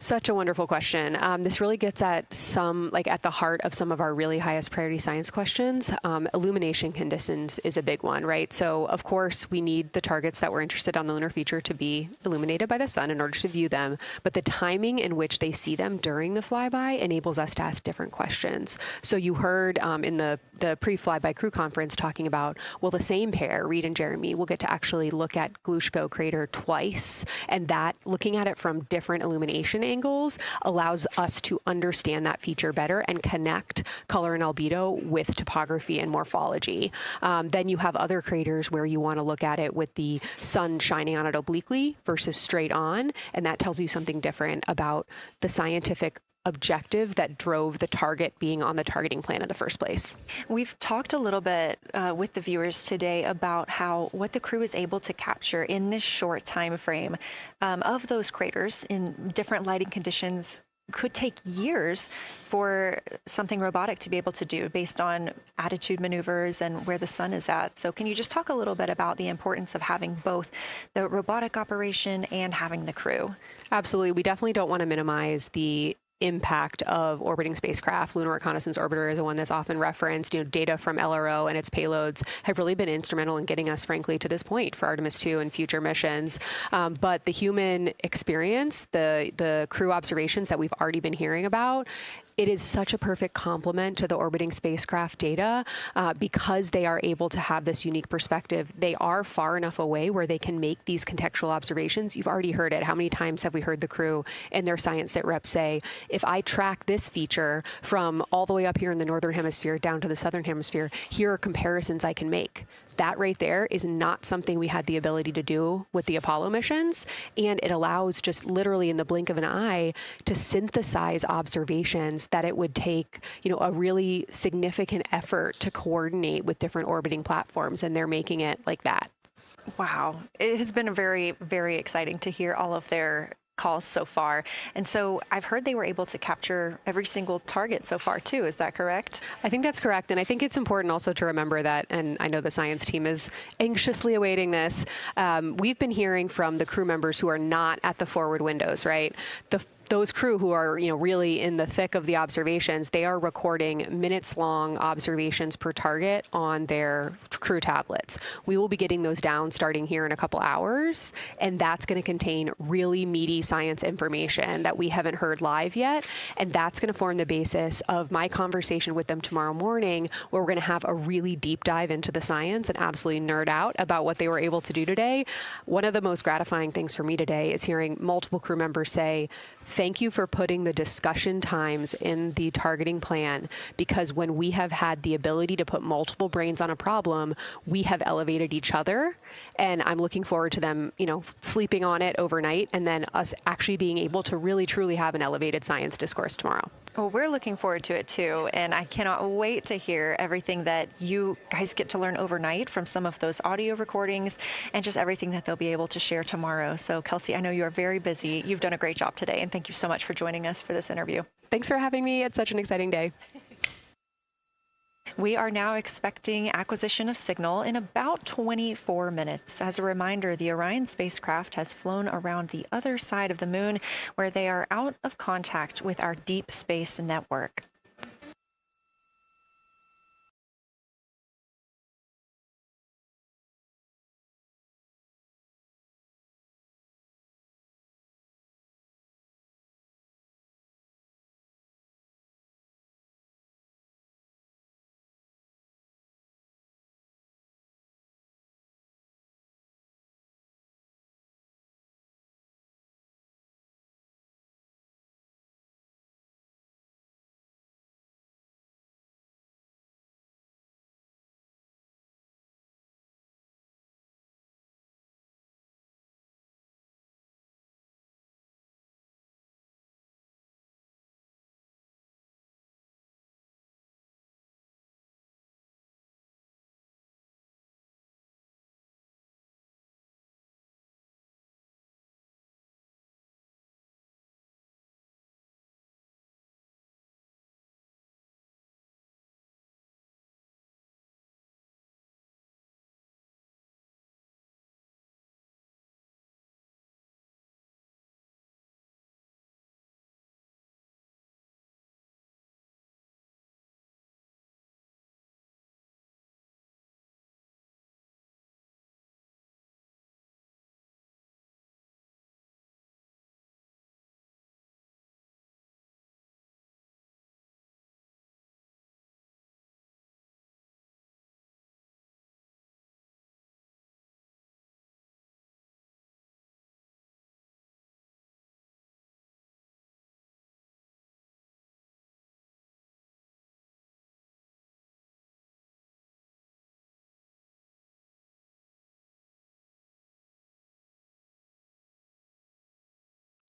Such a wonderful question. This really gets at at the heart of some of our really highest priority science questions. Illumination conditions is a big one, right? So of course we need the targets that we're interested on the lunar feature to be illuminated by the sun in order to view them. But the timing in which they see them during the flyby enables us to ask different questions. So you heard in the pre-flyby crew conference talking about, well, the same pair, Reed and Jeremy, will get to actually look at Glushko crater twice, and that looking at it from different illumination angles allows us to understand that feature better and connect color and albedo with topography and morphology. Then you have other craters where you want to look at it with the sun shining on it obliquely versus straight on, and that tells you something different about the scientific objective that drove the target being on the targeting plan in the first place. We've talked a little bit with the viewers today about what the crew is able to capture in this short time frame of those craters in different lighting conditions. Could take years for something robotic to be able to do based on attitude maneuvers and where the sun is at. So can you just talk a little bit about the importance of having both the robotic operation and having the crew? Absolutely. We definitely don't want to minimize the impact of orbiting spacecraft. Lunar Reconnaissance Orbiter is the one that's often referenced. Data from LRO and its payloads have really been instrumental in getting us, frankly, to this point for Artemis 2 and future missions. But the human experience, the crew observations that we've already been hearing about, it is such a perfect complement to the orbiting spacecraft data because they are able to have this unique perspective. They are far enough away where they can make these contextual observations. You've already heard it. How many times have we heard the crew and their science sit reps say, if I track this feature from all the way up here in the northern hemisphere down to the southern hemisphere, here are comparisons I can make. That right there is not something we had the ability to do with the Apollo missions, and it allows just literally in the blink of an eye to synthesize observations that it would take, a really significant effort to coordinate with different orbiting platforms, and they're making it like that. Wow. It has been very, very exciting to hear all of their calls so far. And so I've heard they were able to capture every single target so far too. Is that correct? I think that's correct. And I think it's important also to remember that, and I know the science team is anxiously awaiting this, we've been hearing from the crew members who are not at the forward windows, right? Those crew who are, really in the thick of the observations, they are recording minutes-long observations per target on their crew tablets. We will be getting those down starting here in a couple hours, and that's going to contain really meaty science information that we haven't heard live yet, and that's going to form the basis of my conversation with them tomorrow morning, where we're going to have a really deep dive into the science and absolutely nerd out about what they were able to do today. One of the most gratifying things for me today is hearing multiple crew members say, thank you for putting the discussion times in the targeting plan, because when we have had the ability to put multiple brains on a problem, we have elevated each other. And I'm looking forward to them, sleeping on it overnight and then us actually being able to really, truly have an elevated science discourse tomorrow. Well, we're looking forward to it too, and I cannot wait to hear everything that you guys get to learn overnight from some of those audio recordings and just everything that they'll be able to share tomorrow. So, Kelsey, I know you are very busy. You've done a great job today, and thank you so much for joining us for this interview. Thanks for having me. It's such an exciting day. We are now expecting acquisition of signal in about 24 minutes. As a reminder, the Orion spacecraft has flown around the other side of the moon, where they are out of contact with our deep space network.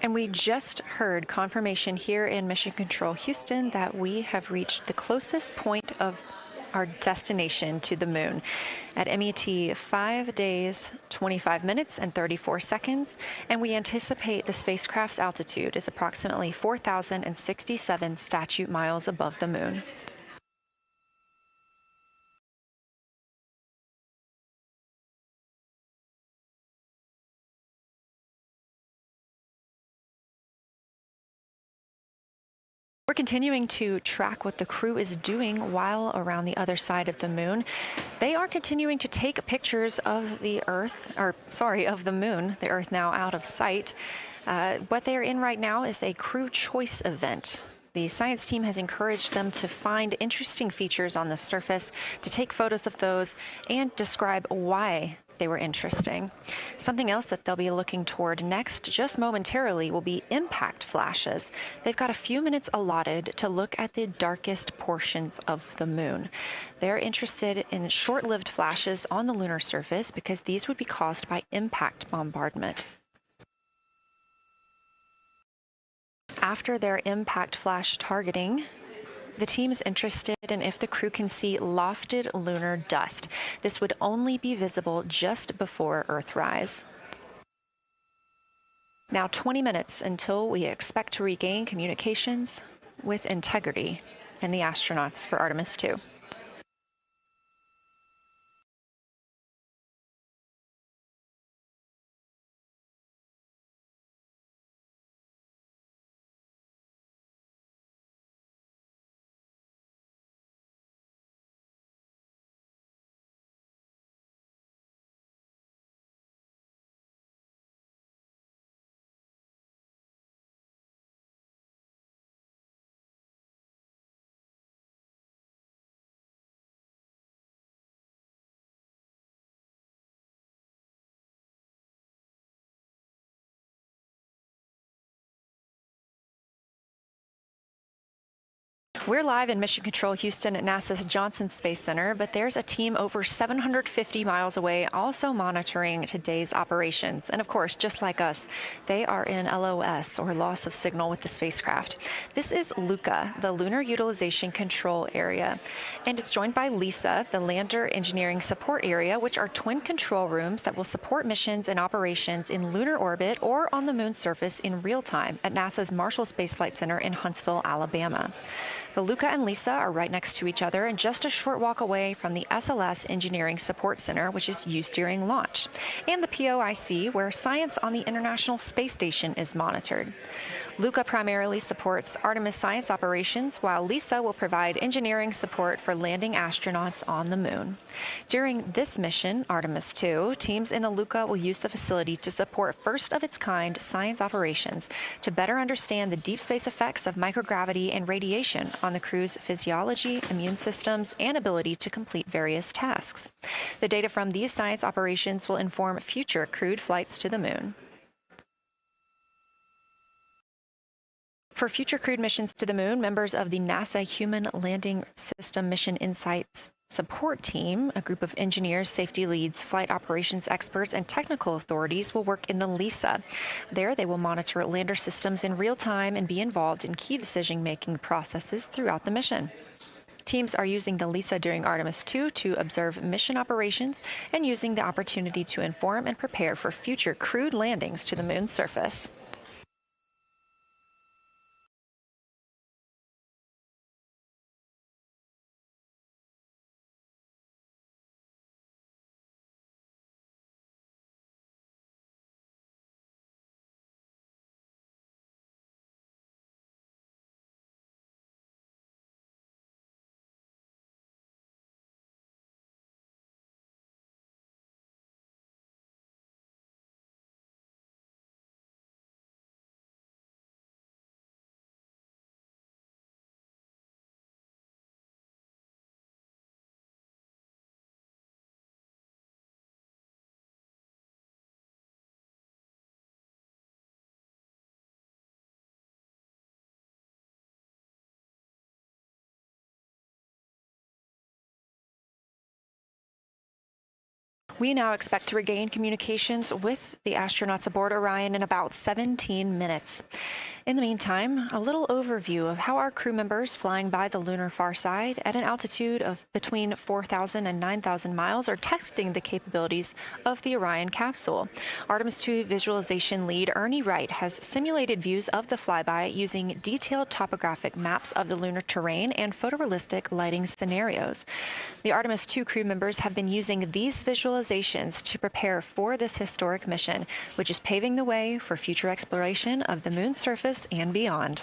And we just heard confirmation here in Mission Control Houston that we have reached the closest point of our destination to the moon at MET 5 days, 25 minutes, and 34 seconds. And we anticipate the spacecraft's altitude is approximately 4,067 statute miles above the moon. We're continuing to track what the crew is doing while around the other side of the moon. They are continuing to take pictures of the of the moon, the Earth now out of sight. What they are in right now is a crew choice event. The science team has encouraged them to find interesting features on the surface, to take photos of those, and describe why they were interesting. Something else that they'll be looking toward next, just momentarily, will be impact flashes. They've got a few minutes allotted to look at the darkest portions of the moon. They're interested in short-lived flashes on the lunar surface because these would be caused by impact bombardment. After their impact flash targeting, the team is interested in if the crew can see lofted lunar dust. This would only be visible just before Earthrise. Now 20 minutes until we expect to regain communications with integrity and the astronauts for Artemis 2. We're live in Mission Control Houston at NASA's Johnson Space Center, but there's a team over 750 miles away also monitoring today's operations. And of course, just like us, they are in LOS, or loss of signal, with the spacecraft. This is LUCA, the Lunar Utilization Control Area, and it's joined by LISA, the Lander Engineering Support Area, which are twin control rooms that will support missions and operations in lunar orbit or on the moon's surface in real time at NASA's Marshall Space Flight Center in Huntsville, Alabama. The LUCA and LISA are right next to each other and just a short walk away from the SLS Engineering Support Center, which is used during launch, and the POIC, where science on the International Space Station is monitored. LUCA primarily supports Artemis science operations, while LISA will provide engineering support for landing astronauts on the moon. During this mission, Artemis 2, teams in the LUCA will use the facility to support first-of-its-kind science operations to better understand the deep space effects of microgravity and radiation on the crew's physiology, immune systems, and ability to complete various tasks. The data from these science operations will inform future crewed flights to the moon. For future crewed missions to the moon, members of the NASA Human Landing System Mission Insights Support Team, a group of engineers, safety leads, flight operations experts, and technical authorities will work in the LISA. There, they will monitor lander systems in real time and be involved in key decision-making processes throughout the mission. Teams are using the LISA during Artemis 2 to observe mission operations and using the opportunity to inform and prepare for future crewed landings to the moon's surface. We now expect to regain communications with the astronauts aboard Orion in about 17 minutes. In the meantime, a little overview of how our crew members flying by the lunar far side at an altitude of between 4,000 and 9,000 miles are testing the capabilities of the Orion capsule. Artemis 2 visualization lead Ernie Wright has simulated views of the flyby using detailed topographic maps of the lunar terrain and photorealistic lighting scenarios. The Artemis 2 crew members have been using these visualizations to prepare for this historic mission, which is paving the way for future exploration of the moon's surface and beyond.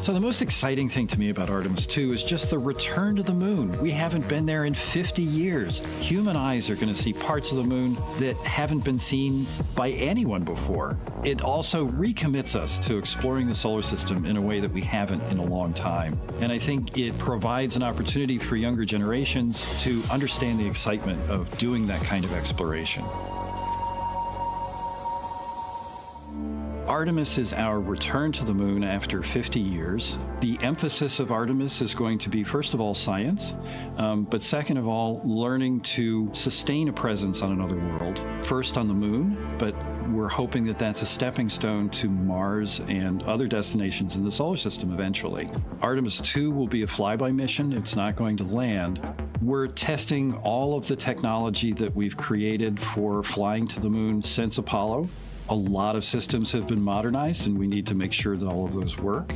So the most exciting thing to me about Artemis 2 is just the return to the moon. We haven't been there in 50 years. Human eyes are going to see parts of the moon that haven't been seen by anyone before. It also recommits us to exploring the solar system in a way that we haven't in a long time. And I think it provides an opportunity for younger generations to understand the excitement of doing that kind of exploration. Artemis is our return to the moon after 50 years. The emphasis of Artemis is going to be, first of all, science, but second of all, learning to sustain a presence on another world. First on the moon, but we're hoping that that's a stepping stone to Mars and other destinations in the solar system eventually. Artemis 2 will be a flyby mission. It's not going to land. We're testing all of the technology that we've created for flying to the moon since Apollo. A lot of systems have been modernized, and we need to make sure that all of those work.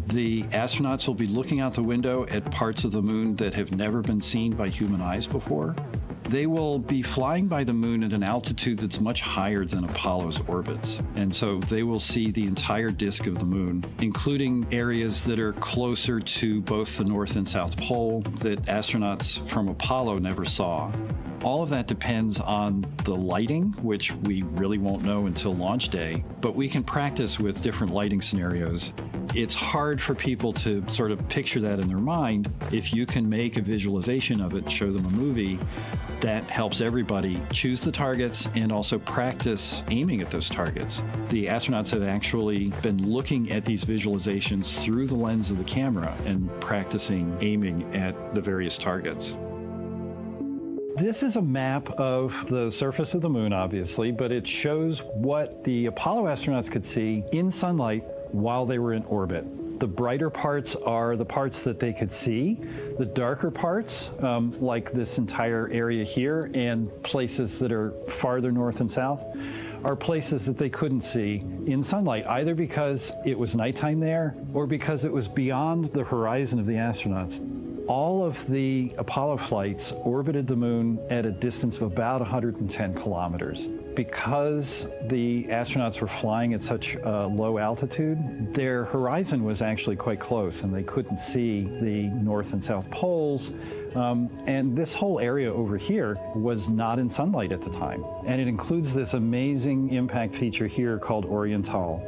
The astronauts will be looking out the window at parts of the moon that have never been seen by human eyes before. They will be flying by the moon at an altitude that's much higher than Apollo's orbits. And so they will see the entire disk of the moon, including areas that are closer to both the North and South Pole that astronauts from Apollo never saw. All of that depends on the lighting, which we really won't know until launch day, but we can practice with different lighting scenarios. It's hard for people to sort of picture that in their mind. If you can make a visualization of it, show them a movie, that helps everybody choose the targets and also practice aiming at those targets. The astronauts have actually been looking at these visualizations through the lens of the camera and practicing aiming at the various targets. This is a map of the surface of the moon, obviously, but it shows what the Apollo astronauts could see in sunlight while they were in orbit. The brighter parts are the parts that they could see. The darker parts, like this entire area here and places that are farther north and south, are places that they couldn't see in sunlight, either because it was nighttime there or because it was beyond the horizon of the astronauts. All of the Apollo flights orbited the moon at a distance of about 110 kilometers. Because the astronauts were flying at such a low altitude, their horizon was actually quite close, and they couldn't see the North and South poles. And this whole area over here was not in sunlight at the time. And it includes this amazing impact feature here called Oriental.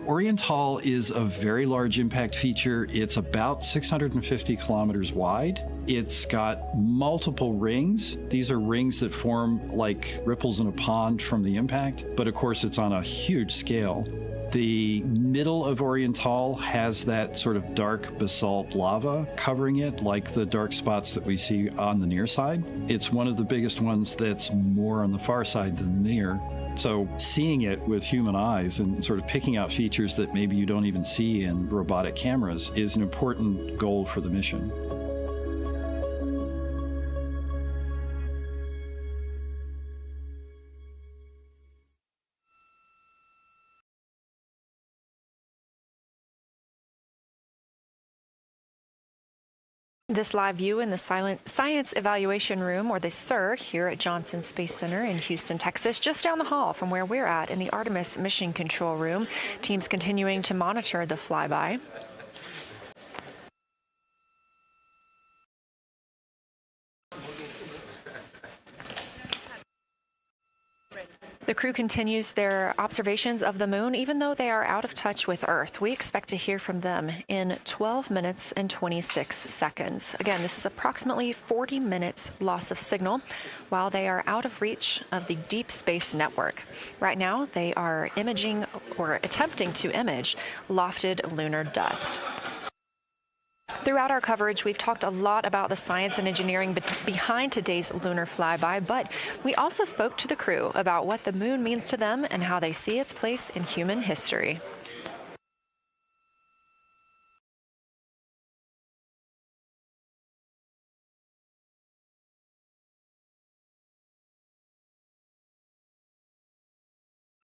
Oriental is a very large impact feature. It's about 650 kilometers wide. It's got multiple rings. These are rings that form like ripples in a pond from the impact, but of course it's on a huge scale. The middle of Oriental has that sort of dark basalt lava covering it, like the dark spots that we see on the near side. It's one of the biggest ones that's more on the far side than the near. So seeing it with human eyes and sort of picking out features that maybe you don't even see in robotic cameras is an important goal for the mission. This live view in the Science Evaluation Room, or the SIR, here at Johnson Space Center in Houston, Texas, just down the hall from where we're at in the Artemis Mission Control Room. Teams continuing to monitor the flyby. The crew continues their observations of the moon, even though they are out of touch with Earth. We expect to hear from them in 12 minutes and 26 seconds. Again, this is approximately 40 minutes loss of signal while they are out of reach of the deep space network. Right now, they are imaging or attempting to image lofted lunar dust. Throughout our coverage, we've talked a lot about the science and engineering behind today's lunar flyby, but we also spoke to the crew about what the moon means to them and how they see its place in human history.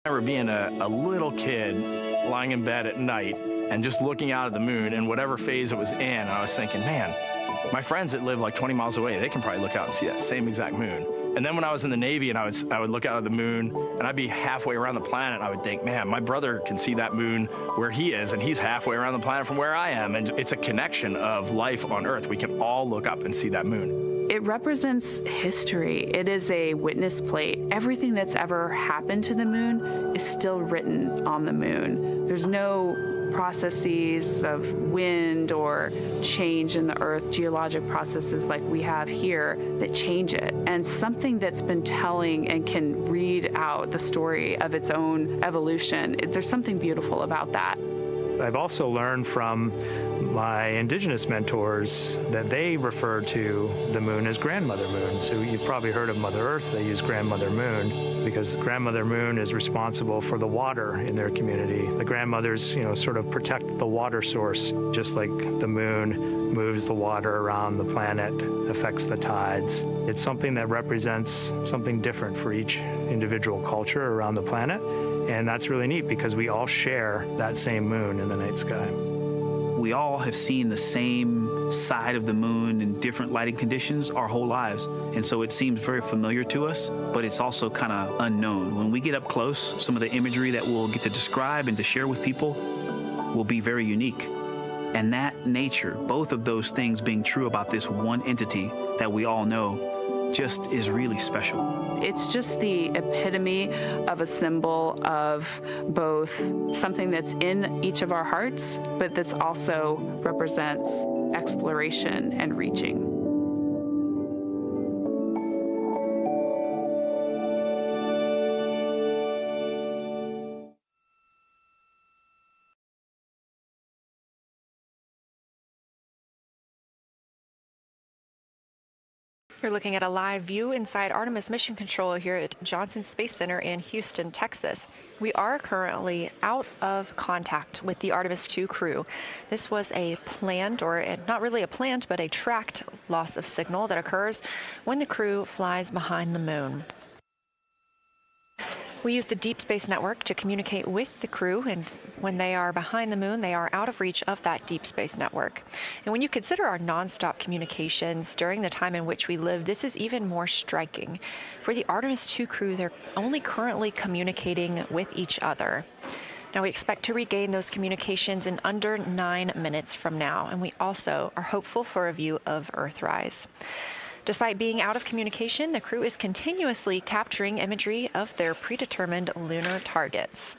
I remember being a little kid lying in bed at night and just looking out at the moon in whatever phase it was in, and I was thinking, man, my friends that live like 20 miles away, they can probably look out and see that same exact moon. And then when I was in the Navy and I would look out at the moon and I'd be halfway around the planet, and I would think, man, my brother can see that moon where he is, and he's halfway around the planet from where I am. And it's a connection of life on Earth. We can all look up and see that moon. It represents history. It is a witness plate. Everything that's ever happened to the moon is still written on the moon. There's no processes of wind or change in the Earth, geologic processes like we have here that change it. And something that's been telling and can read out the story of its own evolution, there's something beautiful about that. I've also learned from my indigenous mentors that they refer to the moon as Grandmother Moon. So you've probably heard of Mother Earth. They use Grandmother Moon because Grandmother Moon is responsible for the water in their community. The grandmothers, sort of protect the water source, just like the moon moves the water around the planet, affects the tides. It's something that represents something different for each individual culture around the planet. And that's really neat because we all share that same moon in the night sky. We all have seen the same side of the moon in different lighting conditions our whole lives. And so it seems very familiar to us, but it's also kind of unknown. When we get up close, some of the imagery that we'll get to describe and to share with people will be very unique. And that nature, both of those things being true about this one entity that we all know, just is really special. It's just the epitome of a symbol of both something that's in each of our hearts, but that's also represents exploration and reaching. You're looking at a live view inside Artemis Mission Control here at Johnson Space Center in Houston, Texas. We are currently out of contact with the Artemis 2 crew. This was a planned, or not really a planned, but a tracked loss of signal that occurs when the crew flies behind the moon. We use the Deep Space Network to communicate with the crew, and when they are behind the moon, they are out of reach of that Deep Space Network. And when you consider our nonstop communications during the time in which we live, this is even more striking. For the Artemis 2 crew, they're only currently communicating with each other. Now, we expect to regain those communications in under 9 minutes from now, and we also are hopeful for a view of Earthrise. Despite being out of communication, the crew is continuously capturing imagery of their predetermined lunar targets.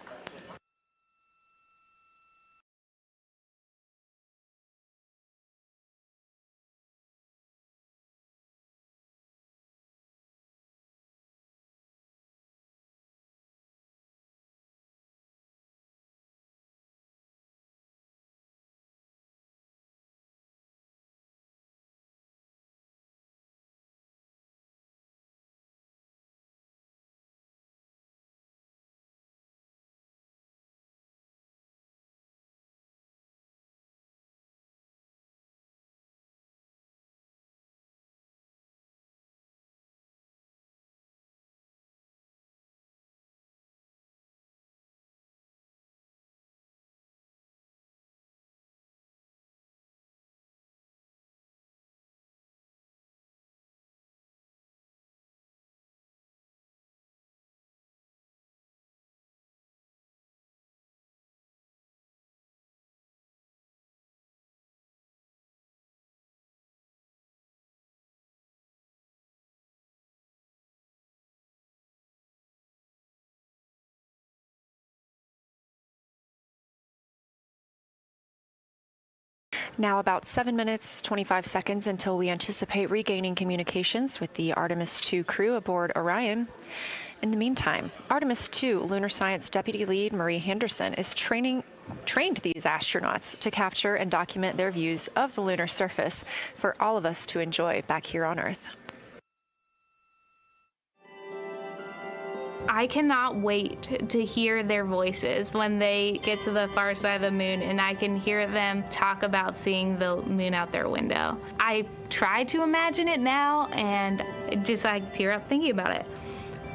Now about 7 minutes, 25 seconds until we anticipate regaining communications with the Artemis 2 crew aboard Orion. In the meantime, Artemis II lunar science deputy lead Marie Henderson is trained these astronauts to capture and document their views of the lunar surface for all of us to enjoy back here on Earth. I cannot wait to hear their voices when they get to the far side of the moon and I can hear them talk about seeing the moon out their window. I try to imagine it now and just like tear up thinking about it.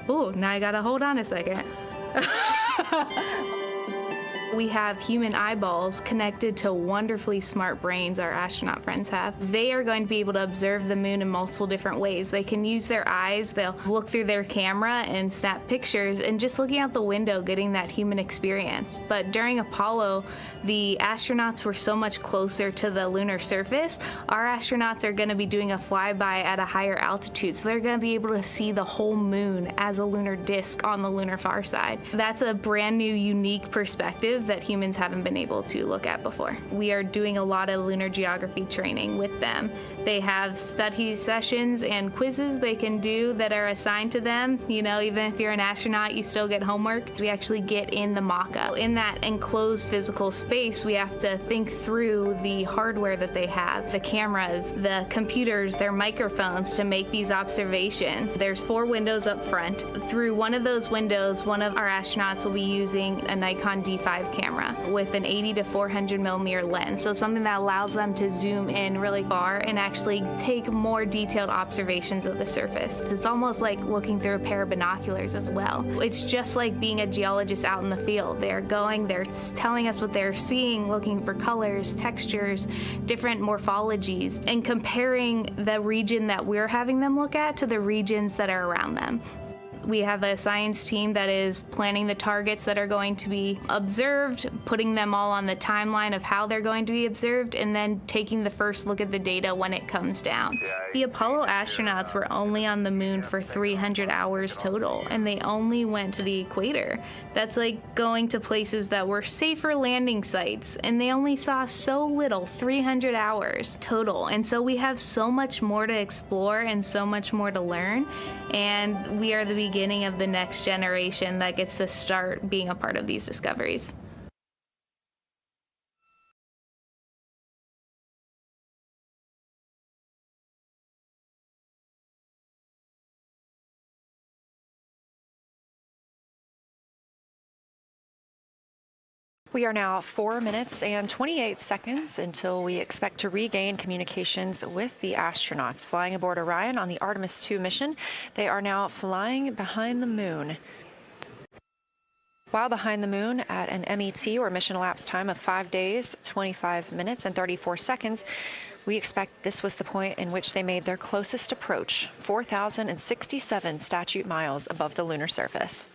Ooh, now I gotta hold on a second. We have human eyeballs connected to wonderfully smart brains our astronaut friends have. They are going to be able to observe the moon in multiple different ways. They can use their eyes, they'll look through their camera and snap pictures, and just looking out the window getting that human experience. But during Apollo, the astronauts were so much closer to the lunar surface. Our astronauts are going to be doing a flyby at a higher altitude, so they're going to be able to see the whole moon as a lunar disk on the lunar far side. That's a brand new, unique perspective that humans haven't been able to look at before. We are doing a lot of lunar geography training with them. They have study sessions and quizzes they can do that are assigned to them. You know, even if you're an astronaut, you still get homework. We actually get in the mock-up. In that enclosed physical space, we have to think through the hardware that they have, the cameras, the computers, their microphones to make these observations. There's 4 windows up front. Through one of those windows, one of our astronauts will be using a Nikon D5 camera with an 80 to 400 millimeter lens. So something that allows them to zoom in really far and actually take more detailed observations of the surface. It's almost like looking through a pair of binoculars as well. It's just like being a geologist out in the field. They're telling us what they're seeing, looking for colors, textures, different morphologies, and comparing the region that we're having them look at to the regions that are around them. We have a science team that is planning the targets that are going to be observed, putting them all on the timeline of how they're going to be observed, and then taking the first look at the data when it comes down. The Apollo astronauts were only on the moon for 300 hours total, and they only went to the equator. That's like going to places that were safer landing sites, and they only saw so little, 300 hours total. And so we have so much more to explore and so much more to learn, and we are the beginning of the next generation that gets to start being a part of these discoveries. We are now 4 minutes and 28 seconds until we expect to regain communications with the astronauts flying aboard Orion on the Artemis II mission. They are now flying behind the moon. While behind the moon at an MET, or mission elapsed time, of 5 days, 25 minutes, and 34 seconds, we expect this was the point in which they made their closest approach, 4,067 statute miles above the lunar surface.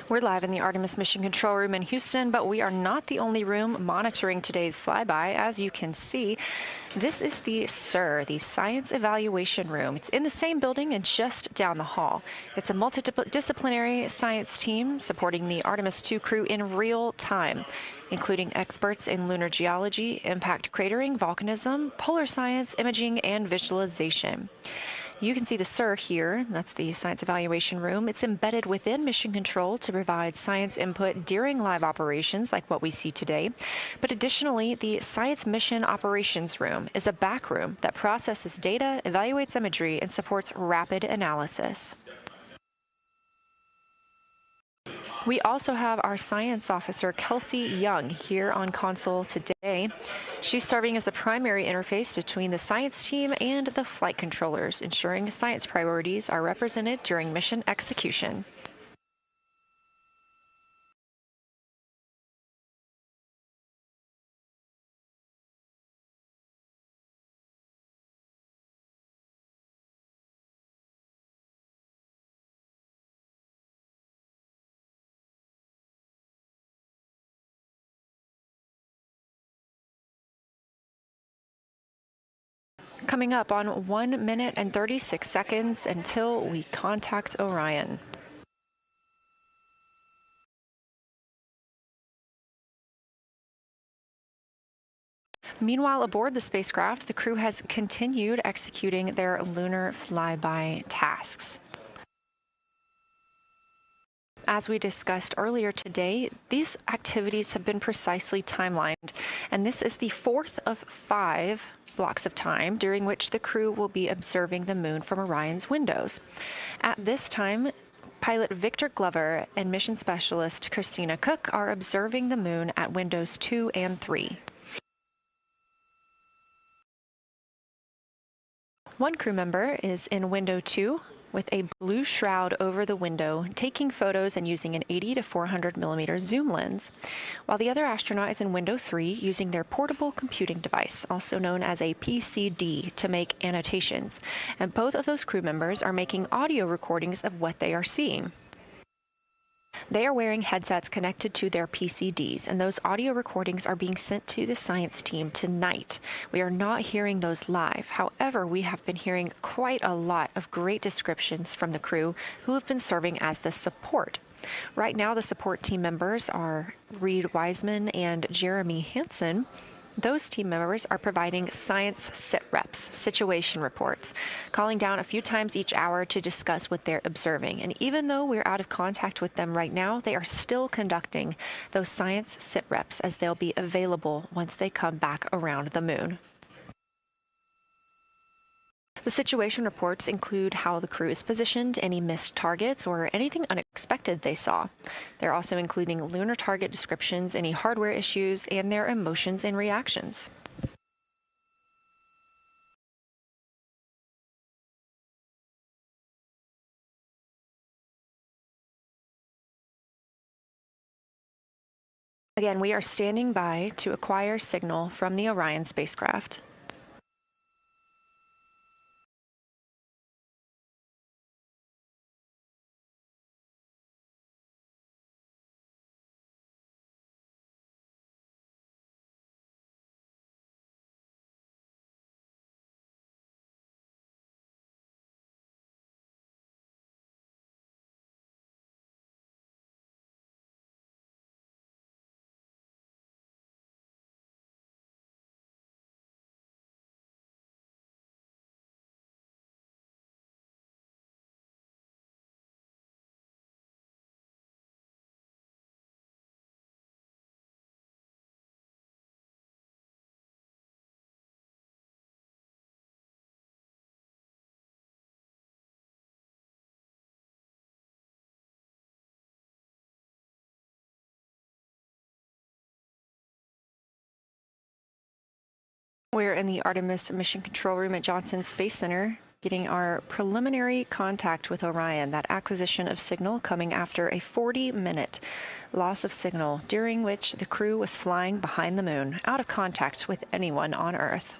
We're live in the Artemis Mission Control Room in Houston, but we are not the only room monitoring today's flyby. As you can see, this is the SIR, the Science Evaluation Room. It's in the same building and just down the hall. It's a multidisciplinary science team supporting the Artemis II crew in real time, including experts in lunar geology, impact cratering, volcanism, polar science, imaging, and visualization. You can see the SIR here. That's the Science Evaluation Room. It's embedded within Mission Control to provide science input during live operations like what we see today. But additionally, the Science Mission Operations Room is a back room that processes data, evaluates imagery, and supports rapid analysis. We also have our science officer, Kelsey Young, here on console today. She's serving as the primary interface between the science team and the flight controllers, ensuring science priorities are represented during mission execution. Coming up on 1 minute and 36 seconds until we contact Orion. Meanwhile, aboard the spacecraft, the crew has continued executing their lunar flyby tasks. As we discussed earlier today, these activities have been precisely timelined, and this is the fourth of 5 blocks of time during which the crew will be observing the moon from Orion's windows. At this time, pilot Victor Glover and mission specialist Christina Cook are observing the moon at windows 2 and 3. One crew member is in window 2 with a blue shroud over the window, taking photos and using an 80 to 400 millimeter zoom lens, while the other astronaut is in window 3 using their portable computing device, also known as a PCD, to make annotations. And both of those crew members are making audio recordings of what they are seeing. They are wearing headsets connected to their PCDs, and those audio recordings are being sent to the science team tonight. We are not hearing those live. However, we have been hearing quite a lot of great descriptions from the crew who have been serving as the support. Right now, the support team members are Reed Wiseman and Jeremy Hansen. Those team members are providing science sit reps, situation reports, calling down a few times each hour to discuss what they're observing. And even though we're out of contact with them right now, they are still conducting those science sit reps as they'll be available once they come back around the moon. The situation reports include how the crew is positioned, any missed targets, or anything unexpected they saw. They're also including lunar target descriptions, any hardware issues, and their emotions and reactions. Again, we are standing by to acquire signal from the Orion spacecraft. We're in the Artemis Mission Control Room at Johnson Space Center, getting our preliminary contact with Orion, that acquisition of signal coming after a 40-minute loss of signal, during which the crew was flying behind the moon, out of contact with anyone on Earth.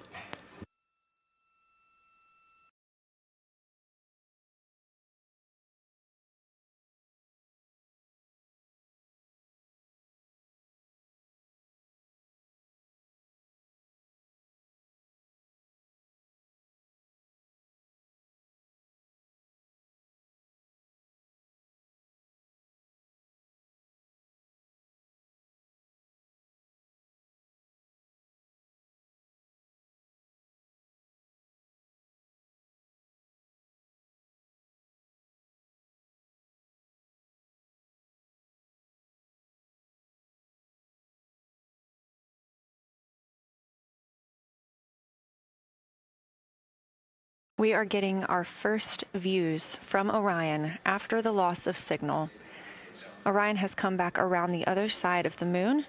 We are getting our first views from Orion after the loss of signal. Orion has come back around the other side of the moon,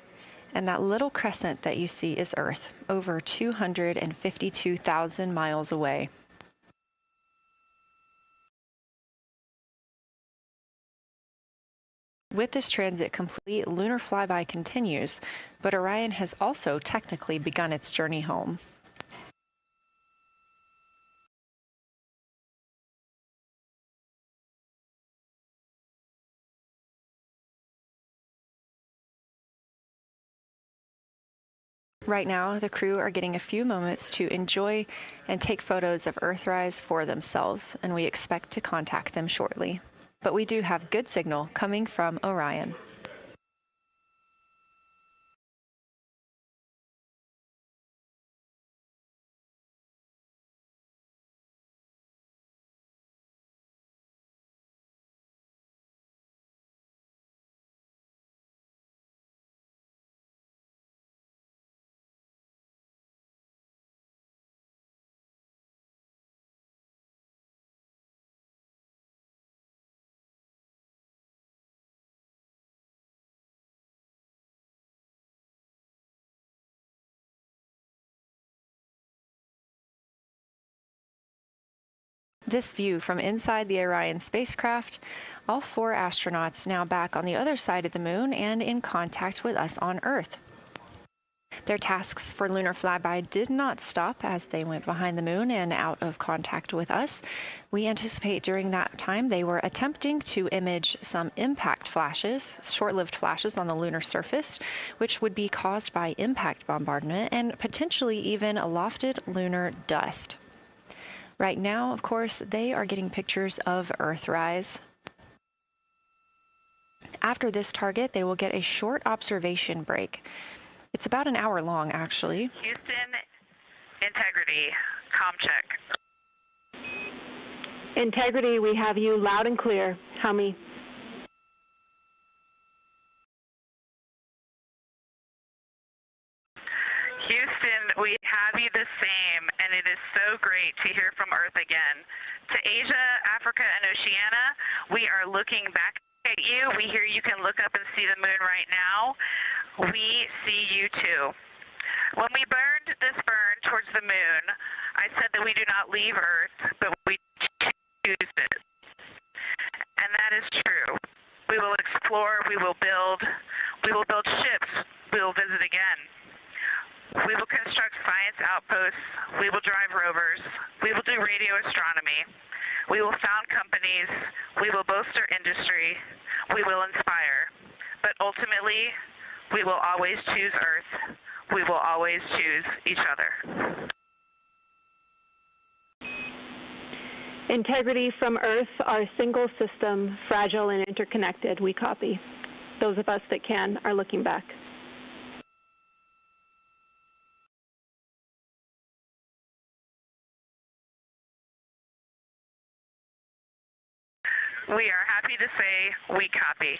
and that little crescent that you see is Earth, over 252,000 miles away. With this transit complete, lunar flyby continues, but Orion has also technically begun its journey home. Right now, the crew are getting a few moments to enjoy and take photos of Earthrise for themselves, and we expect to contact them shortly. But we do have good signal coming from Orion. This view from inside the Orion spacecraft, all 4 astronauts now back on the other side of the moon and in contact with us on Earth. Their tasks for lunar flyby did not stop as they went behind the moon and out of contact with us. We anticipate during that time they were attempting to image some impact flashes, short-lived flashes on the lunar surface, which would be caused by impact bombardment and potentially even lofted lunar dust. Right now, of course, they are getting pictures of Earthrise. After this target, they will get a short observation break. It's about an hour long, actually. Houston, integrity, comm check. Integrity, we have you loud and clear. How me? Houston, we have you the same, and it is so great to hear from Earth again. To Asia, Africa, and Oceania, we are looking back at you. We hear you can look up and see the moon right now. We see you too. When we burned this burn towards the moon, I said that we do not leave Earth, but we choose it. And that is true. We will explore, we will build ships, we will visit again. We will construct science outposts, we will drive rovers, we will do radio astronomy, we will found companies, we will bolster industry, we will inspire. But ultimately, we will always choose Earth. We will always choose each other. Integrity from Earth, our single system, fragile and interconnected, we copy. Those of us that can are looking back. We are happy to say we copy.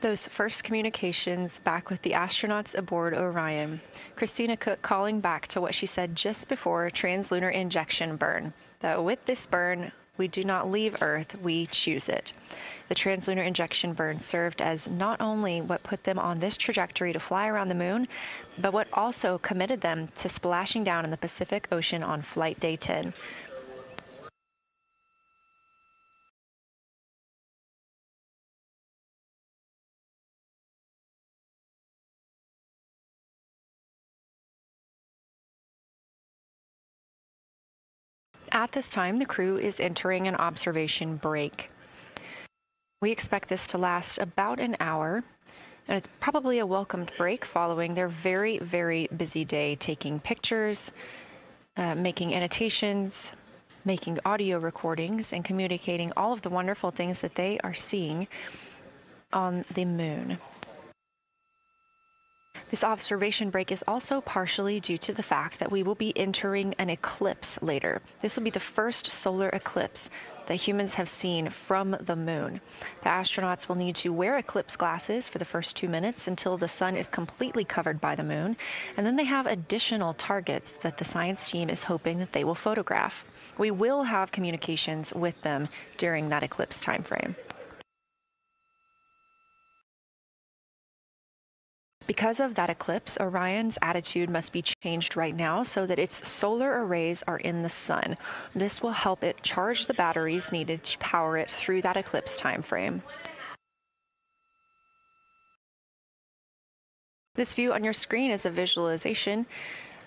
Those first communications back with the astronauts aboard Orion. Christina Cook calling back to what she said just before translunar injection burn, that with this burn, we do not leave Earth, we choose it. The translunar injection burn served as not only what put them on this trajectory to fly around the moon, but what also committed them to splashing down in the Pacific Ocean on flight day 10. At this time, the crew is entering an observation break. We expect this to last about an hour, And it's probably a welcomed break following their very, very busy day taking pictures, making annotations, making audio recordings, and communicating all of the wonderful things that they are seeing on the moon. This observation break is also partially due to the fact that we will be entering an eclipse later. This will be the first solar eclipse that humans have seen from the moon. The astronauts will need to wear eclipse glasses for the first 2 minutes until the sun is completely covered by the moon, and then they have additional targets that the science team is hoping that they will photograph. We will have communications with them during that eclipse time frame. Because of that eclipse, Orion's attitude must be changed right now so that its solar arrays are in the sun. This will help it charge the batteries needed to power it through that eclipse time frame. This view on your screen is a visualization.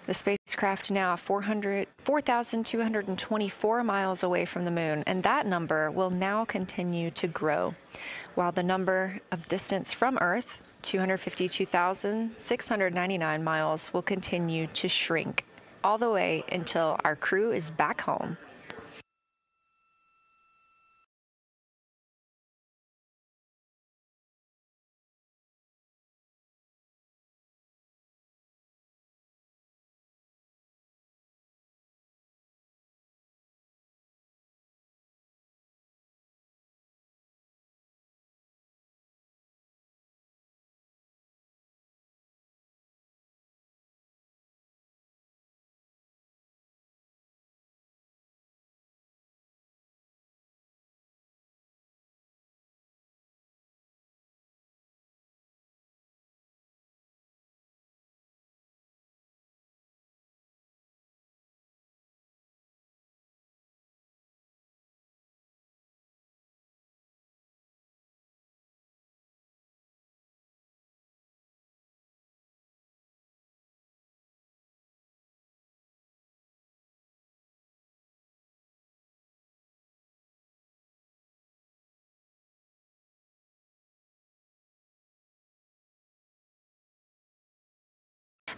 The spacecraft now 4,224 miles away from the moon, and that number will now continue to grow, while the number of distance from Earth, 252,699 miles, will continue to shrink all the way until our crew is back home.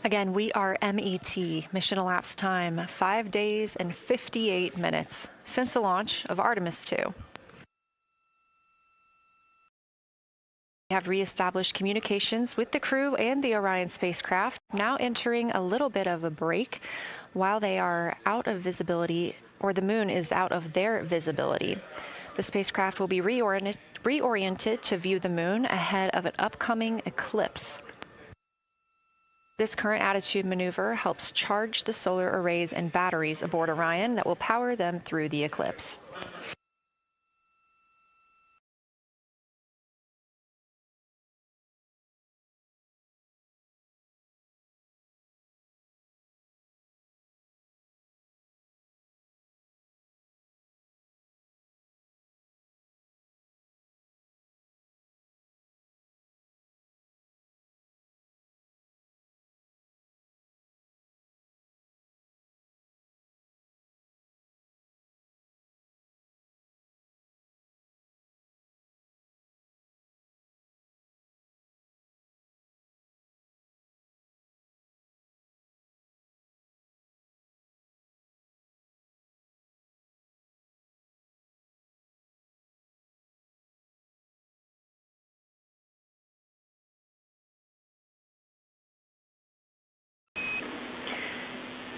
Again, we are MET, mission elapsed time, 5 days and 58 minutes since the launch of Artemis 2. We have reestablished communications with the crew and the Orion spacecraft, now entering a little bit of a break while they are out of visibility, or the moon is out of their visibility. The spacecraft will be reoriented to view the moon ahead of an upcoming eclipse. This current attitude maneuver helps charge the solar arrays and batteries aboard Orion that will power them through the eclipse.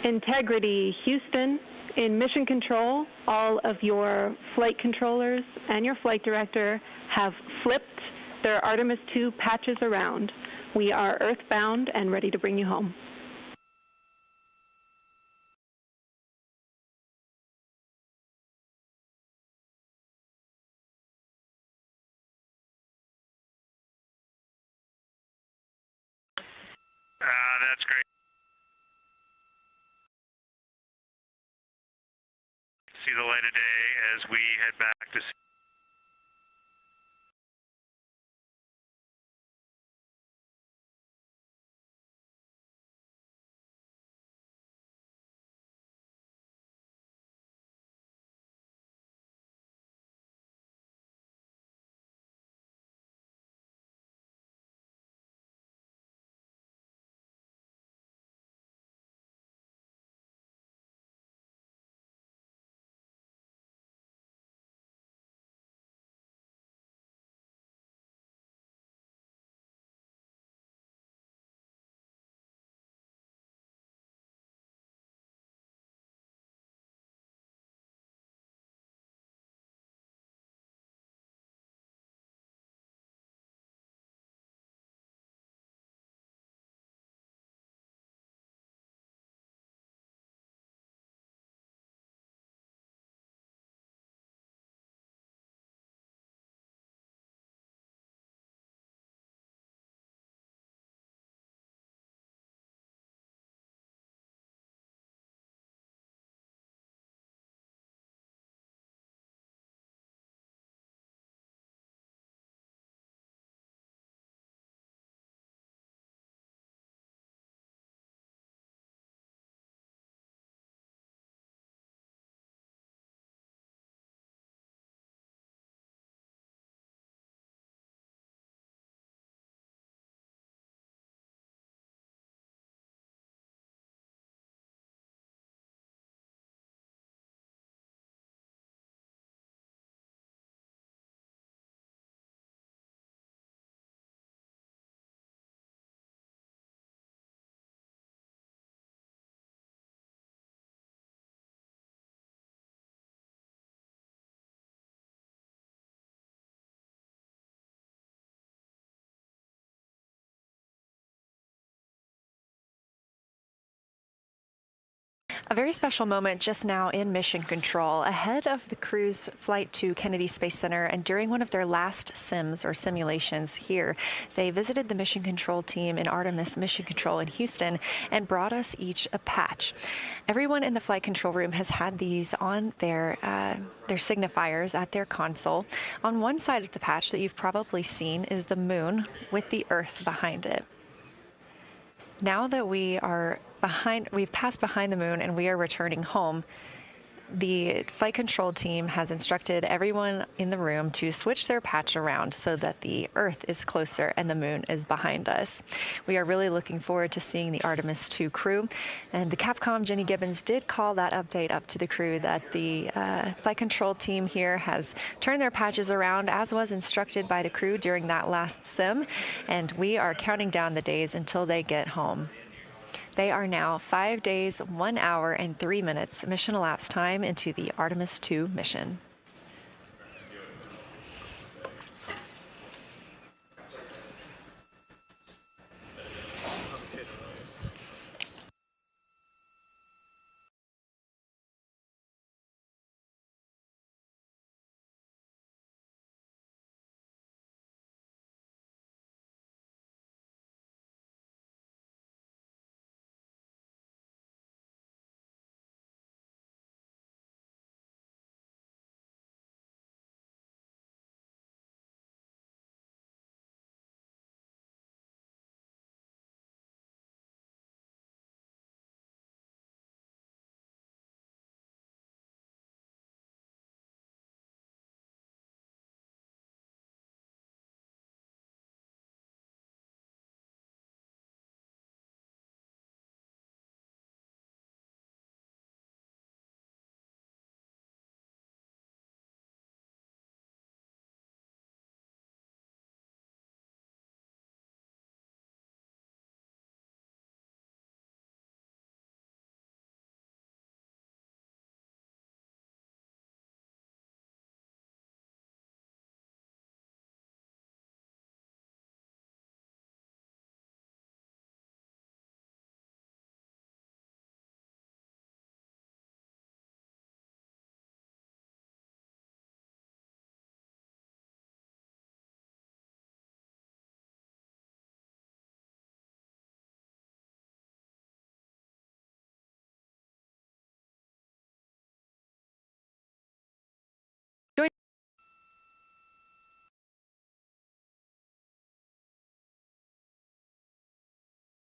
Integrity, Houston. In mission control, all of your flight controllers and your flight director have flipped their Artemis 2 patches around. We are earthbound and ready to bring you home. That's great. See the light of day as we head back to A very special moment just now in mission control ahead of the crew's flight to Kennedy Space Center, and during one of their last sims or simulations here, they visited the mission control team in Artemis Mission Control in Houston and brought us each a patch. Everyone in the flight control room has had these on their signifiers at their console. On one side of the patch that you've probably seen is the moon with the Earth behind it. Now that we've passed behind the moon and we are returning home, the flight control team has instructed everyone in the room to switch their patch around so that the Earth is closer and the moon is behind us. We are really looking forward to seeing the Artemis 2 crew. And the Capcom, Jenny Gibbons, did call that update up to the crew that the flight control team here has turned their patches around, as was instructed by the crew during that last sim. And we are counting down the days until they get home. They are now 5 days, 1 hour, and 3 minutes mission elapsed time into the Artemis 2 mission.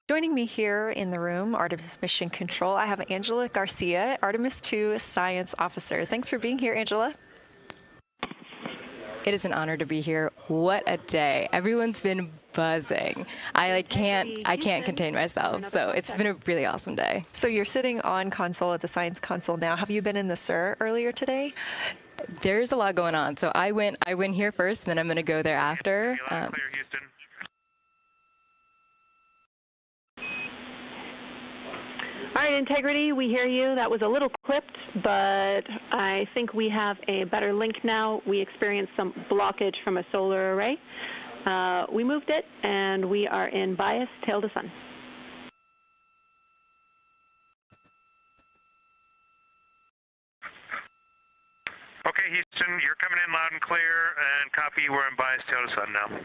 Joining me here in the room, Artemis Mission Control, I have Angela Garcia, Artemis 2 Science Officer. Thanks for being here, Angela. It is an honor to be here. What a day. Everyone's been buzzing. I can't contain myself. So it's been a really awesome day. So you're sitting on console at the Science Console now. Have you been in the SIR earlier today? There's a lot going on. So I went here first, and then I'm going to go there after. Clear, Houston. All right, Integrity, we hear you. That was a little clipped, but I think we have a better link now. We experienced some blockage from a solar array. We moved it, and we are in bias, tail to sun. Okay, Houston, you're coming in loud and clear, and copy, we're in bias, tail to sun now.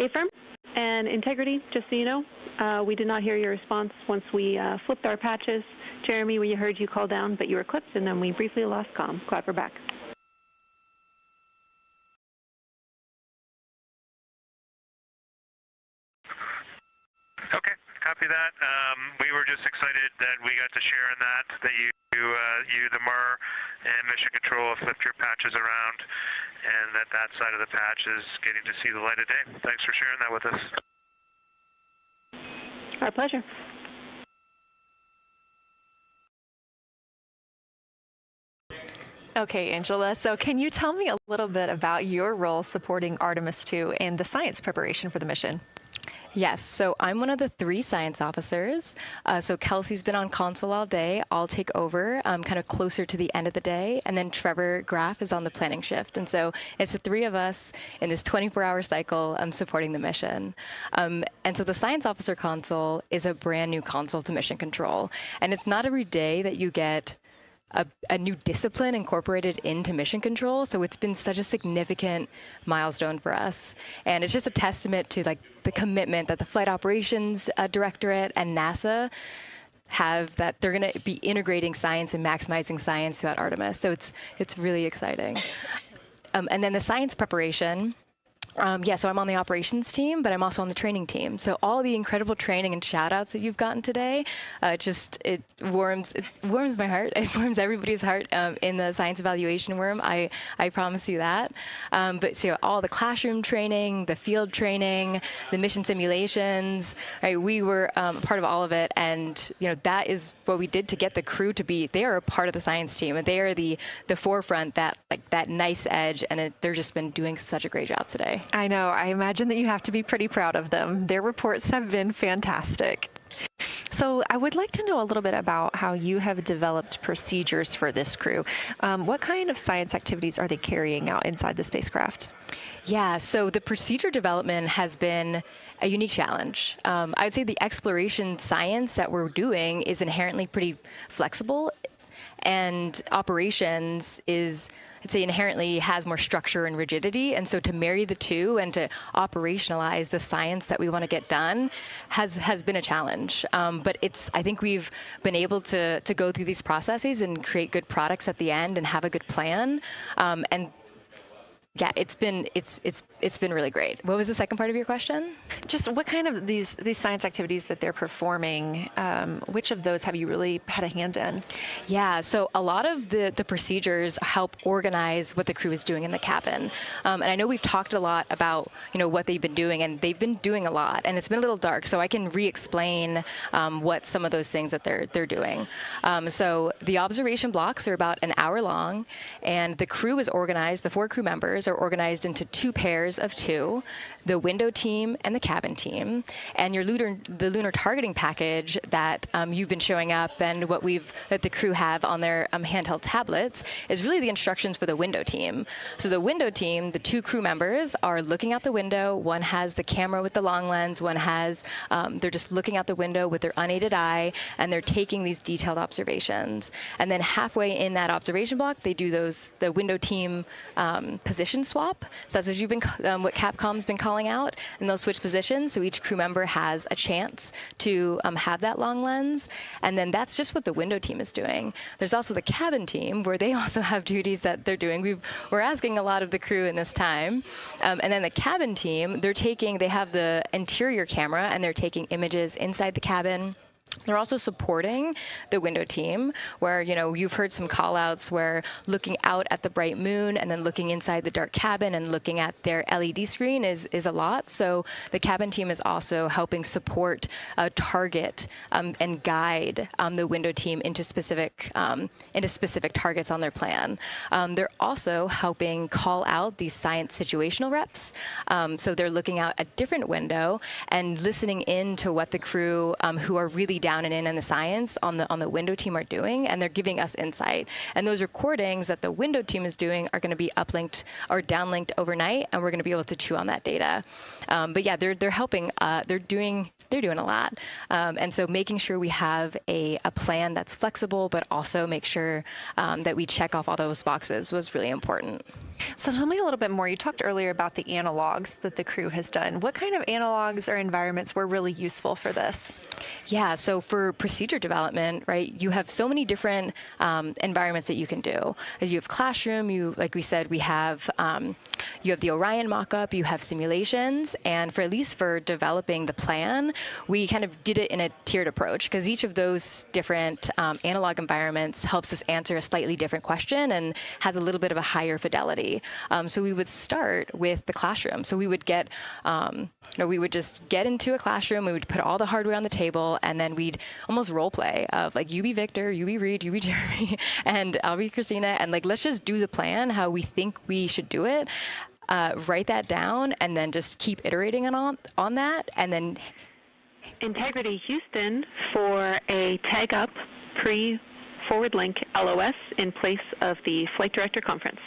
Affirm. And Integrity, just so you know, we did not hear your response once we flipped our patches. Jeremy, we heard you call down, but you were clipped, and then we briefly lost comm. Glad we're back. Okay, copy that. We were just excited that we got to share in that you, the MER, and Mission Control have flipped your patches around, and that side of the patch is getting to see the light of day. Thanks for sharing that with us. Our pleasure. Okay, Angela, so can you tell me a little bit about your role supporting Artemis 2 and the science preparation for the mission? Yes, so I'm one of the 3 science officers. So Kelsey's been on console all day. I'll take over kind of closer to the end of the day. And then Trevor Graff is on the planning shift. And so it's the 3 of us in this 24-hour cycle supporting the mission. And so the science officer console is a brand new console to mission control. And it's not every day that you get a new discipline incorporated into mission control. So it's been such a significant milestone for us. And it's just a testament to like the commitment that the Flight Operations Directorate and NASA have, that they're going to be integrating science and maximizing science throughout Artemis. So it's really exciting. And then the science preparation. So I'm on the operations team, but I'm also on the training team. So all the incredible training and shout outs that you've gotten today, it warms my heart. It warms everybody's heart in the science evaluation worm. I promise you that. But so all the classroom training, the field training, the mission simulations, right? We were a part of all of it. And, that is what we did to get the crew to be, they are a part of the science team. And they are the forefront, that nice edge. And they're just been doing such a great job today. I know. I imagine that you have to be pretty proud of them. Their reports have been fantastic. So I would like to know a little bit about how you have developed procedures for this crew. What kind of science activities are they carrying out inside the spacecraft? Yeah, so the procedure development has been a unique challenge. I'd say the exploration science that we're doing is inherently pretty flexible, and operations is, I'd say, inherently has more structure and rigidity. And so to marry the two and to operationalize the science that we want to get done has been a challenge. But I think we've been able to go through these processes and create good products at the end and have a good plan. And yeah, it's been really great. What was the second part of your question? Just what kind of these science activities that they're performing, which of those have you really had a hand in? Yeah, so a lot of the procedures help organize what the crew is doing in the cabin. And I know we've talked a lot about, what they've been doing, and they've been doing a lot, and it's been a little dark, so I can re-explain what some of those things that they're doing. So the observation blocks are about an hour long, and the crew is organized, the 4 crew members are organized into 2 pairs of 2, the window team and the cabin team. And the lunar targeting package that you've been showing up and that the crew have on their handheld tablets is really the instructions for the window team. So the window team, the 2 crew members are looking out the window. One has the camera with the long lens. One has, they're just looking out the window with their unaided eye, and they're taking these detailed observations. And then halfway in that observation block, they do the window team position swap. So that's what Capcom's been calling out, and they'll switch positions. So each crew member has a chance to have that long lens. And then that's just what the window team is doing. There's also the cabin team, where they also have duties that they're doing. We're asking a lot of the crew in this time. And then the cabin team, they have the interior camera, and they're taking images inside the cabin. They're also supporting the window team, where, you've heard some call-outs where looking out at the bright moon and then looking inside the dark cabin and looking at their LED screen is a lot. So the cabin team is also helping support, target, and guide the window team into specific targets on their plan. They're also helping call out these science situational reps. So they're looking out a different window and listening in to what the crew who are really down and in the science on the window team are doing, and they're giving us insight. And those recordings that the window team is doing are going to be uplinked or downlinked overnight, and we're going to be able to chew on that data. But yeah, they're helping. They're doing a lot. And so making sure we have a plan that's flexible, but also make sure that we check off all those boxes was really important. So tell me a little bit more. You talked earlier about the analogs that the crew has done. What kind of analogs or environments were really useful for this? Yeah, so for procedure development, right, you have so many different environments that you can do. You have classroom, like we said, you have the Orion mock-up, you have simulations, and at least for developing the plan, we kind of did it in a tiered approach, because each of those different analog environments helps us answer a slightly different question and has a little bit of a higher fidelity. So we would start with the classroom. So we would we would just get into a classroom, we would put all the hardware on the table, and then we'd almost role play of like, you be Victor, you be Reed, you be Jeremy, and I'll be Christina, and like, let's just do the plan how we think we should do it. write that down and then just keep iterating on that, and then Integrity Houston for a tag up pre-forward link LOS in place of the Flight Director Conference.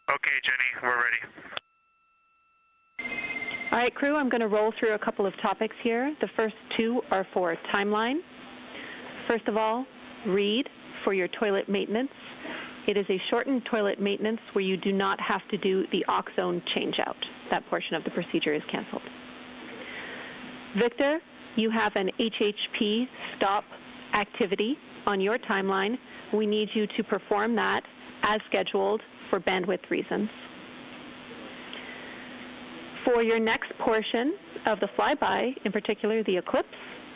Okay, Jenny, we're ready. All right, crew, I'm going to roll through a couple of topics here. The first two are for timeline. First of all, read for your toilet maintenance. It is a shortened toilet maintenance where you do not have to do the oxone changeout. That portion of the procedure is canceled. Victor, you have an HHP stop activity on your timeline. We need you to perform that as scheduled for bandwidth reasons. For your next portion of the flyby, in particular the eclipse,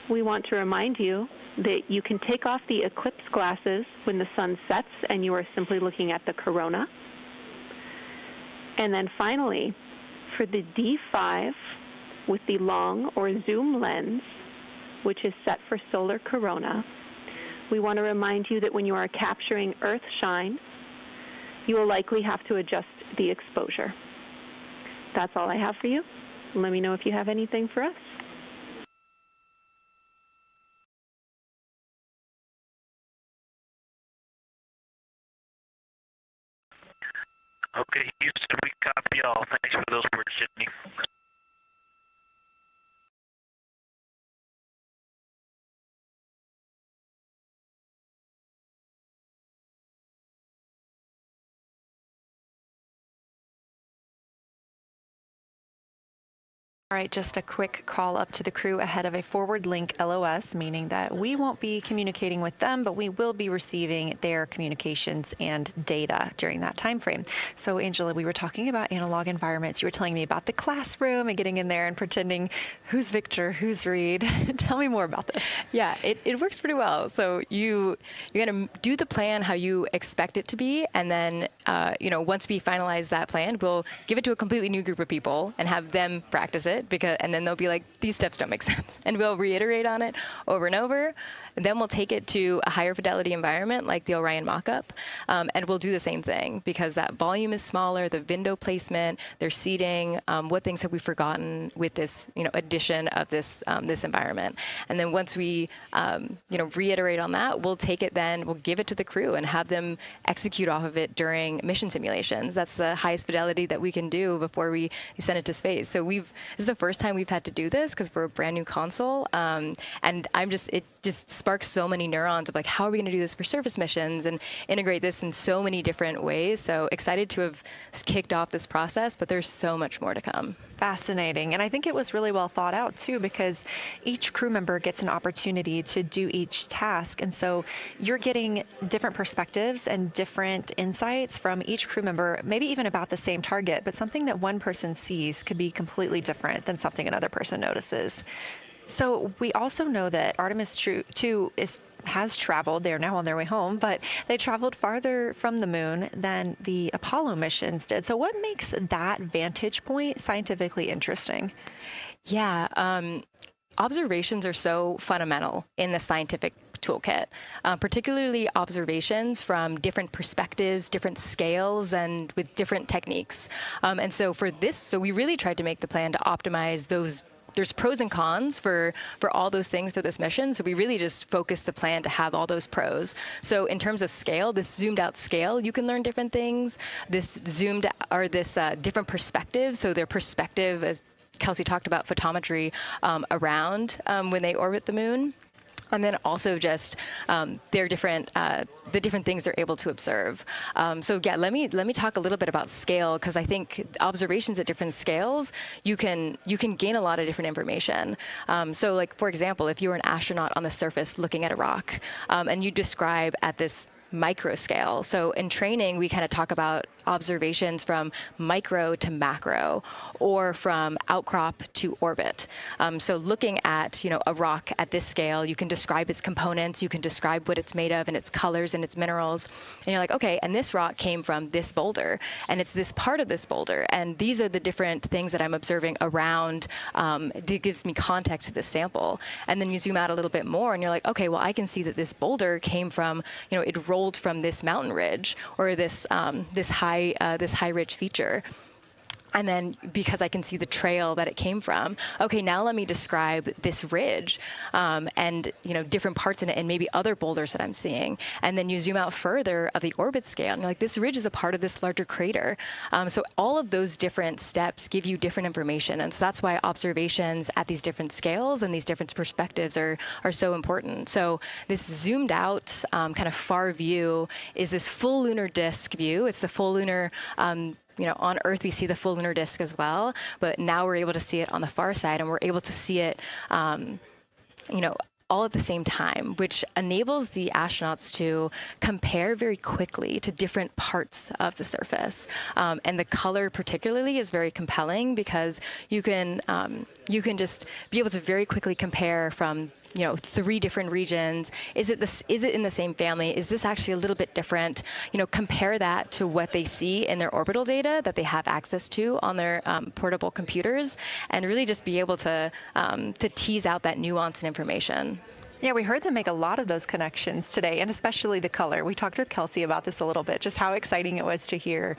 we want to remind you that you can take off the eclipse glasses when the sun sets and you are simply looking at the corona. And then finally, for the D5 with the long or zoom lens, which is set for solar corona, we want to remind you that when you are capturing Earth shine, you will likely have to adjust the exposure. That's all I have for you. Let me know if you have anything for us. Okay, Houston, we copy all. Thanks for those words, Sydney. All right, just a quick call up to the crew ahead of a forward link LOS, meaning that we won't be communicating with them, but we will be receiving their communications and data during that time frame. So, Angela, we were talking about analog environments. You were telling me about the classroom and getting in there and pretending who's Victor, who's Reed. Tell me more about this. Yeah, it works pretty well. So you're going to do the plan how you expect it to be, and then once we finalize that plan, we'll give it to a completely new group of people and have them practice it. And then they'll be like, these steps don't make sense. And we'll reiterate on it over and over. And then we'll take it to a higher fidelity environment like the Orion mock-up, and we'll do the same thing because that volume is smaller, the window placement, their seating, what things have we forgotten with this addition of this environment. And then once we reiterate on that, we'll take it then, we'll give it to the crew and have them execute off of it during mission simulations. That's the highest fidelity that we can do before we send it to space. So this is the first time we've had to do this because we're a brand new console, and it just sparks so many neurons of like, how are we going to do this for surface missions and integrate this in so many different ways. So excited to have kicked off this process, but there's so much more to come. Fascinating. And I think it was really well thought out too, because each crew member gets an opportunity to do each task. And so you're getting different perspectives and different insights from each crew member, maybe even about the same target, but something that one person sees could be completely different than something another person notices. So we also know that Artemis 2 has traveled. They're now on their way home, but they traveled farther from the moon than the Apollo missions did. So what makes that vantage point scientifically interesting? Yeah, observations are so fundamental in the scientific toolkit, particularly observations from different perspectives, different scales, and with different techniques. And so for this, so we really tried to make the plan to optimize those. There's pros and cons for all those things for this mission. So we really just focused the plan to have all those pros. So in terms of scale, this zoomed out scale, you can learn different things. This different perspectives. So their perspective, as Kelsey talked about, photometry around when they orbit the moon. And then also just their different the different things they're able to observe. So yeah, let me talk a little bit about scale, because I think observations at different scales, you can gain a lot of different information. So like, for example, if you were an astronaut on the surface looking at a rock, and you describe at this micro scale. So in training, we kind of talk about observations from micro to macro, or from outcrop to orbit. So looking at, a rock at this scale, you can describe its components, you can describe what it's made of and its colors and its minerals. And you're like, okay, and this rock came from this boulder, and it's this part of this boulder, and these are the different things that I'm observing around. It gives me context to this sample. And then you zoom out a little bit more, and you're like, okay, well, I can see that this boulder came from, it rolled from this mountain ridge, or this high ridge feature. And then because I can see the trail that it came from, okay, now let me describe this ridge and, different parts in it and maybe other boulders that I'm seeing. And then you zoom out further of the orbit scale, and you're like, this ridge is a part of this larger crater. So all of those different steps give you different information. And so that's why observations at these different scales and these different perspectives are so important. So this zoomed out kind of far view is this full lunar disk view. It's the full lunar on Earth, we see the full lunar disk as well, but now we're able to see it on the far side, and we're able to see it, all at the same time, which enables the astronauts to compare very quickly to different parts of the surface. And the color particularly is very compelling because you can just be able to very quickly compare from 3 different regions. Is it in the same family? Is this actually a little bit different? Compare that to what they see in their orbital data that they have access to on their portable computers, and really just be able to tease out that nuance and information. Yeah, we heard them make a lot of those connections today, and especially the color. We talked with Kelsey about this a little bit, just how exciting it was to hear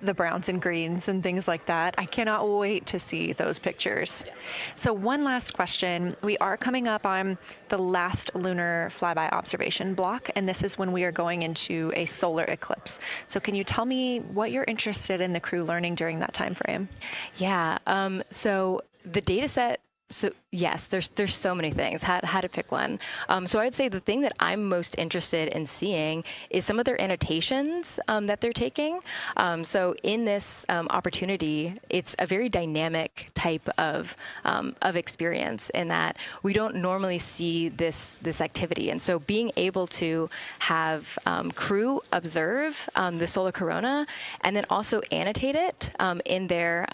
the browns and greens and things like that. I cannot wait to see those pictures. Yeah. So one last question. We are coming up on the last lunar flyby observation block, and this is when we are going into a solar eclipse. So can you tell me what you're interested in the crew learning during that time frame? Yeah. So the data set. So yes, there's so many things. How to pick one. So I'd say the thing that I'm most interested in seeing is some of their annotations that they're taking. So in this opportunity, it's a very dynamic type of experience in that we don't normally see this activity. And so being able to have crew observe the solar corona and then also annotate it in their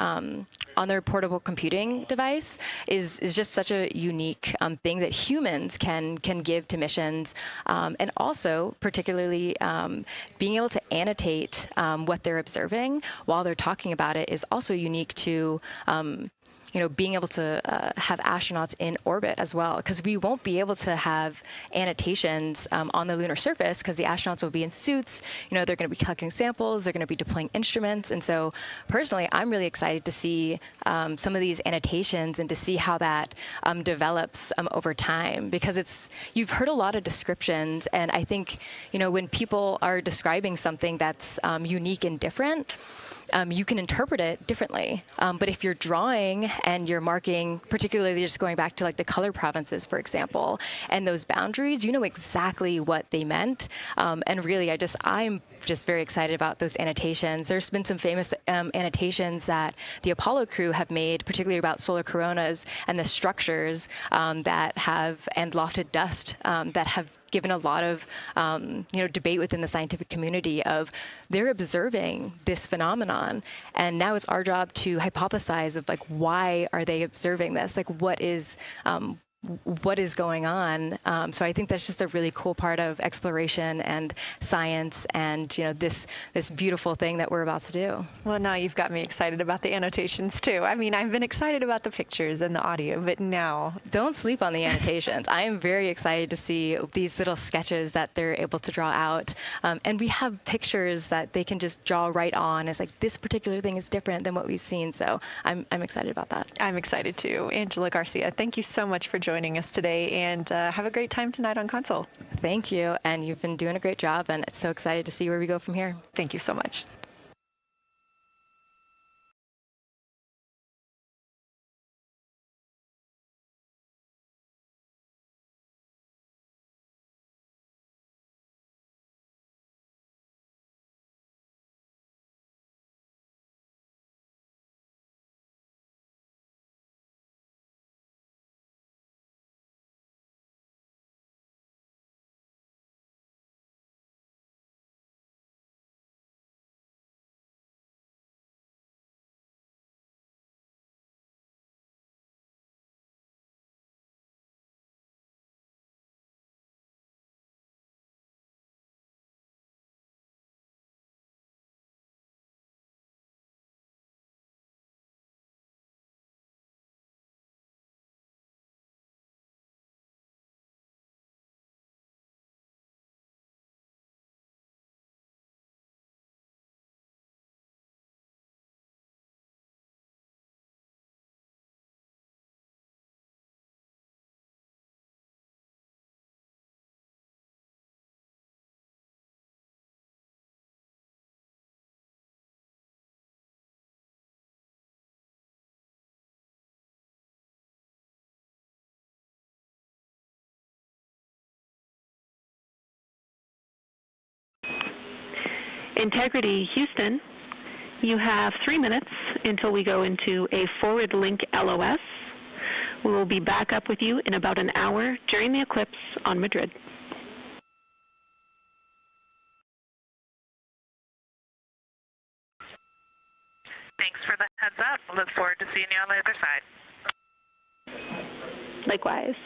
on their portable computing device is just such a unique thing that humans can give to missions, and also particularly being able to annotate what they're observing while they're talking about it is also unique to being able to have astronauts in orbit as well, because we won't be able to have annotations on the lunar surface because the astronauts will be in suits. They're going to be collecting samples, they're going to be deploying instruments. And so personally, I'm really excited to see some of these annotations and to see how that develops over time, because you've heard a lot of descriptions. And I think, when people are describing something that's unique and different, you can interpret it differently. But if you're drawing and you're marking, particularly just going back to like the color provinces, for example, and those boundaries, you know exactly what they meant. And really, I'm just very excited about those annotations. There's been some famous annotations that the Apollo crew have made, particularly about solar coronas and the structures that have, and lofted dust that have given a lot of debate within the scientific community of they're observing this phenomenon, and now it's our job to hypothesize of like, why are they observing this? Like, what is going on? So I think that's just a really cool part of exploration and science, and this beautiful thing that we're about to do. Well, now you've got me excited about the annotations too. I mean, I've been excited about the pictures and the audio, but now don't sleep on the annotations. I am very excited to see these little sketches that they're able to draw out, and we have pictures that they can just draw right on. It's like, this particular thing is different than what we've seen. So I'm excited about that. I'm excited too. Angela Garcia, thank you so much for joining us today, and have a great time tonight on Console. Thank you, and you've been doing a great job, and so excited to see where we go from here. Thank you so much. Integrity Houston, you have 3 minutes until we go into a forward link LOS. We will be back up with you in about an hour during the eclipse on Madrid. Thanks for the heads up. I look forward to seeing you on the other side. Likewise.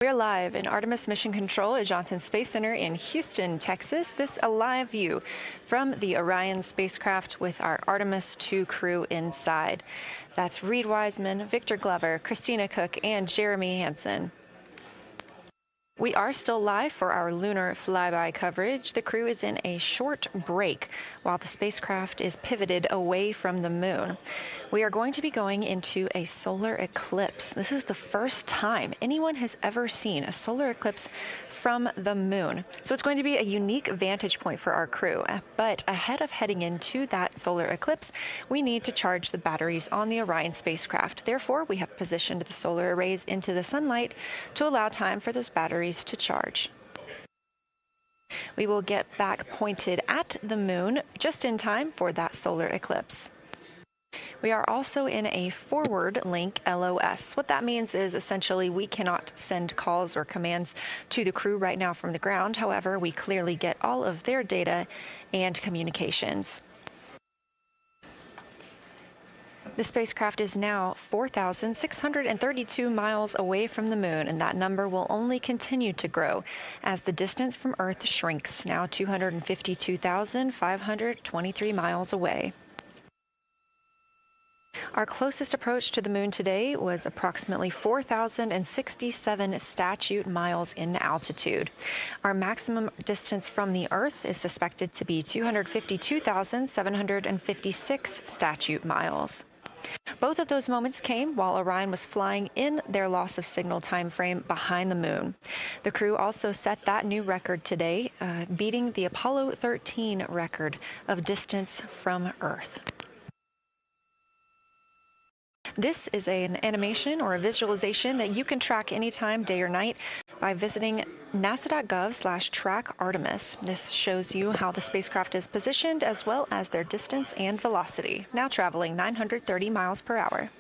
We're live in Artemis Mission Control at Johnson Space Center in Houston, Texas. This a live view from the Orion spacecraft with our Artemis 2 crew inside. That's Reed Wiseman, Victor Glover, Christina Cook, and Jeremy Hansen. We are still live for our lunar flyby coverage. The crew is in a short break while the spacecraft is pivoted away from the moon. We are going to be going into a solar eclipse. This is the first time anyone has ever seen a solar eclipse from the moon. So it's going to be a unique vantage point for our crew. But ahead of heading into that solar eclipse, we need to charge the batteries on the Orion spacecraft. Therefore, we have positioned the solar arrays into the sunlight to allow time for those batteries to charge. We will get back pointed at the moon just in time for that solar eclipse. We are also in a forward link LOS. What that means is essentially we cannot send calls or commands to the crew right now from the ground. However, we clearly get all of their data and communications. The spacecraft is now 4,632 miles away from the moon, and that number will only continue to grow as the distance from Earth shrinks, now 252,523 miles away. Our closest approach to the moon today was approximately 4,067 statute miles in altitude. Our maximum distance from the Earth is suspected to be 252,756 statute miles. Both of those moments came while Orion was flying in their loss of signal time frame behind the moon. The crew also set that new record today, beating the Apollo 13 record of distance from Earth. This is an animation or a visualization that you can track anytime, day or night, by visiting nasa.gov/track Artemis. This shows you how the spacecraft is positioned as well as their distance and velocity, now traveling 930 miles per hour.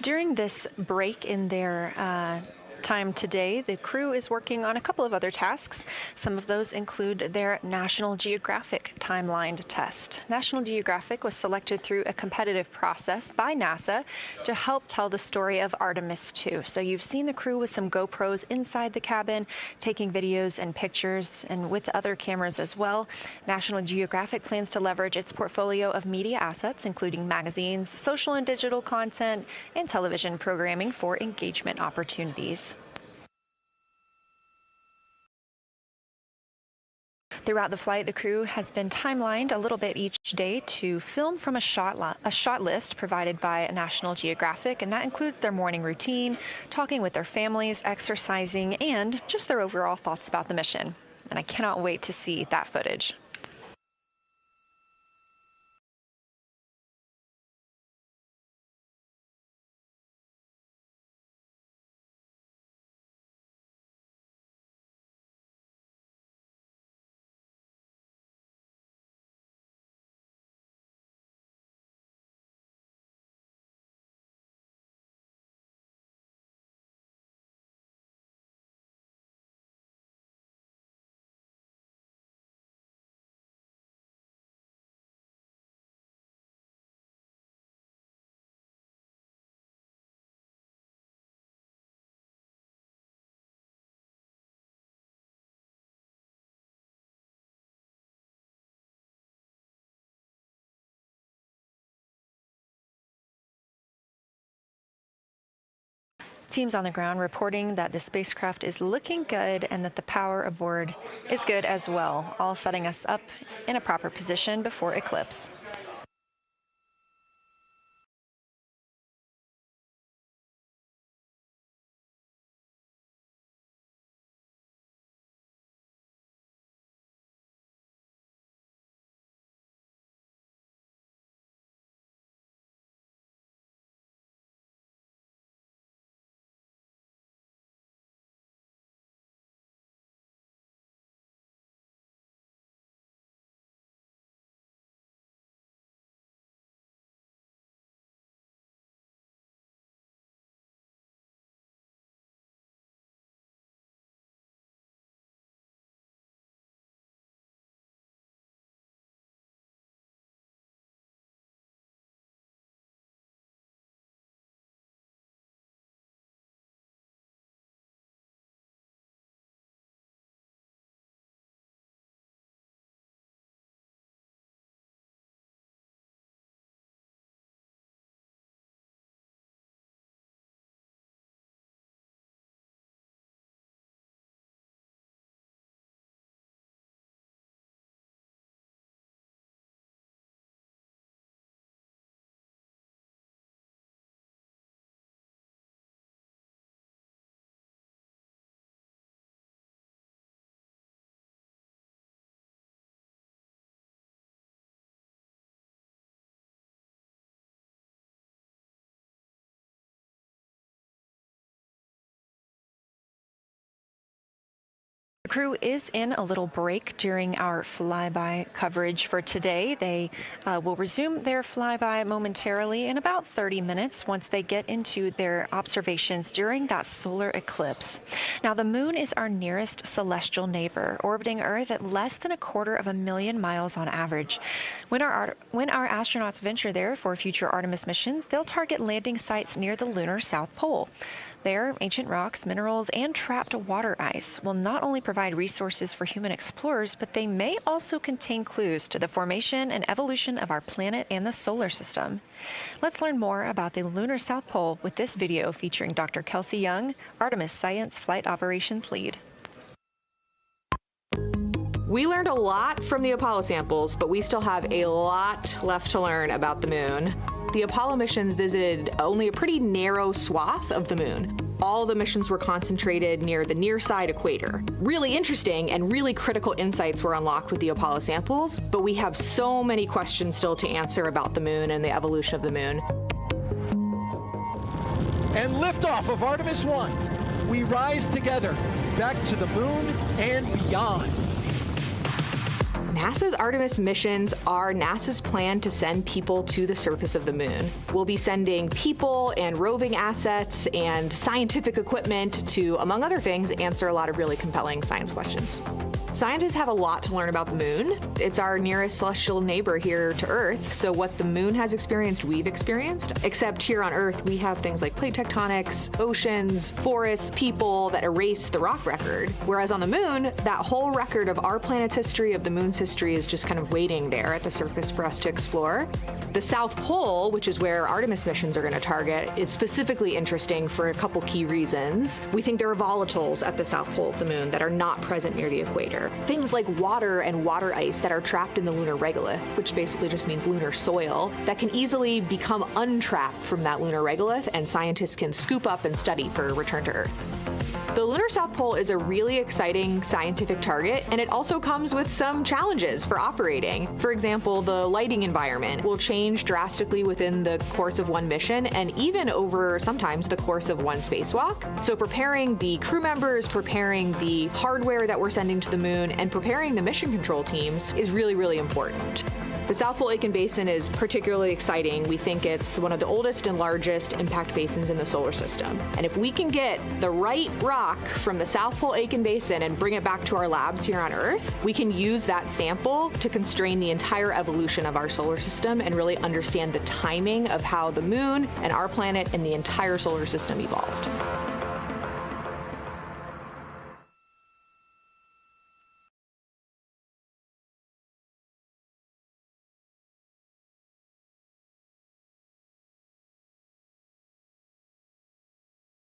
During this break in their time today, the crew is working on a couple of other tasks. Some of those include their National Geographic timeline test. National Geographic was selected through a competitive process by NASA to help tell the story of Artemis II. So you've seen the crew with some GoPros inside the cabin, taking videos and pictures, and with other cameras as well. National Geographic plans to leverage its portfolio of media assets, including magazines, social and digital content, and television programming for engagement opportunities. Throughout the flight, the crew has been timelined a little bit each day to film from a shot list provided by National Geographic, and that includes their morning routine, talking with their families, exercising, and just their overall thoughts about the mission. And I cannot wait to see that footage. Teams on the ground reporting that the spacecraft is looking good and that the power aboard is good as well, all setting us up in a proper position before eclipse. The crew is in a little break during our flyby coverage for today. They will resume their flyby momentarily in about 30 minutes once they get into their observations during that solar eclipse. Now, the moon is our nearest celestial neighbor, orbiting Earth at less than 250,000 miles on average. When our astronauts venture there for future Artemis missions, they'll target landing sites near the lunar South Pole. There, ancient rocks, minerals, and trapped water ice will not only provide resources for human explorers, but they may also contain clues to the formation and evolution of our planet and the solar system. Let's learn more about the lunar South Pole with this video featuring Dr. Kelsey Young, Artemis Science Flight Operations Lead. We learned a lot from the Apollo samples, but we still have a lot left to learn about the moon. The Apollo missions visited only a pretty narrow swath of the moon. All the missions were concentrated near the near-side equator. Really interesting and really critical insights were unlocked with the Apollo samples, but we have so many questions still to answer about the moon and the evolution of the moon. And liftoff of Artemis 1. We rise together, back to the moon and beyond. NASA's Artemis missions are NASA's plan to send people to the surface of the moon. We'll be sending people and roving assets and scientific equipment to, among other things, answer a lot of really compelling science questions. Scientists have a lot to learn about the moon. It's our nearest celestial neighbor here to Earth, so what the moon has experienced, we've experienced. Except here on Earth, we have things like plate tectonics, oceans, forests, people that erase the rock record. Whereas on the moon, that whole record of our planet's history, of the moon's history, is just kind of waiting there at the surface for us to explore. The South Pole, which is where Artemis missions are going to target, is specifically interesting for a couple key reasons. We think there are volatiles at the South Pole of the moon that are not present near the equator. Things like water and water ice that are trapped in the lunar regolith, which basically just means lunar soil, that can easily become untrapped from that lunar regolith, and scientists can scoop up and study for return to Earth. The lunar South Pole is a really exciting scientific target, and it also comes with some challenges for operating. For example, the lighting environment will change drastically within the course of one mission, and even over sometimes the course of one spacewalk. So preparing the crew members, preparing the hardware that we're sending to the moon, and preparing the mission control teams is really, really important. The South Pole Aitken Basin is particularly exciting. We think it's one of the oldest and largest impact basins in the solar system. And if we can get the right rock from the South Pole Aitken Basin and bring it back to our labs here on Earth, we can use that sample to constrain the entire evolution of our solar system and really understand the timing of how the moon and our planet and the entire solar system evolved.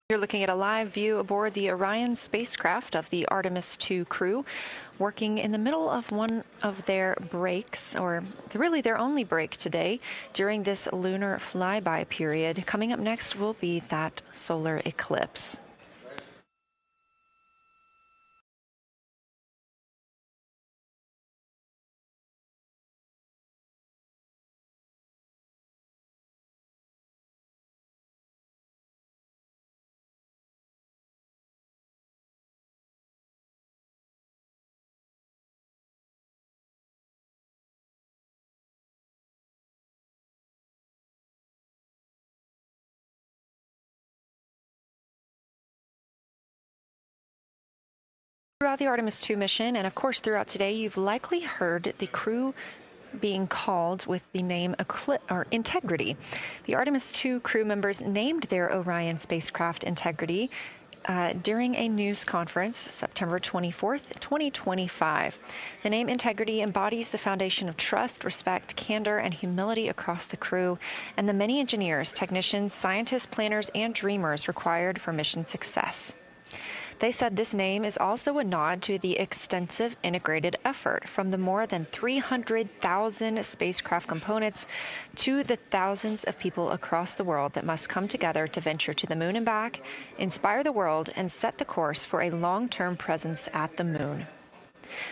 You're looking at a live view aboard the Orion spacecraft of the Artemis II crew, working in the middle of one of their breaks, or really their only break today during this lunar flyby period. Coming up next will be that solar eclipse. Throughout the Artemis II mission, and of course throughout today, you've likely heard the crew being called with the name Integrity. The Artemis II crew members named their Orion spacecraft Integrity during a news conference September 24th, 2025. The name Integrity embodies the foundation of trust, respect, candor, and humility across the crew and the many engineers, technicians, scientists, planners, and dreamers required for mission success. They said this name is also a nod to the extensive integrated effort from the more than 300,000 spacecraft components to the thousands of people across the world that must come together to venture to the moon and back, inspire the world, and set the course for a long-term presence at the moon.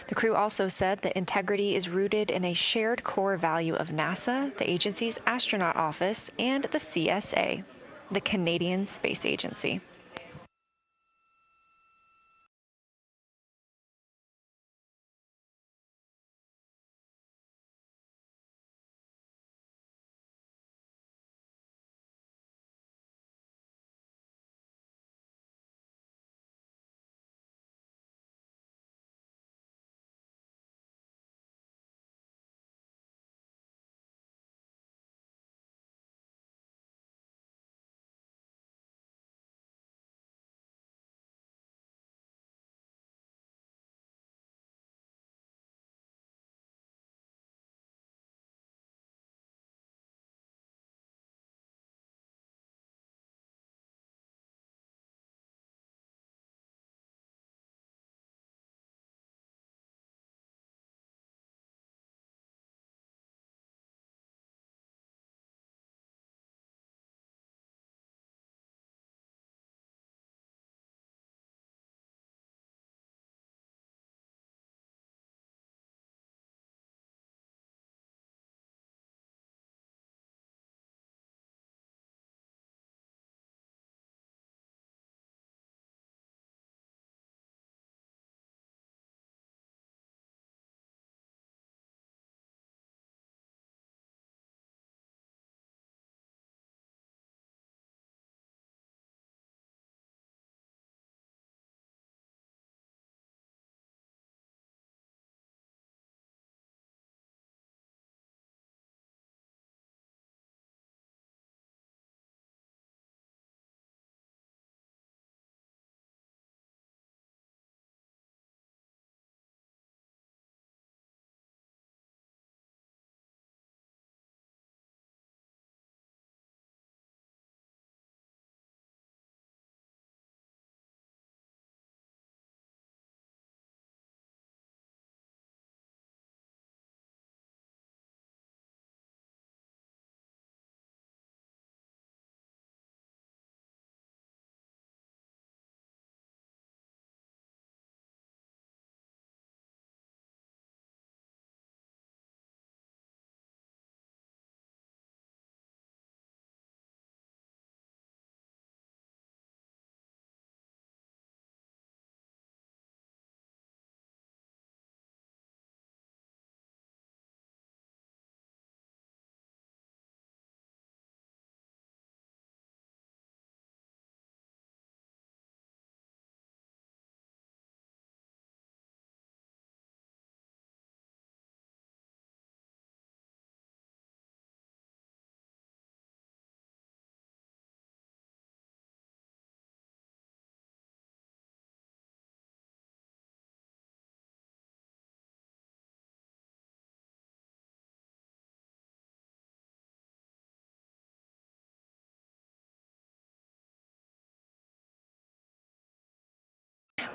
The crew also said that integrity is rooted in a shared core value of NASA, the agency's astronaut office, and the CSA, the Canadian Space Agency.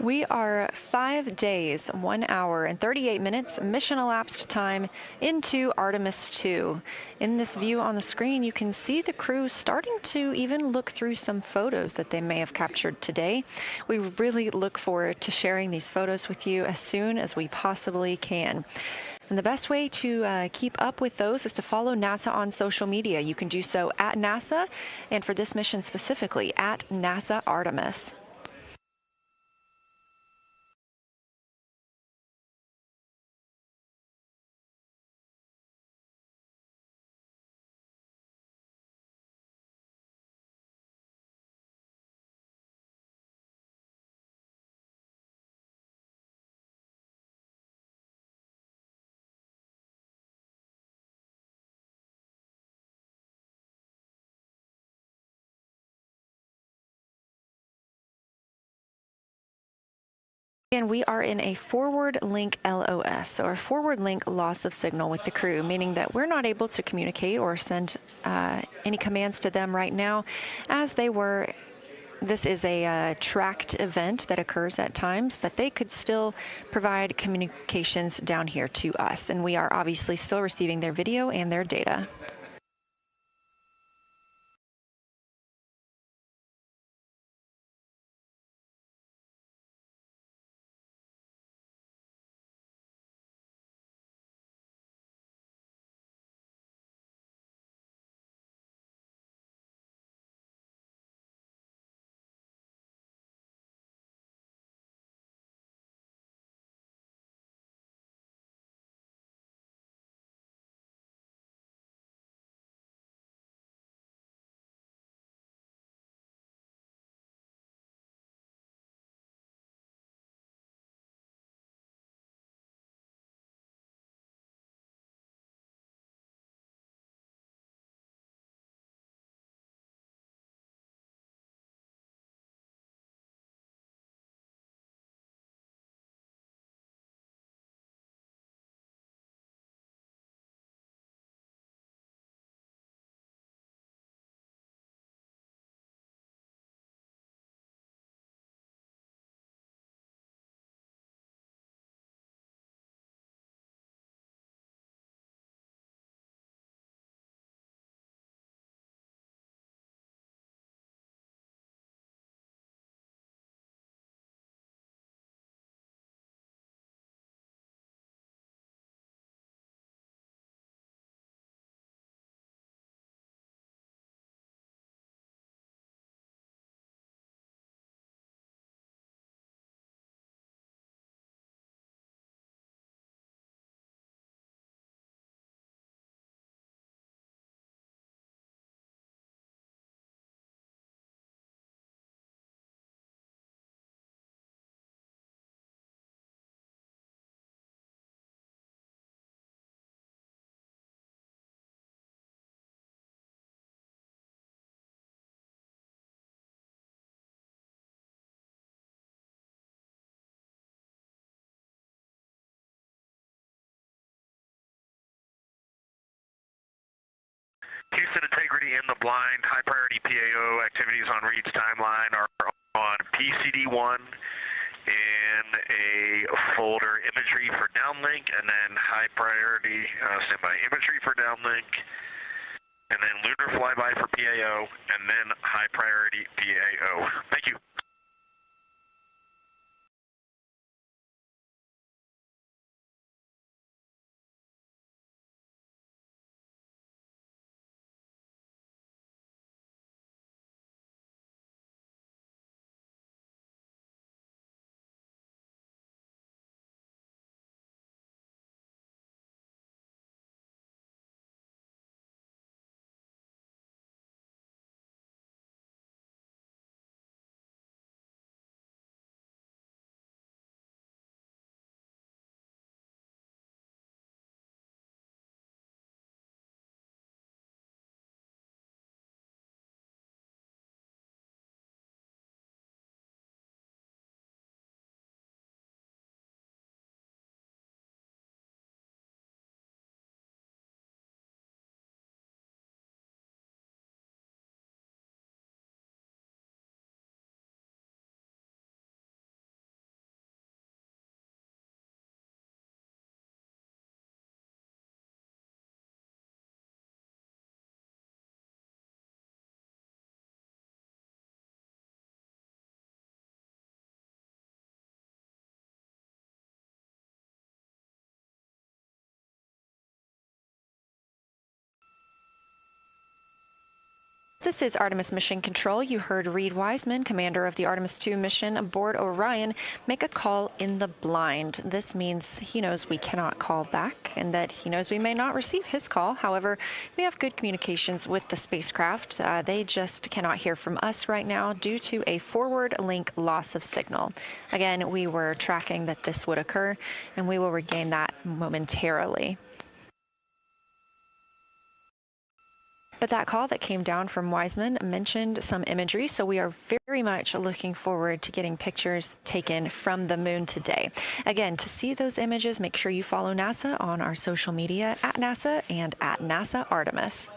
We are 5 days, 1 hour, and 38 minutes mission elapsed time into Artemis 2. In this view on the screen, you can see the crew starting to even look through some photos that they may have captured today. We really look forward to sharing these photos with you as soon as we possibly can. And the best way to keep up with those is to follow NASA on social media. You can do so at NASA, and for this mission specifically, at NASA Artemis. And we are in a forward link LOS, or forward link loss of signal with the crew, meaning that we're not able to communicate or send any commands to them right now as they were. This is a tracked event that occurs at times, but they could still provide communications down here to us. And we are obviously still receiving their video and their data. Houston integrity in the blind. High priority PAO activities on Reed's timeline are on PCD1 in a folder imagery for downlink, and then high priority standby imagery for downlink, and then lunar flyby for PAO, and then high priority PAO. Thank you. This is Artemis Mission Control. You heard Reed Wiseman, commander of the Artemis 2 mission aboard Orion, make a call in the blind. This means he knows we cannot call back and that he knows we may not receive his call. However, we have good communications with the spacecraft. They just cannot hear from us right now due to a forward link loss of signal. Again, we were tracking that this would occur, and we will regain that momentarily. But that call that came down from Wiseman mentioned some imagery, so we are very much looking forward to getting pictures taken from the moon today. Again, to see those images, make sure you follow NASA on our social media at NASA and at NASA Artemis.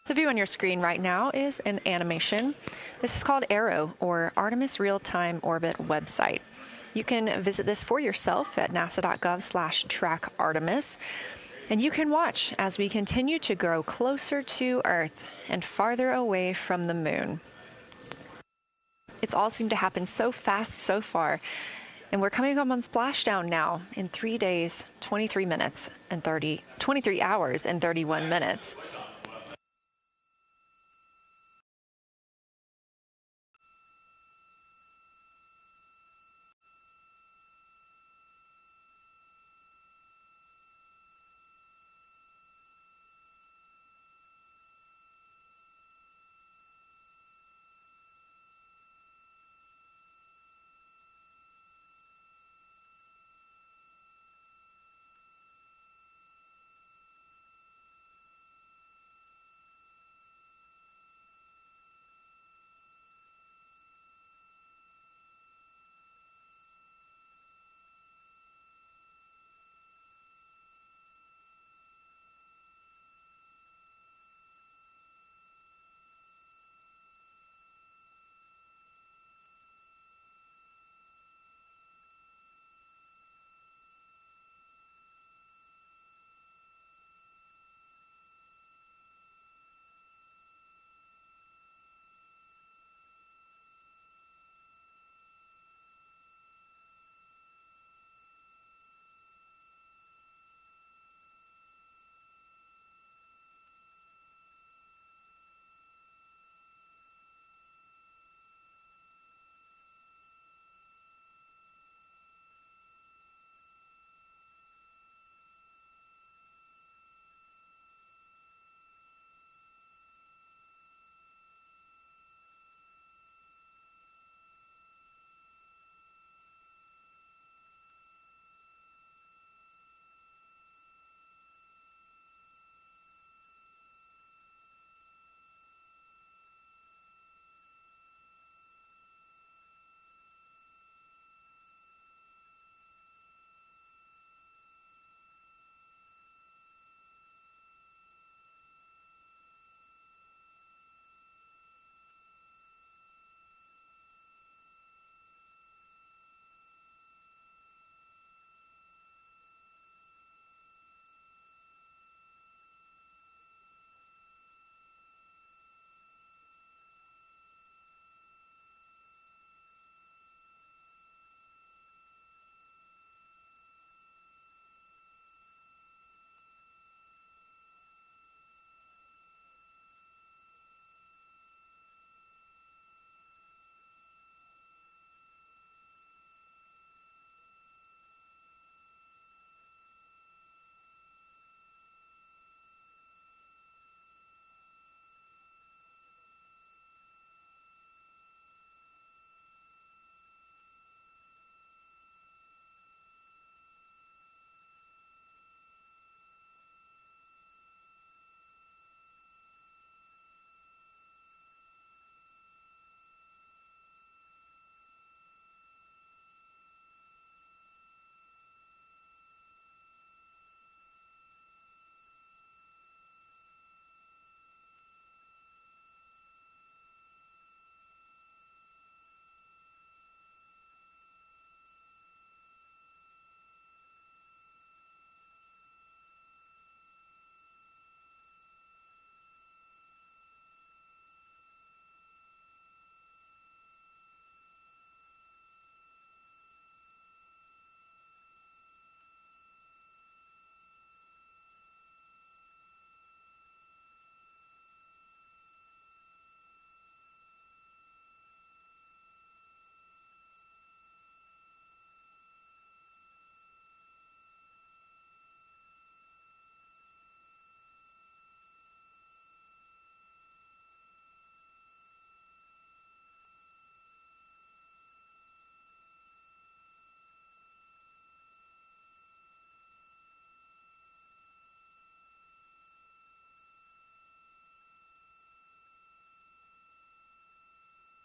The view on your screen right now is an animation. This is called Arrow, or Artemis Real-Time Orbit website. You can visit this for yourself at nasa.gov/trackartemis, and you can watch as we continue to grow closer to Earth and farther away from the moon. It's all seemed to happen so fast so far, and we're coming up on splashdown now in 3 days, 23 hours and 31 minutes.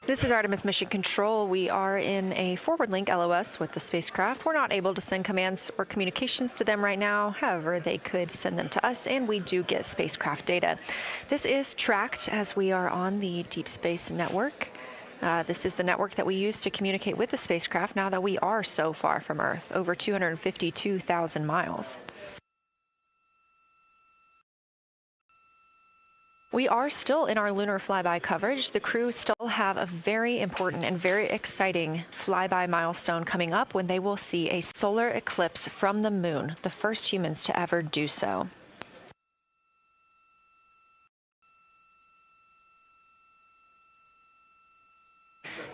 This is Artemis Mission Control. We are in a forward link LOS with the spacecraft. We're not able to send commands or communications to them right now. However, they could send them to us, and we do get spacecraft data. This is tracked as we are on the Deep Space Network. This is the network that we use to communicate with the spacecraft now that we are so far from Earth, over 252,000 miles. We are still in our lunar flyby coverage. The crew still have a very important and very exciting flyby milestone coming up when they will see a solar eclipse from the moon, the first humans to ever do so.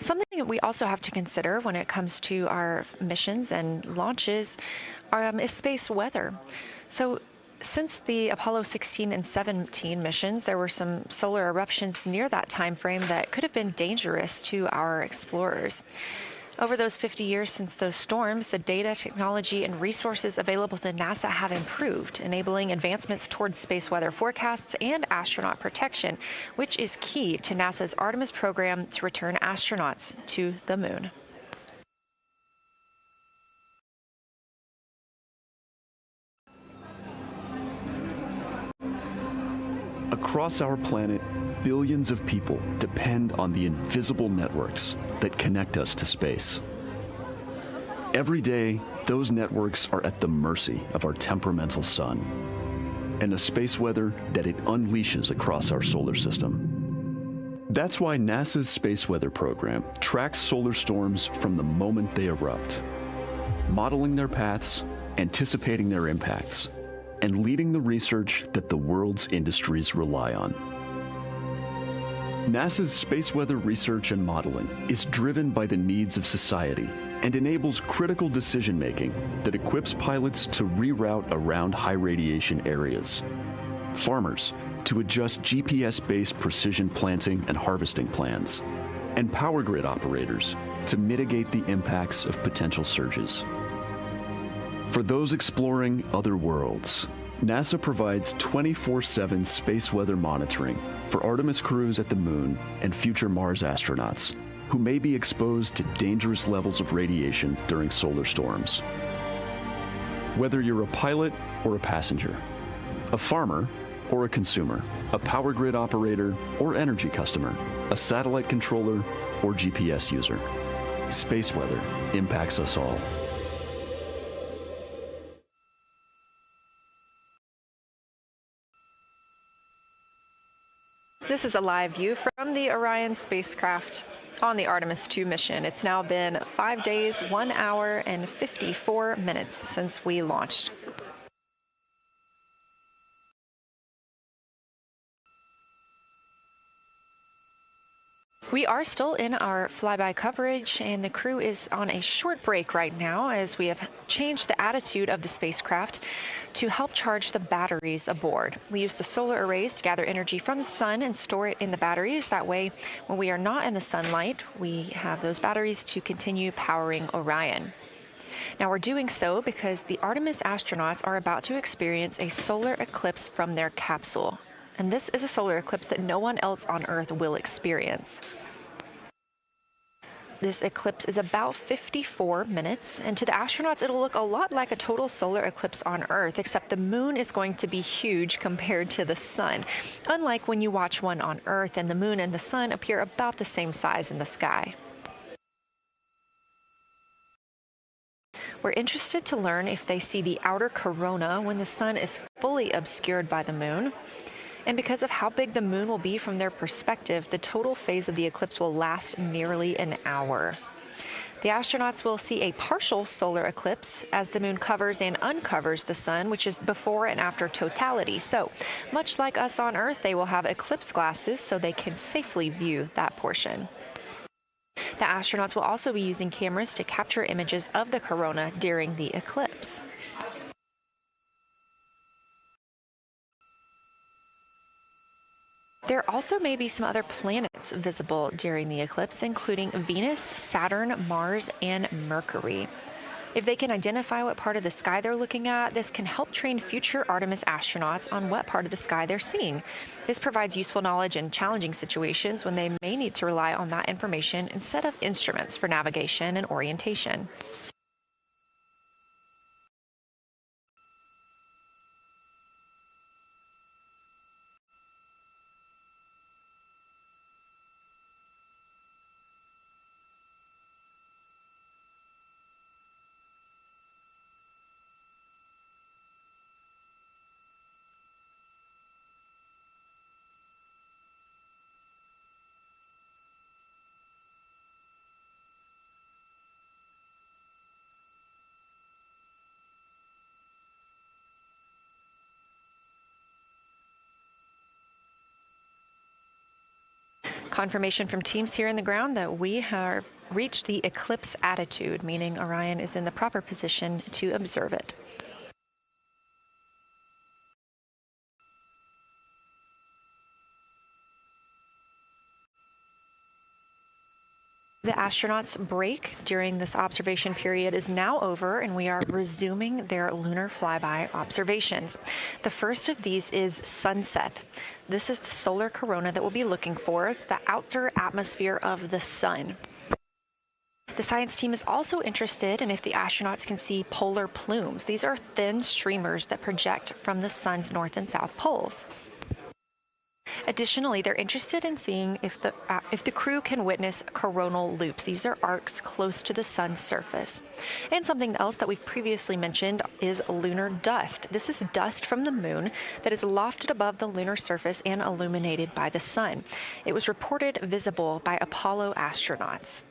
Something that we also have to consider when it comes to our missions and launches is space weather. So since the Apollo 16 and 17 missions, there were some solar eruptions near that time frame that could have been dangerous to our explorers. Over those 50 years since those storms, the data, technology, and resources available to NASA have improved, enabling advancements towards space weather forecasts and astronaut protection, which is key to NASA's Artemis program to return astronauts to the moon. Across our planet, billions of people depend on the invisible networks that connect us to space. Every day, those networks are at the mercy of our temperamental sun and the space weather that it unleashes across our solar system. That's why NASA's Space Weather Program tracks solar storms from the moment they erupt, modeling their paths, anticipating their impacts, and leading the research that the world's industries rely on. NASA's space weather research and modeling is driven by the needs of society and enables critical decision-making that equips pilots to reroute around high radiation areas, farmers to adjust GPS-based precision planting and harvesting plans, and power grid operators to mitigate the impacts of potential surges. For those exploring other worlds, NASA provides 24/7 space weather monitoring for Artemis crews at the moon and future Mars astronauts who may be exposed to dangerous levels of radiation during solar storms. Whether you're a pilot or a passenger, a farmer or a consumer, a power grid operator or energy customer, a satellite controller or GPS user, space weather impacts us all. This is a live view from the Orion spacecraft on the Artemis 2 mission. It's now been 5 days, 1 hour, and 54 minutes since we launched. We are still in our flyby coverage, and the crew is on a short break right now as we have changed the attitude of the spacecraft to help charge the batteries aboard. We use the solar arrays to gather energy from the sun and store it in the batteries. That way, when we are not in the sunlight, we have those batteries to continue powering Orion. Now, we're doing so because the Artemis astronauts are about to experience a solar eclipse from their capsule. And this is a solar eclipse that no one else on Earth will experience. This eclipse is about 54 minutes, and to the astronauts, it'll look a lot like a total solar eclipse on Earth, except the moon is going to be huge compared to the sun, unlike when you watch one on Earth and the moon and the sun appear about the same size in the sky. We're interested to learn if they see the outer corona when the sun is fully obscured by the moon. And because of how big the moon will be from their perspective, the total phase of the eclipse will last nearly an hour. The astronauts will see a partial solar eclipse as the moon covers and uncovers the sun, which is before and after totality. So, much like us on Earth, they will have eclipse glasses so they can safely view that portion. The astronauts will also be using cameras to capture images of the corona during the eclipse. There also may be some other planets visible during the eclipse, including Venus, Saturn, Mars, and Mercury. If they can identify what part of the sky they're looking at, this can help train future Artemis astronauts on what part of the sky they're seeing. This provides useful knowledge in challenging situations when they may need to rely on that information instead of instruments for navigation and orientation. Confirmation from teams here in the ground that we have reached the eclipse attitude, meaning Orion is in the proper position to observe it. The astronauts' break during this observation period is now over, and we are resuming their lunar flyby observations. The first of these is sunset. This is the solar corona that we'll be looking for. It's the outer atmosphere of the sun. The science team is also interested in if the astronauts can see polar plumes. These are thin streamers that project from the sun's north and south poles. Additionally, they're interested in seeing if the crew can witness coronal loops. These are arcs close to the sun's surface. And something else that we've previously mentioned is lunar dust. This is dust from the moon that is lofted above the lunar surface and illuminated by the sun. It was reported visible by Apollo astronauts.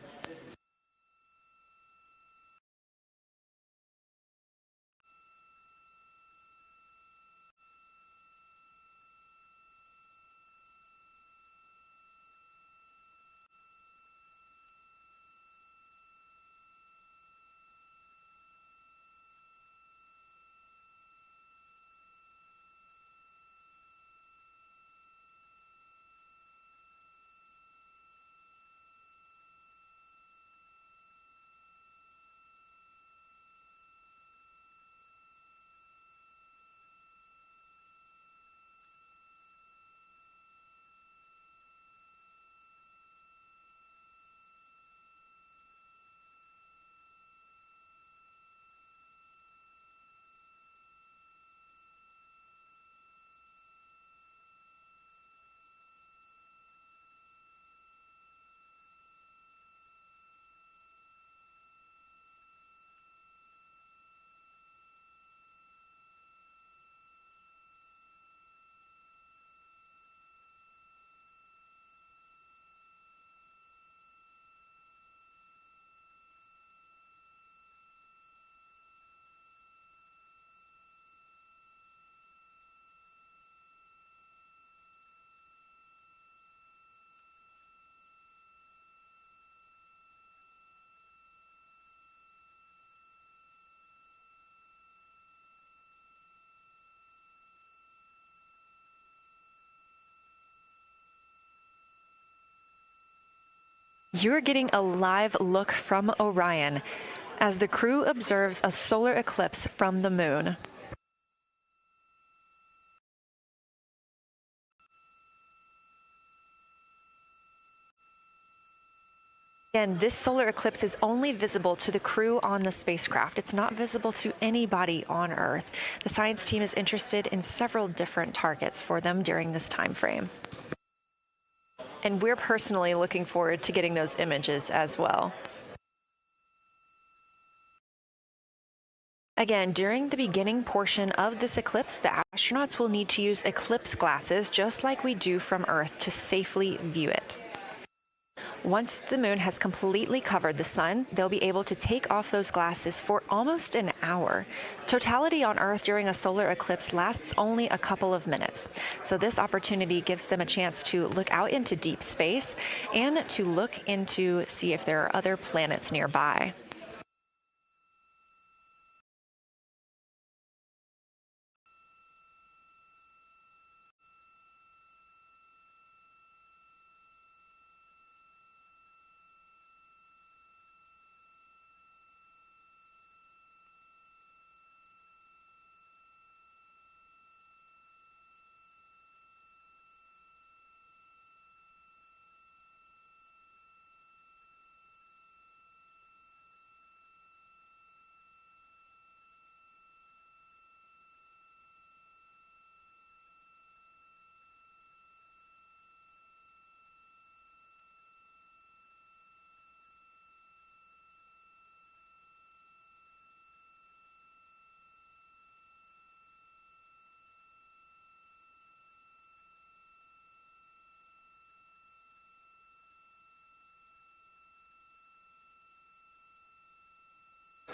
You're getting a live look from Orion as the crew observes a solar eclipse from the moon. Again, this solar eclipse is only visible to the crew on the spacecraft. It's not visible to anybody on Earth. The science team is interested in several different targets for them during this time frame. And we're personally looking forward to getting those images as well. Again, during the beginning portion of this eclipse, the astronauts will need to use eclipse glasses, just like we do from Earth, to safely view it. Once the moon has completely covered the sun, they'll be able to take off those glasses for almost an hour. Totality on Earth during a solar eclipse lasts only a couple of minutes. So this opportunity gives them a chance to look out into deep space and to look into see if there are other planets nearby.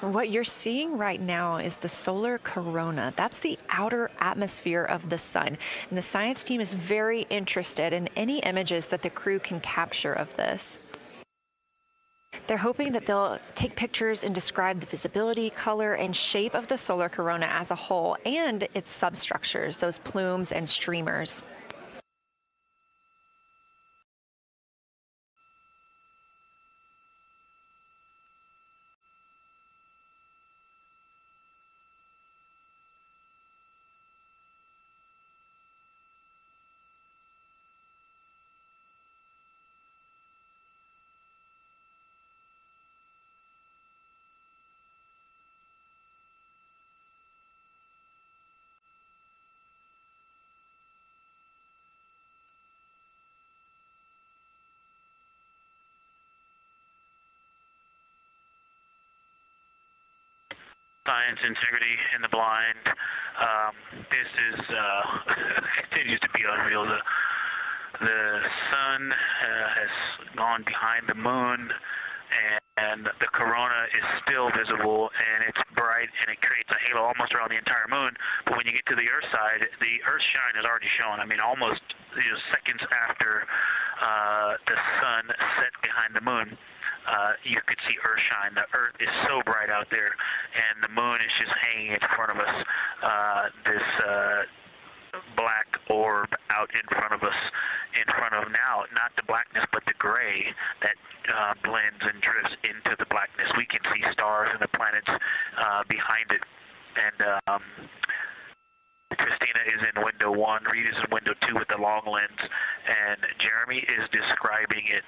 What you're seeing right now is the solar corona. That's the outer atmosphere of the sun. And the science team is very interested in any images that the crew can capture of this. They're hoping that they'll take pictures and describe the visibility, color, and shape of the solar corona as a whole and its substructures, those plumes and streamers. Science, integrity in the blind. This is continues to be unreal. The sun has gone behind the moon, and the corona is still visible, and it's bright, and it creates a halo almost around the entire moon. But when you get to the Earth side, the Earth shine is already shown. I mean, almost seconds after the sun set behind the moon. You could see Earth shine. The Earth is so bright out there, and the moon is just hanging in front of us. This black orb out in front of us, in front of now, not the blackness, but the gray that blends and drifts into the blackness. We can see stars and the planets behind it. And Christina is in window 1, Reed is in window 2 with the long lens, and Jeremy is describing it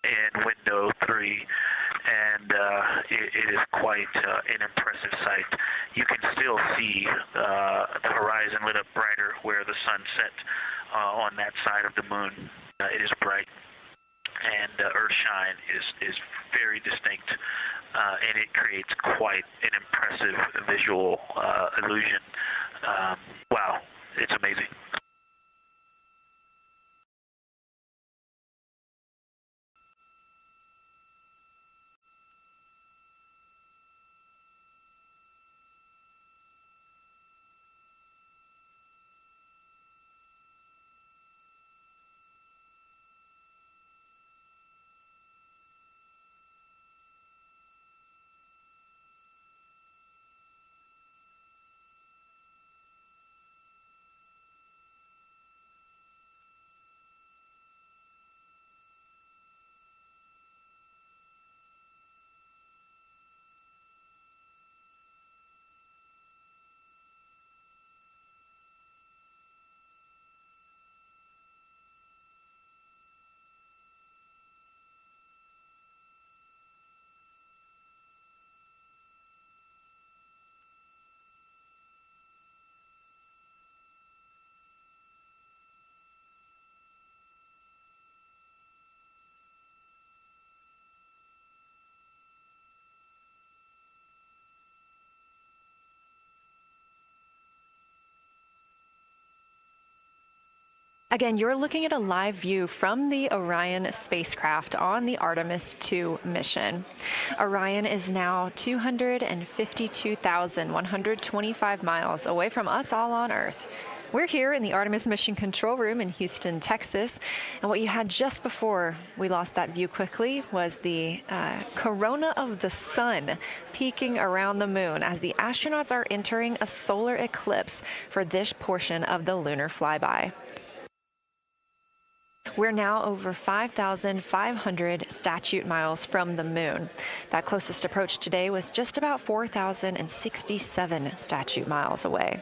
in window 3, and it is quite an impressive sight. You can still see the horizon lit up brighter where the sun set on that side of the moon. It is bright, and Earthshine is very distinct, and it creates quite an impressive visual illusion. Wow, it's amazing. Again, you're looking at a live view from the Orion spacecraft on the Artemis 2 mission. Orion is now 252,125 miles away from us all on Earth. We're here in the Artemis Mission Control Room in Houston, Texas. And what you had just before we lost that view quickly was the corona of the sun peeking around the moon as the astronauts are entering a solar eclipse for this portion of the lunar flyby. We're now over 5,500 statute miles from the moon. That closest approach today was just about 4,067 statute miles away.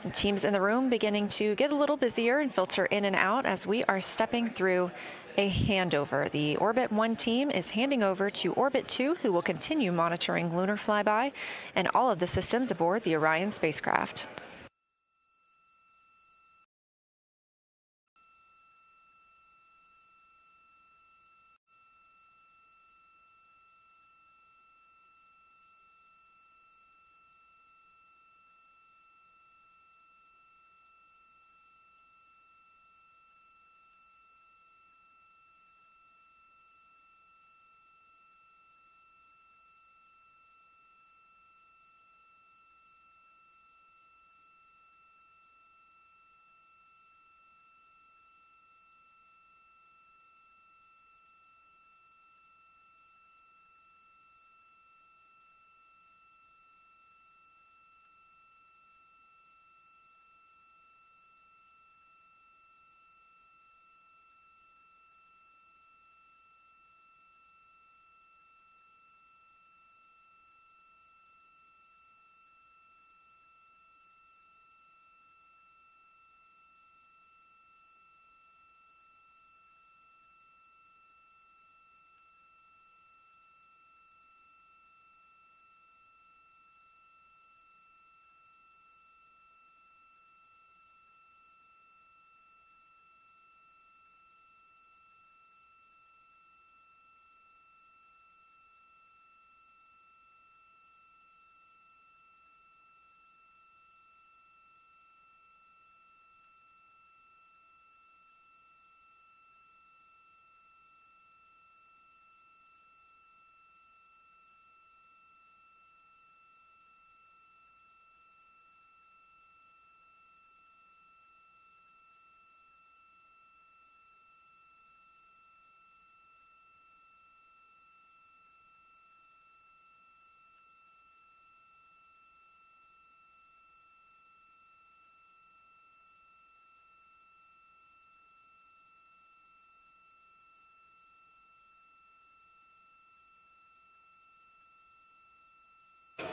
And teams in the room beginning to get a little busier and filter in and out as we are stepping through a handover. The Orbit 1 team is handing over to Orbit 2, who will continue monitoring lunar flyby and all of the systems aboard the Orion spacecraft.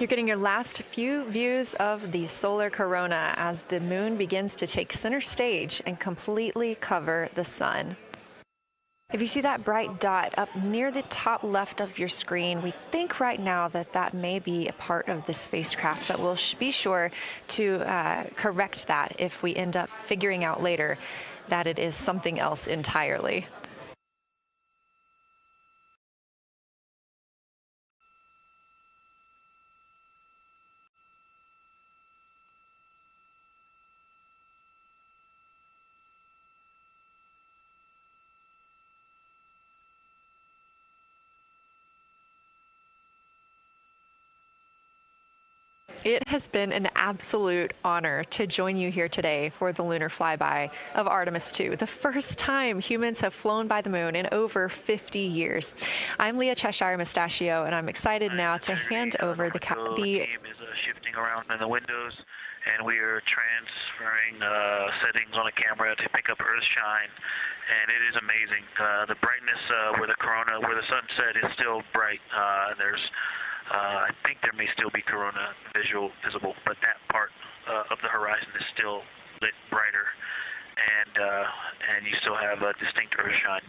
You're getting your last few views of the solar corona as the moon begins to take center stage and completely cover the sun. If you see that bright dot up near the top left of your screen, we think right now that that may be a part of the spacecraft, but we'll be sure to correct that if we end up figuring out later that it is something else entirely. It has been an absolute honor to join you here today for the lunar flyby of Artemis 2, the first time humans have flown by the moon in over 50 years. I'm Leah Cheshire Mustachio, and I'm excited now to hand over the game is shifting around in the windows, and we are transferring settings on the camera to pick up Earth shine, and it is amazing. The brightness where the corona, where the sunset is still bright. I think there may still be corona visible, but that part of the horizon is still lit brighter, and you still have a distinct Earth shine.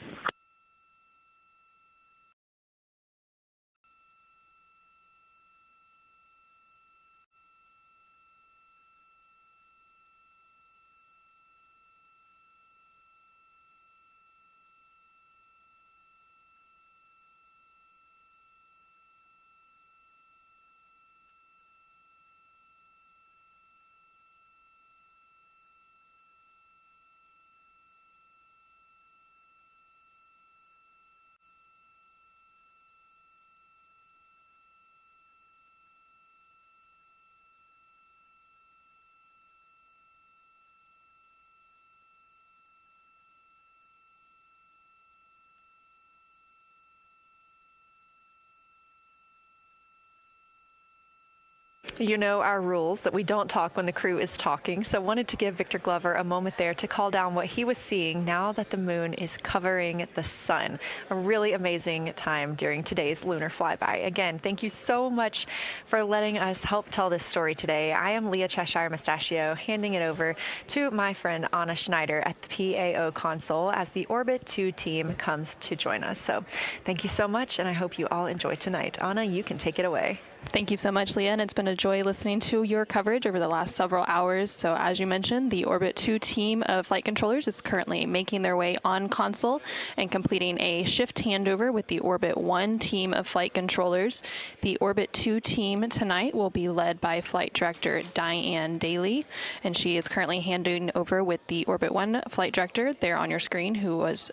You know our rules that we don't talk when the crew is talking, so wanted to give Victor Glover a moment there to call down what he was seeing now that the moon is covering the sun. A really amazing time during today's lunar flyby. Again, thank you so much for letting us help tell this story today. I am Leah Cheshire Mustachio, handing it over to my friend Anna Schneider at the PAO console as the Orbit 2 team comes to join us. So thank you so much, and I hope you all enjoy tonight. Anna, you can take it away. Thank you so much, Leah, and it's been a joy listening to your coverage over the last several hours. So as you mentioned, the Orbit 2 team of flight controllers is currently making their way on console and completing a shift handover with the Orbit 1 team of flight controllers. The Orbit 2 team tonight will be led by Flight Director Diane Daly, and she is currently handing over with the Orbit 1 flight director there on your screen, who was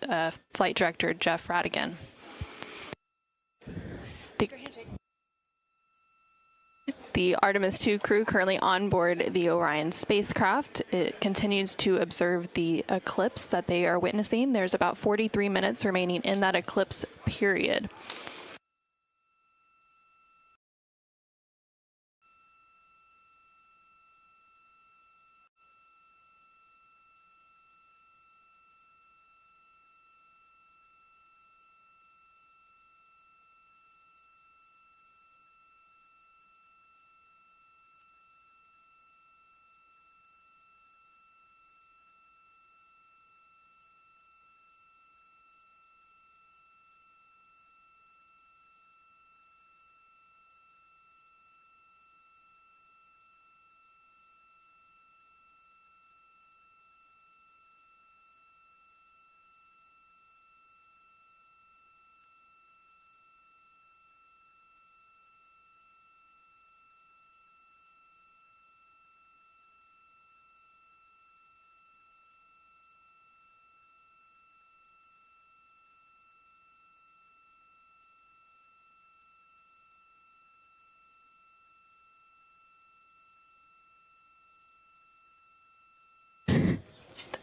Flight Director Jeff Radigan. The Artemis 2 crew currently on board the Orion spacecraft. It continues to observe the eclipse that they are witnessing. There's about 43 minutes remaining in that eclipse period.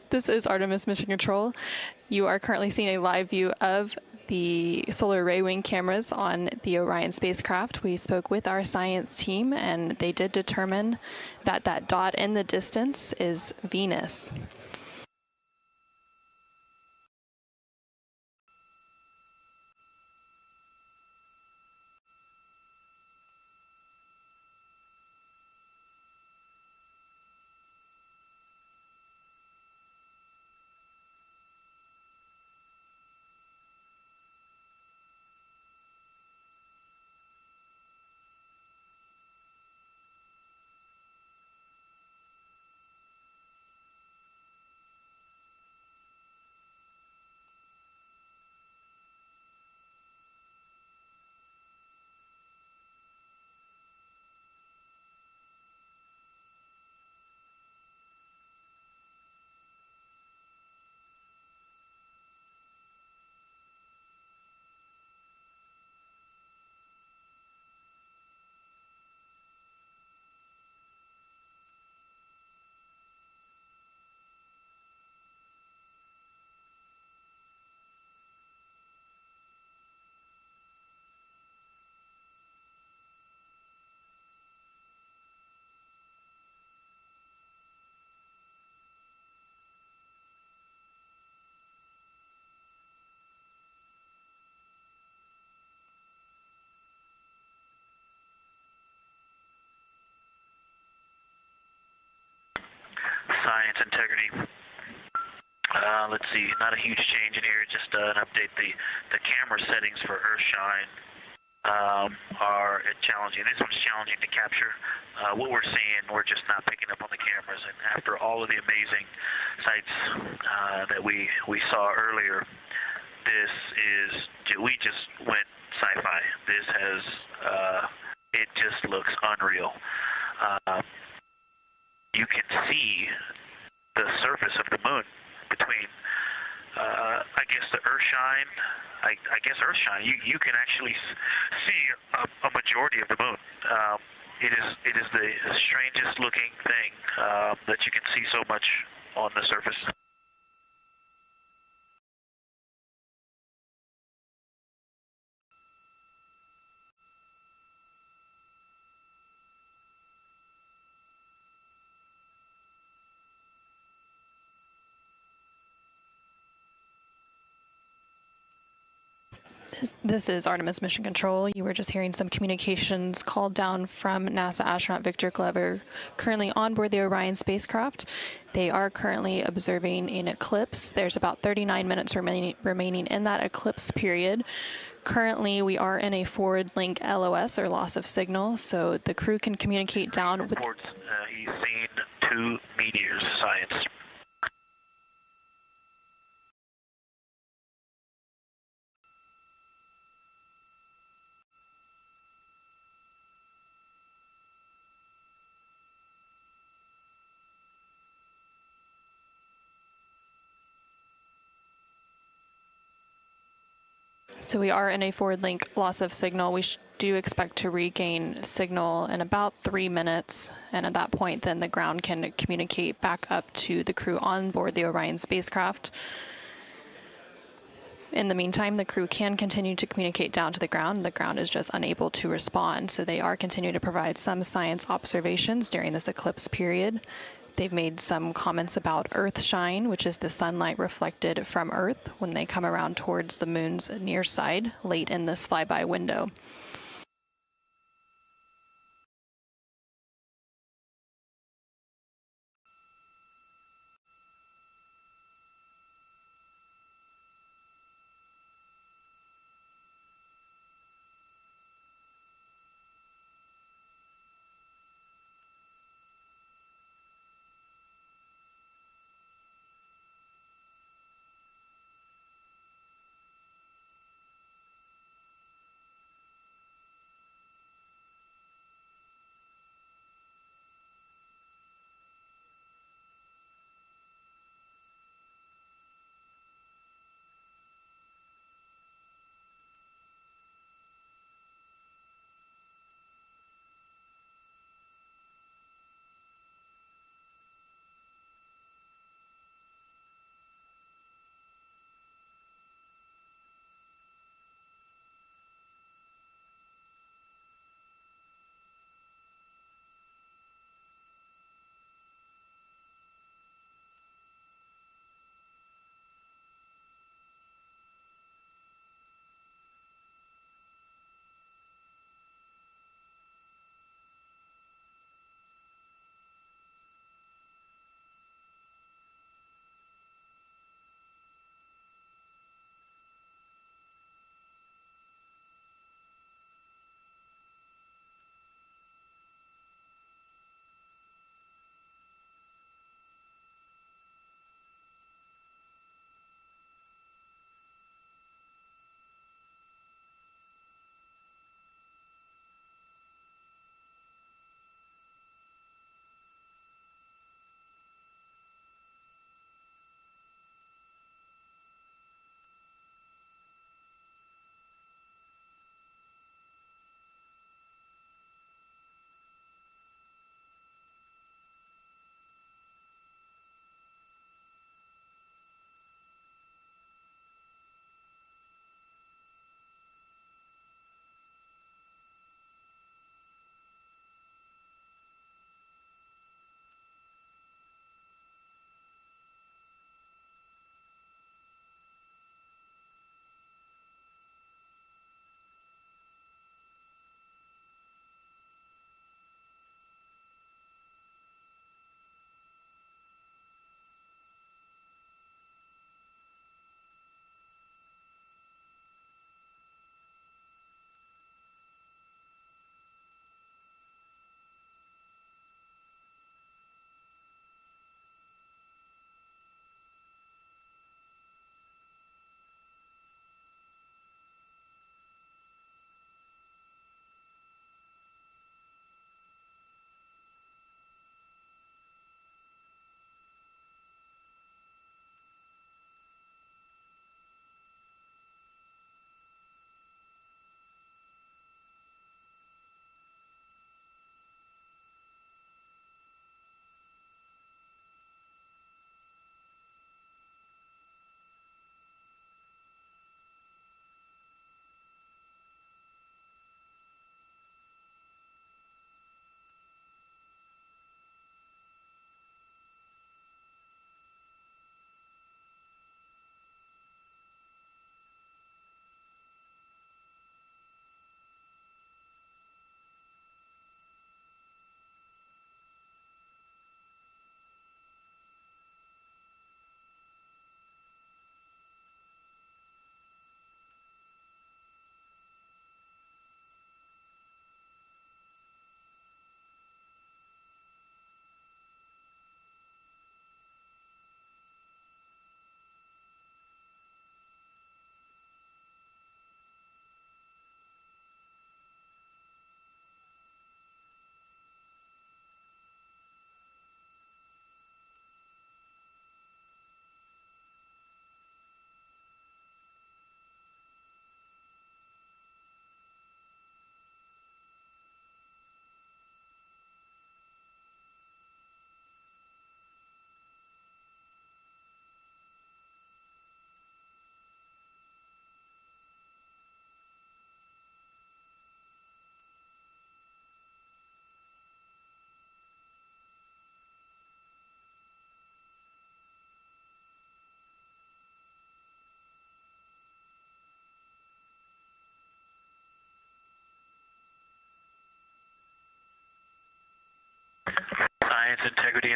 This is Artemis Mission Control. You are currently seeing a live view of the solar array wing cameras on the Orion spacecraft. We spoke with our science team, and they did determine that that dot in the distance is Venus. integrity. Let's see, not a huge change in here, just an update. The camera settings for Earthshine are challenging. This one's challenging to capture. What we're seeing, we're just not picking up on the cameras. And after all of the amazing sights that we saw earlier, we just went sci-fi. This has, it just looks unreal. You can see the surface of the moon between, I guess, the Earthshine. I guess Earthshine. You can actually see a majority of the moon. It is the strangest looking thing that you can see so much on the surface. This is Artemis Mission Control. You were just hearing some communications called down from NASA astronaut Victor Glover, currently on board the Orion spacecraft. They are currently observing an eclipse. There's about 39 minutes remaining in that eclipse period. Currently, we are in a forward link LOS, or loss of signal, so the crew can communicate down with... He's seen 2 meteors, science. So we are in a forward link loss of signal. We do expect to regain signal in about 3 minutes, and at that point then the ground can communicate back up to the crew on board the Orion spacecraft. In the meantime, the crew can continue to communicate down to the ground. The ground is just unable to respond, so they are continuing to provide some science observations during this eclipse period. They've made some comments about Earthshine, which is the sunlight reflected from Earth when they come around towards the moon's near side late in this flyby window.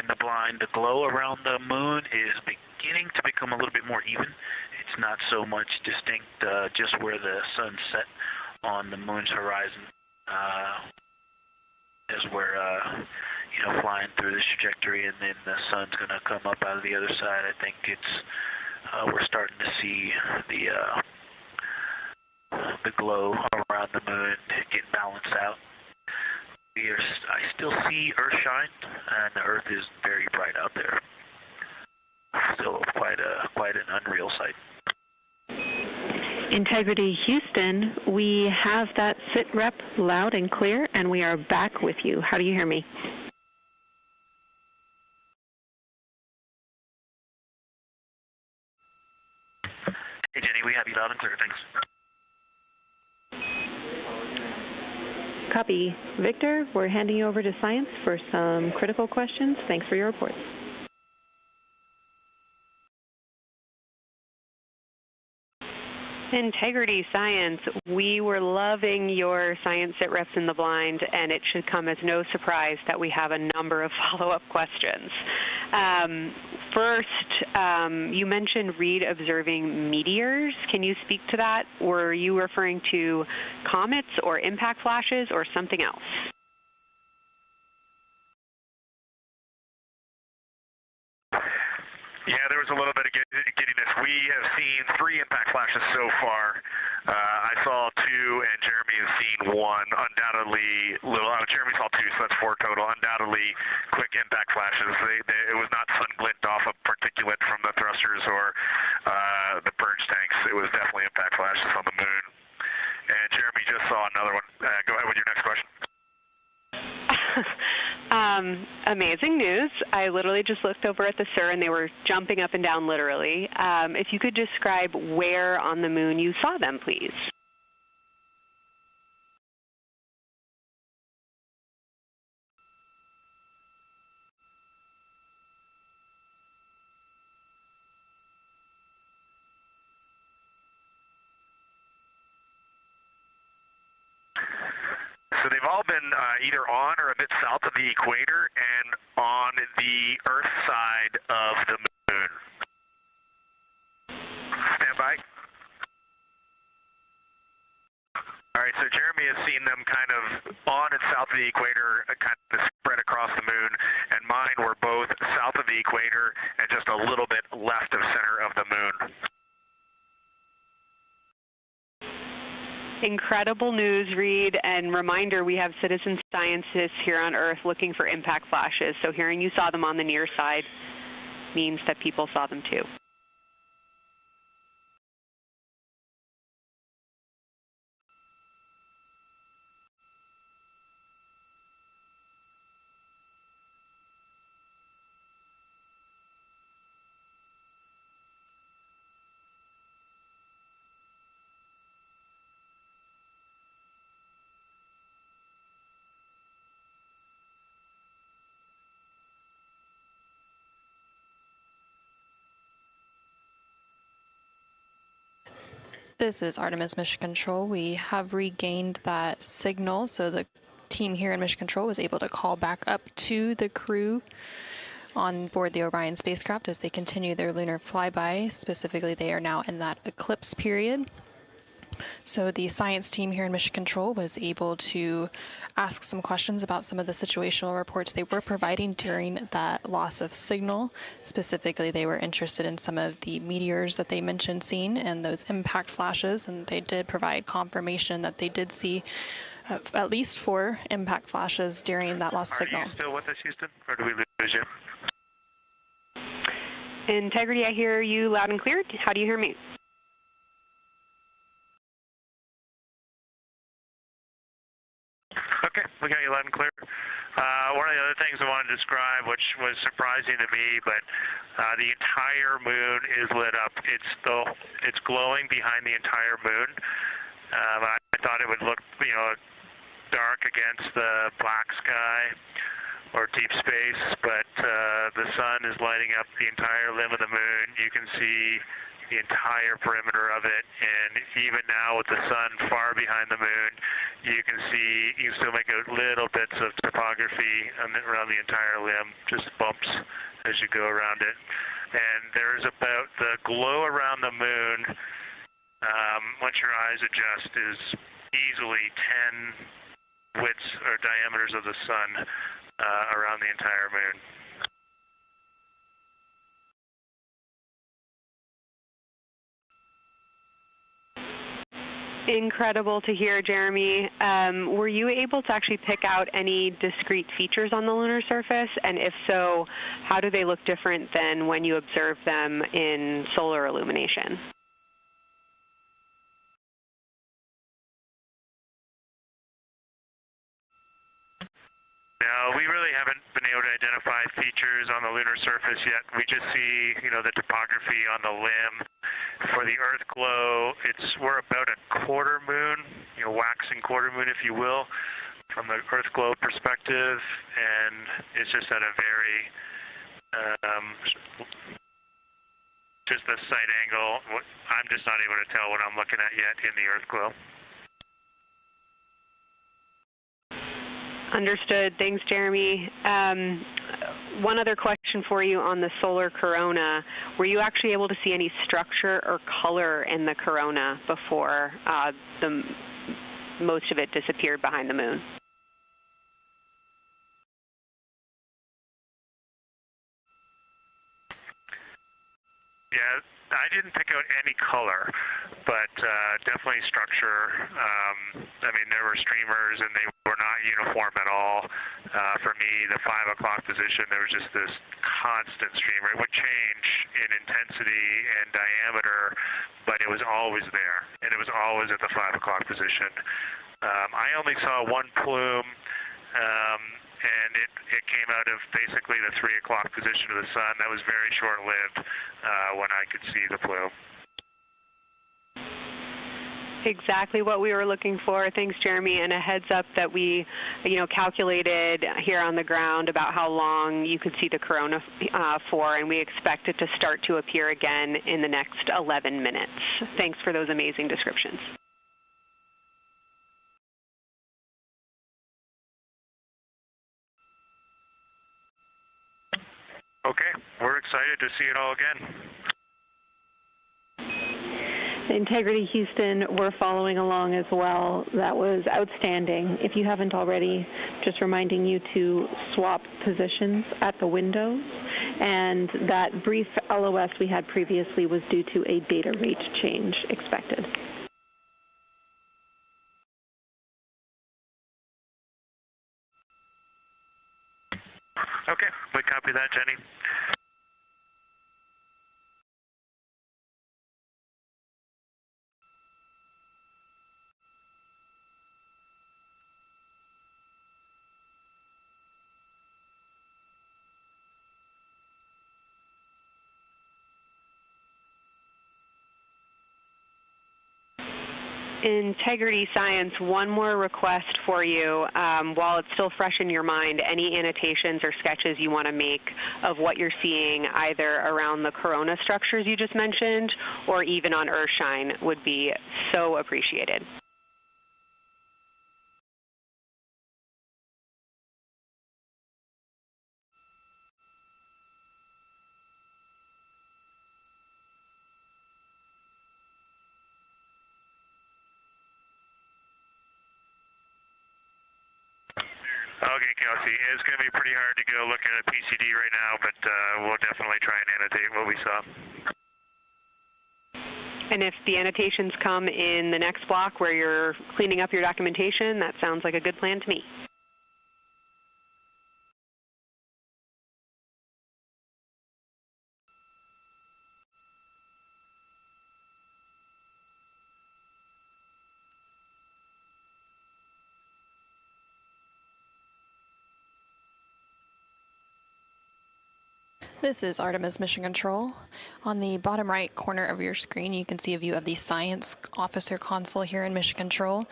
in the blind, the glow around the moon is beginning to become a little bit more even. It's not so much distinct just where the sun set on the moon's horizon as we're flying through this trajectory, and then the sun's going to come up out of the other side. I think we're starting to see the glow around the moon get balanced out. I still see Earth shine, and the Earth is very bright out there. Still quite an unreal sight. Integrity Houston, we have that sit rep loud and clear, and we are back with you. How do you hear me? Hey Jenny, we have you loud and clear, thanks. Copy. Victor, we're handing you over to Science for some critical questions. Thanks for your reports. Integrity Science, we were loving your science sit reps in the blind, and it should come as no surprise that we have a number of follow-up questions. First, you mentioned Reed observing meteors. Can you speak to that? Were you referring to comets or impact flashes or something else? Yeah, there was a little bit of giddiness. We have seen 3 impact flashes so far. I saw 2, and Jeremy has seen 1. Undoubtedly, Jeremy saw 2, so that's 4 total. Undoubtedly, quick impact flashes. It was not sun glint off of particulate from the thrusters or the purge tanks. It was definitely impact flashes on the moon. And Jeremy just saw another one. Go ahead with your next question. Amazing news. I literally just looked over at the SIR and they were jumping up and down literally. If you could describe where on the moon you saw them, please. So they've all been either on or a bit south of the equator and on the Earth side of the moon. Stand by. All right, so Jeremy has seen them kind of on and south of the equator, kind of spread across the moon, and mine were both south of the equator and just a little bit left of center of the moon. Incredible news, Reed, and reminder, we have citizen scientists here on Earth looking for impact flashes, so hearing you saw them on the near side means that people saw them too. This is Artemis Mission Control. We have regained that signal, so the team here in Mission Control was able to call back up to the crew on board the Orion spacecraft as they continue their lunar flyby. Specifically, they are now in that eclipse period. So the science team here in Mission Control was able to ask some questions about some of the situational reports they were providing during that loss of signal. Specifically, they were interested in some of the meteors that they mentioned seeing and those impact flashes, and they did provide confirmation that they did see at least 4 impact flashes during that lost signal. Are you still with us, Houston, or do we lose you? Integrity, I hear you loud and clear. How do you hear me? Okay, we got you loud and clear. One of the other things I wanted to describe, which was surprising to me, but the entire moon is lit up. It's glowing behind the entire moon. I thought it would look, dark against the black sky or deep space, but the sun is lighting up the entire limb of the moon. You can see the entire perimeter of it, and even now with the sun far behind the moon, you can still make out little bits of topography around the entire limb, just bumps as you go around it. And there's about the glow around the moon, once your eyes adjust, is easily 10 widths or diameters of the sun around the entire moon. Incredible to hear, Jeremy. Were you able to actually pick out any discrete features on the lunar surface? And if so, how do they look different than when you observe them in solar illumination? No, we really haven't been able to identify features on the lunar surface yet. We just see, the topography on the limb. For the Earth glow, we're about a quarter moon, waxing quarter moon, if you will, from the Earth glow perspective, and it's just at a very, just the sight angle. I'm just not able to tell what I'm looking at yet in the Earth glow. Understood. Thanks, Jeremy. One other question for you on the solar corona. Were you actually able to see any structure or color in the corona before most of it disappeared behind the moon? Yeah, I didn't pick out any color, but definitely structure. There were streamers, and they were not uniform at all. For me, the 5 o'clock position, there was just this constant streamer. It would change in intensity and diameter, but it was always there, and it was always at the 5 o'clock position. I only saw one plume, and it came out of basically the 3 o'clock position of the sun. That was very short-lived when I could see the plume. Exactly what we were looking for. Thanks, Jeremy. And a heads up that we, calculated here on the ground about how long you could see the corona for, and we expect it to start to appear again in the next 11 minutes. Thanks for those amazing descriptions. Okay, we're excited to see it all again. Integrity Houston, we're following along as well. That was outstanding. If you haven't already, just reminding you to swap positions at the windows. And that brief LOS we had previously was due to a data rate change expected. Okay, we copy that, Jenny. Integrity Science, one more request for you. While it's still fresh in your mind, any annotations or sketches you want to make of what you're seeing either around the corona structures you just mentioned or even on Earthshine would be so appreciated. Okay, Kelsey, it's going to be pretty hard to go look at a PCD right now, but we'll definitely try and annotate what we saw. And if the annotations come in the next block where you're cleaning up your documentation, that sounds like a good plan to me. This is Artemis Mission Control. On the bottom right corner of your screen, you can see a view of the Science Officer Console here in Mission Control.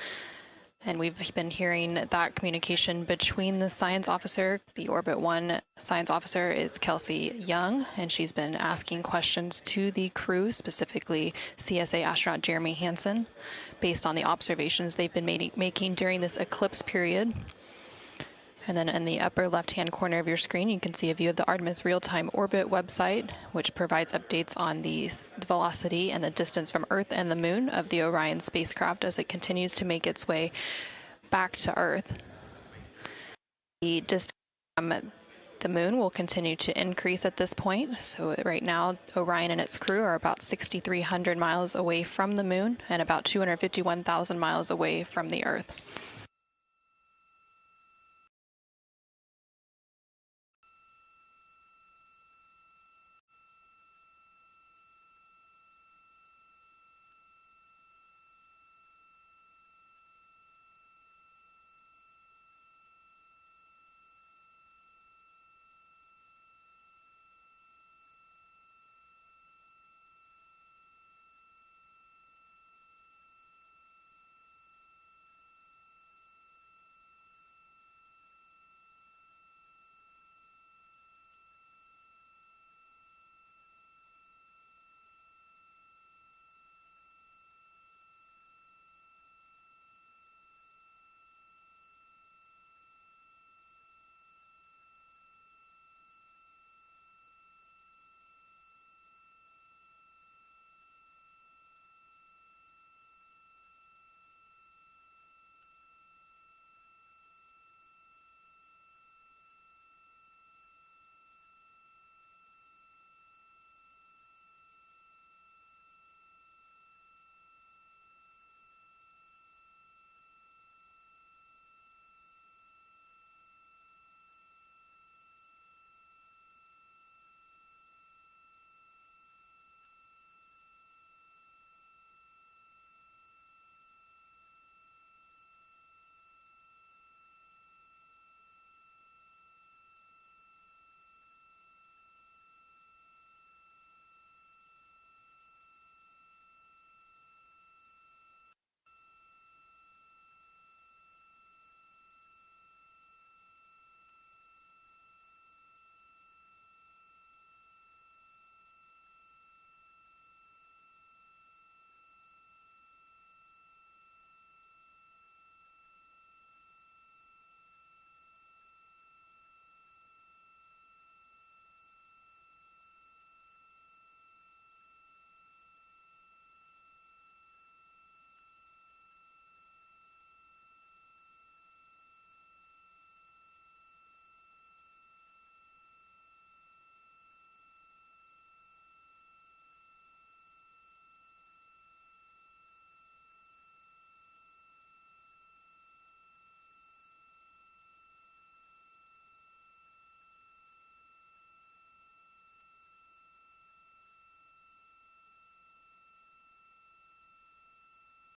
And we've been hearing that communication between the science officer. The Orbit 1 science officer is Kelsey Young, and she's been asking questions to the crew, specifically CSA astronaut Jeremy Hansen, based on the observations they've been making during this eclipse period. And then in the upper left-hand corner of your screen, you can see a view of the Artemis Real-Time Orbit website, which provides updates on the velocity and the distance from Earth and the Moon of the Orion spacecraft as it continues to make its way back to Earth. The distance from the Moon will continue to increase at this point. So right now, Orion and its crew are about 6,300 miles away from the Moon and about 251,000 miles away from the Earth.